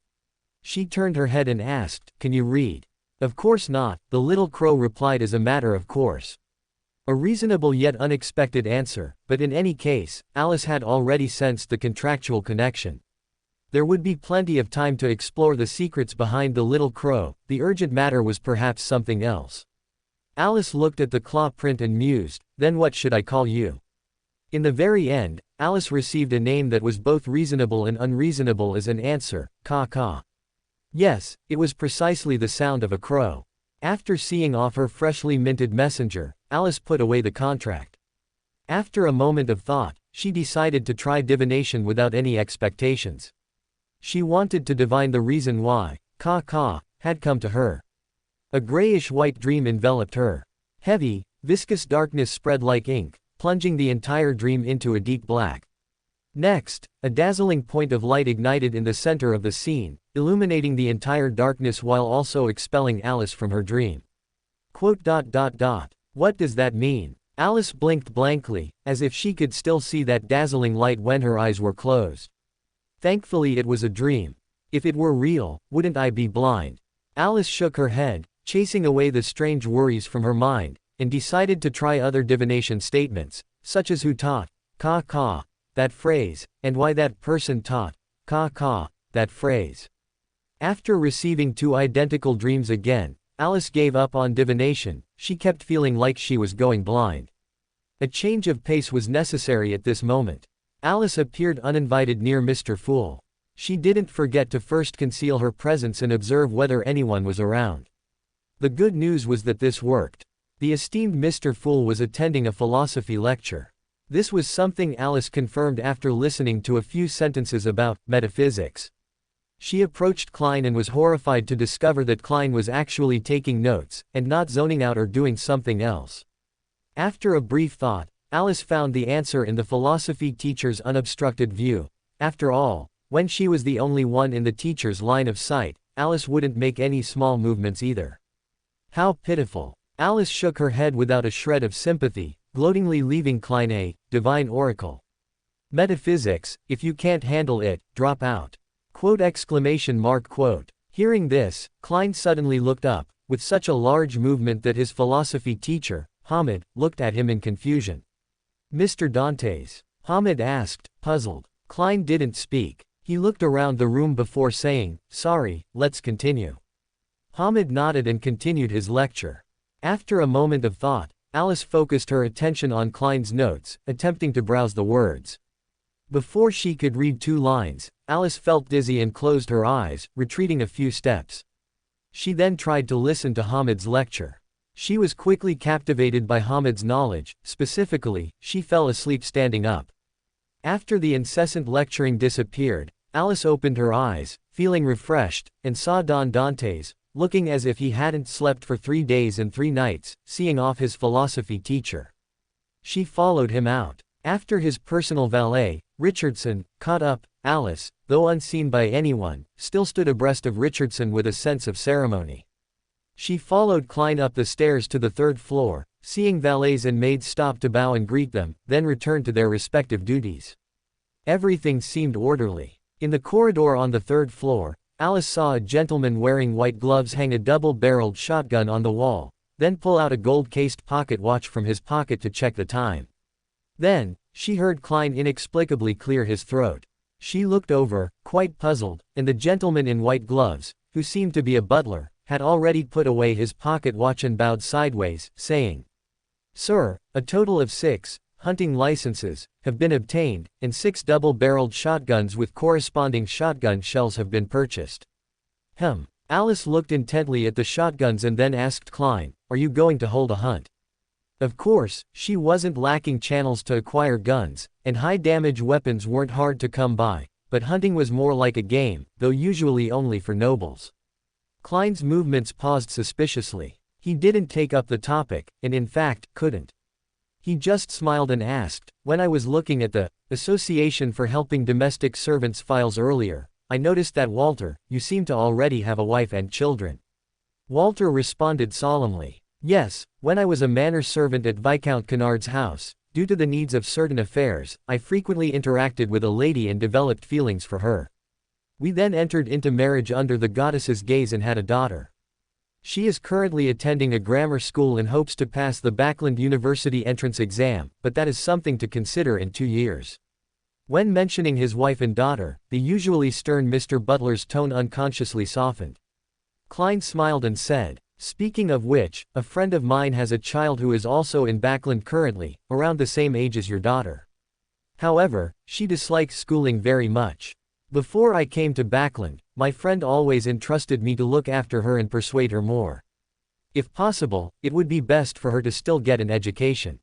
A: She turned her head and asked, can you read? Of course not, the little crow replied as a matter of course. A reasonable yet unexpected answer, but in any case, Alice had already sensed the contractual connection. There would be plenty of time to explore the secrets behind the little crow, the urgent matter was perhaps something else. Alice looked at the claw print and mused, then what should I call you? In the very end, Alice received a name that was both reasonable and unreasonable as an answer, Ka. Yes, it was precisely the sound of a crow. After seeing off her freshly minted messenger, Alice put away the contract. After a moment of thought, she decided to try divination without any expectations. She wanted to divine the reason why Ka had come to her. A grayish-white dream enveloped her. Heavy, viscous darkness spread like ink, plunging the entire dream into a deep black. Next, a dazzling point of light ignited in the center of the scene, illuminating the entire darkness while also expelling Alice from her dream. What does that mean? Alice blinked blankly, as if she could still see that dazzling light when her eyes were closed. Thankfully it was a dream. If it were real, wouldn't I be blind? Alice shook her head, chasing away the strange worries from her mind, and decided to try other divination statements, such as who taught Ka, that phrase, and why that person taught Ka, that phrase. After receiving two identical dreams again, Alice gave up on divination. She kept feeling like she was going blind. A change of pace was necessary at this moment. Alice appeared uninvited near Mr. Fool. She didn't forget to first conceal her presence and observe whether anyone was around. The good news was that this worked. The esteemed Mr. Fool was attending a philosophy lecture. This was something Alice confirmed after listening to a few sentences about metaphysics. She approached Klein and was horrified to discover that Klein was actually taking notes, and not zoning out or doing something else. After a brief thought, Alice found the answer in the philosophy teacher's unobstructed view. After all, when she was the only one in the teacher's line of sight, Alice wouldn't make any small movements either. How pitiful. Alice shook her head without a shred of sympathy, gloatingly leaving Klein a divine oracle. Metaphysics, if you can't handle it, drop out. Quote! Hearing this, Klein suddenly looked up, with such a large movement that his philosophy teacher, Hamid, looked at him in confusion. Mr. Dantes? Hamid asked, puzzled. Klein didn't speak. He looked around the room before saying, sorry, let's continue. Hamid nodded and continued his lecture. After a moment of thought, Alice focused her attention on Klein's notes, attempting to browse the words. Before she could read 2 lines, Alice felt dizzy and closed her eyes, retreating a few steps. She then tried to listen to Hamid's lecture. She was quickly captivated by Hamid's knowledge. Specifically, she fell asleep standing up. After the incessant lecturing disappeared, Alice opened her eyes, feeling refreshed, and saw Don Dantes, looking as if he hadn't slept for 3 days and 3 nights, seeing off his philosophy teacher. She followed him out. After his personal valet, Richardson, caught up, Alice, though unseen by anyone, still stood abreast of Richardson with a sense of ceremony. She followed Klein up the stairs to the 3rd floor, seeing valets and maids stop to bow and greet them, then return to their respective duties. Everything seemed orderly. In the corridor on the 3rd floor, Alice saw a gentleman wearing white gloves hang a double-barreled shotgun on the wall, then pull out a gold-cased pocket watch from his pocket to check the time. Then, she heard Klein inexplicably clear his throat. She looked over, quite puzzled, and the gentleman in white gloves, who seemed to be a butler, had already put away his pocket watch and bowed sideways, saying, Sir, a total of 6 hunting licenses have been obtained, and 6 double-barreled shotguns with corresponding shotgun shells have been purchased. Alice looked intently at the shotguns and then asked Klein, are you going to hold a hunt? Of course, she wasn't lacking channels to acquire guns, and high-damage weapons weren't hard to come by, but hunting was more like a game, though usually only for nobles. Klein's movements paused suspiciously. He didn't take up the topic, and in fact, couldn't. He just smiled and asked, when I was looking at the Association for Helping Domestic Servants files earlier, I noticed that Walter, you seem to already have a wife and children. Walter responded solemnly. Yes, when I was a manor servant at Viscount Kennard's house, due to the needs of certain affairs, I frequently interacted with a lady and developed feelings for her. We then entered into marriage under the goddess's gaze and had a daughter. She is currently attending a grammar school and hopes to pass the Backland University entrance exam, but that is something to consider in 2 years. When mentioning his wife and daughter, the usually stern Mr. Butler's tone unconsciously softened. Klein smiled and said, Speaking of which, a friend of mine has a child who is also in Backland currently, around the same age as your daughter. However, she dislikes schooling very much. Before I came to Backland, my friend always entrusted me to look after her and persuade her more. If possible, it would be best for her to still get an education.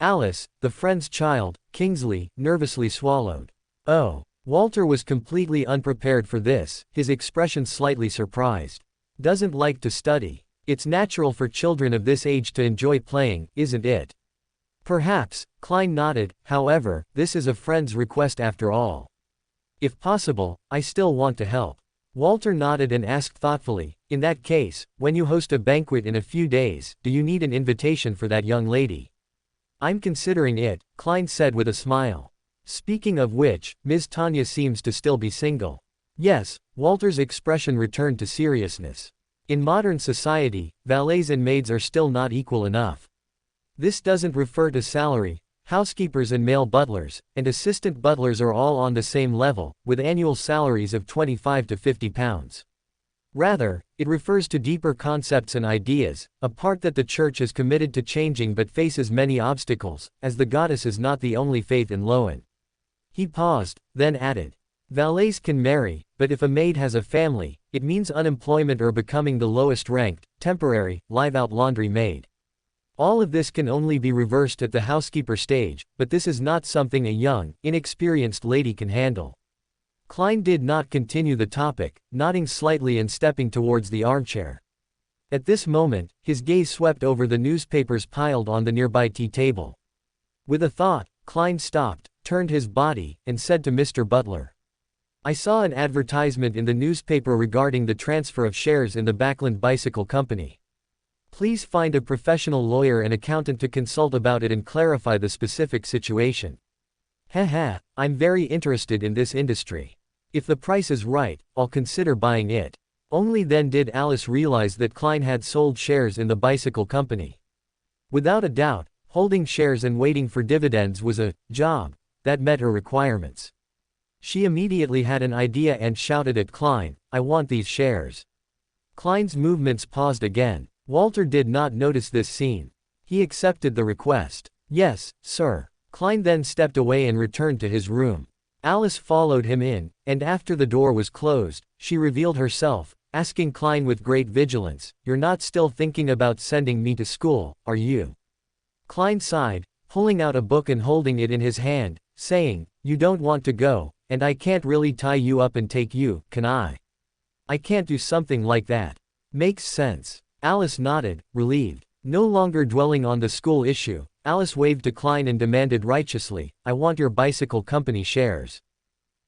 A: Alice, the friend's child, Kingsley, nervously swallowed. Oh. Walter was completely unprepared for this, his expression slightly surprised. Doesn't like to study. It's natural for children of this age to enjoy playing, isn't it? Perhaps, Klein nodded, however, this is a friend's request after all. If possible, I still want to help. Walter nodded and asked thoughtfully, in that case, when you host a banquet in a few days, do you need an invitation for that young lady? I'm considering it, Klein said with a smile. Speaking of which, Ms. Tanya seems to still be single. Yes, Walter's expression returned to seriousness. In modern society, valets and maids are still not equal enough. This doesn't refer to salary. Housekeepers and male butlers, and assistant butlers are all on the same level, with annual salaries of £25 to £50. Rather, it refers to deeper concepts and ideas, a part that the Church is committed to changing but faces many obstacles, as the goddess is not the only faith in Loan. He paused, then added. Valets can marry, but if a maid has a family, it means unemployment or becoming the lowest ranked, temporary, live-out laundry maid. All of this can only be reversed at the housekeeper stage, but this is not something a young, inexperienced lady can handle. Klein did not continue the topic, nodding slightly and stepping towards the armchair. At this moment, his gaze swept over the newspapers piled on the nearby tea table. With a thought, Klein stopped, turned his body, and said to Mr. Butler. I saw an advertisement in the newspaper regarding the transfer of shares in the Backland Bicycle Company. Please find a professional lawyer and accountant to consult about it and clarify the specific situation. Haha, I'm very interested in this industry. If the price is right, I'll consider buying it. Only then did Alice realize that Klein had sold shares in the bicycle company. Without a doubt, holding shares and waiting for dividends was a job that met her requirements. She immediately had an idea and shouted at Klein, I want these shares. Klein's movements paused again. Walter did not notice this scene. He accepted the request. Yes, sir. Klein then stepped away and returned to his room. Alice followed him in, and after the door was closed, she revealed herself, asking Klein with great vigilance, You're not still thinking about sending me to school, are you? Klein sighed, pulling out a book and holding it in his hand, saying, You don't want to go, and I can't really tie you up and take you, can I? I can't do something like that. Makes sense. Alice nodded, relieved. No longer dwelling on the school issue, Alice waved to Klein and demanded righteously, I want your bicycle company shares.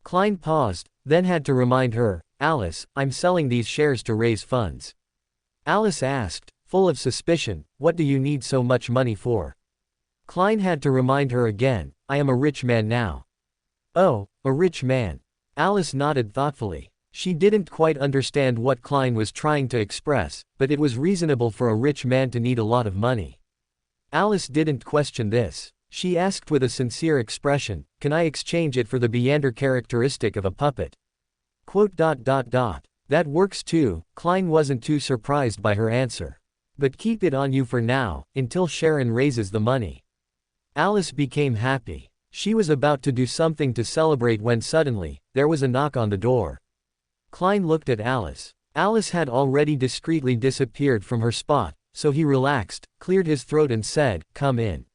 A: Klein paused, then had to remind her, Alice, I'm selling these shares to raise funds. Alice asked, full of suspicion, what do you need so much money for? Klein had to remind her again, I am a rich man now. Oh, a rich man. Alice nodded thoughtfully. She didn't quite understand what Klein was trying to express, but it was reasonable for a rich man to need a lot of money. Alice didn't question this. She asked with a sincere expression, Can I exchange it for the meander characteristic of a puppet? That works too. Klein wasn't too surprised by her answer. But keep it on you for now, until Sharon raises the money. Alice became happy. She was about to do something to celebrate when suddenly, there was a knock on the door. Klein looked at Alice. Alice had already discreetly disappeared from her spot, so he relaxed, cleared his throat and said, Come in.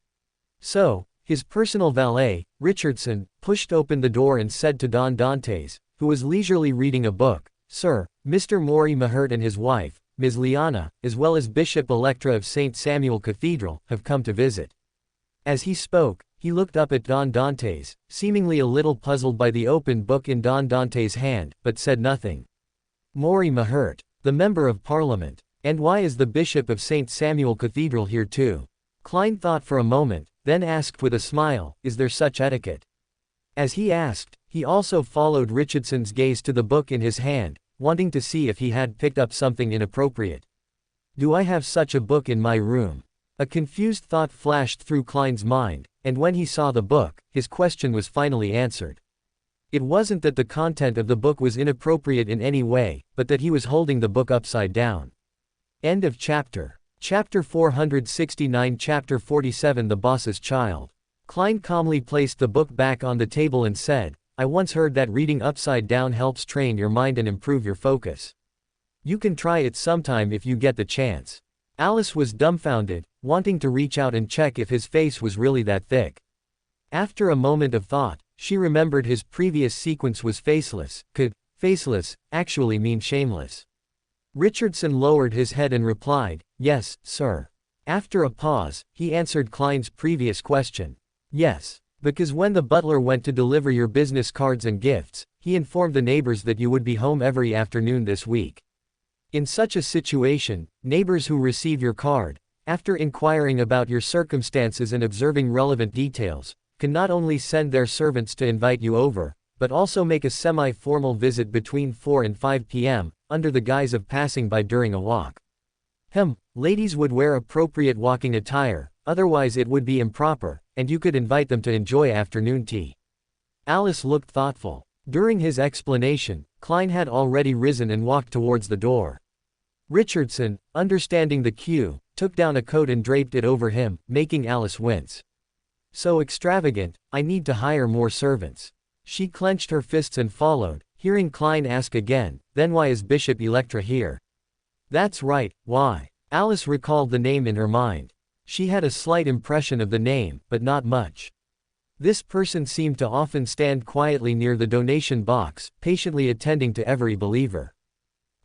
A: So, his personal valet, Richardson, pushed open the door and said to Don Dantes, who was leisurely reading a book, Sir, Mr. Maury Mahert and his wife, Ms. Liana, as well as Bishop Electra of St. Samuel Cathedral, have come to visit. As he spoke, he looked up at Don Dantes, seemingly a little puzzled by the open book in Don Dantes' hand, but said nothing. Maury Mahert, the Member of Parliament. And why is the Bishop of St. Samuel Cathedral here too? Klein thought for a moment, then asked with a smile, Is there such etiquette? As he asked, he also followed Richardson's gaze to the book in his hand, wanting to see if he had picked up something inappropriate. Do I have such a book in my room? A confused thought flashed through Klein's mind, and when he saw the book, his question was finally answered. It wasn't that the content of the book was inappropriate in any way, but that he was holding the book upside down. End of chapter. Chapter 469. Chapter 47. The Boss's Child. Klein calmly placed the book back on the table and said, I once heard that reading upside down helps train your mind and improve your focus. You can try it sometime if you get the chance. Alice was dumbfounded, wanting to reach out and check if his face was really that thick. After a moment of thought, she remembered his previous sequence was faceless. Could faceless actually mean shameless? Richardson lowered his head and replied, Yes, sir. After a pause, he answered Klein's previous question. Yes. Because when the butler went to deliver your business cards and gifts, he informed the neighbors that you would be home every afternoon this week. In such a situation, neighbors who receive your card, after inquiring about your circumstances and observing relevant details, can not only send their servants to invite you over, but also make a semi-formal visit between 4 and 5 p.m., under the guise of passing by during a walk. Ladies would wear appropriate walking attire, otherwise it would be improper, and you could invite them to enjoy afternoon tea. Alice looked thoughtful. During his explanation, Klein had already risen and walked towards the door. Richardson, understanding the cue, took down a coat and draped it over him, making Alice wince. So extravagant, I need to hire more servants. She clenched her fists and followed, hearing Klein ask again, then why is Bishop Electra here? That's right, why? Alice recalled the name in her mind. She had a slight impression of the name, but not much. This person seemed to often stand quietly near the donation box, patiently attending to every believer.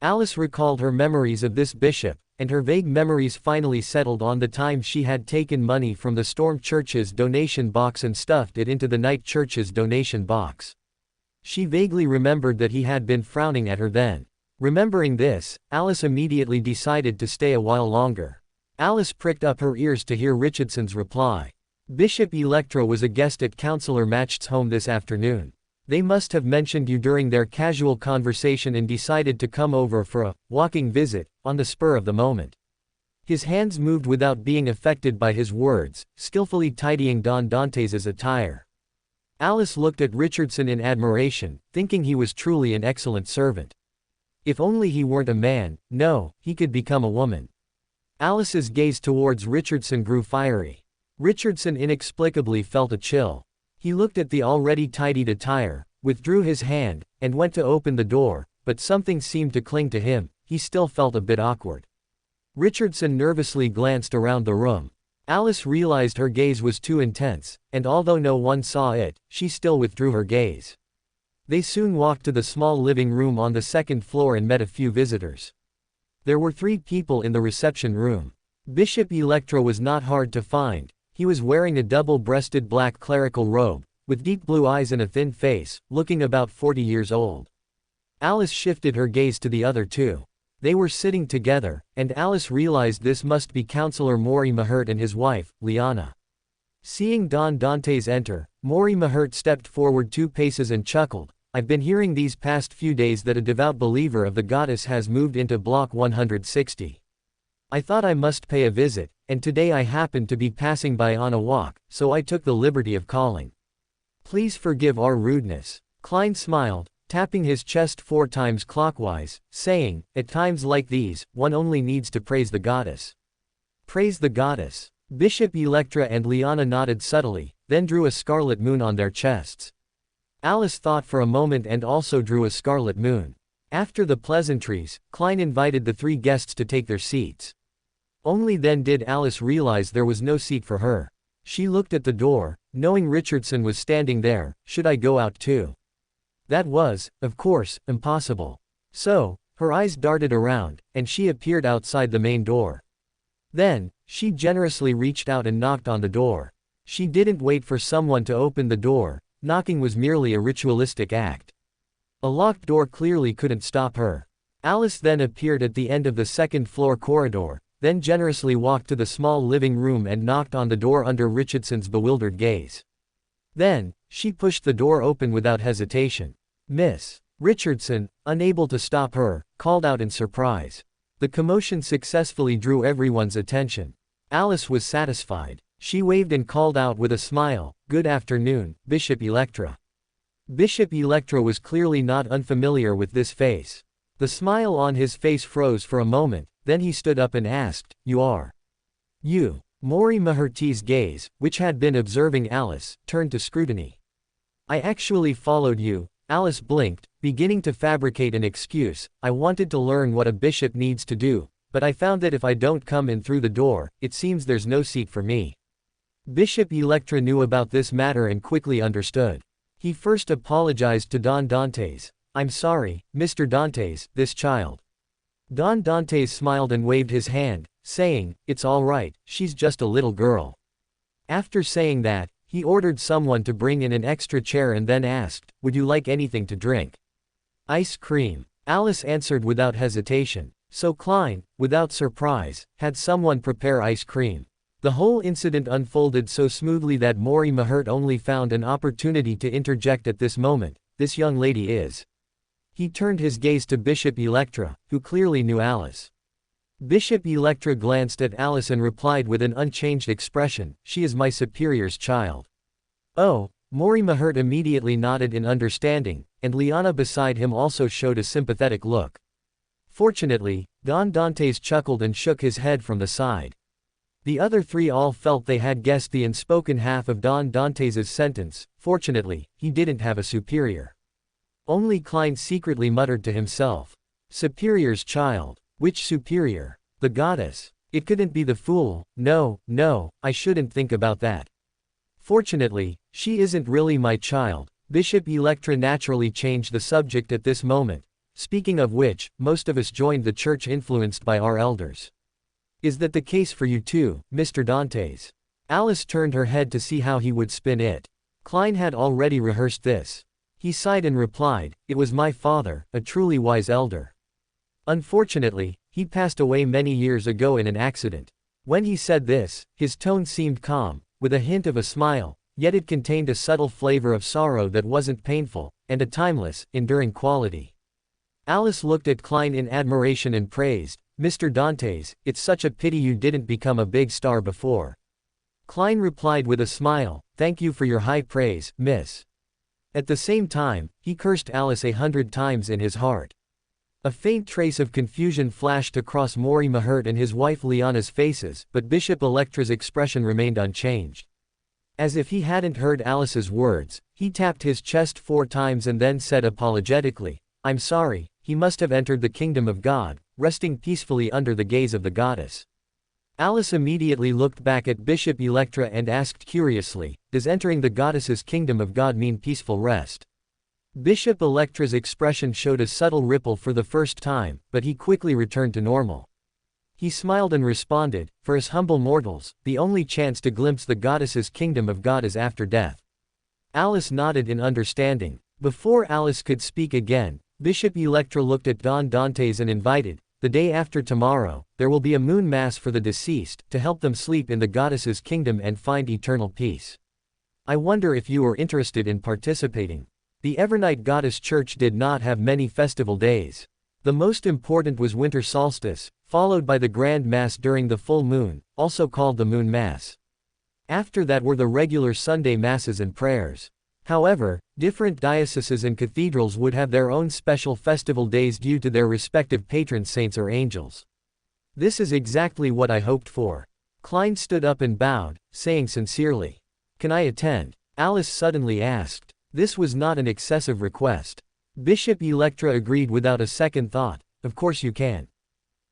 A: Alice recalled her memories of this bishop, and her vague memories finally settled on the time she had taken money from the Storm Church's donation box and stuffed it into the Night Church's donation box. She vaguely remembered that he had been frowning at her then. Remembering this, Alice immediately decided to stay a while longer. Alice pricked up her ears to hear Richardson's reply. Bishop Electra was a guest at Counselor Match's home this afternoon. They must have mentioned you during their casual conversation and decided to come over for a walking visit, on the spur of the moment. His hands moved without being affected by his words, skillfully tidying Don Dante's attire. Alice looked at Richardson in admiration, thinking he was truly an excellent servant. If only he weren't a man, no, he could become a woman. Alice's gaze towards Richardson grew fiery. Richardson inexplicably felt a chill. He looked at the already tidied attire, withdrew his hand, and went to open the door, but something seemed to cling to him. He still felt a bit awkward. Richardson nervously glanced around the room. Alice realized her gaze was too intense, and although no one saw it, she still withdrew her gaze. They soon walked to the small living room on the second floor and met a few visitors. There were 3 people in the reception room. Bishop Electra was not hard to find. He was wearing a double-breasted black clerical robe, with deep blue eyes and a thin face, looking about 40 years old. Alice shifted her gaze to the other 2. They were sitting together, and Alice realized this must be Counselor Maury Mahert and his wife, Liana. Seeing Don Dantes enter, Maury Mahert stepped forward 2 paces and chuckled. I've been hearing these past few days that a devout believer of the goddess has moved into Block 160. I thought I must pay a visit, and today I happened to be passing by on a walk, so I took the liberty of calling. Please forgive our rudeness. Klein smiled, tapping his chest 4 times clockwise, saying, at times like these, one only needs to praise the goddess. Praise the goddess. Bishop Electra and Liana nodded subtly, then drew a scarlet moon on their chests. Alice thought for a moment and also drew a scarlet moon. After the pleasantries, Klein invited the 3 guests to take their seats. Only then did Alice realize there was no seat for her. She looked at the door, knowing Richardson was standing there. Should I go out too? That was, of course, impossible. So, her eyes darted around, and she appeared outside the main door. Then, she generously reached out and knocked on the door. She didn't wait for someone to open the door. Knocking was merely a ritualistic act. A locked door clearly couldn't stop her. Alice then appeared at the end of the second-floor corridor, then generously walked to the small living room and knocked on the door under Richardson's bewildered gaze. Then, she pushed the door open without hesitation. Miss Richardson, unable to stop her, called out in surprise. The commotion successfully drew everyone's attention. Alice was satisfied. She waved and called out with a smile, "Good afternoon, Bishop Electra." Bishop Electra was clearly not unfamiliar with this face. The smile on his face froze for a moment, then he stood up and asked, "You are? You?" Mori Maherti's gaze, which had been observing Alice, turned to scrutiny. "I actually followed you," Alice blinked, beginning to fabricate an excuse. "I wanted to learn what a bishop needs to do, but I found that if I don't come in through the door, it seems there's no seat for me." Bishop Electra knew about this matter and quickly understood. He first apologized to Don Dantes. "I'm sorry, Mr. Dantes, this child." Don Dantes smiled and waved his hand, saying, "It's all right, she's just a little girl." After saying that, he ordered someone to bring in an extra chair and then asked, "Would you like anything to drink?" "Ice cream," Alice answered without hesitation. So Klein, without surprise, had someone prepare ice cream. The whole incident unfolded so smoothly that Mori Mahert only found an opportunity to interject at this moment. "This young lady is." He turned his gaze to Bishop Electra, who clearly knew Alice. Bishop Electra glanced at Alice and replied with an unchanged expression, "She is my superior's child." "Oh," Mori Mahert immediately nodded in understanding, and Liana beside him also showed a sympathetic look. Fortunately, Don Dantes chuckled and shook his head from the side. The other three all felt they had guessed the unspoken half of Don Dantes's sentence. Fortunately, he didn't have a superior. Only Klein secretly muttered to himself. Superior's child. Which superior? The goddess. It couldn't be the fool. No, I shouldn't think about that. Fortunately, she isn't really my child. Bishop Electra naturally changed the subject at this moment. Speaking of which, most of us joined the church influenced by our elders. Is that the case for you too, Mr. Dantes? Alice turned her head to see how he would spin it. Klein had already rehearsed this. He sighed and replied, "It was my father, a truly wise elder. Unfortunately, he passed away many years ago in an accident." When he said this, his tone seemed calm, with a hint of a smile, yet it contained a subtle flavor of sorrow that wasn't painful, and a timeless, enduring quality. Alice looked at Klein in admiration and praised, "Mr. Dantes, it's such a pity you didn't become a big star before." Klein replied with a smile, "Thank you for your high praise, miss." At the same time, he cursed Alice 100 times in his heart. A faint trace of confusion flashed across Mori Mahert and his wife Liana's faces, but Bishop Electra's expression remained unchanged. As if he hadn't heard Alice's words, he tapped his chest 4 times and then said apologetically, "I'm sorry, he must have entered the kingdom of God, resting peacefully under the gaze of the goddess." Alice immediately looked back at Bishop Electra and asked curiously, "Does entering the goddess's kingdom of God mean peaceful rest?" Bishop Electra's expression showed a subtle ripple for the first time, but he quickly returned to normal. He smiled and responded, "For us humble mortals, the only chance to glimpse the goddess's kingdom of God is after death." Alice nodded in understanding. Before Alice could speak again, Bishop Electra looked at Don Dantes and invited, "The day after tomorrow, there will be a moon mass for the deceased, to help them sleep in the goddess's kingdom and find eternal peace. I wonder if you are interested in participating." The Evernight Goddess Church did not have many festival days. The most important was winter solstice, followed by the Grand Mass during the full moon, also called the Moon Mass. After that were the regular Sunday Masses and prayers. However, different dioceses and cathedrals would have their own special festival days due to their respective patron saints or angels. "This is exactly what I hoped for." Klein stood up and bowed, saying sincerely, "Can I attend?" Alice suddenly asked. This was not an excessive request. Bishop Electra agreed without a second thought, "Of course you can."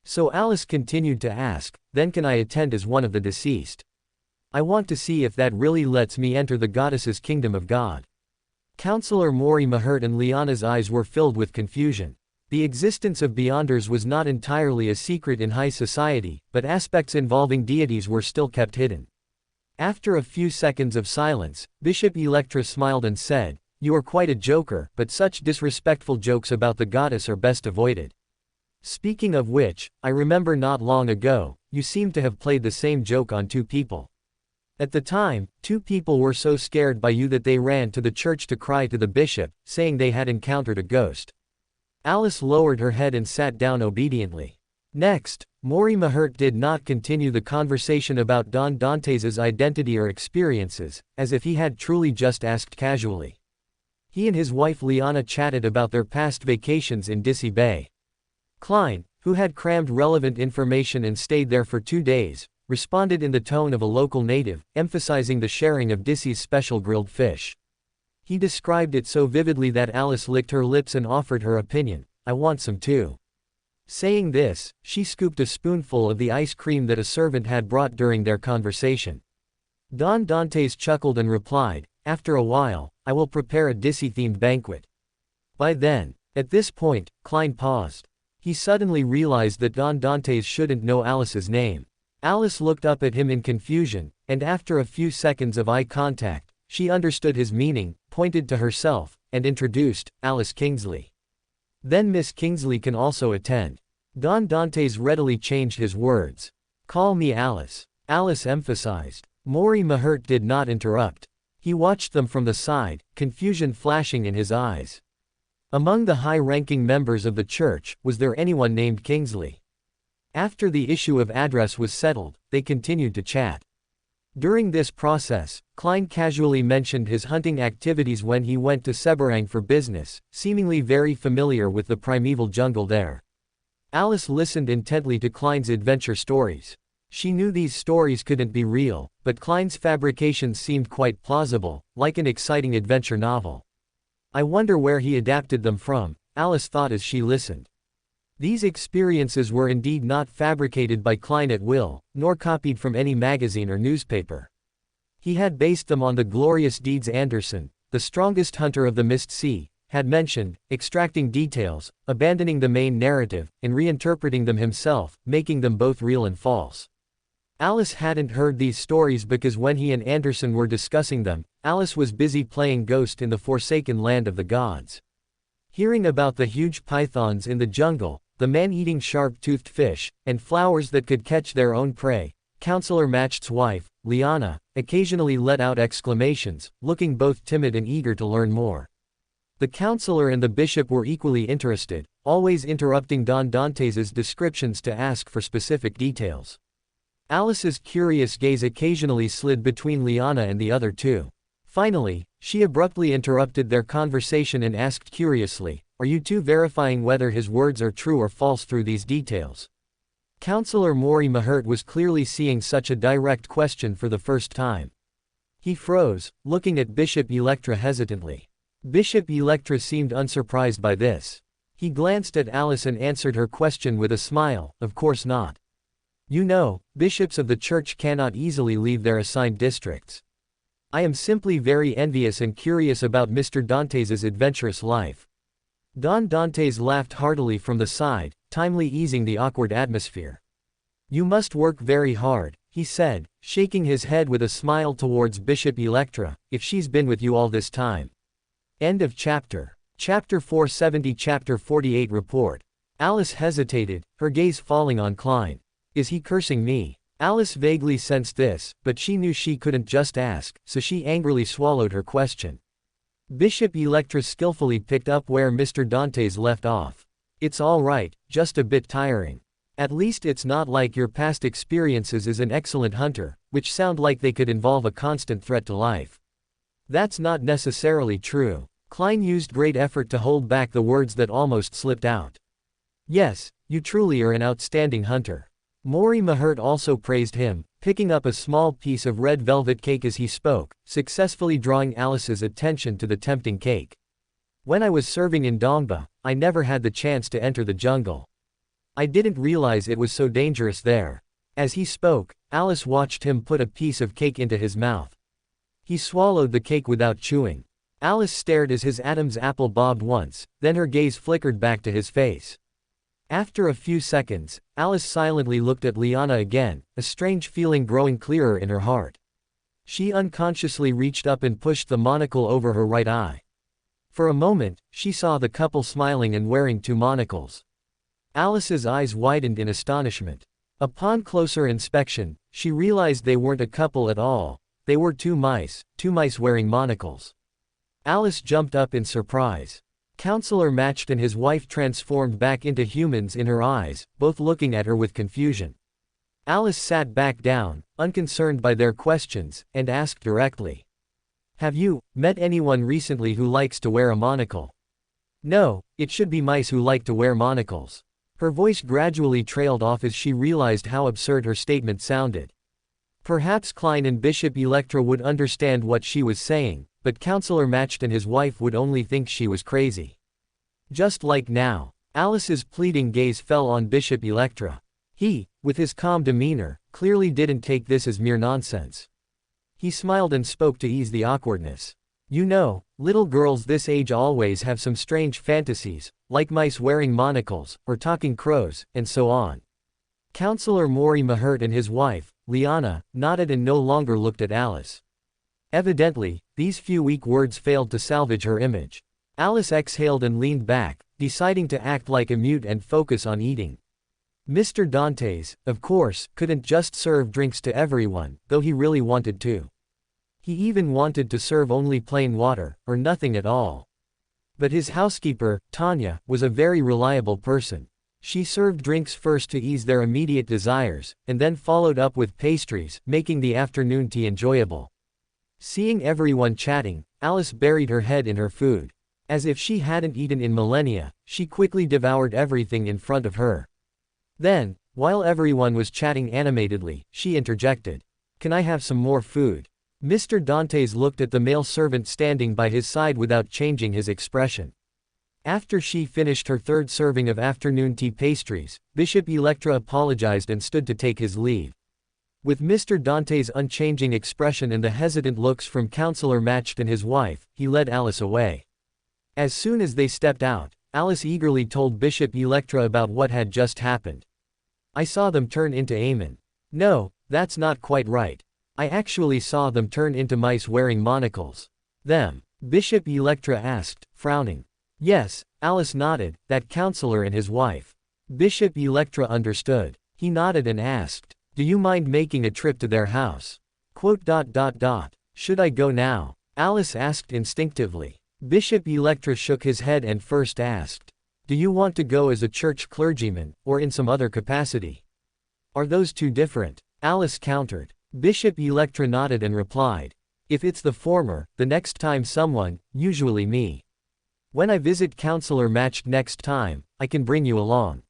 A: So Alice continued to ask, "Then can I attend as one of the deceased? I want to see if that really lets me enter the goddess's kingdom of God." Counselor Mori Mahert and Liana's eyes were filled with confusion. The existence of Beyonders was not entirely a secret in high society, but aspects involving deities were still kept hidden. After a few seconds of silence, Bishop Electra smiled and said, "You are quite a joker, but such disrespectful jokes about the goddess are best avoided. Speaking of which, I remember not long ago, you seemed to have played the same joke on 2 people. At the time, 2 people were so scared by you that they ran to the church to cry to the bishop, saying they had encountered a ghost." Alice lowered her head and sat down obediently. Next, Mori Mahert did not continue the conversation about Don Dantes's identity or experiences, as if he had truly just asked casually. He and his wife Liana chatted about their past vacations in Dissy Bay. Klein, who had crammed relevant information and stayed there for 2 days, responded in the tone of a local native, emphasizing the sharing of Dissy's special grilled fish. He described it so vividly that Alice licked her lips and offered her opinion. "I want some too." Saying this, she scooped a spoonful of the ice cream that a servant had brought during their conversation. Don Dantes chuckled and replied, "After a while, I will prepare a Dissy-themed banquet." By then. At this point, Klein paused. He suddenly realized that Don Dantes shouldn't know Alice's name. Alice looked up at him in confusion, and after a few seconds of eye contact, she understood his meaning, pointed to herself, and introduced, "Alice Kingsley. Then Miss Kingsley can also attend." Don Dantes readily changed his words. "Call me Alice." Alice emphasized. Maury Mahert did not interrupt. He watched them from the side, confusion flashing in his eyes. Among the high-ranking members of the church, was there anyone named Kingsley? After the issue of address was settled, they continued to chat. During this process, Klein casually mentioned his hunting activities when he went to Seberang for business, seemingly very familiar with the primeval jungle there. Alice listened intently to Klein's adventure stories. She knew these stories couldn't be real, but Klein's fabrications seemed quite plausible, like an exciting adventure novel. "I wonder where he adapted them from," Alice thought as she listened. These experiences were indeed not fabricated by Klein at will, nor copied from any magazine or newspaper. He had based them on the glorious deeds Anderson, the strongest hunter of the Mist Sea, had mentioned, extracting details, abandoning the main narrative, and reinterpreting them himself, making them both real and false. Alice hadn't heard these stories because when he and Anderson were discussing them, Alice was busy playing Ghost in the Forsaken Land of the Gods. Hearing about the huge pythons in the jungle, the man-eating sharp-toothed fish, and flowers that could catch their own prey, Counselor Matched's wife, Liana, occasionally let out exclamations, looking both timid and eager to learn more. The counselor and the bishop were equally interested, always interrupting Don Dantes's descriptions to ask for specific details. Alice's curious gaze occasionally slid between Liana and the other two. Finally, she abruptly interrupted their conversation and asked curiously, "Are you two verifying whether his words are true or false through these details?" Counselor Maury Mahert was clearly seeing such a direct question for the first time. He froze, looking at Bishop Electra hesitantly. Bishop Electra seemed unsurprised by this. He glanced at Alice and answered her question with a smile, "Of course not. You know, bishops of the church cannot easily leave their assigned districts. I am simply very envious and curious about Mr. Dantes's adventurous life." Don Dantes laughed heartily from the side, timely easing the awkward atmosphere. "You must work very hard," he said, shaking his head with a smile towards Bishop Electra, "if she's been with you all this time." End of chapter. Chapter 470. Chapter 48. Report. Alice hesitated, her gaze falling on Klein. "Is he cursing me?" Alice vaguely sensed this, but she knew she couldn't just ask, so she angrily swallowed her question. Bishop Electra skillfully picked up where Mr. Dantes left off. "It's all right, just a bit tiring. At least it's not like your past experiences as an excellent hunter, which sound like they could involve a constant threat to life." "That's not necessarily true." Klein used great effort to hold back the words that almost slipped out. "Yes, you truly are an outstanding hunter." Maury Mahert also praised him, picking up a small piece of red velvet cake as he spoke, successfully drawing Alice's attention to the tempting cake. "When I was serving in Dongba, I never had the chance to enter the jungle. I didn't realize it was so dangerous there." As he spoke, Alice watched him put a piece of cake into his mouth. He swallowed the cake without chewing. Alice stared as his Adam's apple bobbed once, then her gaze flickered back to his face. After a few seconds, Alice silently looked at Liana again, a strange feeling growing clearer in her heart. She unconsciously reached up and pushed the monocle over her right eye. For a moment, she saw the couple smiling and wearing two monocles. Alice's eyes widened in astonishment. Upon closer inspection, she realized they weren't a couple at all, they were two mice wearing monocles. Alice jumped up in surprise. Counselor Matched and his wife transformed back into humans in her eyes, both looking at her with confusion. Alice sat back down, unconcerned by their questions, and asked directly, "Have you met anyone recently who likes to wear a monocle?" "No, it should be mice who like to wear monocles." Her voice gradually trailed off as she realized how absurd her statement sounded. Perhaps Klein and Bishop Electra would understand what she was saying, but Counselor Matched and his wife would only think she was crazy. Just like now, Alice's pleading gaze fell on Bishop Electra. He, with his calm demeanor, clearly didn't take this as mere nonsense. He smiled and spoke to ease the awkwardness. You know, little girls this age always have some strange fantasies, like mice wearing monocles, or talking crows, and so on. Counselor Maury Mahert and his wife, Liana, nodded and no longer looked at Alice. Evidently, these few weak words failed to salvage her image. Alice exhaled and leaned back, deciding to act like a mute and focus on eating. Mr. Dantes, of course, couldn't just serve drinks to everyone, though he really wanted to. He even wanted to serve only plain water, or nothing at all. But his housekeeper, Tanya, was a very reliable person. She served drinks first to ease their immediate desires, and then followed up with pastries, making the afternoon tea enjoyable. Seeing everyone chatting, Alice buried her head in her food. As if she hadn't eaten in millennia, she quickly devoured everything in front of her. Then, while everyone was chatting animatedly, she interjected. Can I have some more food? Mr. Dantes looked at the male servant standing by his side without changing his expression. After she finished her third serving of afternoon tea pastries, Bishop Electra apologized and stood to take his leave. With Mr. Dantes' unchanging expression and the hesitant looks from Counselor Matched and his wife, he led Alice away. As soon as they stepped out, Alice eagerly told Bishop Electra about what had just happened. I saw them turn into Amen. No, that's not quite right. I actually saw them turn into mice wearing monocles. Them? Bishop Electra asked, frowning. Yes, Alice nodded, that counselor and his wife. Bishop Electra understood. He nodded and asked, do you mind making a trip to their house? Should I go now? Alice asked instinctively. Bishop Electra shook his head and first asked, do you want to go as a church clergyman, or in some other capacity? Are those two different? Alice countered. Bishop Electra nodded and replied, if it's the former, the next time someone, usually me. When I visit Counselor Matched next time, I can bring you along.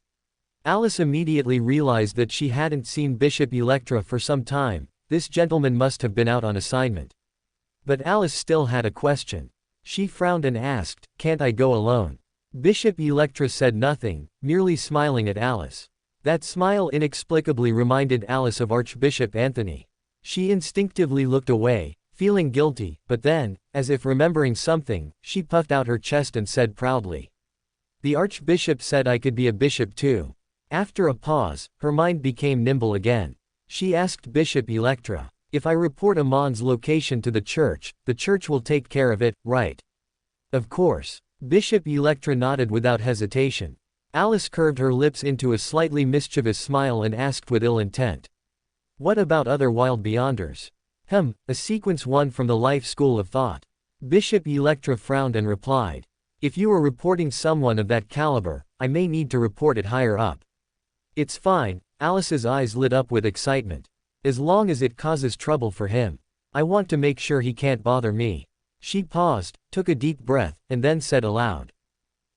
A: Alice immediately realized that she hadn't seen Bishop Electra for some time. This gentleman must have been out on assignment. But Alice still had a question. She frowned and asked, can't I go alone? Bishop Electra said nothing, merely smiling at Alice. That smile inexplicably reminded Alice of Archbishop Anthony. She instinctively looked away, feeling guilty, but then, as if remembering something, she puffed out her chest and said proudly, the Archbishop said I could be a bishop too. After a pause, her mind became nimble again. She asked Bishop Electra, if I report Amon's location to the church will take care of it, right? Of course. Bishop Electra nodded without hesitation. Alice curved her lips into a slightly mischievous smile and asked with ill intent. What about other wild beyonders? A sequence 1 from the Life School of Thought. Bishop Electra frowned and replied. If you are reporting someone of that caliber, I may need to report it higher up. It's fine, Alice's eyes lit up with excitement. As long as it causes trouble for him. I want to make sure he can't bother me. She paused, took a deep breath, and then said aloud.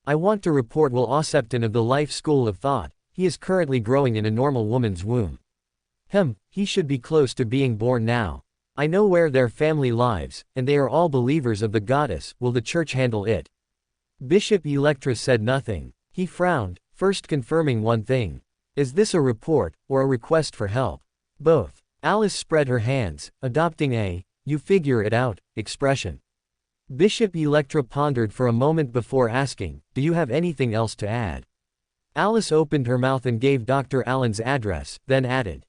A: I want to report Will Osepton of the Life School of Thought. He is currently growing in a normal woman's womb. He should be close to being born now. I know where their family lives, and they are all believers of the goddess. Will the church handle it? Bishop Electra said nothing. He frowned, first confirming one thing. Is this a report, or a request for help? Both. Alice spread her hands, adopting a, you figure it out, expression. Bishop Electra pondered for a moment before asking, do you have anything else to add? Alice opened her mouth and gave Dr. Allen's address, then added.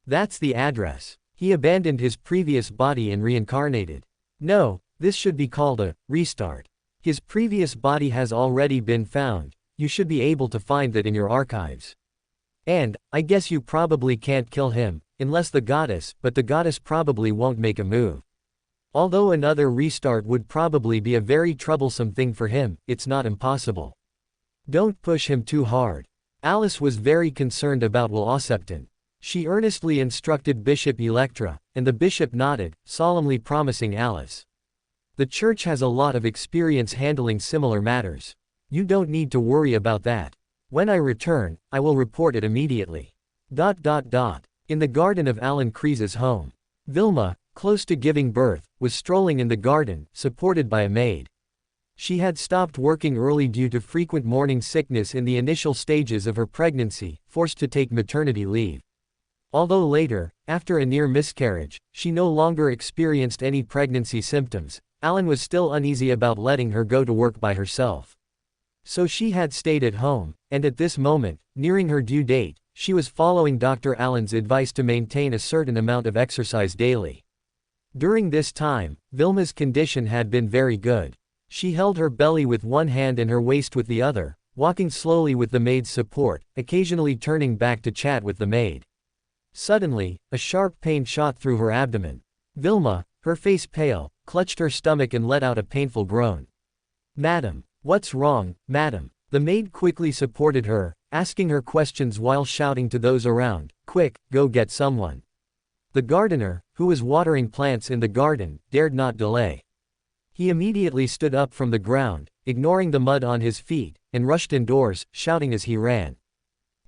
A: That's the address. He abandoned his previous body and reincarnated. No, this should be called a restart. His previous body has already been found. You should be able to find that in your archives. And, I guess you probably can't kill him, unless the goddess, but the goddess probably won't make a move. Although another restart would probably be a very troublesome thing for him, it's not impossible. Don't push him too hard. Alice was very concerned about Will Osepton. She earnestly instructed Bishop Electra, and the bishop nodded, solemnly promising Alice. The church has a lot of experience handling similar matters. You don't need to worry about that. When I return, I will report it immediately. In the garden of Alan Kreese's home. Vilma, close to giving birth, was strolling in the garden, supported by a maid. She had stopped working early due to frequent morning sickness in the initial stages of her pregnancy, forced to take maternity leave. Although later, after a near miscarriage, she no longer experienced any pregnancy symptoms, Alan was still uneasy about letting her go to work by herself. So she had stayed at home, and at this moment, nearing her due date, she was following Dr. Alan's advice to maintain a certain amount of exercise daily. During this time, Vilma's condition had been very good. She held her belly with one hand and her waist with the other, walking slowly with the maid's support, occasionally turning back to chat with the maid. Suddenly, a sharp pain shot through her abdomen. Vilma, her face pale, clutched her stomach and let out a painful groan. "Madam, what's wrong, madam?" The maid quickly supported her, asking her questions while shouting to those around, "Quick, go get someone." The gardener, who was watering plants in the garden, dared not delay. He immediately stood up from the ground, ignoring the mud on his feet, and rushed indoors, shouting as he ran.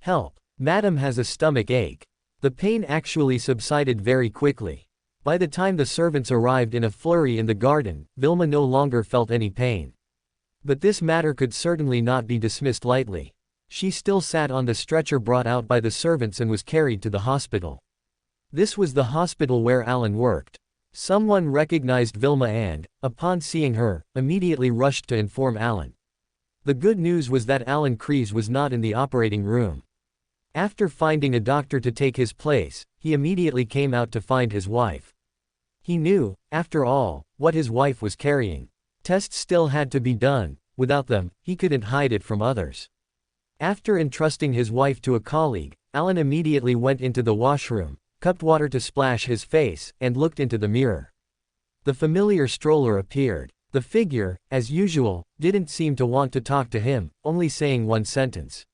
A: "Help! Madam has a stomach ache." The pain actually subsided very quickly. By the time the servants arrived in a flurry in the garden, Vilma no longer felt any pain. But this matter could certainly not be dismissed lightly. She still sat on the stretcher brought out by the servants and was carried to the hospital. This was the hospital where Alan worked. Someone recognized Vilma and, upon seeing her, immediately rushed to inform Alan. The good news was that Alan Kreese was not in the operating room. After finding a doctor to take his place, he immediately came out to find his wife. He knew, after all, what his wife was carrying. Tests still had to be done. Without them, he couldn't hide it from others. After entrusting his wife to a colleague, Alan immediately went into the washroom, cupped water to splash his face, and looked into the mirror. The familiar stroller appeared. The figure, as usual, didn't seem to want to talk to him, only saying one sentence.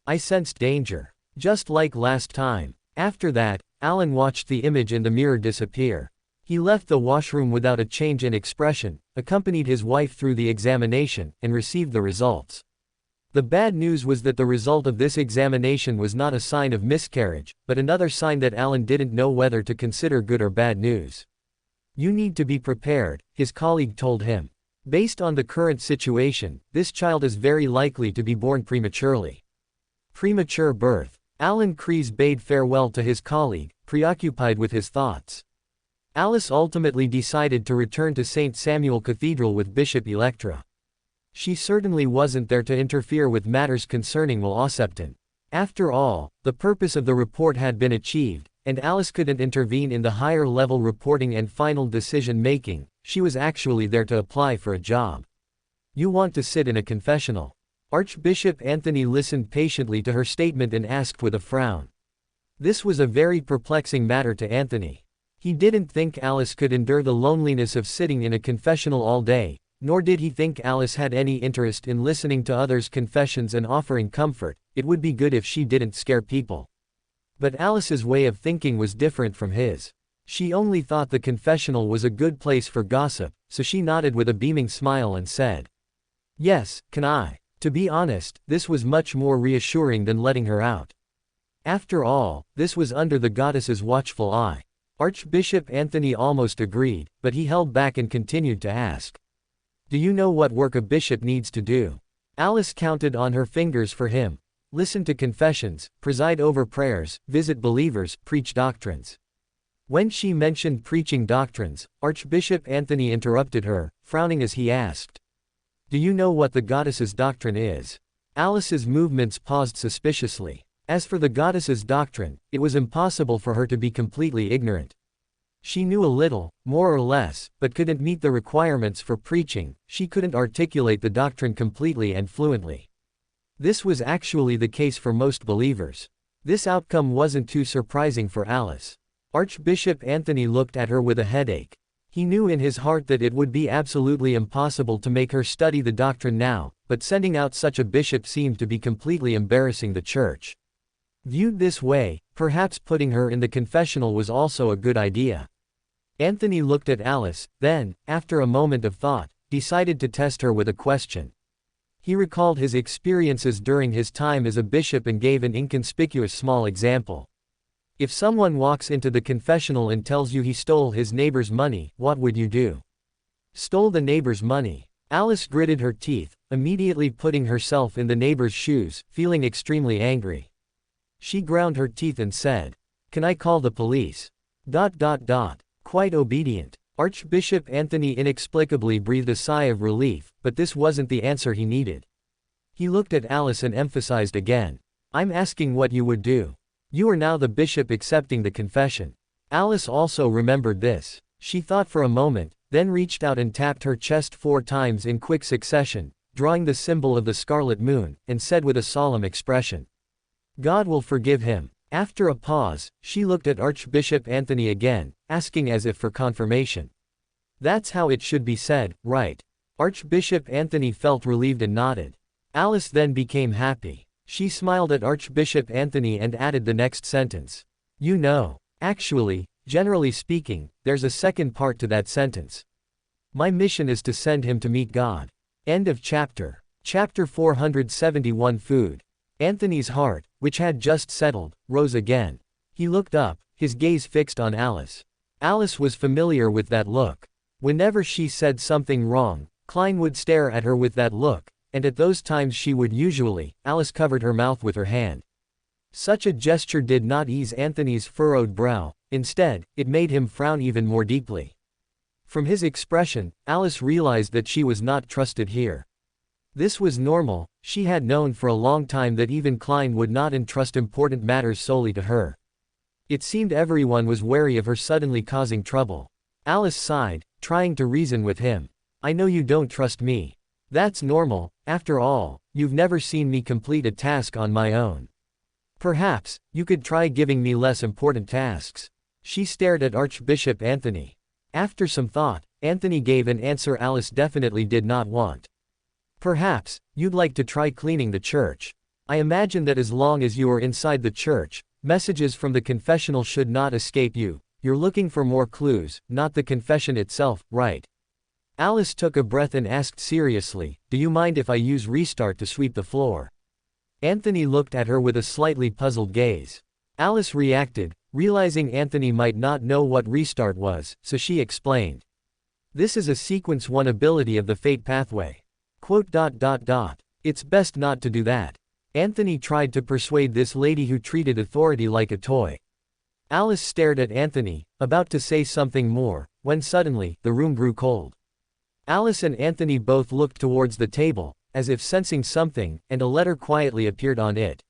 A: "I sensed danger." Just like last time. After that, Alan watched the image in the mirror disappear. He left the washroom without a change in expression, accompanied his wife through the examination, and received the results. The bad news was that the result of this examination was not a sign of miscarriage, but another sign that Alan didn't know whether to consider good or bad news. "You need to be prepared," his colleague told him. "Based on the current situation, this child is very likely to be born prematurely." Premature birth. Alan Kreese bade farewell to his colleague, preoccupied with his thoughts. Alice ultimately decided to return to St. Samuel Cathedral with Bishop Electra. She certainly wasn't there to interfere with matters concerning Will Osepton. After all, the purpose of the report had been achieved, and Alice couldn't intervene in the higher-level reporting and final decision-making. She was actually there to apply for a job. "You want to sit in a confessional?" Archbishop Anthony listened patiently to her statement and asked with a frown. This was a very perplexing matter to Anthony. He didn't think Alice could endure the loneliness of sitting in a confessional all day, nor did he think Alice had any interest in listening to others' confessions and offering comfort. It would be good if she didn't scare people. But Alice's way of thinking was different from his. She only thought the confessional was a good place for gossip, so she nodded with a beaming smile and said, "Yes, can I?" To be honest, this was much more reassuring than letting her out. After all, this was under the goddess's watchful eye. Archbishop Anthony almost agreed, but he held back and continued to ask, "Do you know what work a bishop needs to do?" Alice counted on her fingers for him. Listen to confessions, preside over prayers, visit believers, preach doctrines. When she mentioned preaching doctrines, Archbishop Anthony interrupted her, frowning as he asked, "Do you know what the goddess's doctrine is?" Alice's movements paused suspiciously. As for the goddess's doctrine, it was impossible for her to be completely ignorant. She knew a little, more or less, but couldn't meet the requirements for preaching. She couldn't articulate the doctrine completely and fluently. This was actually the case for most believers. This outcome wasn't too surprising for Alice. Archbishop Anthony looked at her with a headache. He knew in his heart that it would be absolutely impossible to make her study the doctrine now, but sending out such a bishop seemed to be completely embarrassing the church. Viewed this way, perhaps putting her in the confessional was also a good idea. Anthony looked at Alice, then, after a moment of thought, decided to test her with a question. He recalled his experiences during his time as a bishop and gave an inconspicuous small example. If someone walks into the confessional and tells you he stole his neighbor's money, what would you do? Stole the neighbor's money. Alice gritted her teeth, immediately putting herself in the neighbor's shoes, feeling extremely angry. She ground her teeth and said, "Can I call the police?" Quite obedient. Archbishop Anthony inexplicably breathed a sigh of relief, but this wasn't the answer he needed. He looked at Alice and emphasized again, "I'm asking what you would do. You are now the bishop accepting the confession." Alice also remembered this. She thought for a moment, then reached out and tapped her chest 4 times in quick succession, drawing the symbol of the scarlet moon, and said with a solemn expression, "God will forgive him." After a pause, she looked at Archbishop Anthony again, asking as if for confirmation. "That's how it should be said, right?" Archbishop Anthony felt relieved and nodded. Alice then became happy. She smiled at Archbishop Anthony and added the next sentence. "You know. Actually, generally speaking, there's a second part to that sentence. My mission is to send him to meet God." End of chapter. Chapter 471 Food. Anthony's heart, which had just settled, rose again. He looked up, his gaze fixed on Alice. Alice was familiar with that look. Whenever she said something wrong, Klein would stare at her with that look, and at those times she would usually. Alice covered her mouth with her hand. Such a gesture did not ease Anthony's furrowed brow, instead, it made him frown even more deeply. From his expression, Alice realized that she was not trusted here. This was normal. She had known for a long time that even Klein would not entrust important matters solely to her. It seemed everyone was wary of her suddenly causing trouble. Alice sighed, trying to reason with him. "I know you don't trust me. That's normal, after all, you've never seen me complete a task on my own. Perhaps, you could try giving me less important tasks." She stared at Archbishop Anthony. After some thought, Anthony gave an answer Alice definitely did not want. "Perhaps, you'd like to try cleaning the church. I imagine that as long as you are inside the church, messages from the confessional should not escape you. You're looking for more clues, not the confession itself, right?" Alice took a breath and asked seriously, "Do you mind if I use restart to sweep the floor?" Anthony looked at her with a slightly puzzled gaze. Alice reacted, realizing Anthony might not know what restart was, so she explained. "This is a sequence 1 ability of the fate pathway. It's best not to do that." Anthony tried to persuade this lady who treated authority like a toy. Alice stared at Anthony, about to say something more, when suddenly, the room grew cold. Alice and Anthony both looked towards the table, as if sensing something, and a letter quietly appeared on it.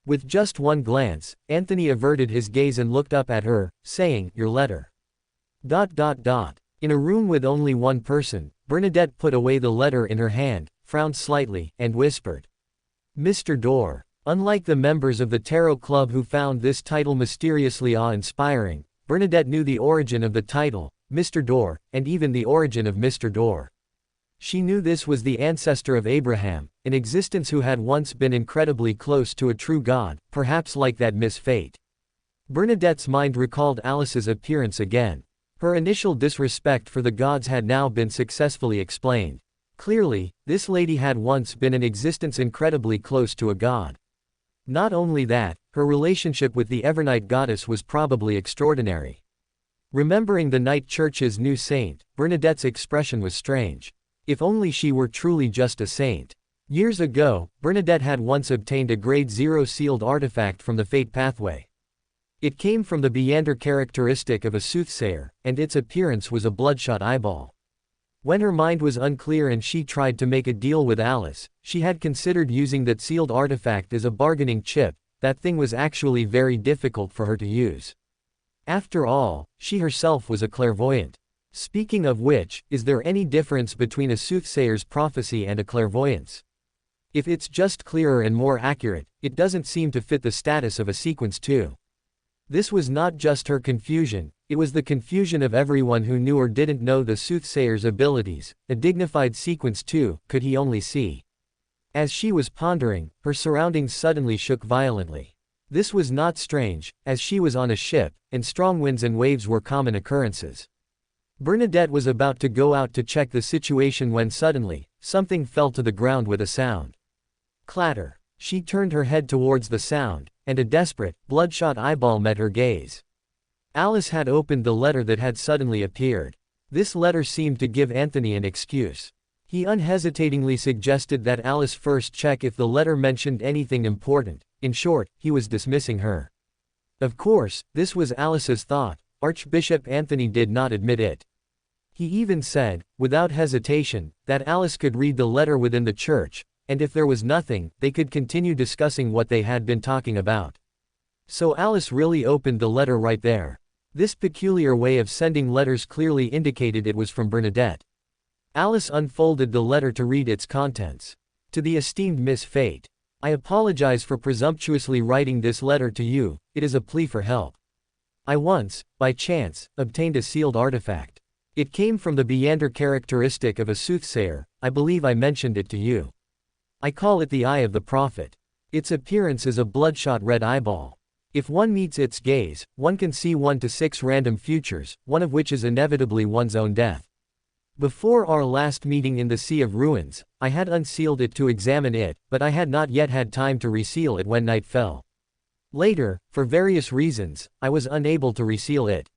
A: With just one glance, Anthony averted his gaze and looked up at her, saying, "Your letter." In a room with only one person, Bernadette put away the letter in her hand, frowned slightly, and whispered, "Mr. Dorr." Unlike the members of the Tarot Club who found this title mysteriously awe-inspiring, Bernadette knew the origin of the title, Mr. Dorr, and even the origin of Mr. Dorr. She knew this was the ancestor of Abraham, an existence who had once been incredibly close to a true God, perhaps like that Miss Fate. Bernadette's mind recalled Alice's appearance again. Her initial disrespect for the gods had now been successfully explained. Clearly, this lady had once been an existence incredibly close to a god. Not only that, her relationship with the Evernight goddess was probably extraordinary. Remembering the night church's new saint, Bernadette's expression was strange. If only she were truly just a saint. Years ago, Bernadette had once obtained a grade 0 sealed artifact from the fate pathway. It came from the Beander characteristic of a soothsayer, and its appearance was a bloodshot eyeball. When her mind was unclear and she tried to make a deal with Alice, she had considered using that sealed artifact as a bargaining chip. That thing was actually very difficult for her to use. After all, she herself was a clairvoyant. Speaking of which, is there any difference between a soothsayer's prophecy and a clairvoyance? If it's just clearer and more accurate, it doesn't seem to fit the status of a sequence 2. This was not just her confusion, it was the confusion of everyone who knew or didn't know the soothsayer's abilities. A dignified sequence 2, could he only see? As she was pondering, her surroundings suddenly shook violently. This was not strange, as she was on a ship, and strong winds and waves were common occurrences. Bernadette was about to go out to check the situation when suddenly, something fell to the ground with a sound. Clatter. She turned her head towards the sound, and a desperate, bloodshot eyeball met her gaze. Alice had opened the letter that had suddenly appeared. This letter seemed to give Anthony an excuse. He unhesitatingly suggested that Alice first check if the letter mentioned anything important. In short, he was dismissing her. Of course, this was Alice's thought. Archbishop Anthony did not admit it. He even said, without hesitation, that Alice could read the letter within the church, and if there was nothing, they could continue discussing what they had been talking about. So Alice really opened the letter right there. This peculiar way of sending letters clearly indicated it was from Bernadette. Alice unfolded the letter to read its contents. To the esteemed Miss Fate. I apologize for presumptuously writing this letter to you, it is a plea for help. I once, by chance, obtained a sealed artifact. It came from the Beander characteristic of a soothsayer, I believe I mentioned it to you. I call it the Eye of the Prophet. Its appearance is a bloodshot red eyeball. If one meets its gaze, one can see 1 to 6 random futures, one of which is inevitably one's own death. Before our last meeting in the Sea of Ruins, I had unsealed it to examine it, but I had not yet had time to reseal it when night fell. Later, for various reasons, I was unable to reseal it.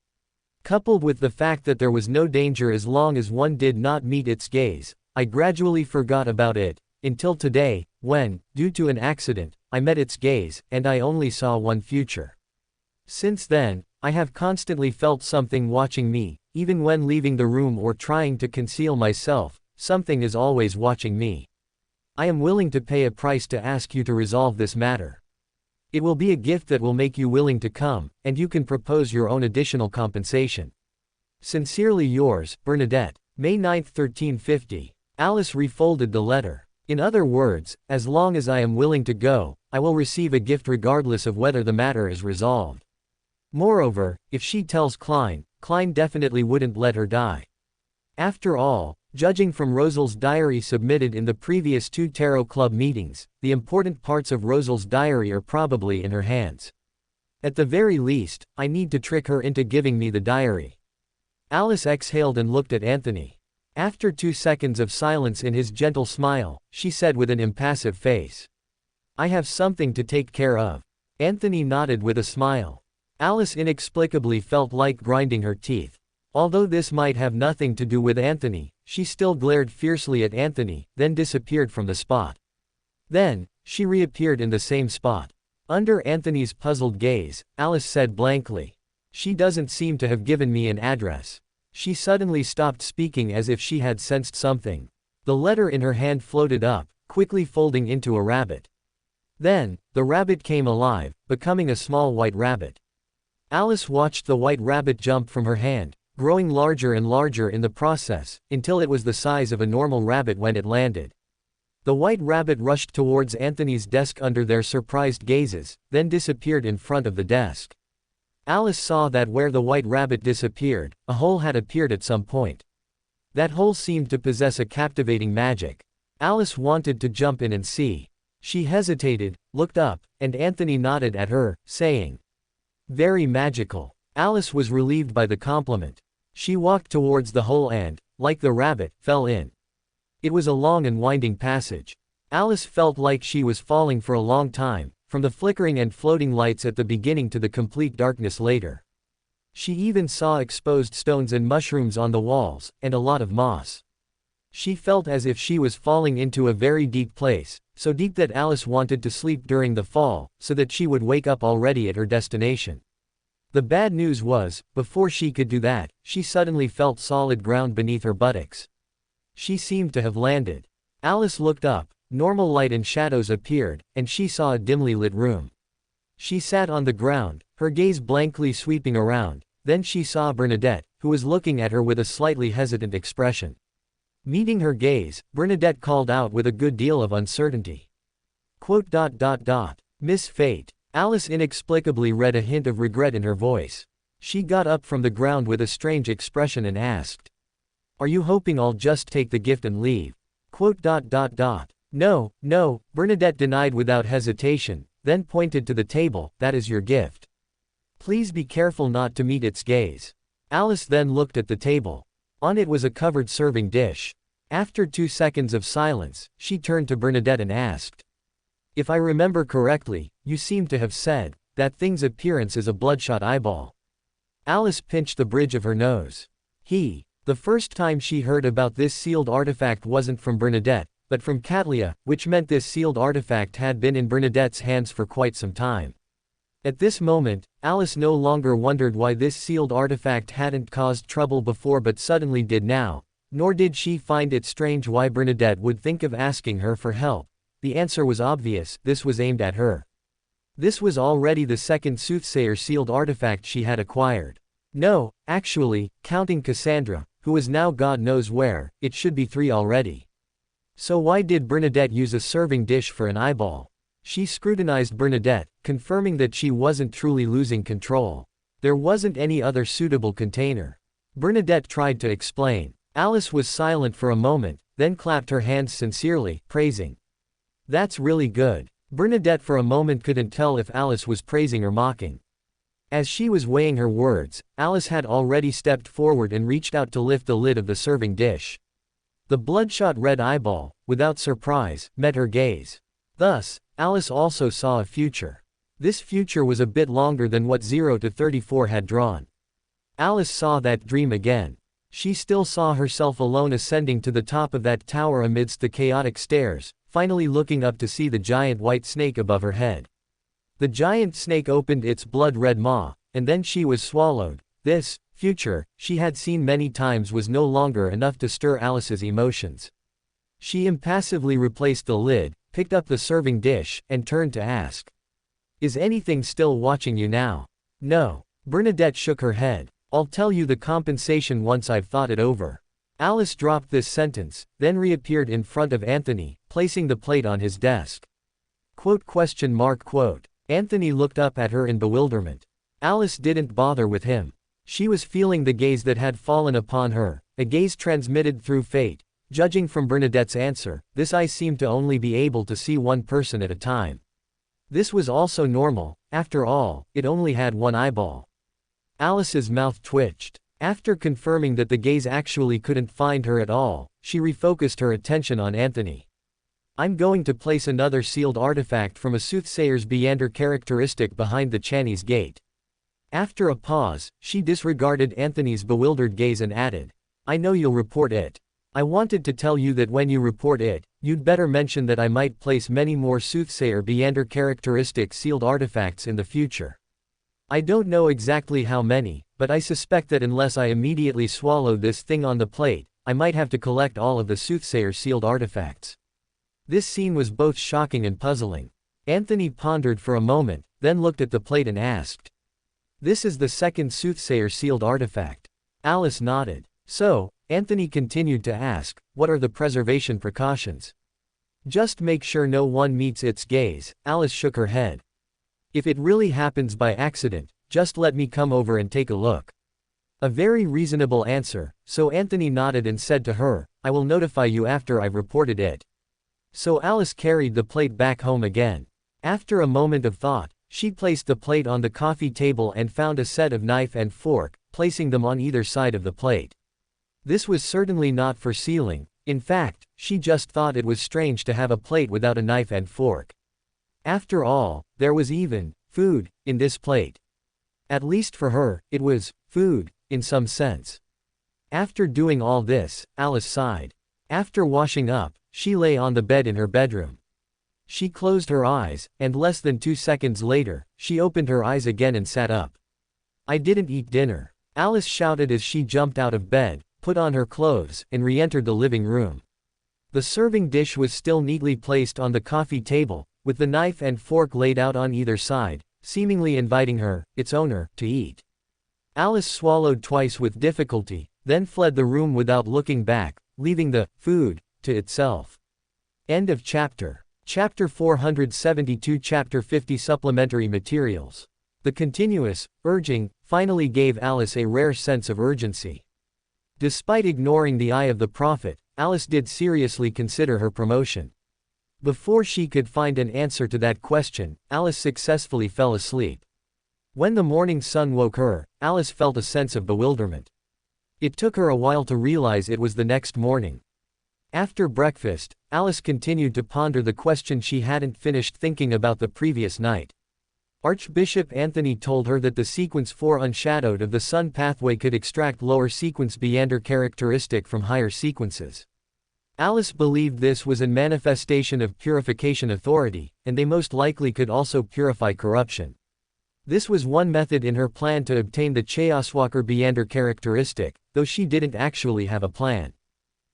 A: Coupled with the fact that there was no danger as long as one did not meet its gaze, I gradually forgot about it, until today, when, due to an accident, I met its gaze, and I only saw one future. Since then, I have constantly felt something watching me, even when leaving the room or trying to conceal myself, something is always watching me. I am willing to pay a price to ask you to resolve this matter. It will be a gift that will make you willing to come, and you can propose your own additional compensation. Sincerely yours, Bernadette. May 9, 1350. Alice refolded the letter. In other words, as long as I am willing to go, I will receive a gift regardless of whether the matter is resolved. Moreover, if she tells Klein, Klein definitely wouldn't let her die. After all, judging from Rosal's diary submitted in the previous 2 Tarot Club meetings, the important parts of Rosal's diary are probably in her hands. At the very least, I need to trick her into giving me the diary. Alice exhaled and looked at Anthony. After 2 seconds of silence in his gentle smile, she said with an impassive face, I have something to take care of. Anthony nodded with a smile. Alice inexplicably felt like grinding her teeth. Although this might have nothing to do with Anthony, she still glared fiercely at Anthony, then disappeared from the spot. Then, she reappeared in the same spot. Under Anthony's puzzled gaze, Alice said blankly, She doesn't seem to have given me an address. She suddenly stopped speaking as if she had sensed something. The letter in her hand floated up, quickly folding into a rabbit. Then, the rabbit came alive, becoming a small white rabbit. Alice watched the white rabbit jump from her hand, growing larger and larger in the process, until it was the size of a normal rabbit when it landed. The white rabbit rushed towards Anthony's desk under their surprised gazes, then disappeared in front of the desk. Alice saw that where the white rabbit disappeared, a hole had appeared at some point. That hole seemed to possess a captivating magic. Alice wanted to jump in and see. She hesitated, looked up, and Anthony nodded at her, saying, Very magical. Alice was relieved by the compliment. She walked towards the hole and, like the rabbit, fell in. It was a long and winding passage. Alice felt like she was falling for a long time, from the flickering and floating lights at the beginning to the complete darkness later. She even saw exposed stones and mushrooms on the walls, and a lot of moss. She felt as if she was falling into a very deep place, so deep that Alice wanted to sleep during the fall, so that she would wake up already at her destination. The bad news was, before she could do that, she suddenly felt solid ground beneath her buttocks. She seemed to have landed. Alice looked up, normal light and shadows appeared, and she saw a dimly lit room. She sat on the ground, her gaze blankly sweeping around, then she saw Bernadette, who was looking at her with a slightly hesitant expression. Meeting her gaze, Bernadette called out with a good deal of uncertainty. Miss Fate. Alice inexplicably read a hint of regret in her voice. She got up from the ground with a strange expression and asked, Are you hoping I'll just take the gift and leave? No, no, Bernadette denied without hesitation, then pointed to the table, That is your gift. Please be careful not to meet its gaze. Alice then looked at the table. On it was a covered serving dish. After 2 seconds of silence, she turned to Bernadette and asked. If I remember correctly, you seem to have said, that thing's appearance is a bloodshot eyeball. Alice pinched the bridge of her nose. The first time she heard about this sealed artifact wasn't from Bernadette, but from Katlia, which meant this sealed artifact had been in Bernadette's hands for quite some time. At this moment, Alice no longer wondered why this sealed artifact hadn't caused trouble before but suddenly did now, nor did she find it strange why Bernadette would think of asking her for help. The answer was obvious, this was aimed at her. This was already the second soothsayer sealed artifact she had acquired. No, actually, counting Cassandra, who is now God knows where, it should be 3 already. So why did Bernadette use a serving dish for an eyeball? She scrutinized Bernadette, confirming that she wasn't truly losing control. There wasn't any other suitable container. Bernadette tried to explain. Alice was silent for a moment, then clapped her hands sincerely, praising. That's really good. Bernadette for a moment couldn't tell if Alice was praising or mocking. As she was weighing her words, Alice had already stepped forward and reached out to lift the lid of the serving dish. The bloodshot red eyeball, without surprise, met her gaze. Thus, Alice also saw a future. This future was a bit longer than what 0 to 34 had drawn. Alice saw that dream again. She still saw herself alone ascending to the top of that tower amidst the chaotic stairs, finally looking up to see the giant white snake above her head. The giant snake opened its blood-red maw, and then she was swallowed. This future, she had seen many times, was no longer enough to stir Alice's emotions. She impassively replaced the lid, picked up the serving dish, and turned to ask. Is anything still watching you now? No. Bernadette shook her head. I'll tell you the compensation once I've thought it over. Alice dropped this sentence, then reappeared in front of Anthony, placing the plate on his desk. Quote. Anthony looked up at her in bewilderment. Alice didn't bother with him. She was feeling the gaze that had fallen upon her, a gaze transmitted through fate. Judging from Bernadette's answer, this eye seemed to only be able to see one person at a time. This was also normal, after all, it only had one eyeball. Alice's mouth twitched. After confirming that the gaze actually couldn't find her at all, she refocused her attention on Anthony. I'm going to place another sealed artifact from a soothsayer's Beander characteristic behind the Chinese gate. After a pause, she disregarded Anthony's bewildered gaze and added, I know you'll report it. I wanted to tell you that when you report it, you'd better mention that I might place many more soothsayer Beander characteristic sealed artifacts in the future. I don't know exactly how many, but I suspect that unless I immediately swallow this thing on the plate, I might have to collect all of the soothsayer sealed artifacts. This scene was both shocking and puzzling. Anthony pondered for a moment, then looked at the plate and asked. This is the second soothsayer sealed artifact. Alice nodded. So, Anthony continued to ask, what are the preservation precautions? Just make sure no one meets its gaze. Alice shook her head. If it really happens by accident, just let me come over and take a look. A very reasonable answer, so Anthony nodded and said to her, I will notify you after I've reported it. So Alice carried the plate back home again. After a moment of thought, she placed the plate on the coffee table and found a set of knife and fork, placing them on either side of the plate. This was certainly not for sealing. In fact, she just thought it was strange to have a plate without a knife and fork. After all, there was even food in this plate. At least for her, it was food, in some sense. After doing all this, Alice sighed. After washing up, she lay on the bed in her bedroom. She closed her eyes, and less than 2 seconds later, she opened her eyes again and sat up. I didn't eat dinner. Alice shouted as she jumped out of bed, put on her clothes, and re-entered the living room. The serving dish was still neatly placed on the coffee table, with the knife and fork laid out on either side, seemingly inviting her, its owner, to eat. Alice swallowed twice with difficulty, then fled the room without looking back, leaving the food to itself. End of chapter. Chapter 472. Chapter 50. Supplementary materials. The continuous urging finally gave Alice a rare sense of urgency. Despite ignoring the eye of the prophet, Alice did seriously consider her promotion. Before she could find an answer to that question, Alice successfully fell asleep. When the morning sun woke her, Alice felt a sense of bewilderment. It took her a while to realize it was the next morning. After breakfast, Alice continued to ponder the question she hadn't finished thinking about the previous night. Archbishop Anthony told her that the sequence 4 unshadowed of the Sun pathway could extract lower sequence Beander characteristic from higher sequences. Alice believed this was a manifestation of purification authority, and they most likely could also purify corruption. This was one method in her plan to obtain the Chayaswalker Beander characteristic, though she didn't actually have a plan.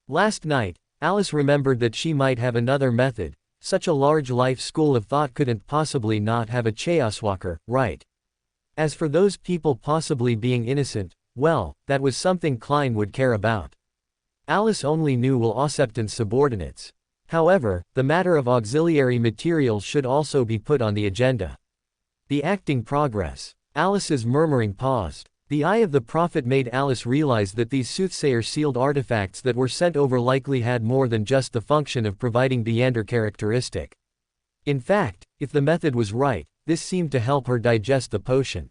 A: Last night, Alice remembered that she might have another method. Such a large life school of thought couldn't possibly not have a Chayaswalker, right? As for those people possibly being innocent, well, that was something Klein would care about. Alice only knew Will Ossepton's subordinates. However, the matter of auxiliary materials should also be put on the agenda. The acting progress. Alice's murmuring paused. The eye of the prophet made Alice realize that these soothsayer-sealed artifacts that were sent over likely had more than just the function of providing Beander characteristic. In fact, if the method was right, this seemed to help her digest the potion.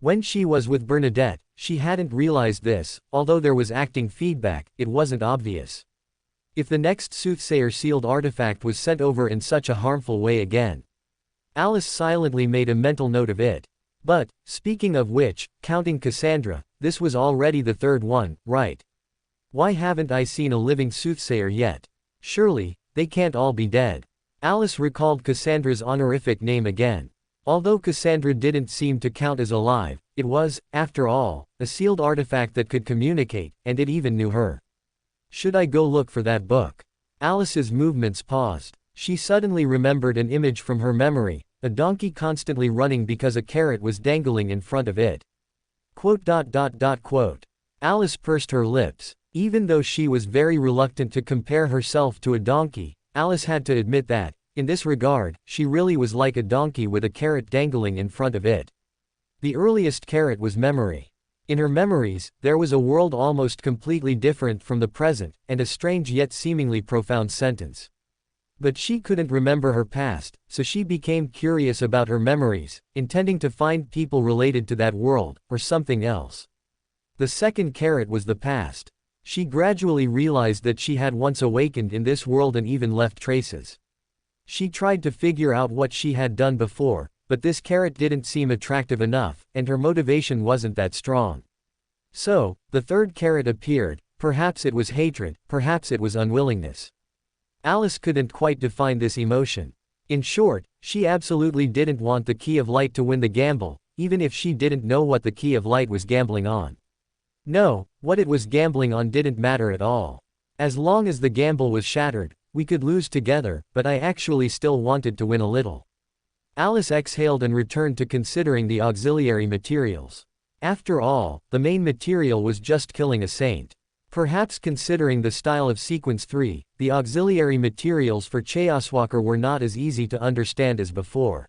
A: When she was with Bernadette, she hadn't realized this. Although there was acting feedback, it wasn't obvious. If the next soothsayer-sealed artifact was sent over in such a harmful way again, Alice silently made a mental note of it. But, speaking of which, counting Cassandra, this was already the third one, right? Why haven't I seen a living soothsayer yet? Surely, they can't all be dead. Alice recalled Cassandra's honorific name again. Although Cassandra didn't seem to count as alive, it was, after all, a sealed artifact that could communicate, and it even knew her. Should I go look for that book? Alice's movements paused. She suddenly remembered an image from her memory. A donkey constantly running because a carrot was dangling in front of it. Alice pursed her lips. Even though she was very reluctant to compare herself to a donkey, Alice had to admit that, in this regard, she really was like a donkey with a carrot dangling in front of it. The earliest carrot was memory. In her memories, there was a world almost completely different from the present, and a strange yet seemingly profound sentence. But she couldn't remember her past, so she became curious about her memories, intending to find people related to that world, or something else. The second carrot was the past. She gradually realized that she had once awakened in this world and even left traces. She tried to figure out what she had done before, but this carrot didn't seem attractive enough, and her motivation wasn't that strong. So, the third carrot appeared. Perhaps it was hatred, perhaps it was unwillingness. Alice couldn't quite define this emotion. In short, she absolutely didn't want the key of light to win the gamble, even if she didn't know what the key of light was gambling on. No, what it was gambling on didn't matter at all. As long as the gamble was shattered, we could lose together, but I actually still wanted to win a little. Alice exhaled and returned to considering the auxiliary materials. After all, the main material was just killing a saint. Perhaps considering the style of Sequence 3, the auxiliary materials for Chayaswalker were not as easy to understand as before.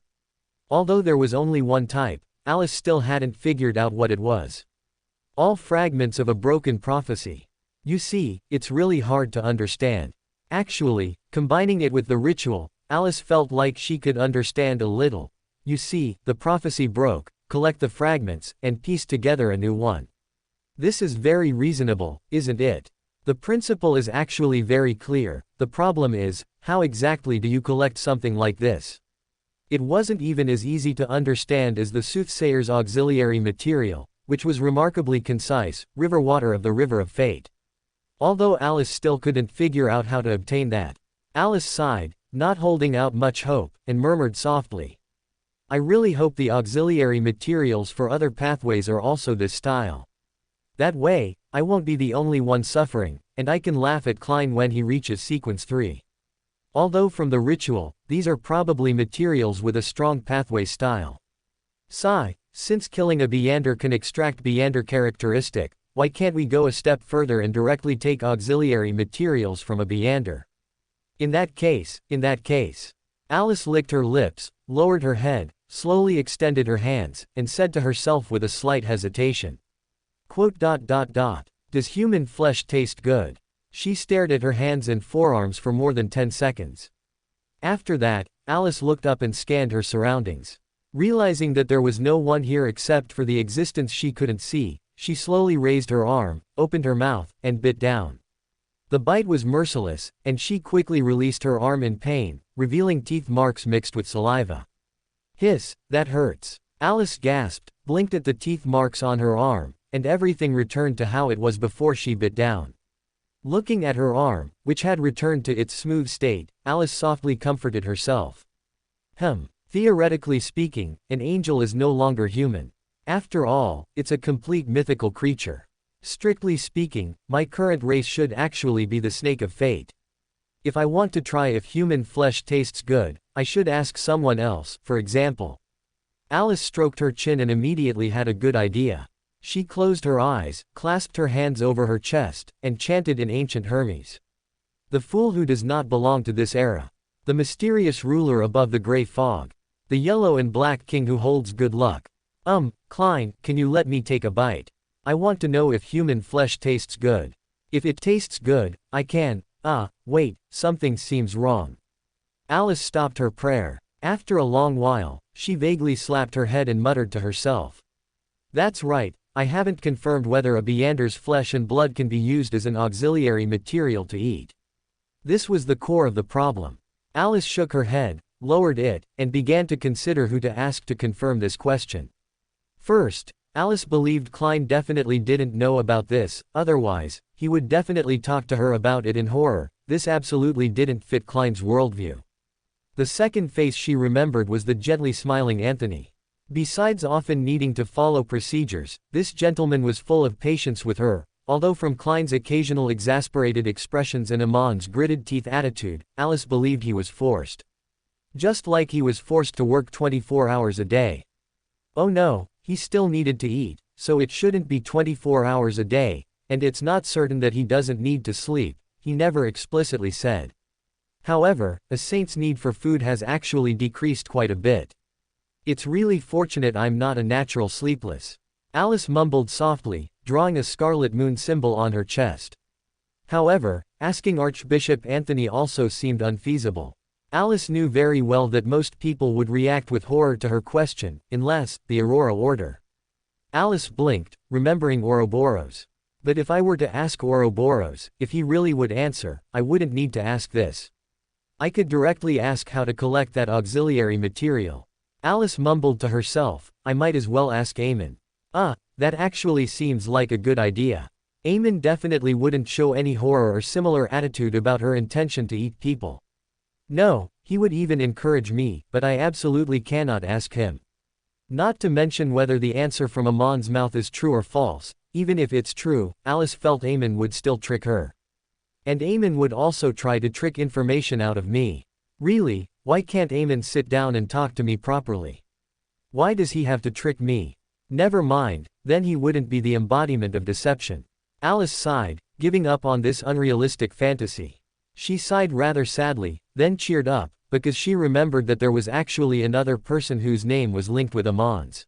A: Although there was only one type, Alice still hadn't figured out what it was. All fragments of a broken prophecy. You see, it's really hard to understand. Actually, combining it with the ritual, Alice felt like she could understand a little. You see, the prophecy broke, collect the fragments, and piece together a new one. This is very reasonable, isn't it? The principle is actually very clear. The problem is, how exactly do you collect something like this? It wasn't even as easy to understand as the soothsayer's auxiliary material, which was remarkably concise, river water of the river of fate. Although Alice still couldn't figure out how to obtain that. Alice sighed, not holding out much hope, and murmured softly. I really hope the auxiliary materials for other pathways are also this style. That way, I won't be the only one suffering, and I can laugh at Klein when he reaches Sequence 3. Although from the ritual, these are probably materials with a strong pathway style. Sigh, since killing a Beander can extract Beander characteristic, why can't we go a step further and directly take auxiliary materials from a Beander? In that case. Alice licked her lips, lowered her head, slowly extended her hands, and said to herself with a slight hesitation. Does human flesh taste good? She stared at her hands and forearms for more than 10 seconds. After that, Alice looked up and scanned her surroundings. Realizing that there was no one here except for the existence she couldn't see, She slowly raised her arm, opened her mouth, and bit down. The bite was merciless, and she quickly released her arm in pain, revealing teeth marks mixed with saliva. Hiss, that hurts. Alice gasped, blinked at the teeth marks on her arm, and everything returned to how it was before she bit down. Looking at her arm, which had returned to its smooth state, Alice softly comforted herself. Theoretically speaking, an angel is no longer human. After all, it's a complete mythical creature. Strictly speaking, my current race should actually be the snake of fate. If I want to try if human flesh tastes good, I should ask someone else, for example. Alice stroked her chin and immediately had a good idea. She closed her eyes, clasped her hands over her chest, and chanted in ancient Hermes. The fool who does not belong to this era. The mysterious ruler above the gray fog. The yellow and black king who holds good luck. Klein, can you let me take a bite? I want to know if human flesh tastes good. If it tastes good, I can. Wait, something seems wrong. Alice stopped her prayer. After a long while, she vaguely slapped her head and muttered to herself. That's right. I haven't confirmed whether a Beander's flesh and blood can be used as an auxiliary material to eat. This was the core of the problem. Alice shook her head, lowered it, and began to consider who to ask to confirm this question. First, Alice believed Klein definitely didn't know about this, otherwise, he would definitely talk to her about it in horror. This absolutely didn't fit Klein's worldview. The second face she remembered was the gently smiling Anthony. Besides often needing to follow procedures, this gentleman was full of patience with her, although from Klein's occasional exasperated expressions and Amon's gritted teeth attitude, Alice believed he was forced. Just like he was forced to work 24 hours a day. Oh no, he still needed to eat, so it shouldn't be 24 hours a day, and it's not certain that he doesn't need to sleep, he never explicitly said. However, a saint's need for food has actually decreased quite a bit. It's really fortunate I'm not a natural sleepless. Alice mumbled softly, drawing a scarlet moon symbol on her chest. However, asking Archbishop Anthony also seemed unfeasible. Alice knew very well that most people would react with horror to her question, unless, the Aurora Order. Alice blinked, remembering Ouroboros. But if I were to ask Ouroboros, if he really would answer, I wouldn't need to ask this. I could directly ask how to collect that auxiliary material. Alice mumbled to herself, I might as well ask Eamon. That actually seems like a good idea. Eamon definitely wouldn't show any horror or similar attitude about her intention to eat people. No, he would even encourage me, but I absolutely cannot ask him. Not to mention whether the answer from Amon's mouth is true or false. Even if it's true, Alice felt Eamon would still trick her. And Eamon would also try to trick information out of me. Really, why can't Eamon sit down and talk to me properly? Why does he have to trick me? Never mind, then he wouldn't be the embodiment of deception. Alice sighed, giving up on this unrealistic fantasy. She sighed rather sadly, then cheered up, because she remembered that there was actually another person whose name was linked with Amon's.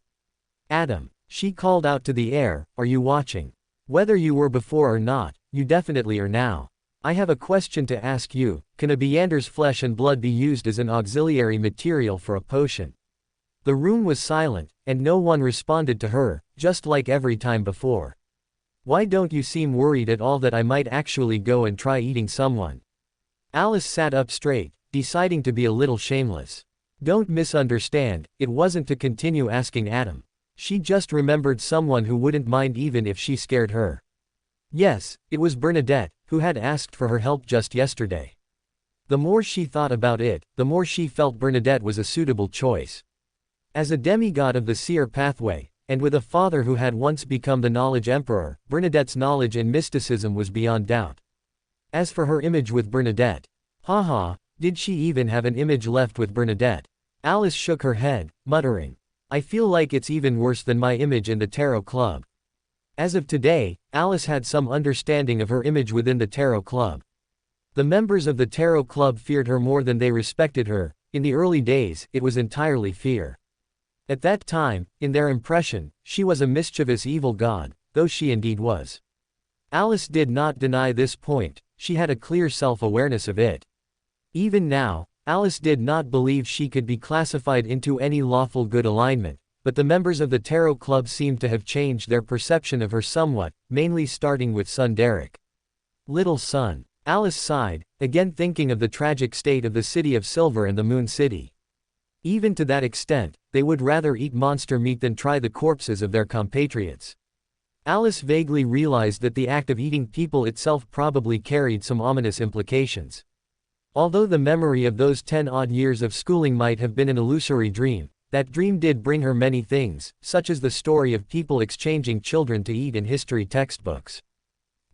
A: Adam. She called out to the air, are you watching? Whether you were before or not, you definitely are now. I have a question to ask you, can a Beander's flesh and blood be used as an auxiliary material for a potion? The room was silent, and no one responded to her, just like every time before. Why don't you seem worried at all that I might actually go and try eating someone? Alice sat up straight, deciding to be a little shameless. Don't misunderstand, it wasn't to continue asking Adam. She just remembered someone who wouldn't mind even if she scared her. Yes, it was Bernadette, who had asked for her help just yesterday. The more she thought about it, the more she felt Bernadette was a suitable choice. As a demigod of the seer pathway, and with a father who had once become the knowledge emperor, Bernadette's knowledge and mysticism was beyond doubt. As for her image with Bernadette, did she even have an image left with Bernadette? Alice shook her head, muttering. I feel like it's even worse than my image in the Tarot Club. As of today, Alice had some understanding of her image within the Tarot Club. The members of the Tarot Club feared her more than they respected her. In the early days, it was entirely fear. At that time, in their impression, she was a mischievous evil god, though she indeed was. Alice did not deny this point, she had a clear self-awareness of it. Even now, Alice did not believe she could be classified into any lawful good alignment, but the members of the tarot club seemed to have changed their perception of her somewhat, mainly starting with son Derek. Little son. Alice sighed, again thinking of the tragic state of the City of Silver and the Moon City. Even to that extent, they would rather eat monster meat than try the corpses of their compatriots. Alice vaguely realized that the act of eating people itself probably carried some ominous implications. Although the memory of those 10-odd years of schooling might have been an illusory dream, that dream did bring her many things, such as the story of people exchanging children to eat in history textbooks.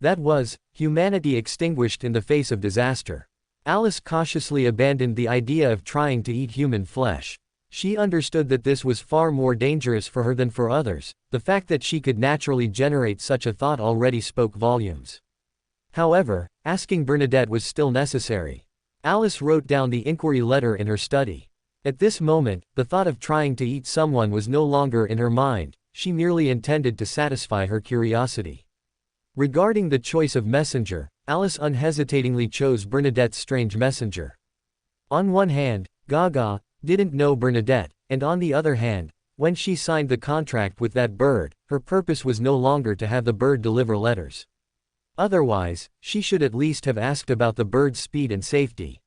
A: That was, humanity extinguished in the face of disaster. Alice cautiously abandoned the idea of trying to eat human flesh. She understood that this was far more dangerous for her than for others. The fact that she could naturally generate such a thought already spoke volumes. However, asking Bernadette was still necessary. Alice wrote down the inquiry letter in her study. At this moment, the thought of trying to eat someone was no longer in her mind. She merely intended to satisfy her curiosity. Regarding the choice of messenger, Alice unhesitatingly chose Bernadette's strange messenger. On one hand, Gaga didn't know Bernadette, and on the other hand, when she signed the contract with that bird, her purpose was no longer to have the bird deliver letters. Otherwise, she should at least have asked about the bird's speed and safety.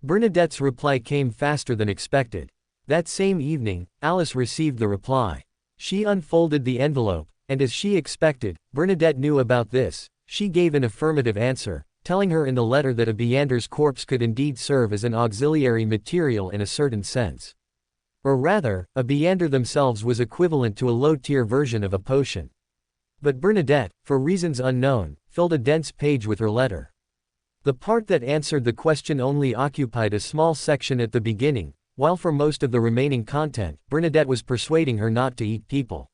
A: Bernadette's reply came faster than expected. That same evening, Alice received the reply. She unfolded the envelope, and as she expected, Bernadette knew about this. She gave an affirmative answer, telling her in the letter that a Beander's corpse could indeed serve as an auxiliary material in a certain sense. Or rather, a Beander themselves was equivalent to a low-tier version of a potion. But Bernadette, for reasons unknown, filled a dense page with her letter. The part that answered the question only occupied a small section at the beginning, while for most of the remaining content, Bernadette was persuading her not to eat people.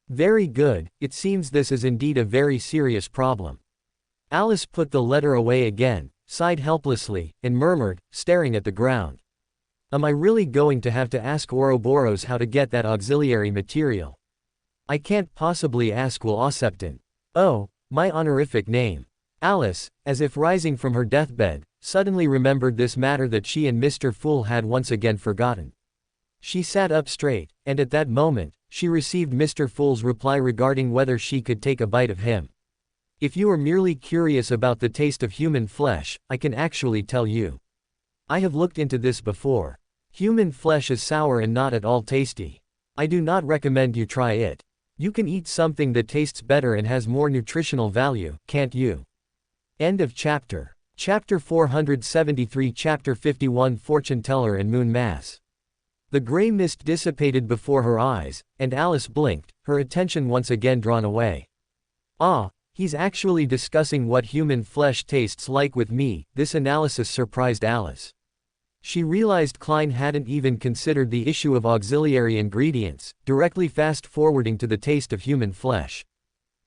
A: Very good, it seems this is indeed a very serious problem. Alice put the letter away again, sighed helplessly, and murmured, staring at the ground. Am I really going to have to ask Ouroboros how to get that auxiliary material? I can't possibly ask Will Osepton. Oh, my honorific name. Alice, as if rising from her deathbed, suddenly remembered this matter that she and Mr. Fool had once again forgotten. She sat up straight, and at that moment, she received Mr. Fool's reply regarding whether she could take a bite of him. If you are merely curious about the taste of human flesh, I can actually tell you. I have looked into this before. Human flesh is sour and not at all tasty. I do not recommend you try it. You can eat something that tastes better and has more nutritional value, can't you? End of chapter. Chapter 473 Chapter 51 Fortune Teller and Moon Mass. The gray mist dissipated before her eyes, and Alice blinked, her attention once again drawn away. Ah, he's actually discussing what human flesh tastes like with me. This analysis surprised Alice. She realized Klein hadn't even considered the issue of auxiliary ingredients, directly fast-forwarding to the taste of human flesh.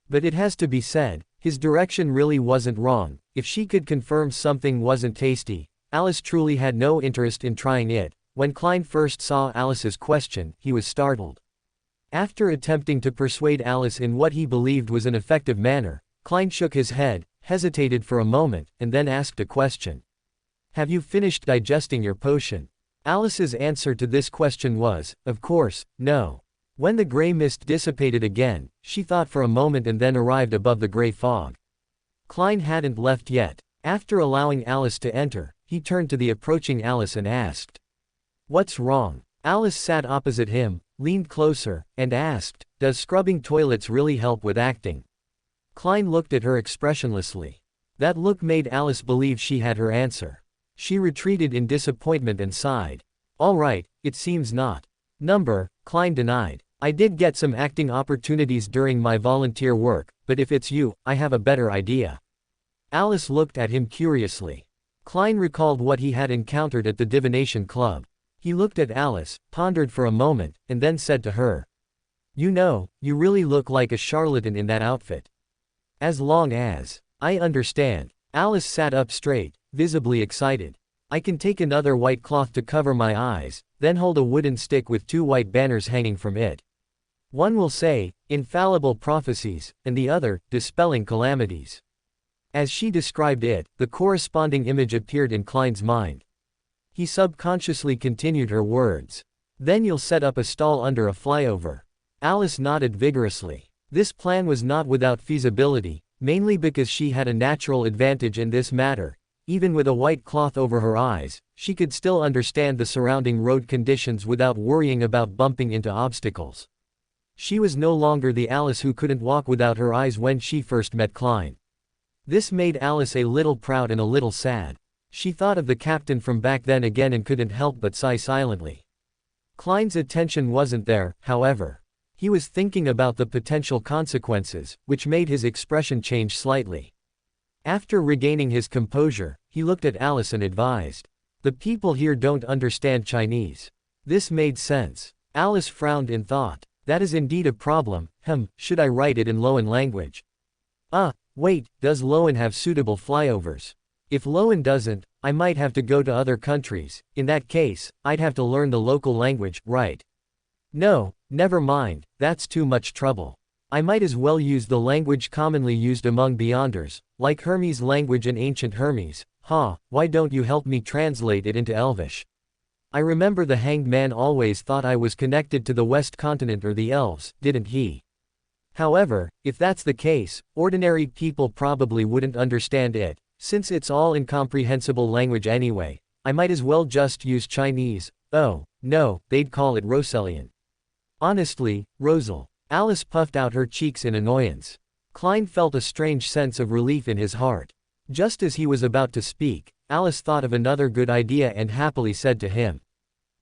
A: But it has to be said, his direction really wasn't wrong. If she could confirm something wasn't tasty, Alice truly had no interest in trying it. When Klein first saw Alice's question, he was startled. After attempting to persuade Alice in what he believed was an effective manner, Klein shook his head, hesitated for a moment, and then asked a question. Have you finished digesting your potion? Alice's answer to this question was, of course, no. When the gray mist dissipated again, she thought for a moment and then arrived above the gray fog. Klein hadn't left yet. After allowing Alice to enter, he turned to the approaching Alice and asked. What's wrong? Alice sat opposite him, leaned closer, and asked, does scrubbing toilets really help with acting? Klein looked at her expressionlessly. That look made Alice believe she had her answer. She retreated in disappointment and sighed. All right, it seems not. Klein denied. I did get some acting opportunities during my volunteer work, but if it's you, I have a better idea. Alice looked at him curiously. Klein recalled what he had encountered at the divination club. He looked at Alice, pondered for a moment, and then said to her. You know, you really look like a charlatan in that outfit. As long as I understand. Alice sat up straight, visibly excited. I can take another white cloth to cover my eyes, then hold a wooden stick with 2 white banners hanging from it. One will say, infallible prophecies, and the other, dispelling calamities. As she described it, the corresponding image appeared in Klein's mind. He subconsciously continued her words. Then you'll set up a stall under a flyover. Alice nodded vigorously. This plan was not without feasibility, mainly because she had a natural advantage in this matter. Even with a white cloth over her eyes, she could still understand the surrounding road conditions without worrying about bumping into obstacles. She was no longer the Alice who couldn't walk without her eyes when she first met Klein. This made Alice a little proud and a little sad. She thought of the captain from back then again and couldn't help but sigh silently. Klein's attention wasn't there, however. He was thinking about the potential consequences, which made his expression change slightly. After regaining his composure, he looked at Alice and advised. The people here don't understand Chinese. This made sense. Alice frowned in thought. That is indeed a problem. Should I write it in Loan language? Wait, does Loan have suitable flyovers? If Loan doesn't, I might have to go to other countries. In that case, I'd have to learn the local language, right? No, never mind, that's too much trouble. I might as well use the language commonly used among Beyonders, like Hermes language and ancient Hermes. Why don't you help me translate it into Elvish? I remember the Hanged Man always thought I was connected to the West Continent or the Elves, didn't he? However, if that's the case, ordinary people probably wouldn't understand it, since it's all incomprehensible language anyway. I might as well just use Chinese. Oh, no, they'd call it Roselian. Honestly, Rosal. Alice puffed out her cheeks in annoyance. Klein felt a strange sense of relief in his heart. Just as he was about to speak, Alice thought of another good idea and happily said to him.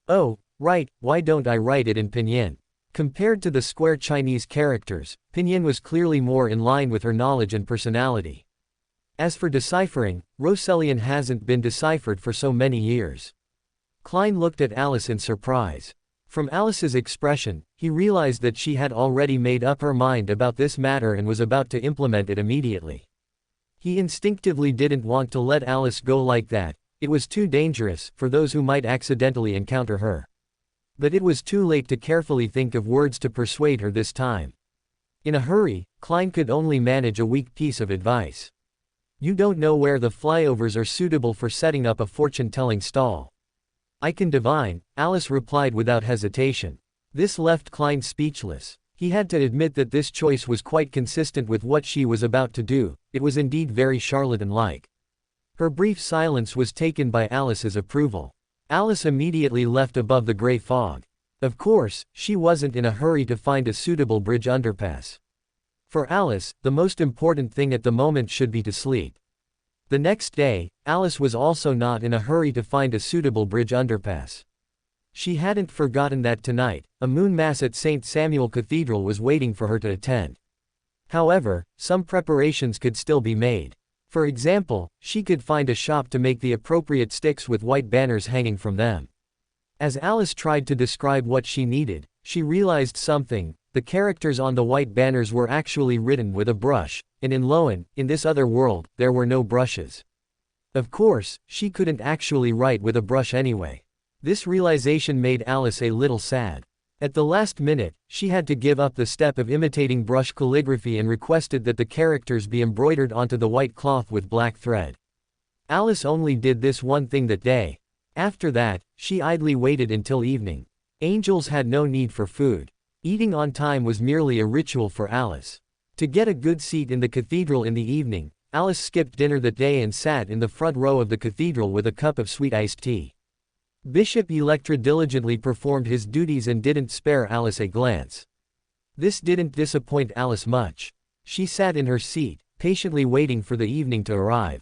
A: Oh, right, why don't I write it in Pinyin? Compared to the square Chinese characters, Pinyin was clearly more in line with her knowledge and personality. As for deciphering, Roselian hasn't been deciphered for so many years. Klein looked at Alice in surprise. From Alice's expression, he realized that she had already made up her mind about this matter and was about to implement it immediately. He instinctively didn't want to let Alice go like that. It was too dangerous for those who might accidentally encounter her. But it was too late to carefully think of words to persuade her this time. In a hurry, Klein could only manage a weak piece of advice. You don't know where the flyovers are suitable for setting up a fortune-telling stall. I can divine, Alice replied without hesitation. This left Klein speechless. He had to admit that this choice was quite consistent with what she was about to do. It was indeed very charlatan-like. Her brief silence was taken by Alice's approval. Alice immediately left above the gray fog. Of course, she wasn't in a hurry to find a suitable bridge underpass. For Alice, the most important thing at the moment should be to sleep. The next day, Alice was also not in a hurry to find a suitable bridge underpass. She hadn't forgotten that tonight, a moon mass at St. Samuel Cathedral was waiting for her to attend. However, some preparations could still be made. For example, she could find a shop to make the appropriate sticks with white banners hanging from them. As Alice tried to describe what she needed, she realized something. The characters on the white banners were actually written with a brush, and in Loan, in this other world, there were no brushes. Of course, she couldn't actually write with a brush anyway. This realization made Alice a little sad. At the last minute, she had to give up the step of imitating brush calligraphy and requested that the characters be embroidered onto the white cloth with black thread. Alice only did this one thing that day. After that, she idly waited until evening. Angels had no need for food. Eating on time was merely a ritual for Alice. To get a good seat in the cathedral in the evening, Alice skipped dinner that day and sat in the front row of the cathedral with a cup of sweet iced tea. Bishop Electra diligently performed his duties and didn't spare Alice a glance. This didn't disappoint Alice much. She sat in her seat, patiently waiting for the evening to arrive.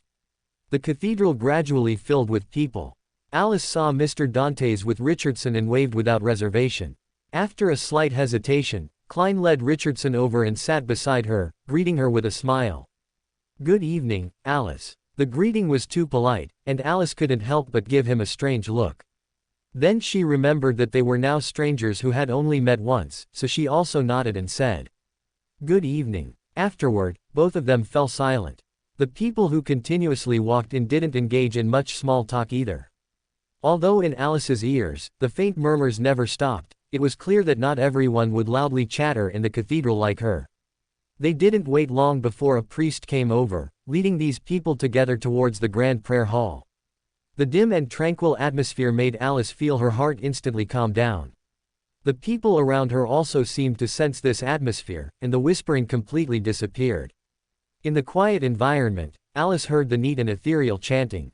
A: The cathedral gradually filled with people. Alice saw Mr. Dantes with Richardson and waved without reservation. After a slight hesitation, Klein led Richardson over and sat beside her, greeting her with a smile. Good evening, Alice. The greeting was too polite, and Alice couldn't help but give him a strange look. Then she remembered that they were now strangers who had only met once, so she also nodded and said, Good evening. Afterward, both of them fell silent. The people who continuously walked in didn't engage in much small talk either. Although in Alice's ears, the faint murmurs never stopped, it was clear that not everyone would loudly chatter in the cathedral like her. They didn't wait long before a priest came over, leading these people together towards the grand prayer hall. The dim and tranquil atmosphere made Alice feel her heart instantly calm down. The people around her also seemed to sense this atmosphere, and the whispering completely disappeared. In the quiet environment, Alice heard the neat and ethereal chanting.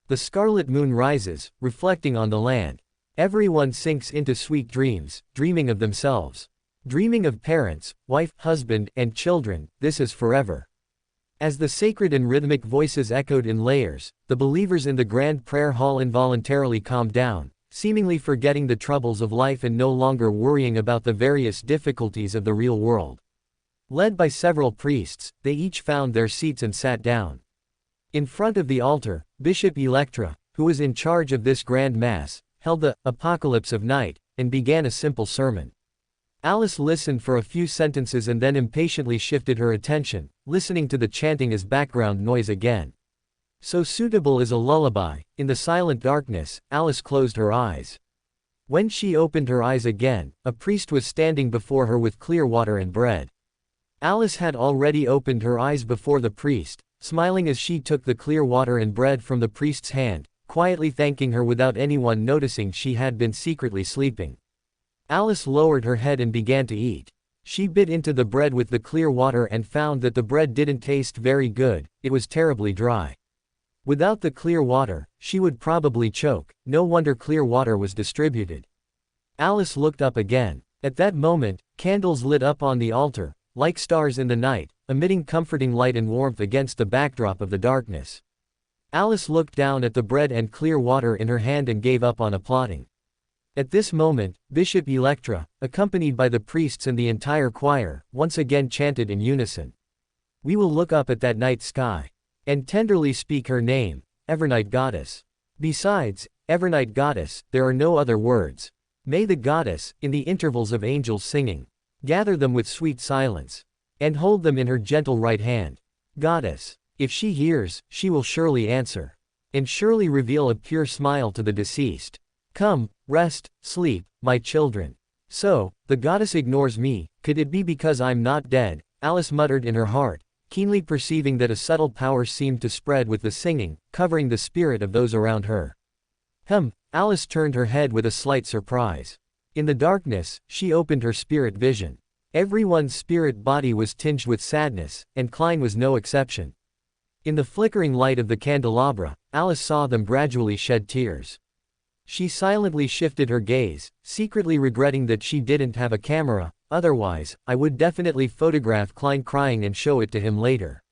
A: The scarlet moon rises, reflecting on the land. Everyone sinks into sweet dreams, dreaming of themselves. Dreaming of parents, wife, husband, and children, this is forever. As the sacred and rhythmic voices echoed in layers, the believers in the grand prayer hall involuntarily calmed down, seemingly forgetting the troubles of life and no longer worrying about the various difficulties of the real world. Led by several priests, they each found their seats and sat down. In front of the altar, Bishop Electra, who was in charge of this grand mass, held the Apocalypse of Night, and began a simple sermon. Alice listened for a few sentences and then impatiently shifted her attention, listening to the chanting as background noise again. So suitable as a lullaby, in the silent darkness, Alice closed her eyes. When she opened her eyes again, a priest was standing before her with clear water and bread. Alice had already opened her eyes before the priest, smiling as she took the clear water and bread from the priest's hand, quietly thanking her without anyone noticing she had been secretly sleeping. Alice lowered her head and began to eat. She bit into the bread with the clear water and found that the bread didn't taste very good, it was terribly dry. Without the clear water, she would probably choke, no wonder clear water was distributed. Alice looked up again. At that moment, candles lit up on the altar, like stars in the night, emitting comforting light and warmth against the backdrop of the darkness. Alice looked down at the bread and clear water in her hand and gave up on applauding. At this moment, Bishop Electra, accompanied by the priests and the entire choir, once again chanted in unison. We will look up at that night sky, and tenderly speak her name, Evernight Goddess. Besides, Evernight Goddess, there are no other words. May the Goddess, in the intervals of angels singing, gather them with sweet silence, and hold them in her gentle right hand. Goddess, if she hears, she will surely answer, and surely reveal a pure smile to the deceased. Come, rest, sleep, my children. So, the goddess ignores me, could it be because I'm not dead? Alice muttered in her heart, keenly perceiving that a subtle power seemed to spread with the singing, covering the spirit of those around her. Alice turned her head with a slight surprise. In the darkness, she opened her spirit vision. Everyone's spirit body was tinged with sadness, and Klein was no exception. In the flickering light of the candelabra, Alice saw them gradually shed tears. She silently shifted her gaze, secretly regretting that she didn't have a camera, otherwise, I would definitely photograph Klein crying and show it to him later.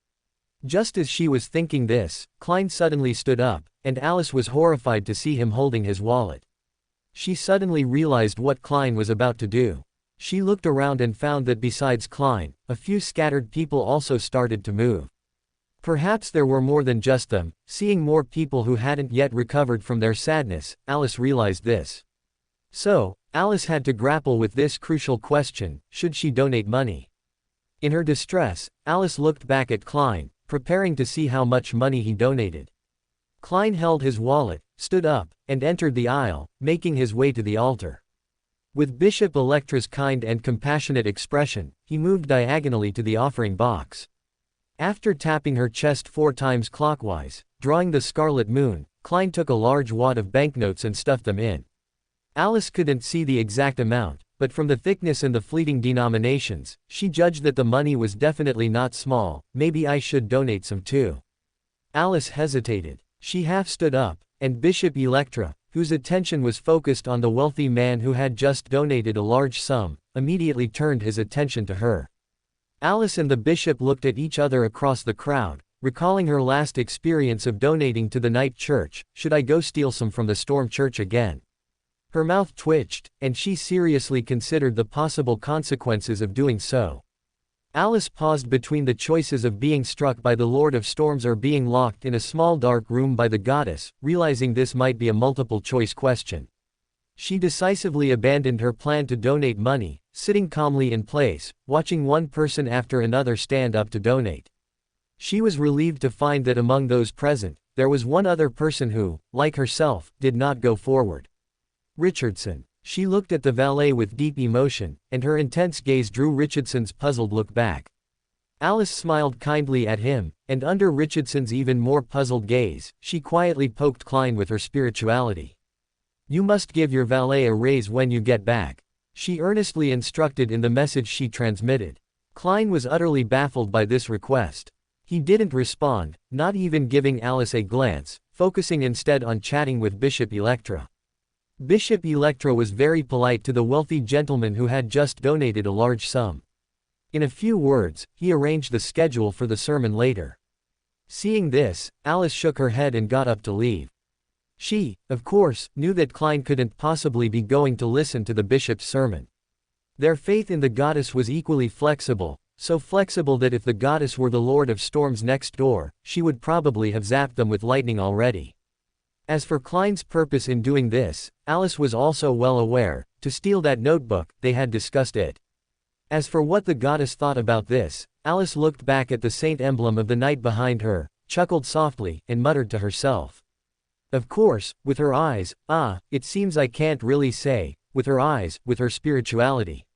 A: Just as she was thinking this, Klein suddenly stood up, and Alice was horrified to see him holding his wallet. She suddenly realized what Klein was about to do. She looked around and found that besides Klein, a few scattered people also started to move. Perhaps there were more than just them. Seeing more people who hadn't yet recovered from their sadness, Alice realized this. So, Alice had to grapple with this crucial question, should she donate money? In her distress, Alice looked back at Klein, preparing to see how much money he donated. Klein held his wallet, stood up, and entered the aisle, making his way to the altar. With Bishop Electra's kind and compassionate expression, he moved diagonally to the offering box. After tapping her chest 4 times clockwise, drawing the scarlet moon, Klein took a large wad of banknotes and stuffed them in. Alice couldn't see the exact amount, but from the thickness and the fleeting denominations, she judged that the money was definitely not small. Maybe I should donate some too. Alice hesitated. She half stood up, and Bishop Electra, whose attention was focused on the wealthy man who had just donated a large sum, immediately turned his attention to her. Alice and the bishop looked at each other across the crowd, recalling her last experience of donating to the night church. Should I go steal some from the storm church again? Her mouth twitched, and she seriously considered the possible consequences of doing so. Alice paused between the choices of being struck by the Lord of Storms or being locked in a small dark room by the goddess, realizing this might be a multiple-choice question. She decisively abandoned her plan to donate money, sitting calmly in place, watching one person after another stand up to donate. She was relieved to find that among those present, there was one other person who, like herself, did not go forward. Richardson. She looked at the valet with deep emotion, and her intense gaze drew Richardson's puzzled look back. Alice smiled kindly at him, and under Richardson's even more puzzled gaze, she quietly poked Klein with her spirituality. You must give your valet a raise when you get back. she earnestly instructed in the message she transmitted. Klein was utterly baffled by this request. He didn't respond, not even giving Alice a glance, focusing instead on chatting with Bishop Electra. Bishop Electra was very polite to the wealthy gentleman who had just donated a large sum. In a few words, he arranged the schedule for the sermon later. Seeing this, Alice shook her head and got up to leave. She, of course, knew that Klein couldn't possibly be going to listen to the bishop's sermon. Their faith in the goddess was equally flexible, so flexible that if the goddess were the Lord of Storms next door, she would probably have zapped them with lightning already. As for Klein's purpose in doing this, Alice was also well aware: to steal that notebook. They had discussed it. As for what the goddess thought about this, Alice looked back at the saint emblem of the night behind her, chuckled softly, and muttered to herself. Of course, with her eyes, it seems I can't really say, with her eyes, with her spirituality.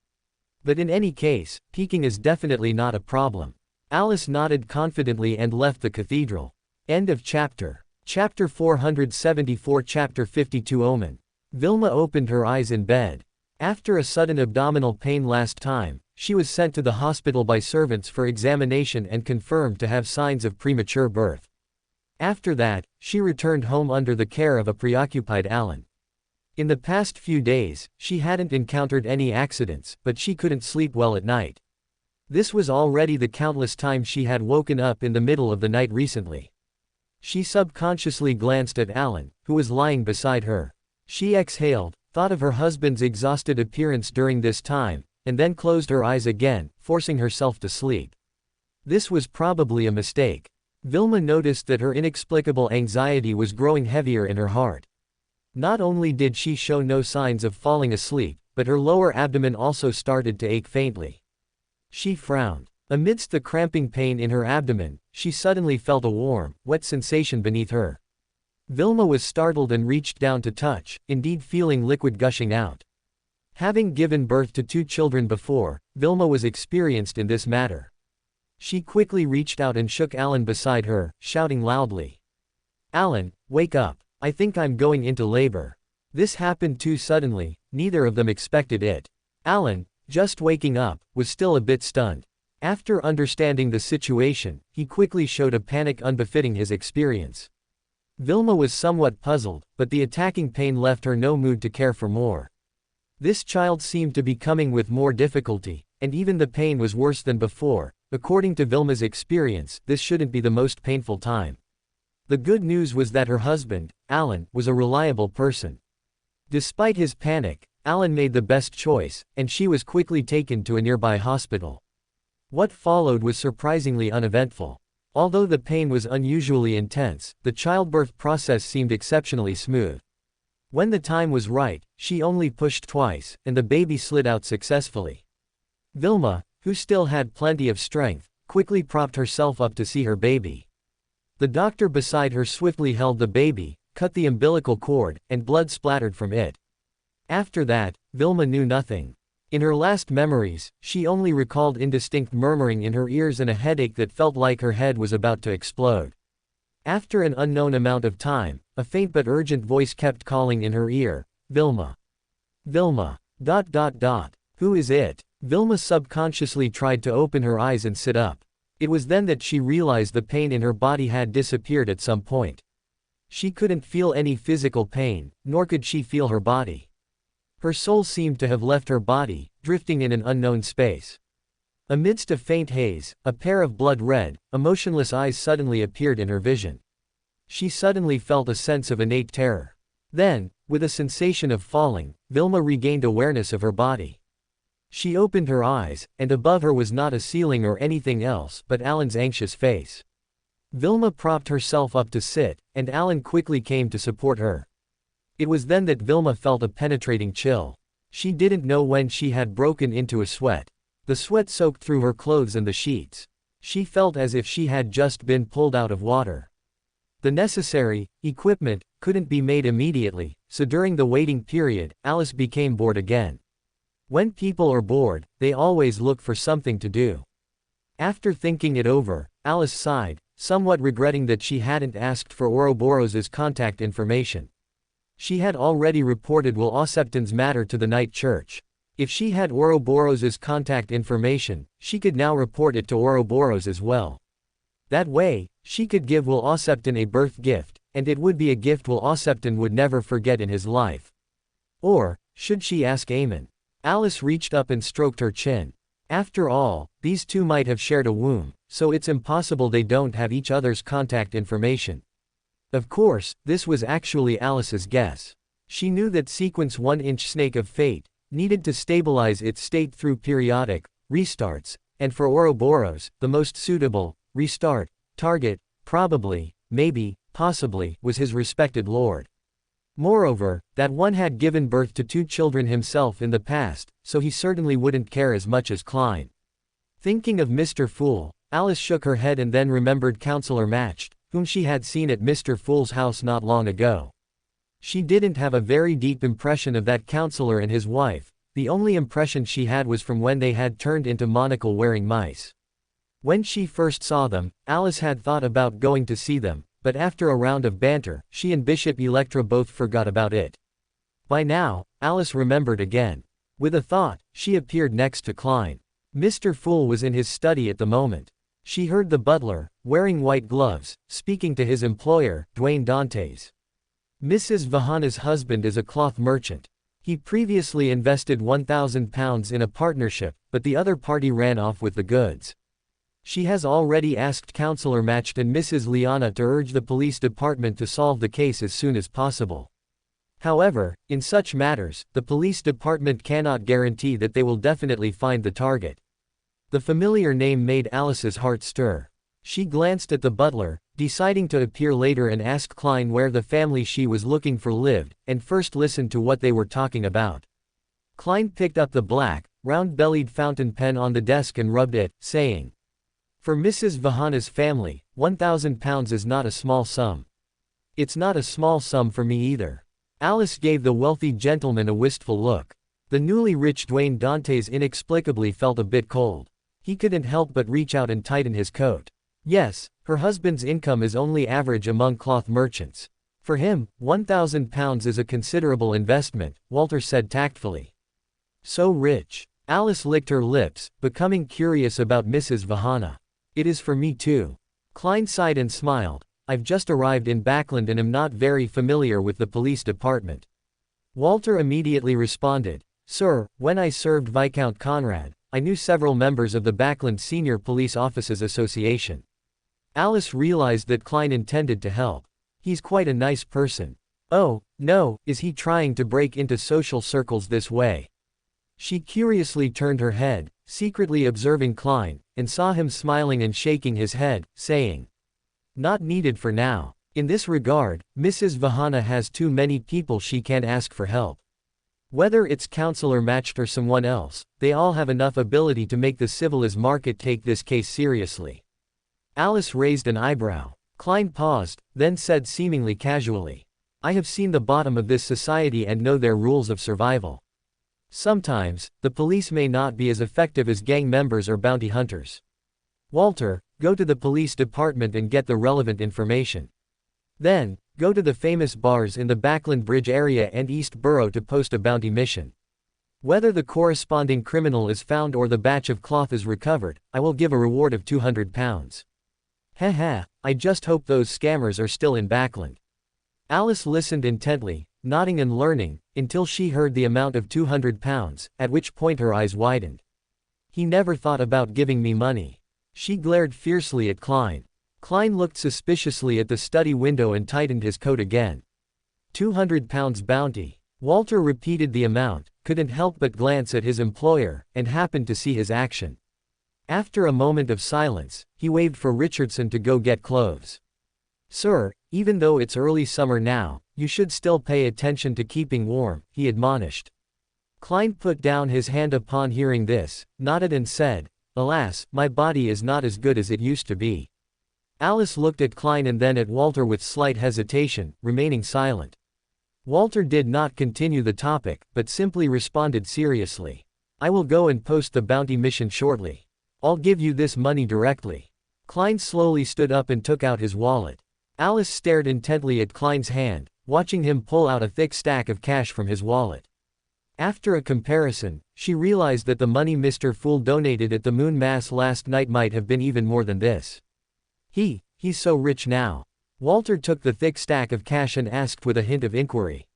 A: But in any case, peeking is definitely not a problem. Alice nodded confidently and left the cathedral. End of chapter. Chapter 474. Chapter 52. Omen. Vilma opened her eyes in bed. After a sudden abdominal pain last time, she was sent to the hospital by servants for examination and confirmed to have signs of premature birth. After that, she returned home under the care of a preoccupied Alan. In the past few days, she hadn't encountered any accidents, but she couldn't sleep well at night. This was already the countless times she had woken up in the middle of the night recently. She subconsciously glanced at Alan, who was lying beside her. She exhaled, thought of her husband's exhausted appearance during this time, and then closed her eyes again, forcing herself to sleep. This was probably a mistake. Vilma noticed that her inexplicable anxiety was growing heavier in her heart. Not only did she show no signs of falling asleep, but her lower abdomen also started to ache faintly. She frowned. Amidst the cramping pain in her abdomen, she suddenly felt a warm, wet sensation beneath her. Vilma was startled and reached down to touch, indeed feeling liquid gushing out. Having given birth to 2 children before, Vilma was experienced in this matter. She quickly reached out and shook Alan beside her, shouting loudly. "Alan, wake up. I think I'm going into labor." This happened too suddenly, neither of them expected it. Alan, just waking up, was still a bit stunned. After understanding the situation, he quickly showed a panic unbefitting his experience. Vilma was somewhat puzzled, but the attacking pain left her no mood to care for more. This child seemed to be coming with more difficulty, and even the pain was worse than before. According to Vilma's experience, this shouldn't be the most painful time. The good news was that her husband, Alan, was a reliable person. Despite his panic, Alan made the best choice, and she was quickly taken to a nearby hospital. What followed was surprisingly uneventful. Although the pain was unusually intense, the childbirth process seemed exceptionally smooth. When the time was right, she only pushed twice, and the baby slid out successfully. Vilma, who still had plenty of strength, quickly propped herself up to see her baby. The doctor beside her swiftly held the baby, cut the umbilical cord, and blood splattered from it. After that, Vilma knew nothing. In her last memories, she only recalled indistinct murmuring in her ears and a headache that felt like her head was about to explode. After an unknown amount of time, a faint but urgent voice kept calling in her ear, "Vilma. Vilma. ... Who is it?" Vilma subconsciously tried to open her eyes and sit up. It was then that she realized the pain in her body had disappeared at some point. She couldn't feel any physical pain, nor could she feel her body. Her soul seemed to have left her body, drifting in an unknown space. Amidst a faint haze, a pair of blood-red, emotionless eyes suddenly appeared in her vision. She suddenly felt a sense of innate terror. Then, with a sensation of falling, Vilma regained awareness of her body. She opened her eyes, and above her was not a ceiling or anything else but Alan's anxious face. Vilma propped herself up to sit, and Alan quickly came to support her. It was then that Vilma felt a penetrating chill. She didn't know when she had broken into a sweat. The sweat soaked through her clothes and the sheets. She felt as if she had just been pulled out of water. The necessary equipment couldn't be made immediately, so during the waiting period, Alice became bored again. When people are bored, they always look for something to do. After thinking it over, Alice sighed, somewhat regretting that she hadn't asked for Ouroboros's contact information. She had already reported Will Osepton's matter to the night church. If she had Ouroboros's contact information, she could now report it to Ouroboros as well. That way, she could give Will Osepton a birth gift, and it would be a gift Will Osepton would never forget in his life. Or, should she ask Eamon? Alice reached up and stroked her chin. After all, these two might have shared a womb, so it's impossible they don't have each other's contact information. Of course, this was actually Alice's guess. She knew that sequence 1-inch snake of fate needed to stabilize its state through periodic restarts, and for Ouroboros, the most suitable restart target, probably, maybe, possibly, was his respected lord. Moreover, that one had given birth to 2 children himself in the past, so he certainly wouldn't care as much as Klein. Thinking of Mr. Fool, Alice shook her head and then remembered Counselor Matched, whom she had seen at Mr. Fool's house not long ago. She didn't have a very deep impression of that counselor and his wife. The only impression she had was from when they had turned into monocle-wearing mice. When she first saw them, Alice had thought about going to see them, but after a round of banter, she and Bishop Electra both forgot about it. By now, Alice remembered again. With a thought, she appeared next to Klein. Mr. Fool was in his study at the moment. She heard the butler, wearing white gloves, speaking to his employer, Dwayne Dantes. Mrs. Vahana's husband is a cloth merchant. He previously invested £1,000 in a partnership, but the other party ran off with the goods. She has already asked Counselor Matched and Mrs. Liana to urge the police department to solve the case as soon as possible. However, in such matters, the police department cannot guarantee that they will definitely find the target. The familiar name made Alice's heart stir. She glanced at the butler, deciding to appear later and ask Klein where the family she was looking for lived, and first listened to what they were talking about. Klein picked up the black, round-bellied fountain pen on the desk and rubbed it, saying, "For Mrs. Vahana's family, £1,000 is not a small sum. It's not a small sum for me either." Alice gave the wealthy gentleman a wistful look. The newly rich Dwayne Dantes inexplicably felt a bit cold. He couldn't help but reach out and tighten his coat. Yes, her husband's income is only average among cloth merchants. For him, £1,000 is a considerable investment, Walter said tactfully. So rich. Alice licked her lips, becoming curious about Mrs. Vahana. "It is for me too." Klein sighed and smiled. "I've just arrived in Backland and am not very familiar with the police department." Walter immediately responded, "Sir, when I served Viscount Conrad, I knew several members of the Backland Senior Police Officers Association." Alice realized that Klein intended to help. "He's quite a nice person." "Oh, no, is he trying to break into social circles this way?" She curiously turned her head, secretly observing Klein, and saw him smiling and shaking his head, saying, "Not needed for now. In this regard, Mrs. Vahana has too many people she can ask for help. Whether it's Counselor Matched or someone else, they all have enough ability to make the civilized market take this case seriously." Alice raised an eyebrow. Klein paused, then said seemingly casually, "I have seen the bottom of this society and know their rules of survival. Sometimes, the police may not be as effective as gang members or bounty hunters. Walter, go to the police department and get the relevant information. Then, go to the famous bars in the Backland Bridge area and East Borough to post a bounty mission. Whether the corresponding criminal is found or the batch of cloth is recovered, I will give a reward of £200. Haha, I just hope those scammers are still in Backland." Alice listened intently, nodding and learning, until she heard the amount of £200, at which point her eyes widened. "He never thought about giving me money." She glared fiercely at Klein. Klein looked suspiciously at the study window and tightened his coat again. £200 bounty. Walter repeated the amount, couldn't help but glance at his employer, and happened to see his action. After a moment of silence, he waved for Richardson to go get clothes. "Sir, even though it's early summer now, you should still pay attention to keeping warm," he admonished. Klein put down his hand upon hearing this, nodded and said, "Alas, my body is not as good as it used to be." Alice looked at Klein and then at Walter with slight hesitation, remaining silent. Walter did not continue the topic, but simply responded seriously, "I will go and post the bounty mission shortly. I'll give you this money directly." Klein slowly stood up and took out his wallet. Alice stared intently at Klein's hand, watching him pull out a thick stack of cash from his wallet. After a comparison, she realized that the money Mr. Fool donated at the moon mass last night might have been even more than this. He's so rich now. Walter took the thick stack of cash and asked with a hint of inquiry.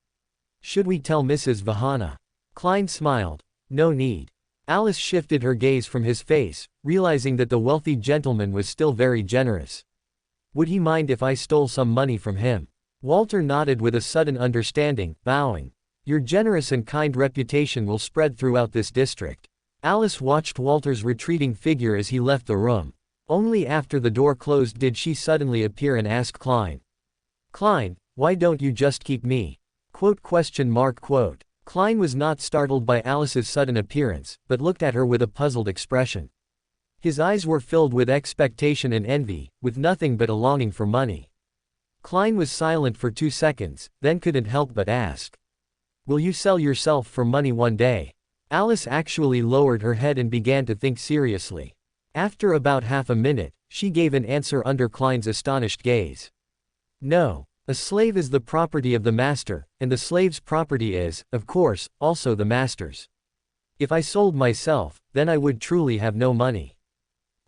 A: Should we tell Mrs. Vahana? Klein smiled. No need. Alice shifted her gaze from his face, realizing that the wealthy gentleman was still very generous. Would he mind if I stole some money from him? Walter nodded with a sudden understanding, bowing. Your generous and kind reputation will spread throughout this district. Alice watched Walter's retreating figure as he left the room. Only after the door closed did she suddenly appear and ask Klein. Klein, why don't you just keep me? Quote. Klein was not startled by Alice's sudden appearance, but looked at her with a puzzled expression. His eyes were filled with expectation and envy, with nothing but a longing for money. Klein was silent for 2 seconds, then couldn't help but ask. Will you sell yourself for money one day? Alice actually lowered her head and began to think seriously. After about half a minute, she gave an answer under Klein's astonished gaze. No. A slave is the property of the master, and the slave's property is, of course, also the master's. If I sold myself, then I would truly have no money.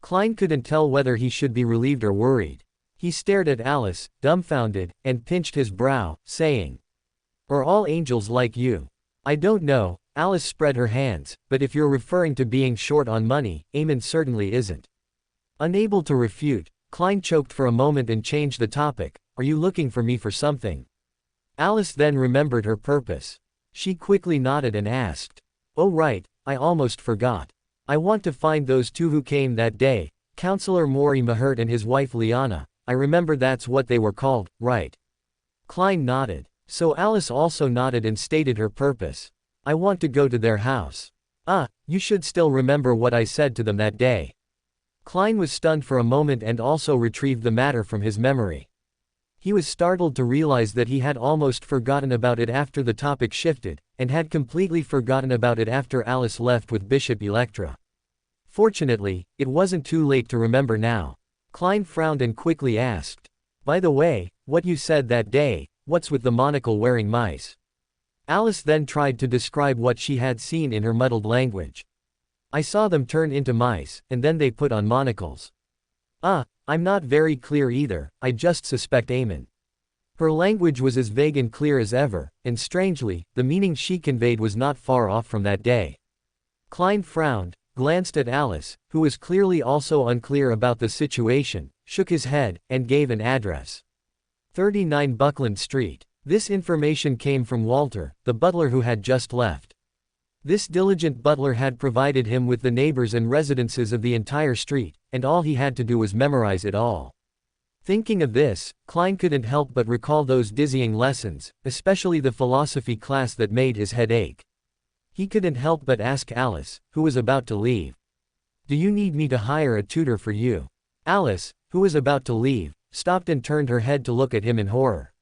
A: Klein couldn't tell whether he should be relieved or worried. He stared at Alice, dumbfounded, and pinched his brow, saying, Are all angels like you? I don't know. Alice spread her hands, but if you're referring to being short on money, Eamon certainly isn't. Unable to refute, Klein choked for a moment and changed the topic. Are you looking for me for something? Alice then remembered her purpose. She quickly nodded and asked. Oh right, I almost forgot. I want to find those two who came that day, Counselor Maury Mahert and his wife Liana. I remember that's what they were called, right? Klein nodded. So Alice also nodded and stated her purpose. I want to go to their house. You should still remember what I said to them that day. Klein was stunned for a moment and also retrieved the matter from his memory. He was startled to realize that he had almost forgotten about it after the topic shifted, and had completely forgotten about it after Alice left with Bishop Electra. Fortunately, it wasn't too late to remember now. Klein frowned and quickly asked. By the way, what you said that day, what's with the monocle-wearing mice? Alice then tried to describe what she had seen in her muddled language. I saw them turn into mice, and then they put on monocles. I'm not very clear either, I just suspect Eamon. Her language was as vague and clear as ever, and strangely, the meaning she conveyed was not far off from that day. Klein frowned, glanced at Alice, who was clearly also unclear about the situation, shook his head, and gave an address. 39 Buckland Street. This information came from Walter, the butler who had just left. This diligent butler had provided him with the neighbors and residences of the entire street, and all he had to do was memorize it all. Thinking of this, Klein couldn't help but recall those dizzying lessons, especially the philosophy class that made his head ache. He couldn't help but ask Alice, who was about to leave. Do you need me to hire a tutor for you? Alice, who was about to leave, stopped and turned her head to look at him in horror.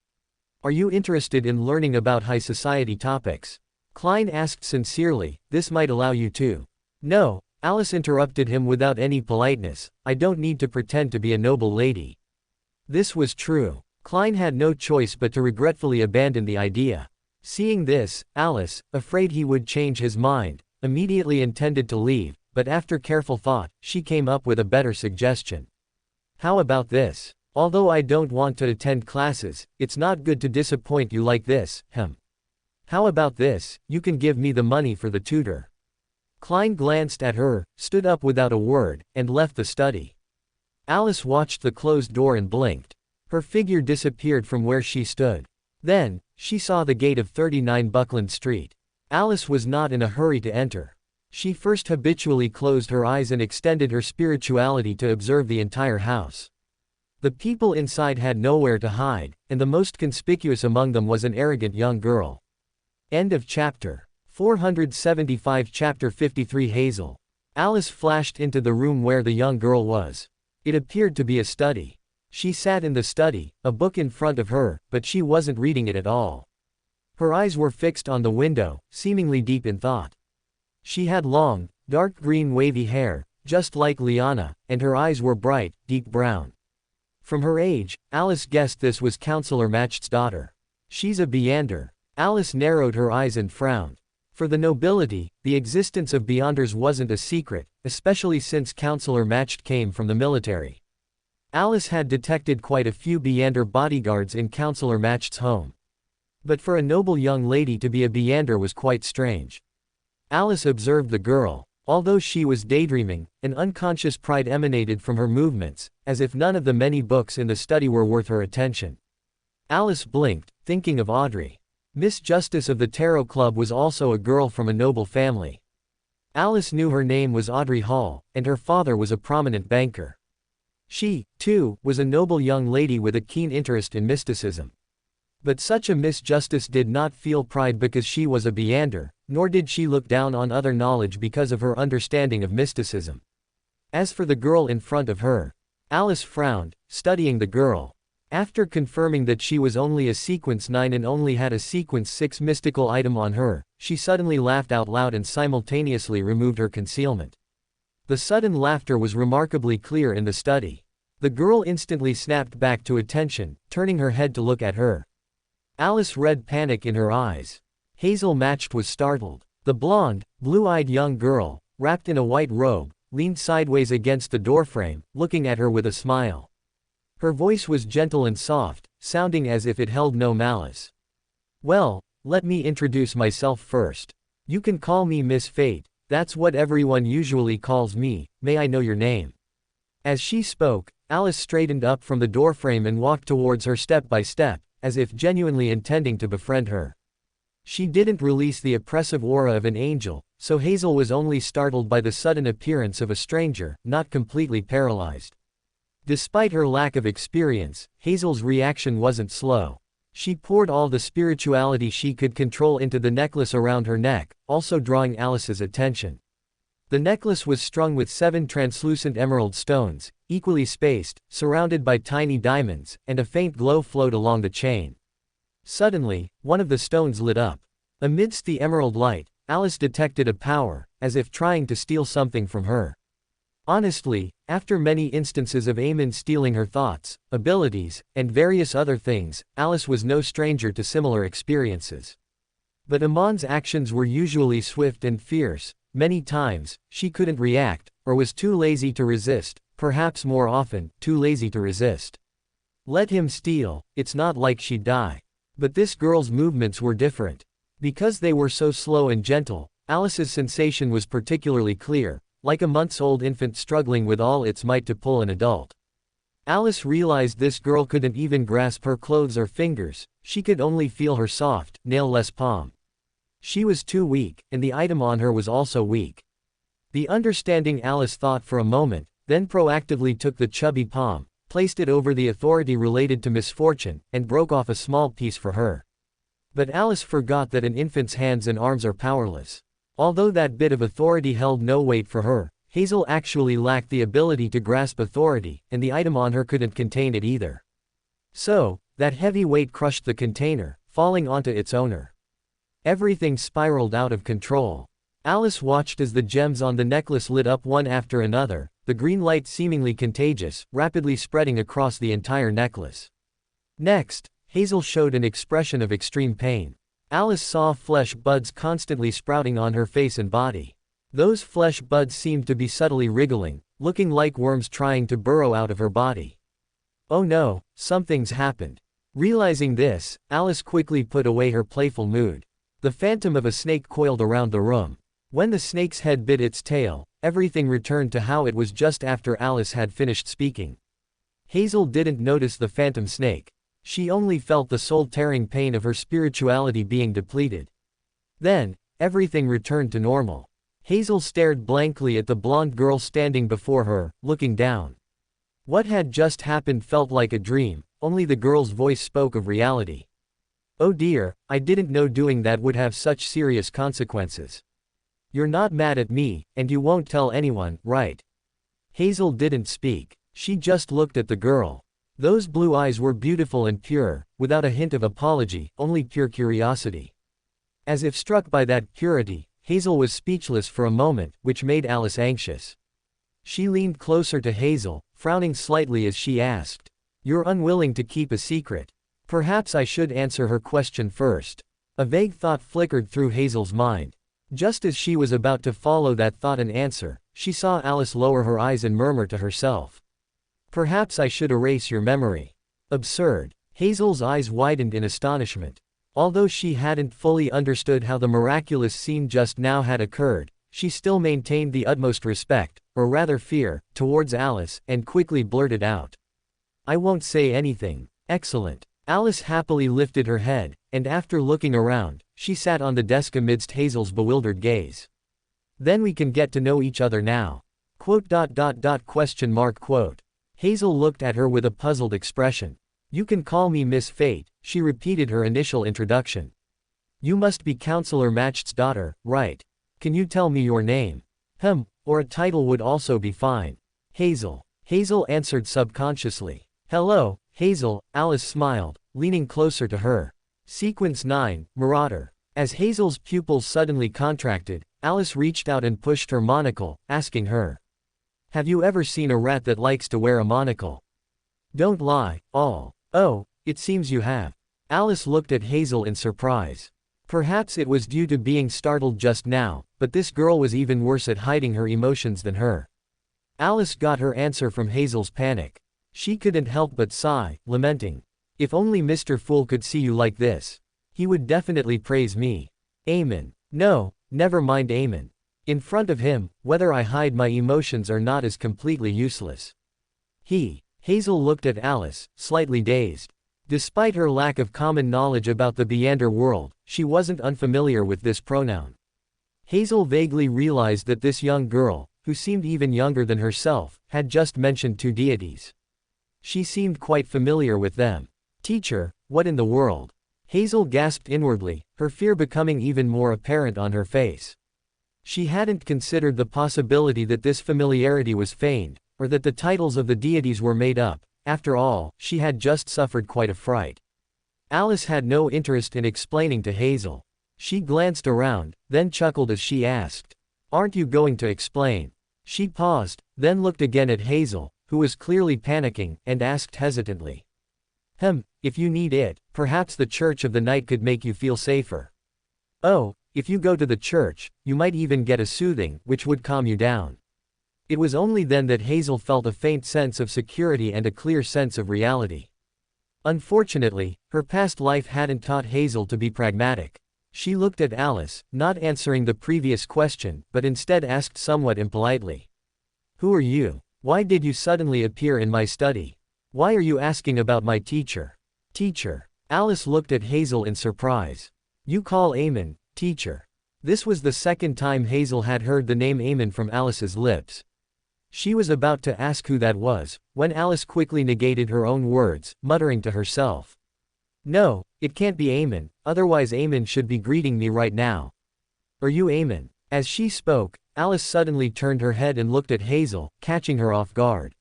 A: Are you interested in learning about high society topics? Klein asked sincerely, this might allow you to. No, Alice interrupted him without any politeness, I don't need to pretend to be a noble lady. This was true. Klein had no choice but to regretfully abandon the idea. Seeing this, Alice, afraid he would change his mind, immediately intended to leave, but after careful thought, she came up with a better suggestion. How about this? Although I don't want to attend classes, it's not good to disappoint you like this, How about this, you can give me the money for the tutor. Klein glanced at her, stood up without a word, and left the study. Alice watched the closed door and blinked. Her figure disappeared from where she stood. Then, she saw the gate of 39 Buckland Street. Alice was not in a hurry to enter. She first habitually closed her eyes and extended her spirituality to observe the entire house. The people inside had nowhere to hide, and the most conspicuous among them was an arrogant young girl. End of chapter. 475 Chapter 53 Hazel. Alice flashed into the room where the young girl was. It appeared to be a study. She sat in the study, a book in front of her, but she wasn't reading it at all. Her eyes were fixed on the window, seemingly deep in thought. She had long, dark green wavy hair, just like Liana, and her eyes were bright, deep brown. From her age, Alice guessed this was Counselor Matched's daughter. She's a Beander. Alice narrowed her eyes and frowned. For the nobility, the existence of beyonders wasn't a secret, especially since Counselor Matched came from the military. Alice had detected quite a few Beyander bodyguards in Counselor Matched's home. But for a noble young lady to be a Beyander was quite strange. Alice observed the girl. Although she was daydreaming, an unconscious pride emanated from her movements, as if none of the many books in the study were worth her attention. Alice blinked, thinking of Audrey. Miss Justice of the Tarot Club was also a girl from a noble family. Alice knew her name was Audrey Hall, and her father was a prominent banker. She, too, was a noble young lady with a keen interest in mysticism. But such a Miss Justice did not feel pride because she was a Beyander, nor did she look down on other knowledge because of her understanding of mysticism. As for the girl in front of her, Alice frowned, studying the girl. After confirming that she was only a sequence 9 and only had a sequence 6 mystical item on her, she suddenly laughed out loud and simultaneously removed her concealment. The sudden laughter was remarkably clear in the study. The girl instantly snapped back to attention, turning her head to look at her. Alice read panic in her eyes. Hazel Matched was startled. The blonde, blue-eyed young girl, wrapped in a white robe, leaned sideways against the doorframe, looking at her with a smile. Her voice was gentle and soft, sounding as if it held no malice. "Well, let me introduce myself first. You can call me Miss Fate, that's what everyone usually calls me. May I know your name?" As she spoke, Alice straightened up from the doorframe and walked towards her step by step, as if genuinely intending to befriend her. She didn't release the oppressive aura of an angel, so Hazel was only startled by the sudden appearance of a stranger, not completely paralyzed. Despite her lack of experience, Hazel's reaction wasn't slow. She poured all the spirituality she could control into the necklace around her neck, also drawing Alice's attention. The necklace was strung with 7 translucent emerald stones, equally spaced, surrounded by tiny diamonds, and a faint glow flowed along the chain. Suddenly, one of the stones lit up. Amidst the emerald light, Alice detected a power, as if trying to steal something from her. Honestly, after many instances of Aemon stealing her thoughts, abilities, and various other things, Alice was no stranger to similar experiences. But Amon's actions were usually swift and fierce. Many times, she couldn't react, or was too lazy to resist, perhaps more often, too lazy to resist. Let him steal, it's not like she'd die. But this girl's movements were different. Because they were so slow and gentle, Alice's sensation was particularly clear, like a months-old infant struggling with all its might to pull an adult. Alice realized this girl couldn't even grasp her clothes or fingers, she could only feel her soft, nail-less palm. She was too weak, and the item on her was also weak. The understanding Alice thought for a moment, then proactively took the chubby palm, placed it over the authority related to misfortune, and broke off a small piece for her. But Alice forgot that an infant's hands and arms are powerless. Although that bit of authority held no weight for her, Hazel actually lacked the ability to grasp authority, and the item on her couldn't contain it either. So, that heavy weight crushed the container, falling onto its owner. Everything spiraled out of control. Alice watched as the gems on the necklace lit up one after another, the green light seemingly contagious, rapidly spreading across the entire necklace. Next, Hazel showed an expression of extreme pain. Alice saw flesh buds constantly sprouting on her face and body. Those flesh buds seemed to be subtly wriggling, looking like worms trying to burrow out of her body. Oh no, something's happened. Realizing this, Alice quickly put away her playful mood. The phantom of a snake coiled around the room. When the snake's head bit its tail, everything returned to how it was just after Alice had finished speaking. Hazel didn't notice the phantom snake. She only felt the soul-tearing pain of her spirituality being depleted. Then, everything returned to normal. Hazel stared blankly at the blonde girl standing before her, looking down. What had just happened felt like a dream, only the girl's voice spoke of reality. "Oh dear, I didn't know doing that would have such serious consequences. You're not mad at me, and you won't tell anyone, right?" Hazel didn't speak. She just looked at the girl. Those blue eyes were beautiful and pure, without a hint of apology, only pure curiosity. As if struck by that purity, Hazel was speechless for a moment, which made Alice anxious. She leaned closer to Hazel, frowning slightly as she asked, "You're unwilling to keep a secret. Perhaps I should answer her question first." A vague thought flickered through Hazel's mind. Just as she was about to follow that thought and answer, she saw Alice lower her eyes and murmur to herself. Perhaps I should erase your memory. Absurd. Hazel's eyes widened in astonishment. Although she hadn't fully understood how the miraculous scene just now had occurred, she still maintained the utmost respect, or rather fear, towards Alice, and quickly blurted out. I won't say anything. Excellent. Alice happily lifted her head, and after looking around, she sat on the desk amidst Hazel's bewildered gaze. Then we can get to know each other now. Quote. Hazel looked at her with a puzzled expression. You can call me Miss Fate, she repeated her initial introduction. You must be Counselor Matched's daughter, right? Can you tell me your name? Or a title would also be fine. Hazel. Hazel answered subconsciously. Hello, Hazel, Alice smiled, leaning closer to her. Sequence 9, Marauder. As Hazel's pupils suddenly contracted, Alice reached out and pushed her monocle, asking her. Have you ever seen a rat that likes to wear a monocle? Don't lie, all. Oh, it seems you have. Alice looked at Hazel in surprise. Perhaps it was due to being startled just now, but this girl was even worse at hiding her emotions than her. Alice got her answer from Hazel's panic. She couldn't help but sigh, lamenting. If only Mr. Fool could see you like this. He would definitely praise me. Amen. No, never mind Amen. In front of him, whether I hide my emotions or not is completely useless. Hazel looked at Alice, slightly dazed. Despite her lack of common knowledge about the Beyonder world, she wasn't unfamiliar with this pronoun. Hazel vaguely realized that this young girl, who seemed even younger than herself, had just mentioned two deities. She seemed quite familiar with them. Teacher, what in the world? Hazel gasped inwardly, her fear becoming even more apparent on her face. She hadn't considered the possibility that this familiarity was feigned, or that the titles of the deities were made up. After all, she had just suffered quite a fright. Alice had no interest in explaining to Hazel. She glanced around, then chuckled as she asked, Aren't you going to explain? She paused, then looked again at Hazel, who was clearly panicking, and asked hesitantly. If you need it, perhaps the Church of the Night could make you feel safer. Oh, if you go to the church, you might even get a soothing, which would calm you down. It was only then that Hazel felt a faint sense of security and a clear sense of reality. Unfortunately, her past life hadn't taught Hazel to be pragmatic. She looked at Alice, not answering the previous question, but instead asked somewhat impolitely. Who are you? Why did you suddenly appear in my study? Why are you asking about my teacher? Teacher. Alice looked at Hazel in surprise. You call Amen, teacher. This was the second time Hazel had heard the name Amen from Alice's lips. She was about to ask who that was, when Alice quickly negated her own words, muttering to herself. No, it can't be Amen, otherwise Amen should be greeting me right now. Are you Amen? As she spoke, Alice suddenly turned her head and looked at Hazel, catching her off guard.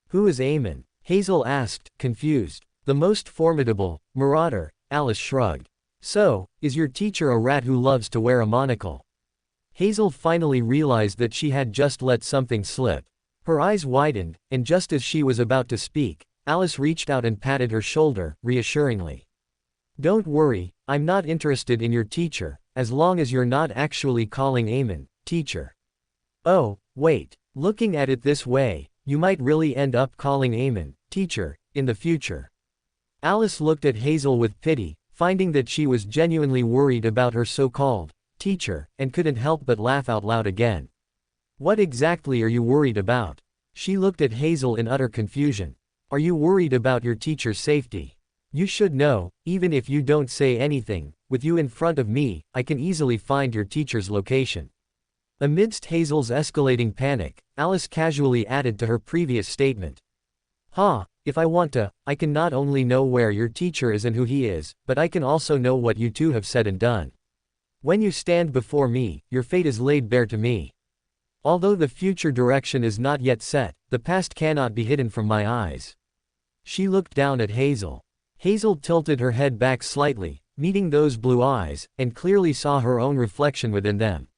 A: Who is Amen? Hazel asked, confused. The most formidable, marauder, Alice shrugged. So, is your teacher a rat who loves to wear a monocle? Hazel finally realized that she had just let something slip. Her eyes widened, and just as she was about to speak, Alice reached out and patted her shoulder, reassuringly. Don't worry, I'm not interested in your teacher, as long as you're not actually calling Amen, teacher. Oh, wait, looking at it this way, you might really end up calling Amen, teacher, in the future. Alice looked at Hazel with pity, finding that she was genuinely worried about her so-called teacher, and couldn't help but laugh out loud again. What exactly are you worried about? She looked at Hazel in utter confusion. Are you worried about your teacher's safety? You should know, even if you don't say anything, with you in front of me, I can easily find your teacher's location. Amidst Hazel's escalating panic, Alice casually added to her previous statement. If I want to, I can not only know where your teacher is and who he is, but I can also know what you two have said and done. When you stand before me, your fate is laid bare to me. Although the future direction is not yet set, the past cannot be hidden from my eyes. She looked down at Hazel. Hazel tilted her head back slightly, meeting those blue eyes, and clearly saw her own reflection within them.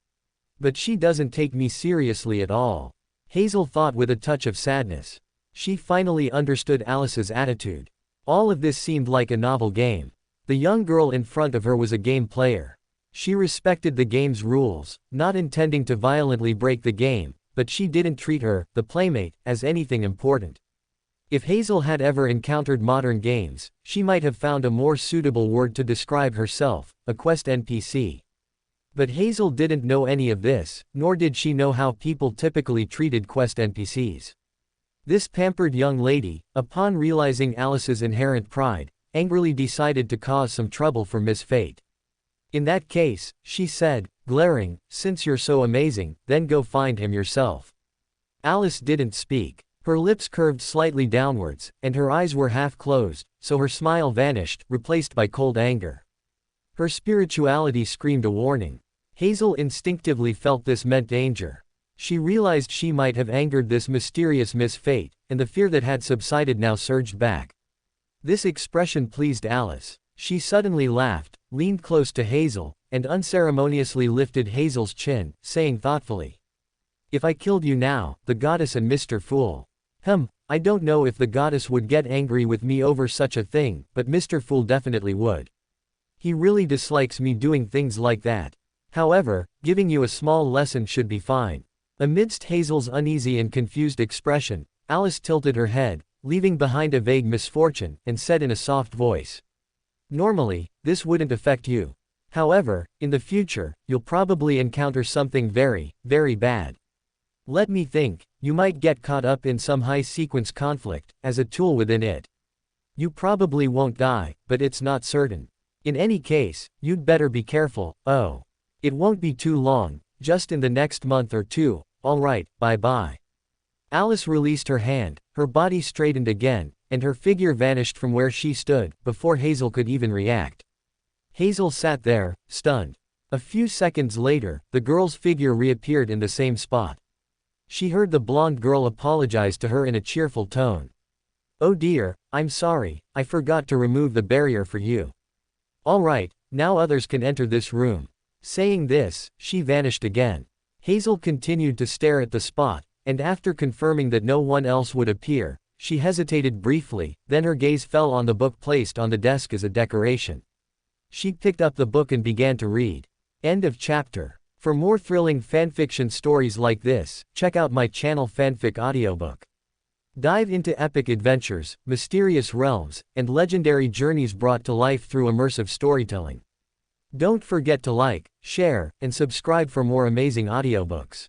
A: But she doesn't take me seriously at all. Hazel thought with a touch of sadness. She finally understood Alice's attitude. All of this seemed like a novel game. The young girl in front of her was a game player. She respected the game's rules, not intending to violently break the game, but she didn't treat her, the playmate, as anything important. If Hazel had ever encountered modern games, she might have found a more suitable word to describe herself, a quest NPC. But Hazel didn't know any of this, nor did she know how people typically treated quest NPCs. This pampered young lady, upon realizing Alice's inherent pride, angrily decided to cause some trouble for Miss Fate. In that case, she said, glaring, since you're so amazing, then go find him yourself. Alice didn't speak. Her lips curved slightly downwards, and her eyes were half closed, so her smile vanished, replaced by cold anger. Her spirituality screamed a warning. Hazel instinctively felt this meant danger. She realized she might have angered this mysterious Miss Fate, and the fear that had subsided now surged back. This expression pleased Alice. She suddenly laughed, leaned close to Hazel, and unceremoniously lifted Hazel's chin, saying thoughtfully, "If I killed you now, the goddess and Mr. Fool. I don't know if the goddess would get angry with me over such a thing, but Mr. Fool definitely would. He really dislikes me doing things like that. However, giving you a small lesson should be fine." Amidst Hazel's uneasy and confused expression, Alice tilted her head, leaving behind a vague misfortune, and said in a soft voice, "Normally, this wouldn't affect you. However, in the future, you'll probably encounter something very, very bad. Let me think, you might get caught up in some high-sequence conflict, as a tool within it. You probably won't die, but it's not certain. In any case, you'd better be careful. Oh. It won't be too long, just in the next month or two, alright, bye-bye." Alice released her hand, her body straightened again, and her figure vanished from where she stood, before Hazel could even react. Hazel sat there, stunned. A few seconds later, the girl's figure reappeared in the same spot. She heard the blonde girl apologize to her in a cheerful tone. "Oh dear, I'm sorry, I forgot to remove the barrier for you. Alright, now others can enter this room." Saying this, she vanished again. Hazel continued to stare at the spot, and after confirming that no one else would appear, she hesitated briefly, then her gaze fell on the book placed on the desk as a decoration. She picked up the book and began to read. End of chapter. For more thrilling fanfiction stories like this, check out my channel Fanfic Audiobook. Dive into epic adventures, mysterious realms, and legendary journeys brought to life through immersive storytelling. Don't forget to like, share, and subscribe for more amazing audiobooks.